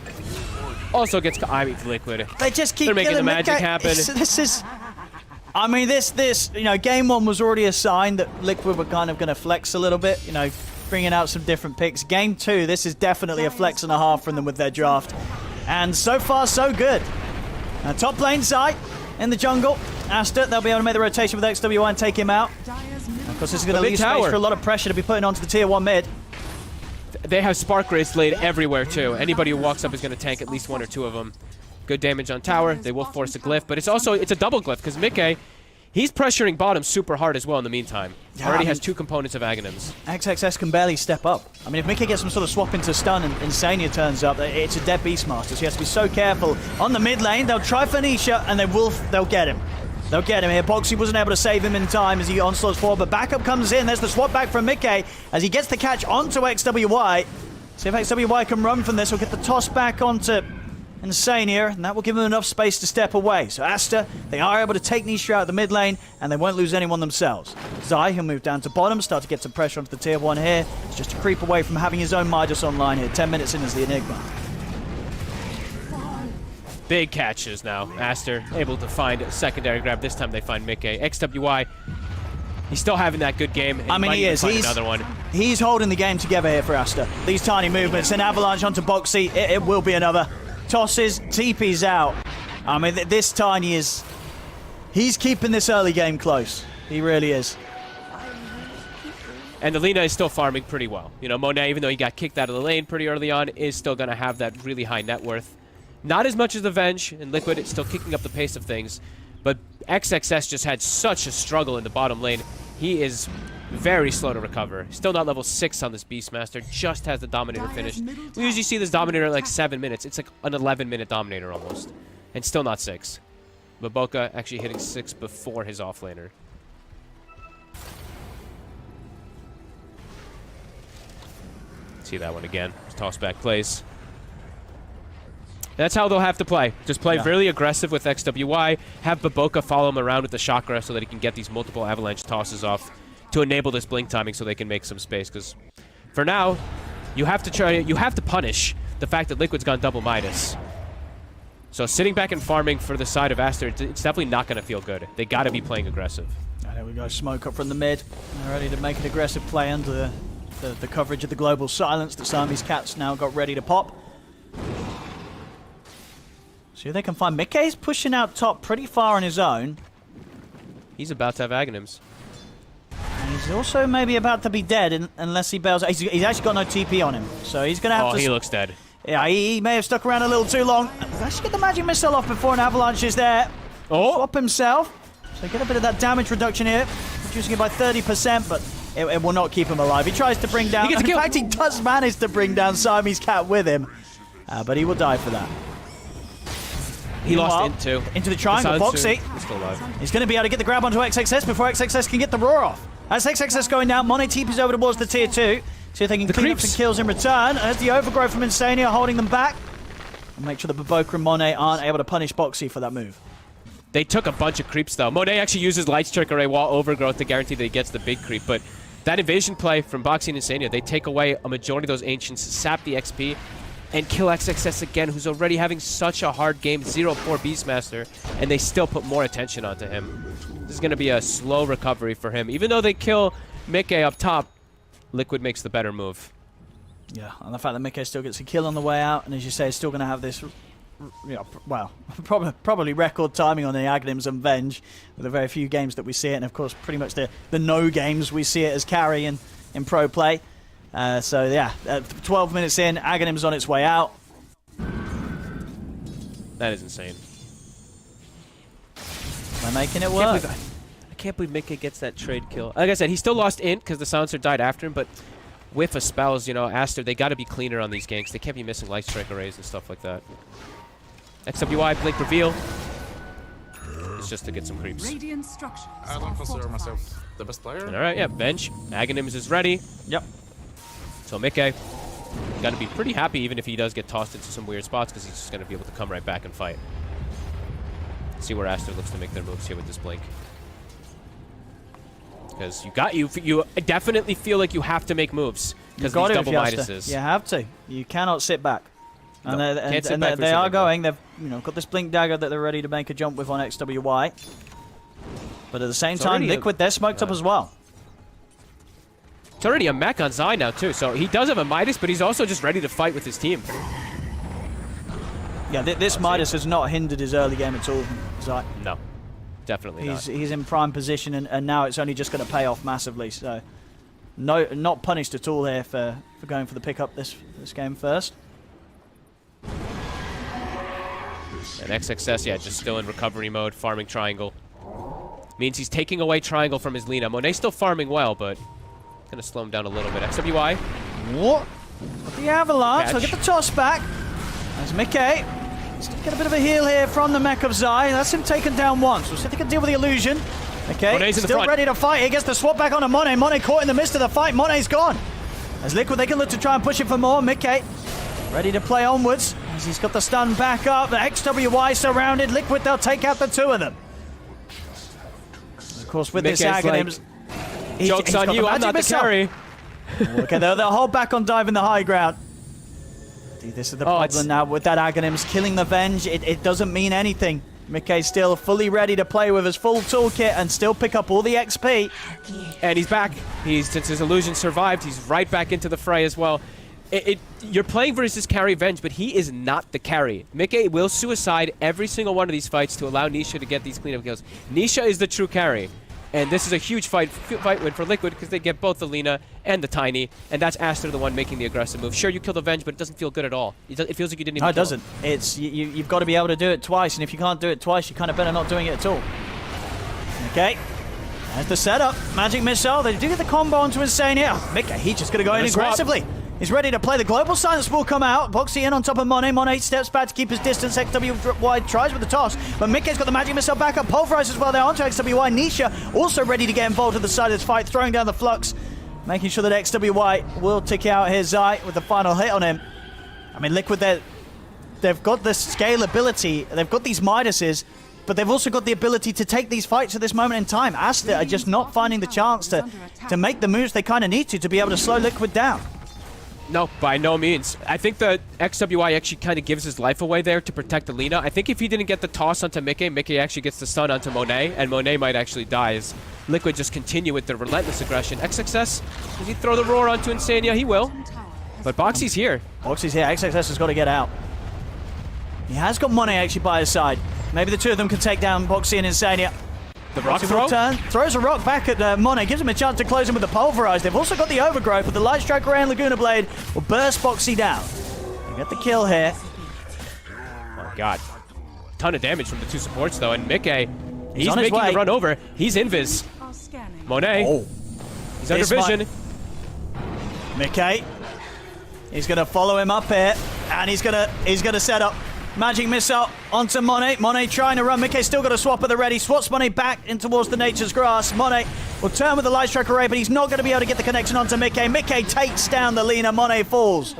Also gets, I mean, Liquid. They just keep They're making the killing magic happen. This is... I mean, this, you know, game 1 was already a sign that Liquid were kind of going to flex a little bit, you know, bringing out some different picks. Game 2, this is definitely a flex and a half from them with their draft. And so far, so good. Top lane side in the jungle. Aster, they'll be able to make the rotation with XWY and take him out. Of course, this is going to leave space for a lot of pressure to be putting onto the tier 1 mid. They have Spark Rays laid everywhere, too. Anybody who walks up is going to tank at least 1 or 2 of them. Good damage on tower. They will force a glyph, but it's a double glyph because Mickey, he's pressuring bottom super hard as well in the meantime. Yeah, Already has 2 components of Aghanims. XXS can barely step up. I mean, if Mickey gets some sort of swap into stun and Insania turns up, it's a dead Beastmaster, so he has to be so careful. On the mid lane, they'll try Phoenicia, and they'll get him. They'll get him here. Boxy wasn't able to save him in time as he onslaughts forward, but backup comes in. There's the swap back from Mickey as he gets the catch onto XWY. See if XWY can run from this. We'll get the toss back onto Insania, and that will give him enough space to step away. So Aster, they are able to take Nisha out of the mid lane, and they won't lose anyone themselves. Zai, he'll move down to bottom, start to get some pressure onto the tier 1 here. It's just a creep away from having his own Midas online here. 10 minutes in as the Enigma. Big catches now. Aster able to find a secondary grab. This time they find Mickey. XWY, he's still having that good game. I mean, he is. Another one. He's holding the game together here for Aster. These tiny movements, an avalanche onto Boxy. It will be another. Tosses, TP's out. I mean, this Tiny is... He's keeping this early game close. He really is. And the Lina is still farming pretty well. You know, Monet, even though he got kicked out of the lane pretty early on, is still going to have that really high net worth. Not as much as the Venge, and Liquid is still kicking up the pace of things. But XXS just had such a struggle in the bottom lane. He is very slow to recover. Still not level 6 on this Beastmaster. Just has the Dominator finished. We usually see this Dominator at like 7 minutes. It's like an 11-minute Dominator almost. And still not 6. Maboka actually hitting 6 before his offlaner. See that one again. Toss back plays. That's how they'll have to play. Just play really aggressive with XWY. Have Maboka follow him around with the chakra so that he can get these multiple avalanche tosses off to enable this blink timing so they can make some space. Because for now, you have to punish the fact that Liquid's gone double Midas. So sitting back and farming for the side of Aster, it's definitely not going to feel good. They got to be playing aggressive. There we go. Smoke up from the mid. They're ready to make an aggressive play under the coverage of the global silence that Siamese Cat's now got ready to pop. See if they can find Mickey's pushing out top pretty far on his own. He's about to have Aghanims. And he's also maybe about to be dead unless he bails out. He's actually got no TP on him, so he's going to have to... Oh, he looks dead. Yeah, he may have stuck around a little too long. Let's get the magic missile off before an avalanche is there. Oh! Swap himself. So get a bit of that damage reduction here. Reducing it by 30%, but it will not keep him alive. He tries to bring down... In fact, he does manage to bring down Siamese Cat with him. But he will die for that. He lost into the triangle. Boxy. He's still alive. He's going to be able to get the grab onto XXS before XXS can get the roar off. As XXS going down, Monet TP's over towards the tier 2. See if they can clean up some kills in return. As the overgrowth from Insania holding them back. And make sure that Maboka and Monet aren't able to punish Boxy for that move. They took a bunch of creeps, though. Monet actually uses Light Strike Array while overgrowth to guarantee that he gets the big creep. But that invasion play from Boxy and Insania, they take away a majority of those Ancients, sap the XP, and kill XXS again, who's already having such a hard game, 0-4 Beastmaster, and they still put more attention onto him. This is going to be a slow recovery for him. Even though they kill Mickey up top, Liquid makes the better move. Yeah, and the fact that Mickey still gets a kill on the way out, and as you say, is still going to have this, you know, well, probably record timing on the Aghanims and Venge, with the very few games that we see it, and of course, pretty much the no games we see it as carry in pro play. So yeah, 12 minutes in, Aghanim's on its way out. That is insane. They're making it work. I can't believe Mickey gets that trade kill. Like I said, he still lost Int because the Silencer died after him, but whiff of spells, you know, Aster, they got to be cleaner on these ganks. They can't be missing Light Strike Arrays and stuff like that. XWY, Blink Reveal. It's just to get some creeps. Radiant structures. I don't consider myself the best player. Alright, yeah, Venge. Aghanims is ready. Yep. So Mickey got to be pretty happy even if he does get tossed into some weird spots because he's just going to be able to come right back and fight. See where Aster looks to make their moves here with this Blink. Because you definitely feel like you have to make moves because these double Midases. You have to. You cannot sit back. And, No, can't sit back for they are something, going. They've got this blink dagger that they're ready to make a jump with on XWY. But at the same time, Liquid, they're smoked up as well. It's already a mech on Zai now, too. So he does have a Midas, but he's also just ready to fight with his team. Yeah, this Midas has not hindered his early game at all. Zai. No, definitely not. He's in prime position, and now it's only just going to pay off massively. So, no, not punished at all here for going for the pickup this game first. And XXS, yeah, just still in recovery mode, farming triangle. Means he's taking away triangle from his Lina. Monet's still farming well, but going to slow him down a little bit. XWY. What? The Avalanche. Catch. I'll get the toss back. There's Mickey. Still get a bit of a heal here from the mech of Zai. That's him taken down once. We'll see if they can deal with the illusion. Okay, Monet's in the still front. ready to fight. He gets the swap back onto Monet. Monet caught in the midst of the fight. Monet's gone. As Liquid, they can look to try and push it for more. Mickey ready to play onwards. As he's got the stun back up. The XWY surrounded. Liquid, they'll take out the two of them. Of course, with Mickey's this Aghanims... Like, joke's on you, I'm not the carry. Okay, they'll hold back on diving the high ground. Dude, this is the problem now with that Aghanims killing the Venge. It doesn't mean anything. Mickey's still fully ready to play with his full toolkit and still pick up all the XP. And he's back. Since his illusion survived, he's right back into the fray as well. You're playing versus carry Venge, but he is not the carry. Mickey will suicide every single one of these fights to allow Nisha to get these cleanup kills. Nisha is the true carry. And this is a huge fight win for Liquid because they get both the Lina and the Tiny, and that's Aster the one making the aggressive move. Sure, you kill the Venge, but it doesn't feel good at all. It feels like you didn't even No, it doesn't. It's you've got to be able to do it twice, and if you can't do it twice, you're kind of better not doing it at all. Okay. There's the setup. Magic Missile. They do get the combo onto Insania. Mickey, he's just going to go in aggressively. He's ready to play. The Global Silence will come out. Boxy in on top of Monet. Monet steps back to keep his distance. XWY tries with the toss, but Mickey's got the Magic Missile back up. Pulverize as well there onto XWY. Nisha also ready to get involved at the side of this fight, throwing down the Flux, making sure that XWY will tick out his Zai with the final hit on him. I mean, Liquid, they've got the scalability. They've got these Midases, but they've also got the ability to take these fights at this moment in time. Aster are just not finding the chance to make the moves they kind of need to be able to slow Liquid down. No, by no means. I think the XWI actually kind of gives his life away there to protect the Lina. I think if he didn't get the toss onto Mickey, Mickey actually gets the stun onto Monet, and Monet might actually die as Liquid just continue with the relentless aggression. XXS, does he throw the roar onto Insania? He will. But Boxy's here. Boxy's here. XXS has got to get out. He has got Monet actually by his side. Maybe the two of them can take down Boxy and Insania. The rock throw? Throws a rock back at Monet, gives him a chance to close him with the Pulverize. They've also got the Overgrowth, but the Light Strike Ray and Laguna Blade will burst Boxy down. They get the kill here. Oh my god. Ton of damage from the two supports though, and Mickey, he's on his making way. the run over. He's invis. Monet, he's under vision. Mickey, he's going to follow him up here, and he's going to set up Magic Missile onto Monet. Monet trying to run. Mickey's still got a swap at the ready. Swaps Monet back in towards the Nature's Grass. Monet will turn with the Light Strike Array, but he's not going to be able to get the connection onto Mickey. Mickey takes down the Lina. Monet falls.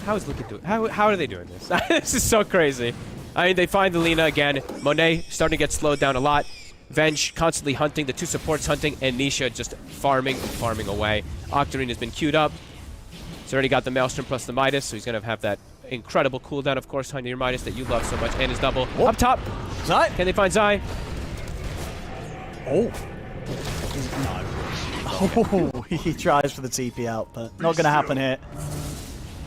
How is Liquid doing? How are they doing this? This is so crazy. I mean, they find the Lina again. Monet starting to get slowed down a lot. Venge constantly hunting. The two supports hunting, and Nisha just farming away. Octarine has been queued up. He's already got the Maelstrom plus the Midas, so he's going to have that incredible cooldown, of course, on your Midas that you love so much, and his double. Oh. Up top. Zai. Can they find Zai? Oh. No. Oh, he tries for the TP out, but not going to happen here.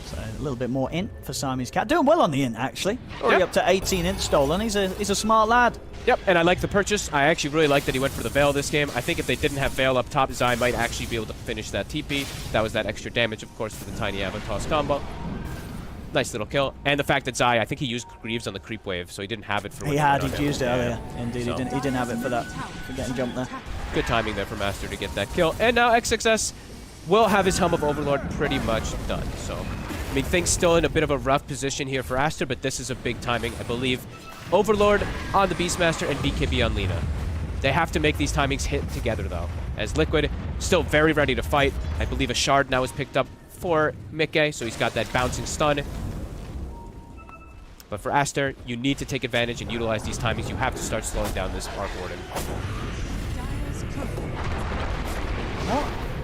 So a little bit more int for Siamese Cat. Doing well on the int, actually. Already up to 18 int stolen. He's a smart lad. Yep, and I like the purchase. I actually really like that he went for the Veil this game. I think if they didn't have Veil up top, Zai might actually be able to finish that TP. That was that extra damage, of course, for the Tiny Avatos combo. Nice little kill. And the fact that Zai, I think he used Greaves on the creep wave, so he didn't have it for He'd used it earlier. Indeed, so. He didn't have it for that. For getting jumped there. Good timing there for Master to get that kill. And now XXS will have his Helm of Overlord pretty much done. So, I mean, things still in a bit of a rough position here for Aster, but this is a big timing, I believe. Overlord on the Beastmaster and BKB on Lina. They have to make these timings hit together, though. As Liquid, still very ready to fight. I believe a Shard now is picked up for Mickey, so he's got that bouncing stun. But for Aster, you need to take advantage and utilize these timings. You have to start slowing down this Arc Warden.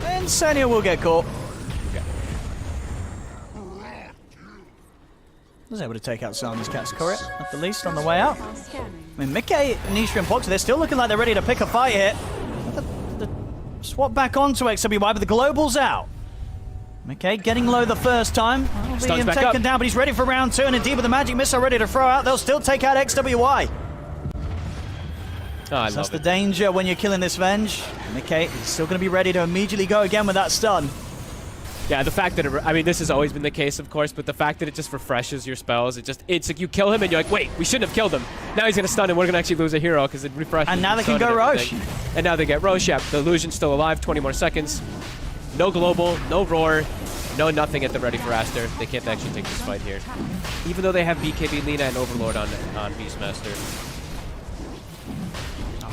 And Senia will get caught. Okay. Was able to take out Simon's Cat's Courier, at the least, on the way out. Scanning. I mean, Mickey, Nisha, and Boxer, they're still looking like they're ready to pick a fight here. The swap back onto XWY, but the Global's out. Mickey getting low the first time. Being taken down, but he's ready for round 2, and indeed with the Magic Missile ready to throw out, they'll still take out XWY. Oh, So that's the danger when you're killing this Venge. Mickey is still going to be ready to immediately go again with that stun. Yeah, the fact that I mean, this has always been the case, of course, but the fact that it just refreshes your spells, it's like you kill him and you're like, wait, we shouldn't have killed him. Now he's gonna stun and we're gonna actually lose a hero because it refreshes. And now they can go Roche. And now they get Roche. Yeah, the illusion's still alive. 20 more seconds. No global, no roar, no nothing at the ready for Aster. They can't actually take this fight here, even though they have BKB, Lina, and Overlord on Beastmaster.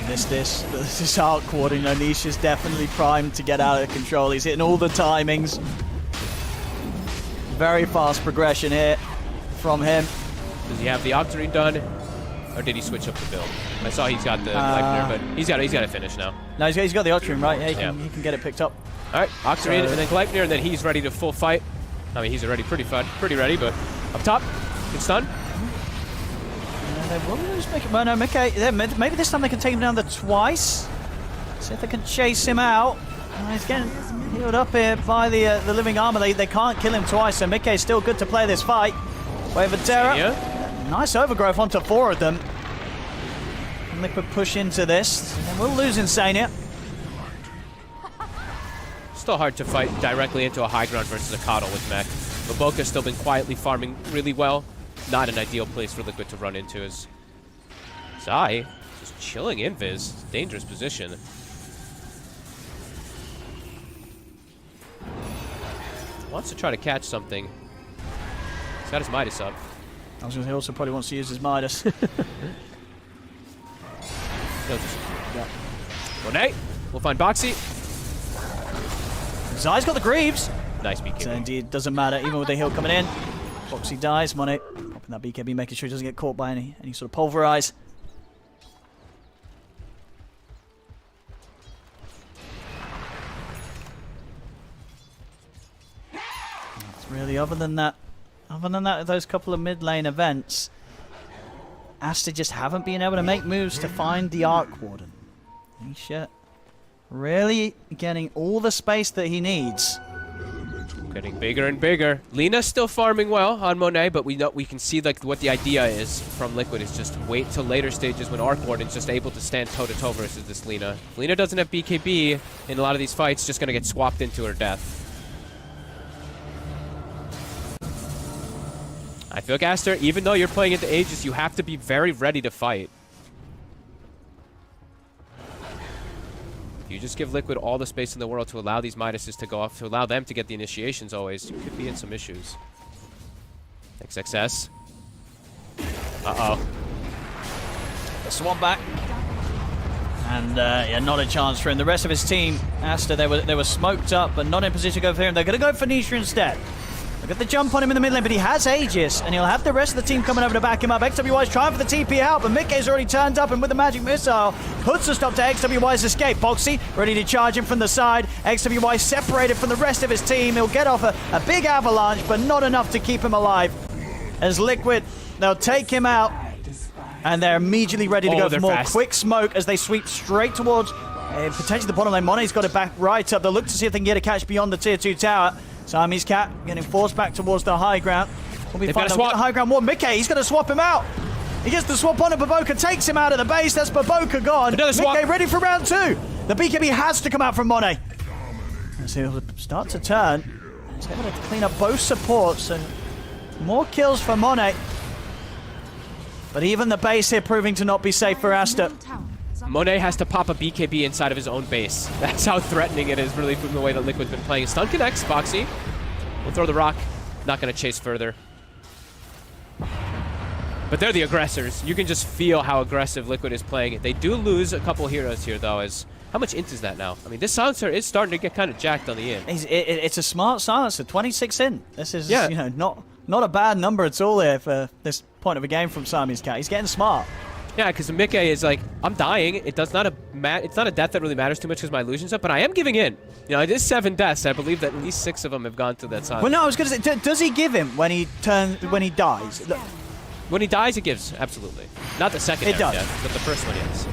This Arc Ward, you know, Niche is definitely primed to get out of control. He's hitting all the timings. Very fast progression here from him. Does he have the Octarine done, or did he switch up the build? I saw he's got the Gleipnir, but he's got to finish now. No, he's got the Octarine, right? Yeah, he can get it picked up. All right, Octarine and then Gleipnir, and then he's ready to full fight. I mean, he's already pretty ready, but up top, good stun. They will lose Mickey. Well, no, Mickey. Maybe this time they can take him down twice. See if they can chase him out. He's getting healed up here by the living armor. They can't kill him twice, so Mickey's still good to play this fight. Wave of Terror. Nice overgrowth onto 4 of them. And Liquid push into this. And we'll lose Insania. Still hard to fight directly into a high ground versus a Coddle with mech. Maboka's still been quietly farming really well. Not an ideal place for Liquid to run into. As Zai just chilling Invis. Dangerous position. Wants to try to catch something. He's got his Midas up. I was going to say, he also probably wants to use his Midas. Monet, we'll find Boxy. Zai's got the Greaves. Nice BKB. So indeed, doesn't matter, even with the heal coming in. Boxy dies, Monet popping that BKB, making sure he doesn't get caught by any sort of pulverize. Really, other than that, those couple of mid lane events, Aster just haven't been able to make moves to find the Arc Warden. Nisha really getting all the space that he needs. Getting bigger and bigger. Lina's still farming well on Monet, but we can see like what the idea is from Liquid is just wait till later stages when Arc Warden's just able to stand toe to toe versus this Lina. If Lina doesn't have BKB in a lot of these fights, just gonna get swapped into her death. I feel like Aster, even though you're playing into Aegis, you have to be very ready to fight. If you just give Liquid all the space in the world to allow these Midases to go off, to allow them to get the initiations always, you could be in some issues. XXS. Uh-oh. The swamp back. And yeah, not a chance for him. The rest of his team, Aster, they were smoked up, but not in position to go for him. They're going to go for Nisha instead. Look at the jump on him in the mid lane, but he has Aegis, and he'll have the rest of the team coming over to back him up. XWY's trying for the TP out, but Mickey's already turned up, and with the Magic Missile, puts a stop to XWY's escape. Boxy ready to charge him from the side. XWY separated from the rest of his team. He'll get off a big avalanche, but not enough to keep him alive. As Liquid, they'll take him out, and they're immediately ready to go for more quick smoke as they sweep straight towards potentially the bottom lane. Monet's got it back right up. They'll look to see if they can get a catch beyond the tier 2 tower. Siamese Cat getting forced back towards the high ground. They've got the high ground war. Mickey, he's going to swap him out. He gets the swap on it. Baboka takes him out of the base. That's Baboka gone. Mickey ready for round 2. The BKB has to come out from Monet. As he'll start to turn. He's able to clean up both supports and more kills for Monet. But even the base here proving to not be safe for Aster. Monet has to pop a BKB inside of his own base. That's how threatening it is, really, from the way that Liquid's been playing. Stun connects, Boxy. We'll throw the rock. Not going to chase further. But they're the aggressors. You can just feel how aggressive Liquid is playing. They do lose a couple heroes here, though. How much int is that now? I mean, this silencer is starting to get kind of jacked on the int. It's a smart silencer. 26 in. This is, you know, not a bad number at all here for this point of a game from Siamese Cat. He's getting smart. Yeah, because Mikke is like, I'm dying. It's not a death that really matters too much because my illusion's up, but I am giving in. You know, it is 7 deaths. I believe that at least 6 of them have gone to that side. Well, no, I was going to say, does he give him when he dies? When he dies, it gives, absolutely. Not the secondary death, but the first one, yes.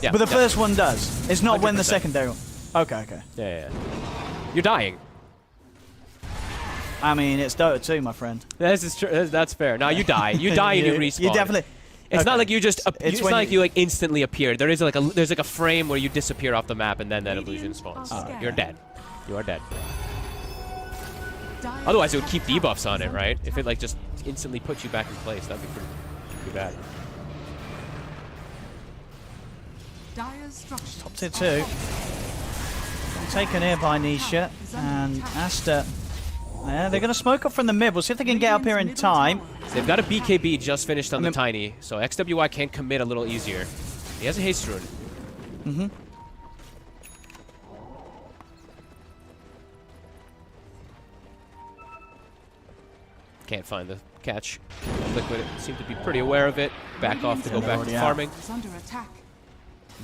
Yeah, but the first one does. It's not 100%. When the secondary one. Okay. Yeah. You're dying. I mean, it's Dota 2, my friend. That's true. That's fair. No, you die. You die and you respawn. You definitely. It's not like you just. It's not like you like instantly appear. There's like a frame where you disappear off the map and then that illusion spawns. You're dead. You are dead. Otherwise, it would keep debuffs on it, right? If it like just instantly puts you back in place, that'd be pretty bad. Top tier 2. Taken here by Nisha and Aster. Yeah, they're going to smoke up from the mid. We'll see if they can get up here in time. They've got a BKB just finished on the Tiny, so XWY can commit a little easier. He has a haste rune. Mm-hmm. Can't find the catch. Liquid seemed to be pretty aware of it. Back off to go back to farming.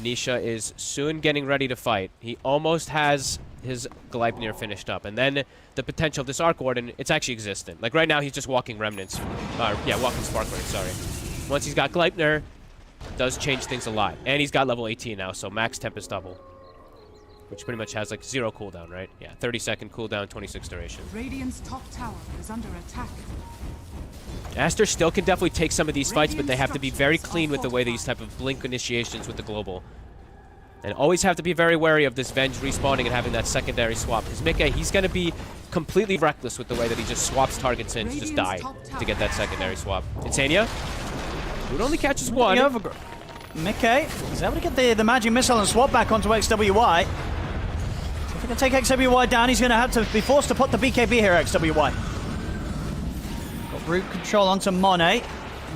Nisha is soon getting ready to fight. He almost has his Gleipnir finished up. And then the potential of this Arc Warden, it's actually existent. Like right now, he's just walking Remnants. Walking Sparklers, sorry. Once he's got Gleipnir, does change things a lot. And he's got level 18 now, so max Tempest double. Which pretty much has like 0 cooldown, right? Yeah, 30-second cooldown, 26 duration. Radiant's top tower is under attack. Aster still can definitely take some of these fights, but they have to be very clean with the way these type of blink initiations with the global. And always have to be very wary of this Venge respawning and having that secondary swap. Because Mikke, he's going to be completely reckless with the way that he just swaps targets in to just die to get that secondary swap. Insania, who only catches 1. Mikke is able to get the magic missile and swap back onto XWY. So if he can take XWY down, he's going to have to be forced to put the BKB here, XWY. Got root control onto Monet.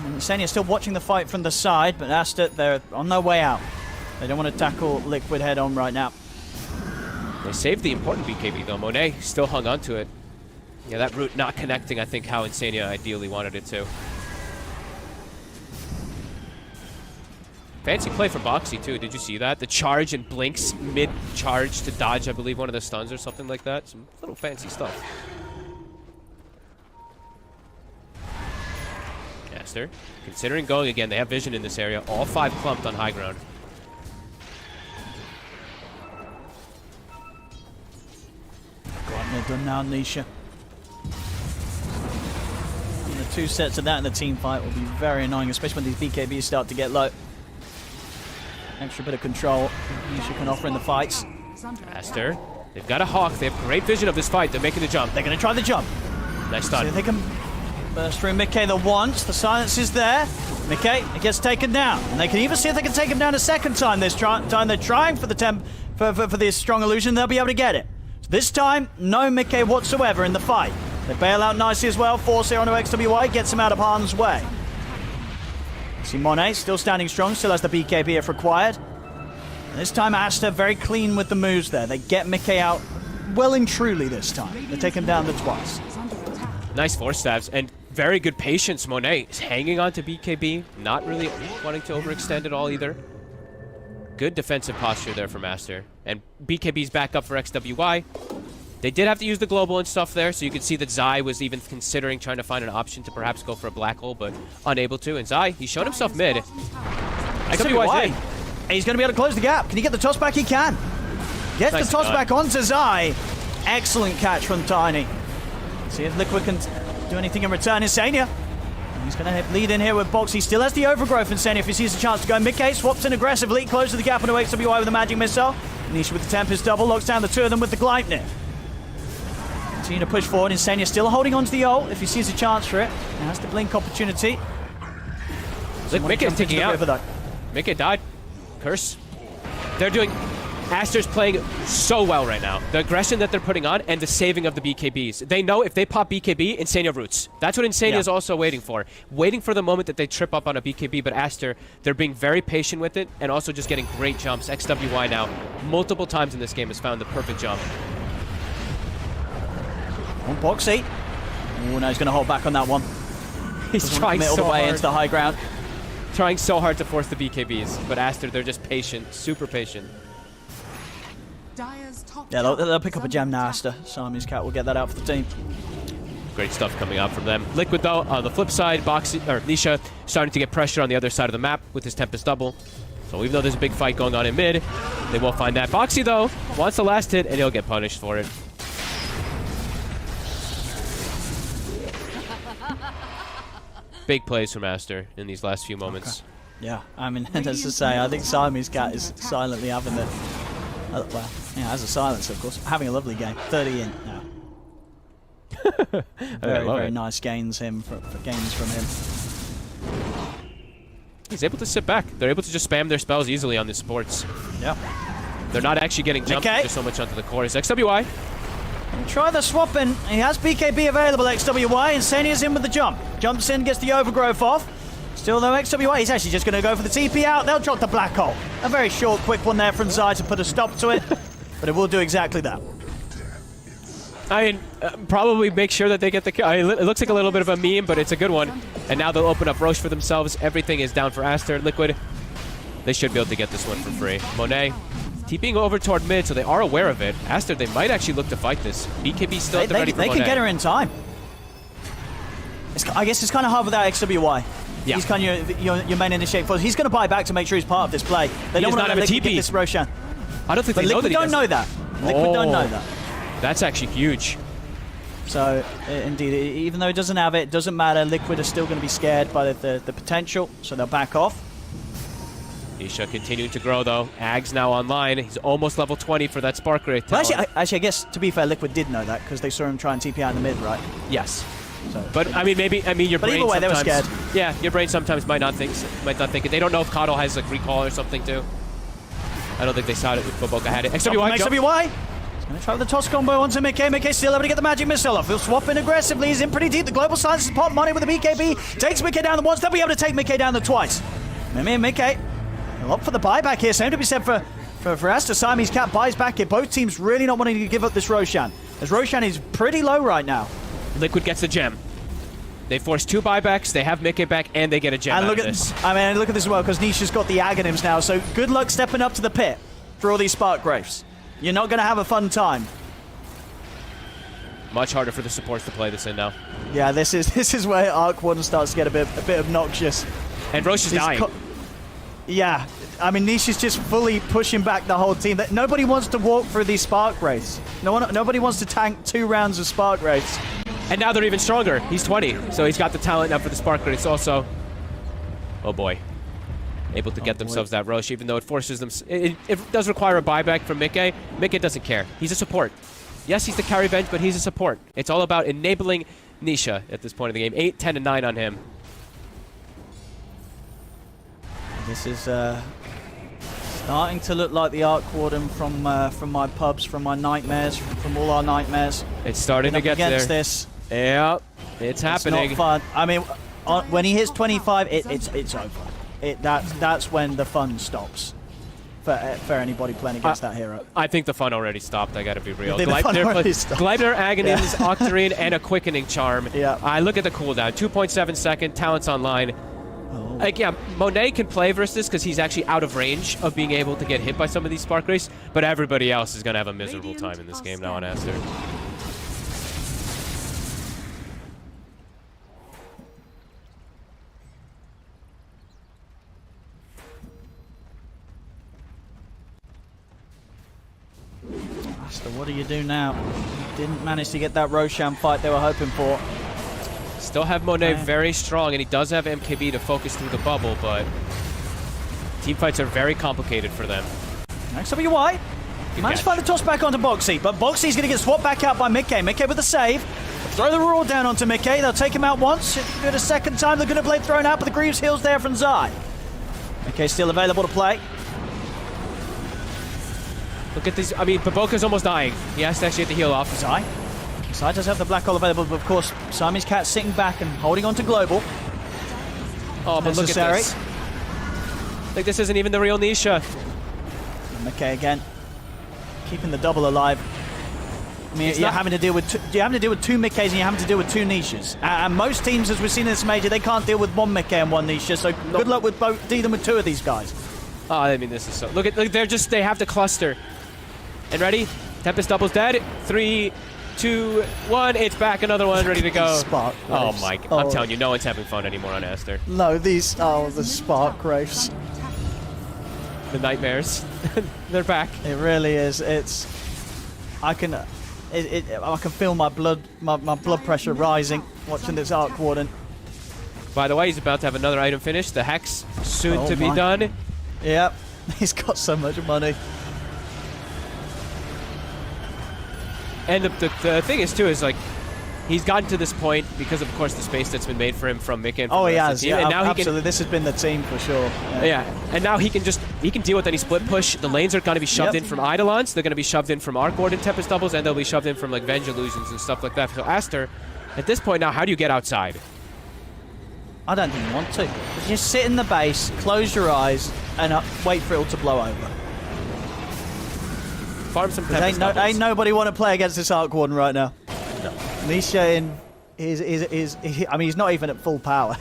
And Insania still watching the fight from the side, but Aster, they're on their way out. They don't want to tackle Liquid head on right now. They saved the important BKB though. Monet still hung on to it. Yeah, that root not connecting, I think, how Insania ideally wanted it to. Fancy play for Boxy too. Did you see that? The charge and blinks mid-charge to dodge, I believe, one of the stuns or something like that. Some little fancy stuff. Aster, considering going again, they have vision in this area. All 5 clumped on high ground. They're done now, Nisha. And the 2 sets of that in the team fight will be very annoying, especially when these BKBs start to get low. Extra bit of control Nisha can offer in the fights. Aster, they've got a Hawk. They have great vision of this fight. They're making the jump. They're going to try the jump. Nice stun. See if they can burst through Mikke the once. The silence is there. Mikke, it gets taken down. And they can even see if they can take him down a second time. This time they're trying for the for this strong illusion. They'll be able to get it. So this time, no Mikke whatsoever in the fight. They bail out nicely as well. Force here onto XWY. Gets him out of harm's way. See Monet still standing strong, still has the BKB if required. And this time Aster very clean with the moves there. They get Mikke out well and truly this time. They take him down to twice. Nice force stabs and very good patience. Monet is hanging on to BKB, not really wanting to overextend at all either. Good defensive posture there from Aster. And BKB's back up for XWY. They did have to use the global and stuff there, so you could see that Zai was even considering trying to find an option to perhaps go for a black hole, but unable to. And Zai, he showed himself mid. XWY's in. He's going to be able to close the gap. Can he get the toss back? He can. Gets nice the toss back onto Zai. Excellent catch from Tiny. See if Liquid can do anything in return. Insania. He's going to lead in here with Box. He still has the overgrowth. Insania, if he sees a chance to go. Mikke swaps in aggressively, closes the gap onto XWY with a magic missile. Nisha with the Tempest double, locks down the 2 of them with the Gleipnir. Continue to push forward. Insania still holding on to the ult if he sees a chance for it. Now has the blink opportunity. Look, Mikke's taking out. Mikke died. Curse. They're doing... Aster's playing so well right now. The aggression that they're putting on and the saving of the BKBs. They know if they pop BKB, Insania roots. That's what Insania is also waiting for. Waiting for the moment that they trip up on a BKB, but Aster, they're being very patient with it and also just getting great jumps. XWY now, multiple times in this game, has found the perfect jump. On Boxy. Oh, no, he's going to hold back on that one. He's trying so all the way hard. into the high ground. trying so hard to force the BKBs, but Aster, they're just patient, super patient. Dire's top Yeah, tower they'll pick is up a gem under now, attack. Aster. Siamese Cat will get that out for the team. Great stuff coming out from them. Liquid, though, on the flip side, Nisha starting to get pressure on the other side of the map with his Tempest double. So even though there's a big fight going on in mid, they won't find that. Boxy, though, wants the last hit, and he'll get punished for it. Big plays from Aster in these last few moments. Okay. Yeah, I mean, as to say, I think Siamese Cat is silently having the... well, yeah, as a silence, of course. Having a lovely game. 30 in now. Very nice gains gains from him. He's able to sit back. They're able to just spam their spells easily on the supports. Yeah. They're not actually getting jumped just so much onto the cores. XWY. Try the swap in. He has BKB available, XWY. Insania's in with the jump. Jumps in, gets the overgrowth off. Still though, XWY, he's actually just going to go for the TP out. They'll drop the black hole. A very short, quick one there from Zai to put a stop to it. But it will do exactly that. I mean, probably make sure that they get the kill. It looks like a little bit of a meme, but it's a good one. And now they'll open up Roche for themselves. Everything is down for Aster. Liquid, they should be able to get this one for free. Monet, TPing over toward mid, so they are aware of it. Aster, they might actually look to fight this. BKB still at the ready for They Monet. can get her in time. I guess it's kind of hard without XWY. Yeah. He's kind of your main initiate force. He's going to buy back to make sure he's part of this play. They don't does want not to have a TP. get this Roshan. I don't think But they know that Liquid he don't does. know that. Liquid don't know that. That's actually huge. So, indeed, even though it doesn't have it doesn't matter. Liquid are still going to be scared by the potential, so they'll back off. Isha continuing to grow, though. Ag's now online. He's almost level 20 for that Spark Ray. Well, actually, I guess, to be fair, Liquid did know that because they saw him try and TP out in the mid, right? Yes. So, But, I mean, your But brain either way, they were sometimes... scared. Yeah, your brain sometimes might not think it. They don't know if Coddle has, like, recall or something, too. I don't think they saw it if Boboka had it. XWY, jump. XWY! He's going to try the toss combo onto Mickey. Mickey's still able to get the magic missile off. He'll swap in aggressively. He's in pretty deep. The global silence is pot money with the BKB. Takes Mickey down the once. They'll be able to take Mickey down the twice. Mickey, he'll opt for the buyback here. Same to be said for Aster. Siamese Cat buys back here. Both teams really not wanting to give up this Roshan, as Roshan is pretty low right now. Liquid gets the gem. They force 2 buybacks, they have Mickey back, and they get a gem And out of this. look at this as well, because Nisha's got the Aghanims now, so good luck stepping up to the pit for all these Spark Graves. You're not going to have a fun time. Much harder for the supports to play this in now. Yeah, this is where Arc 1 starts to get a bit obnoxious. And Roche is dying. Yeah, I mean, Nisha's just fully pushing back the whole team. Nobody wants to walk through these Spark Wraiths. Nobody wants to tank 2 rounds of Spark Wraiths. And now they're even stronger. He's 20, so he's got the talent now for the Spark Wraiths also. Oh boy. Able to get themselves that Roche, even though it forces them... It does require a buyback from Mickey. Mickey doesn't care. He's a support. Yes, he's the carry bench, but he's a support. It's all about enabling Nisha at this point of the game. 8, 10, and 9 on him. This is starting to look like the Arc Warden from my pubs, from my nightmares, from all our nightmares. It's starting to get against there. this. Yeah, it's happening. It's not fun. I mean, when he hits 25, it's over. That's when the fun stops for anybody playing against that hero. I think the fun already stopped. I gotta be real. The fun already stopped. Glider, Aghanims, Octarine, and a Quickening Charm. Yeah. I look at the cooldown. 2.7 second. Talents online. Oh. Like, yeah, Monet can play versus this because he's actually out of range of being able to get hit by some of these Spark Wraiths, but everybody else is gonna have a miserable time in this game now on Aster. So what do you do now? Didn't manage to get that Roshan fight they were hoping for. Still have Monet very strong, and he does have MKB to focus through the bubble, but team fights are very complicated for them. XWY. He managed to find the toss back onto Boxy, but Boxy's going to get swapped back out by Mickey. Mickey with the save. Throw the roar down onto Mickey. They'll take him out once. If you do it a second time, they're going to blade thrown out, but the Greaves heals there from Zai. Mickey's still available to play. Look at these. I mean, Baboka's almost dying. He has to actually get the heal off. Zai does have the black hole available, but of course, Siamese Cat sitting back and holding on to Global. Oh, but look at this. Like, this isn't even the real Nisha. And Mickey again, keeping the double alive. I mean, you're having to deal with two mid-Ks and you're having to deal with two niches. And most teams, as we've seen in this major, they can't deal with one mid-K and one niche. So good luck with dealing with two of these guys. Oh, I mean, this is so... Look, they have to cluster. And ready? Tempest double's dead. 3, 2, 1. It's back. Another one ready to go. Spark Oh, race. my God. I'm telling you, no one's having fun anymore on Aster. No, the spark race. The nightmares. They're back. It really is. I can feel my blood pressure rising watching this Arc Warden. By the way, he's about to have another item finished. The Hex soon to be done. Yep. He's got so much money. And the thing is, too, is like, he's gotten to this point because, of course, the space that's been made for him from Mika and from He the rest has. of the team. Yeah, And now absolutely. This has been the team for sure. Yeah, and now he can deal with any split push. The lanes are going to be shoved in from Eidolons. They're going to be shoved in from Arc Warden Tempest doubles, and they'll be shoved in from like Venge Illusions and stuff like that. So Aster, at this point now, how do you get outside? I don't think you want to. Just sit in the base, close your eyes, and wait for it all to blow over. Farm some Tempest doubles. Ain't nobody want to play against this Arc Warden right now. No. Nisha I mean, he's not even at full power.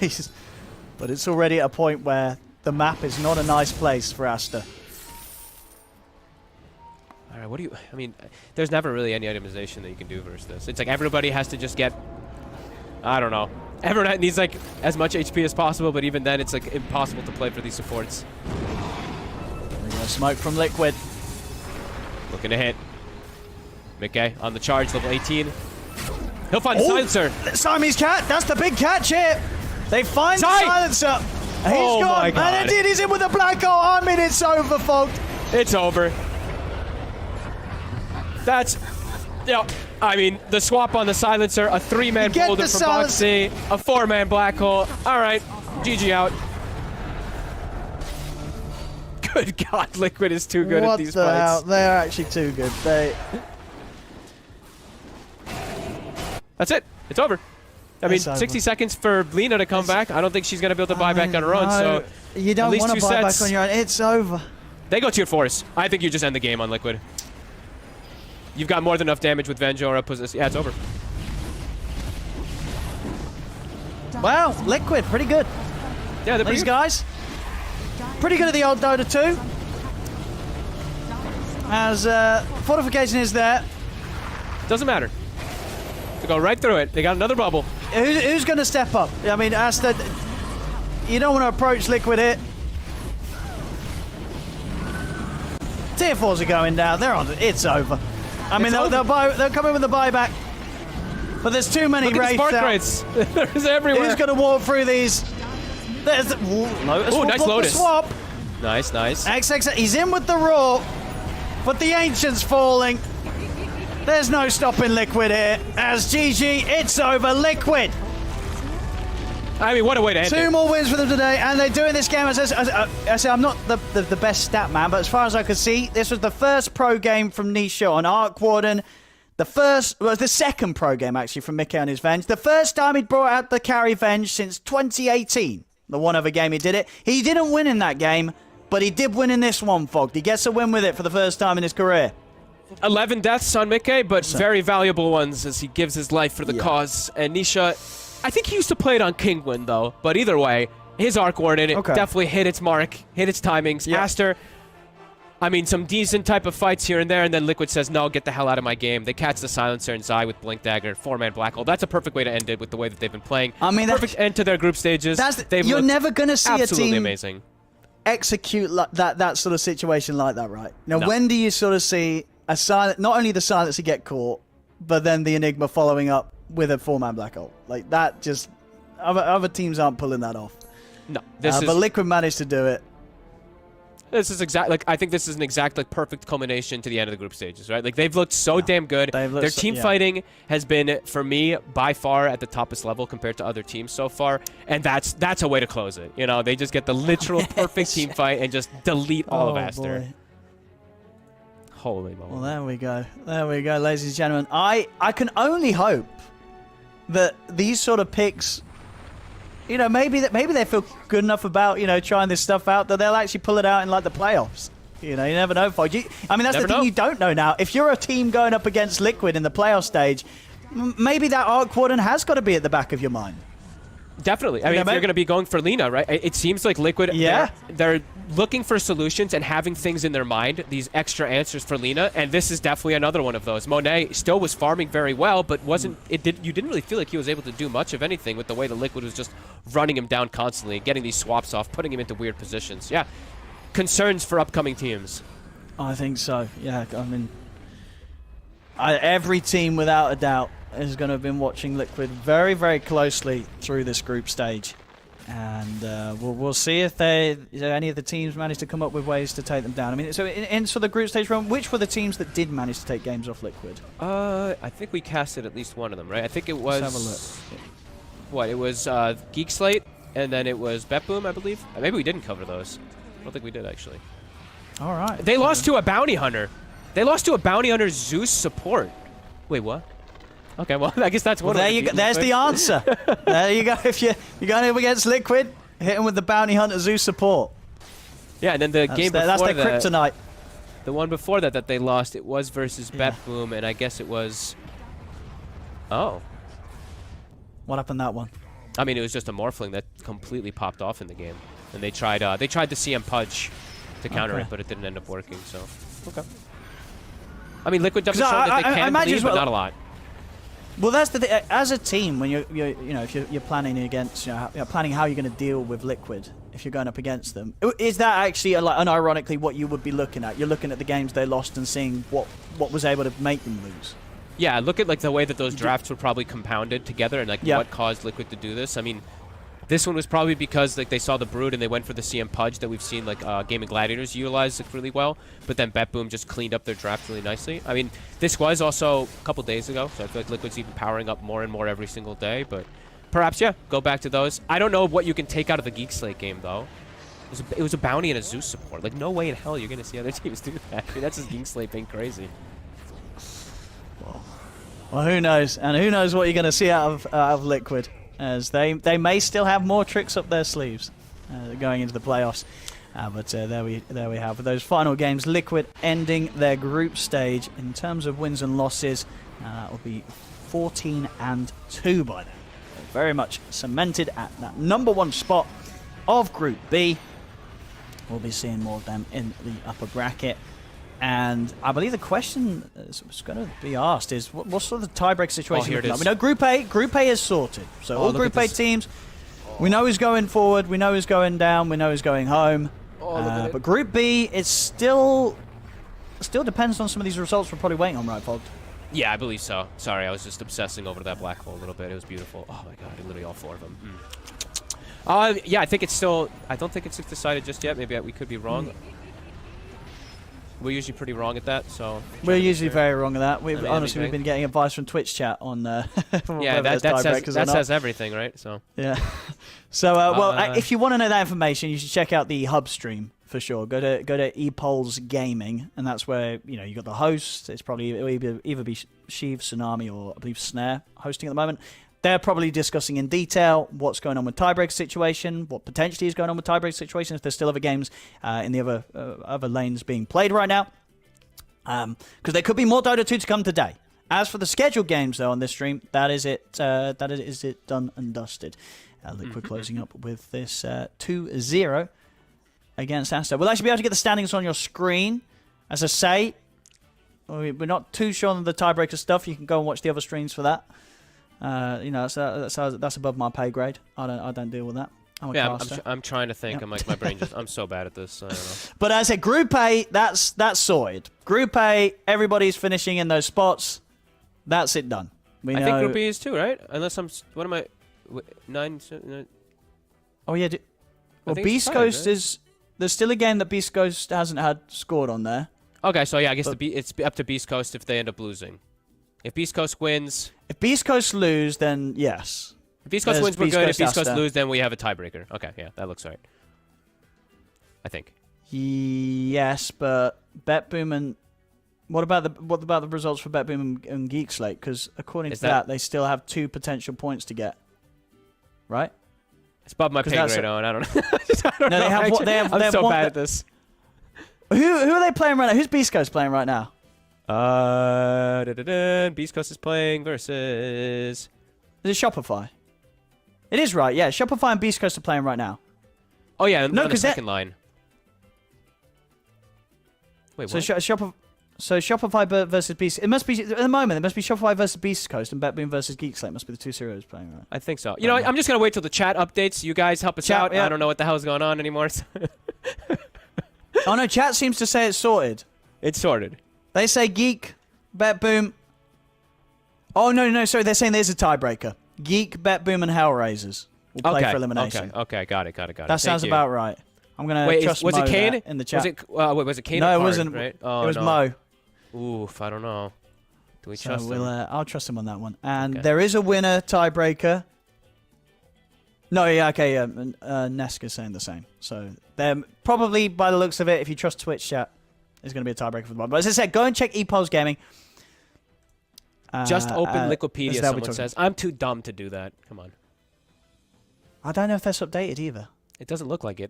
But it's already at a point where the map is not a nice place for Aster. All right, I mean, there's never really any itemization that you can do versus this. It's like everybody has to just get, I don't know. Everyone needs like as much HP as possible, but even then it's like impossible to play for these supports. There we go, smoke from Liquid. Looking to hit. Mickey on the charge, level 18. He'll find the silencer. Siamese cat, that's the big catch here. They find the silencer. He's gone. My God. And indeed, he's in with a black hole. I mean, it's over, folks. It's over. That's, I mean, the swap on the silencer, a 3-man Boulder from Boxy, a 4-man Black Hole. All right, GG out. Good God, Liquid is too good at these fights. What the hell? They're actually too good. That's it. It's over. I mean, 60 seconds for Lina to come back. I don't think she's going to be able to buy back on her own. So you don't want to buy back on your own. It's over. They go tier 4s. I think you just end the game on Liquid. You've got more than enough damage with Venge or Possess. Yeah, it's over. Wow, Liquid, pretty good. Yeah, they're these guys. Pretty good at the old Dota 2. As fortification is there. Doesn't matter. To go right through it. They got another bubble. Who's going to step up? I mean, Aster, you don't want to approach Liquid here. Tier 4s are going down. They're on. It's over. I mean, they'll come in with the buyback. But there's too many wraiths. Look at the spark rates. There's everywhere. Who's going to walk through these? There's the Lotus. Ooh, nice Lotus. Swap. Nice. XX, he's in with the Raw. But the Ancient's falling. There's no stopping Liquid here. As GG, it's over. Liquid. I mean, what a way to end it. 2 more wins for them today, and they're doing this game. As I say, I'm not the best stat man, but as far as I could see, this was the first pro game from Nisha on Arc Warden. The second pro game, actually, from Mickey on his Venge. The first time he'd brought out the carry Venge since 2018. The one other game he did it. He didn't win in that game, but he did win in this one, Fogged. He gets a win with it for the first time in his career. 11 deaths on Mickey, but very valuable ones as he gives his life for the cause. And Nisha, I think he used to play it on Kingwin, though. But either way, his Arc Warden, it definitely hit its mark, hit its timings. Yep. Aster, I mean, some decent type of fights here and there, and then Liquid says, no, get the hell out of my game. They catch the Silencer and Zai with Blink Dagger, 4-man Black Hole. That's a perfect way to end it with the way that they've been playing. I mean, perfect end to their group stages. You're never going to see a team amazing. Execute that sort of situation like that, right? Now, when do you sort of see a not only the Silencer get caught, but then the Enigma following up with a 4-man Black Hole? Like, that just... Other teams aren't pulling that off. No. But Liquid managed to do it. This is I think this is an exact, perfect culmination to the end of the group stages, right? Like, they've looked so damn good. Their team fighting has been, for me, by far at the toppest level compared to other teams so far. And that's a way to close it. You know, they just get the literal perfect team fight and just delete all of Aster. Boy. Holy moly. Well, there we go. There we go, ladies and gentlemen. I can only hope that these sort of picks... You know, maybe they feel good enough about, trying this stuff out that they'll actually pull it out in, the playoffs. You know, you never know. I mean, that's Never the thing know. you don't know now. If you're a team going up against Liquid in the playoff stage, maybe that Arc Warden has got to be at the back of your mind. Definitely. I mean, if you're going to be going for Lina, right? It seems like Liquid, they're looking for solutions and having things in their mind, these extra answers for Lina, and this is definitely another one of those. Monet still was farming very well, but you didn't really feel like he was able to do much of anything with the way the Liquid was just running him down constantly, getting these swaps off, putting him into weird positions. Yeah. Concerns for upcoming teams. I think so. Yeah, I mean, every team without a doubt is going to have been watching Liquid very, very closely through this group stage, and we'll see if any of the teams manage to come up with ways to take them down. I mean, so in the group stage run, which were the teams that did manage to take games off Liquid? I think we casted at least one of them, right? I think it was. Let's have a look. What? It was Geek Slate, and then it was BetBoom, I believe. Maybe we didn't cover those. I don't think we did actually. All right. They lost to a bounty hunter. They lost to a bounty hunter Zeus support. Wait, what? Okay, well, I guess that's one. Well, there you go. There's the answer. There you go. If you're going up against Liquid, hit him with the bounty hunter Zeus support. Yeah, and then the game before that's their that, kryptonite. the one before that they lost, it was versus BetBoom, and I guess it was. Oh. What happened that one? I mean, it was just a Morphling that completely popped off in the game, and they tried the CM Pudge to counter it, but it didn't end up working. So okay. I mean, Liquid definitely showed that they can bleed, but not a lot. Well, that's the thing. As a team, when if you're planning against, planning how you're going to deal with Liquid if you're going up against them, is that actually unironically what you would be looking at? You're looking at the games they lost and seeing what was able to make them lose. Yeah, look at the way that those drafts were probably compounded together and what caused Liquid to do this. I mean, this one was probably because they saw the Brood and they went for the CM Pudge that we've seen GAIMIN Gladiators utilize really well, but then BetBoom just cleaned up their draft really nicely. I mean, this was also a couple days ago, so I feel like Liquid's even powering up more and more every single day, but perhaps, go back to those. I don't know what you can take out of the Geek Slate game, though. It was a bounty and a Zeus support. Like, no way in hell you're going to see other teams do that. I mean, that's just Geek Slate being crazy. Well, who knows? And who knows what you're going to see out of Liquid, as they may still have more tricks up their sleeves going into the playoffs. But there we have those final games. Liquid ending their group stage in terms of wins and losses. That will be 14-2 by then. Very much cemented at that #1 spot of Group B. We'll be seeing more of them in the upper bracket. And I believe the question that's going to be asked is, what sort of tiebreak situation? Here it is. We know Group A is sorted. So all Group A teams, we know who's going forward, we know who's going down, we know who's going home. But Group B is still depends on some of these results we're probably waiting on, right, Fog? Yeah, I believe so. Sorry, I was just obsessing over that black hole a little bit. It was beautiful. Oh my god, literally all 4 of them. Yeah, I think it's still. I don't think it's decided just yet. Maybe we could be wrong. We're usually pretty wrong at that, so. We're usually very wrong at that. We've been getting advice from Twitch chat on. Yeah, that says everything, right? So. Yeah. So, if you want to know that information, you should check out the hub stream for sure. Go to ePolls Gaming, and that's where you got the host. It's probably it'll either be Sheev, Tsunami, or I believe Snare hosting at the moment. They're probably discussing in detail what's going on with tiebreak situation, what potentially is going on with tiebreak situation, if there's still other games in the other lanes being played right now. Because there could be more Dota 2 to come today. As for the scheduled games, though, on this stream, that is it done and dusted. Liquid closing up with this 2-0 against Aster. We'll actually be able to get the standings on your screen. As I say, we're not too sure on the tiebreaker stuff. You can go and watch the other streams for that. That's above my pay grade. I don't deal with that. I'm trying to think. Yeah. My brain I'm so bad at this. I don't know. But as a Group A, that's sorted. Group A, everybody's finishing in those spots. That's it done. I think Group B is too, right? Unless what am I? 9. Oh yeah. Well, Beast Coast is. There's still a game that Beast Coast hasn't had scored on there. Okay, so yeah, I guess it's up to Beast Coast if they end up losing. If Beast Coast wins... If Beast Coast lose, then yes. If Beast Coast wins, we're good. If Beast Coast lose, then we have a tiebreaker. Okay, yeah, that looks right. I think. Yes, but BetBoom and... What about the results for BetBoom and Geek Slate? Because according to that, they still have 2 potential points to get. Right? It's above my pay grade, Owen. I don't know. I'm so bad at this. Who are they playing right now? Who's Beast Coast playing right now? Beast Coast is playing versus. Is it Shopify? It is right. Yeah, Shopify and Beast Coast are playing right now. Oh yeah, No, on the 'cause second line. Wait, So what? Shopify versus Beast. It must be at the moment. It must be Shopify versus Beast Coast and BetBoom versus Geekslate. Must be the two serials playing right. I think so. You know, I'm just gonna wait till the chat updates. You guys help us Chat, out. yeah. I don't know what the hell's going on anymore. Oh no, chat seems to say it's sorted. It's sorted. They say Geek, BetBoom. Oh no, sorry. They're saying there's a tiebreaker. Geek, BetBoom, and Hellraisers will play for elimination. Okay, got it. That sounds about right. I'm gonna Wait, trust was Mo it Kane there in the chat. Was it Kane? No, or it Card, wasn't. Right? Oh, it was no. Mo. Oof, I don't know. Do we So trust him? I'll trust him on that one. And Okay. there is a winner tiebreaker. No, yeah, okay, yeah. Neska's saying the same. So they're probably, by the looks of it, if you trust Twitch chat, there's going to be a tiebreaker for the one. But as I said, go and check ePulse Gaming. Just open as Liquipedia, they'll be someone talking. says. I'm too dumb to do that. Come on. I don't know if that's updated either. It doesn't look like it.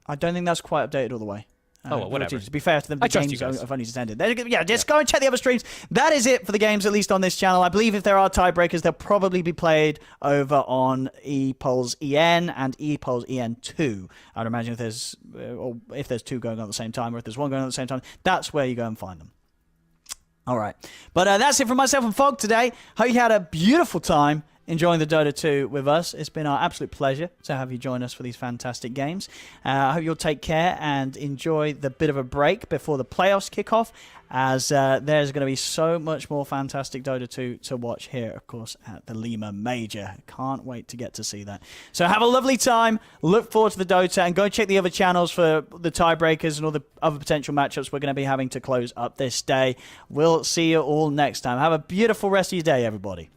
I don't think that's quite updated all the way. Well, whatever. To be fair to them, the I trust games you guys. have only just ended. Yeah, just go and check the other streams. That is it for the games, at least on this channel. I believe if there are tiebreakers, they'll probably be played over on ePulse EN and ePulse EN2. I'd imagine if there's two going on at the same time, or if there's one going on at the same time, that's where you go and find them. All right. But that's it from myself and Fog today. Hope you had a beautiful time enjoying the Dota 2 with us. It's been our absolute pleasure to have you join us for these fantastic games. I hope you'll take care and enjoy the bit of a break before the playoffs kick off, as there's going to be so much more fantastic Dota 2 to watch here, of course, at the Lima Major. Can't wait to get to see that. So have a lovely time. Look forward to the Dota, and go check the other channels for the tiebreakers and all the other potential matchups we're going to be having to close up this day. We'll see you all next time. Have a beautiful rest of your day, everybody.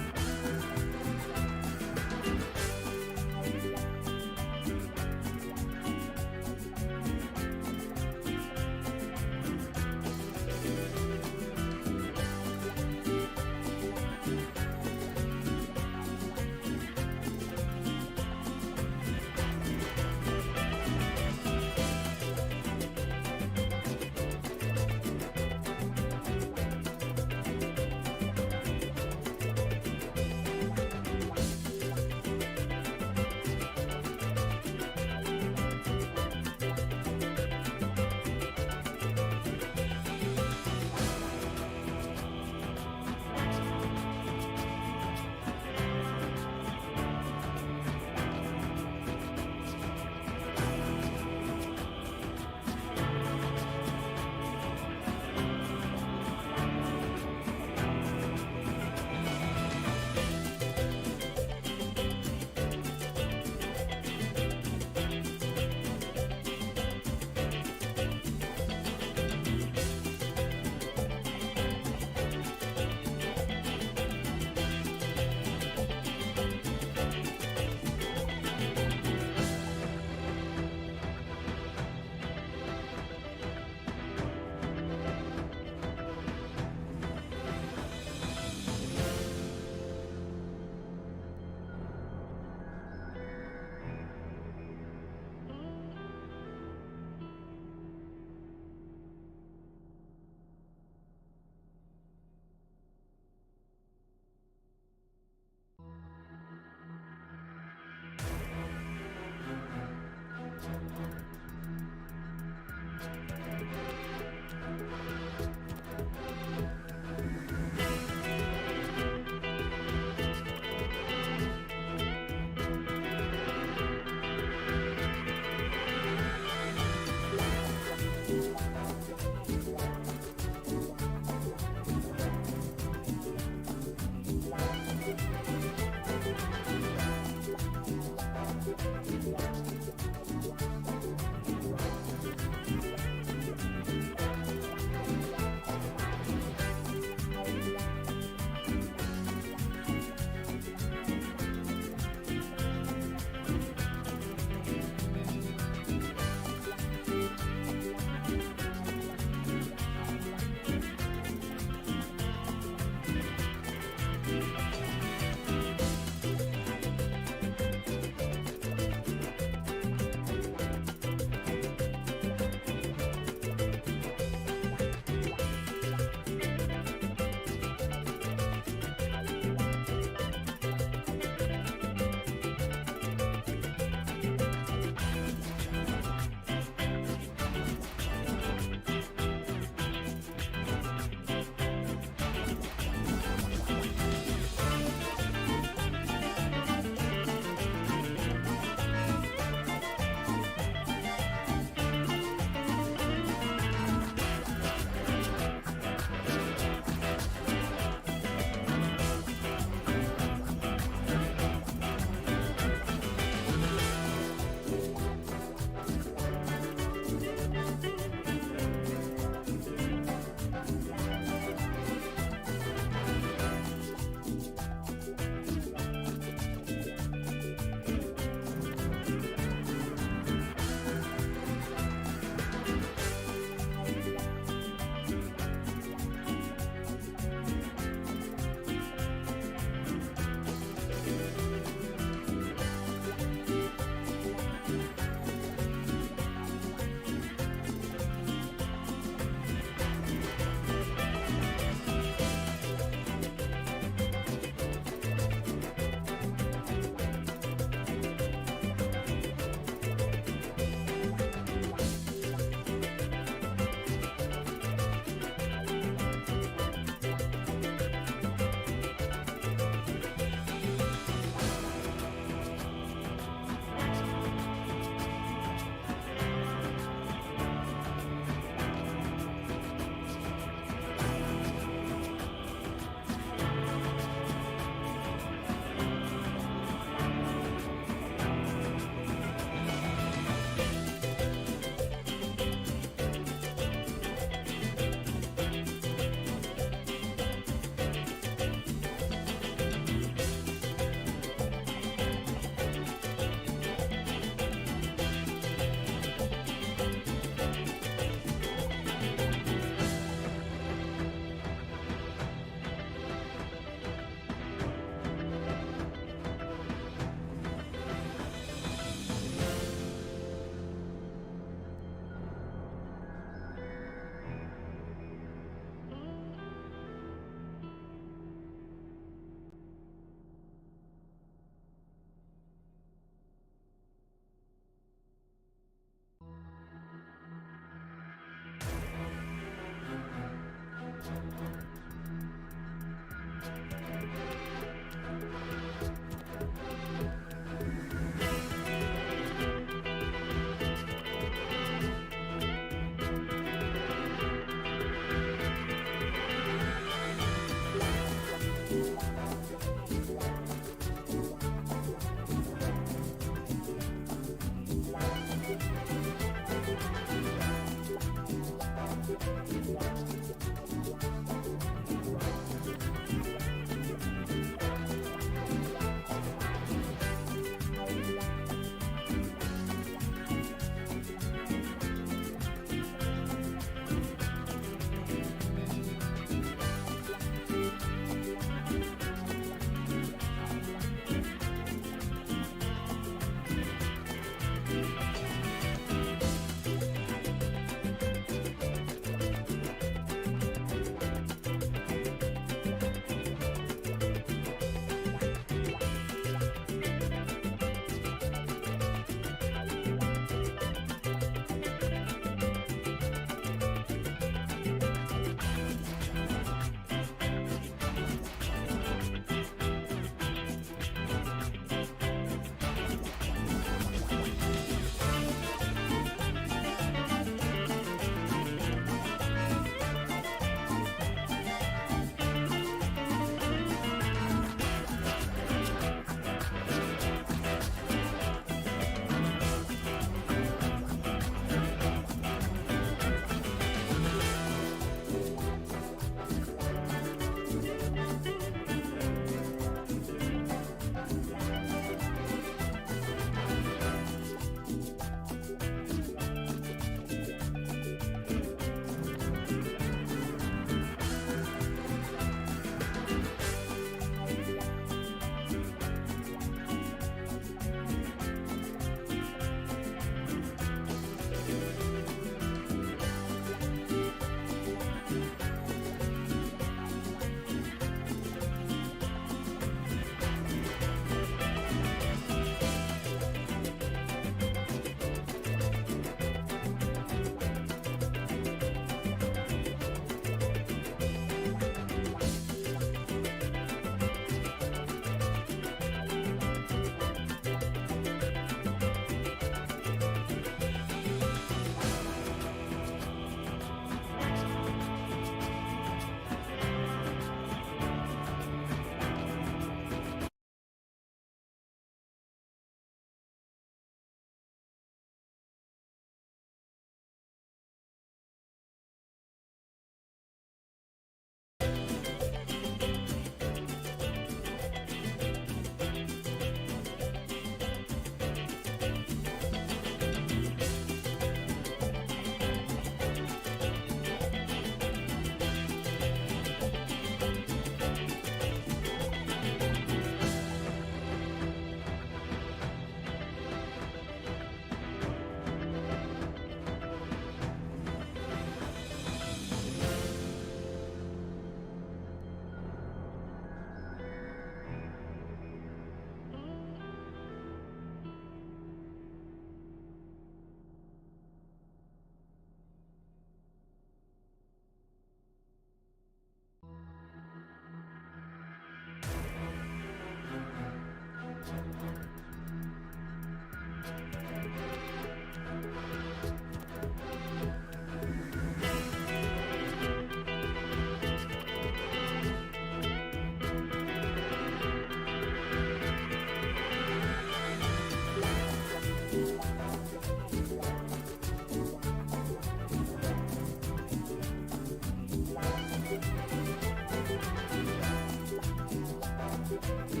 it.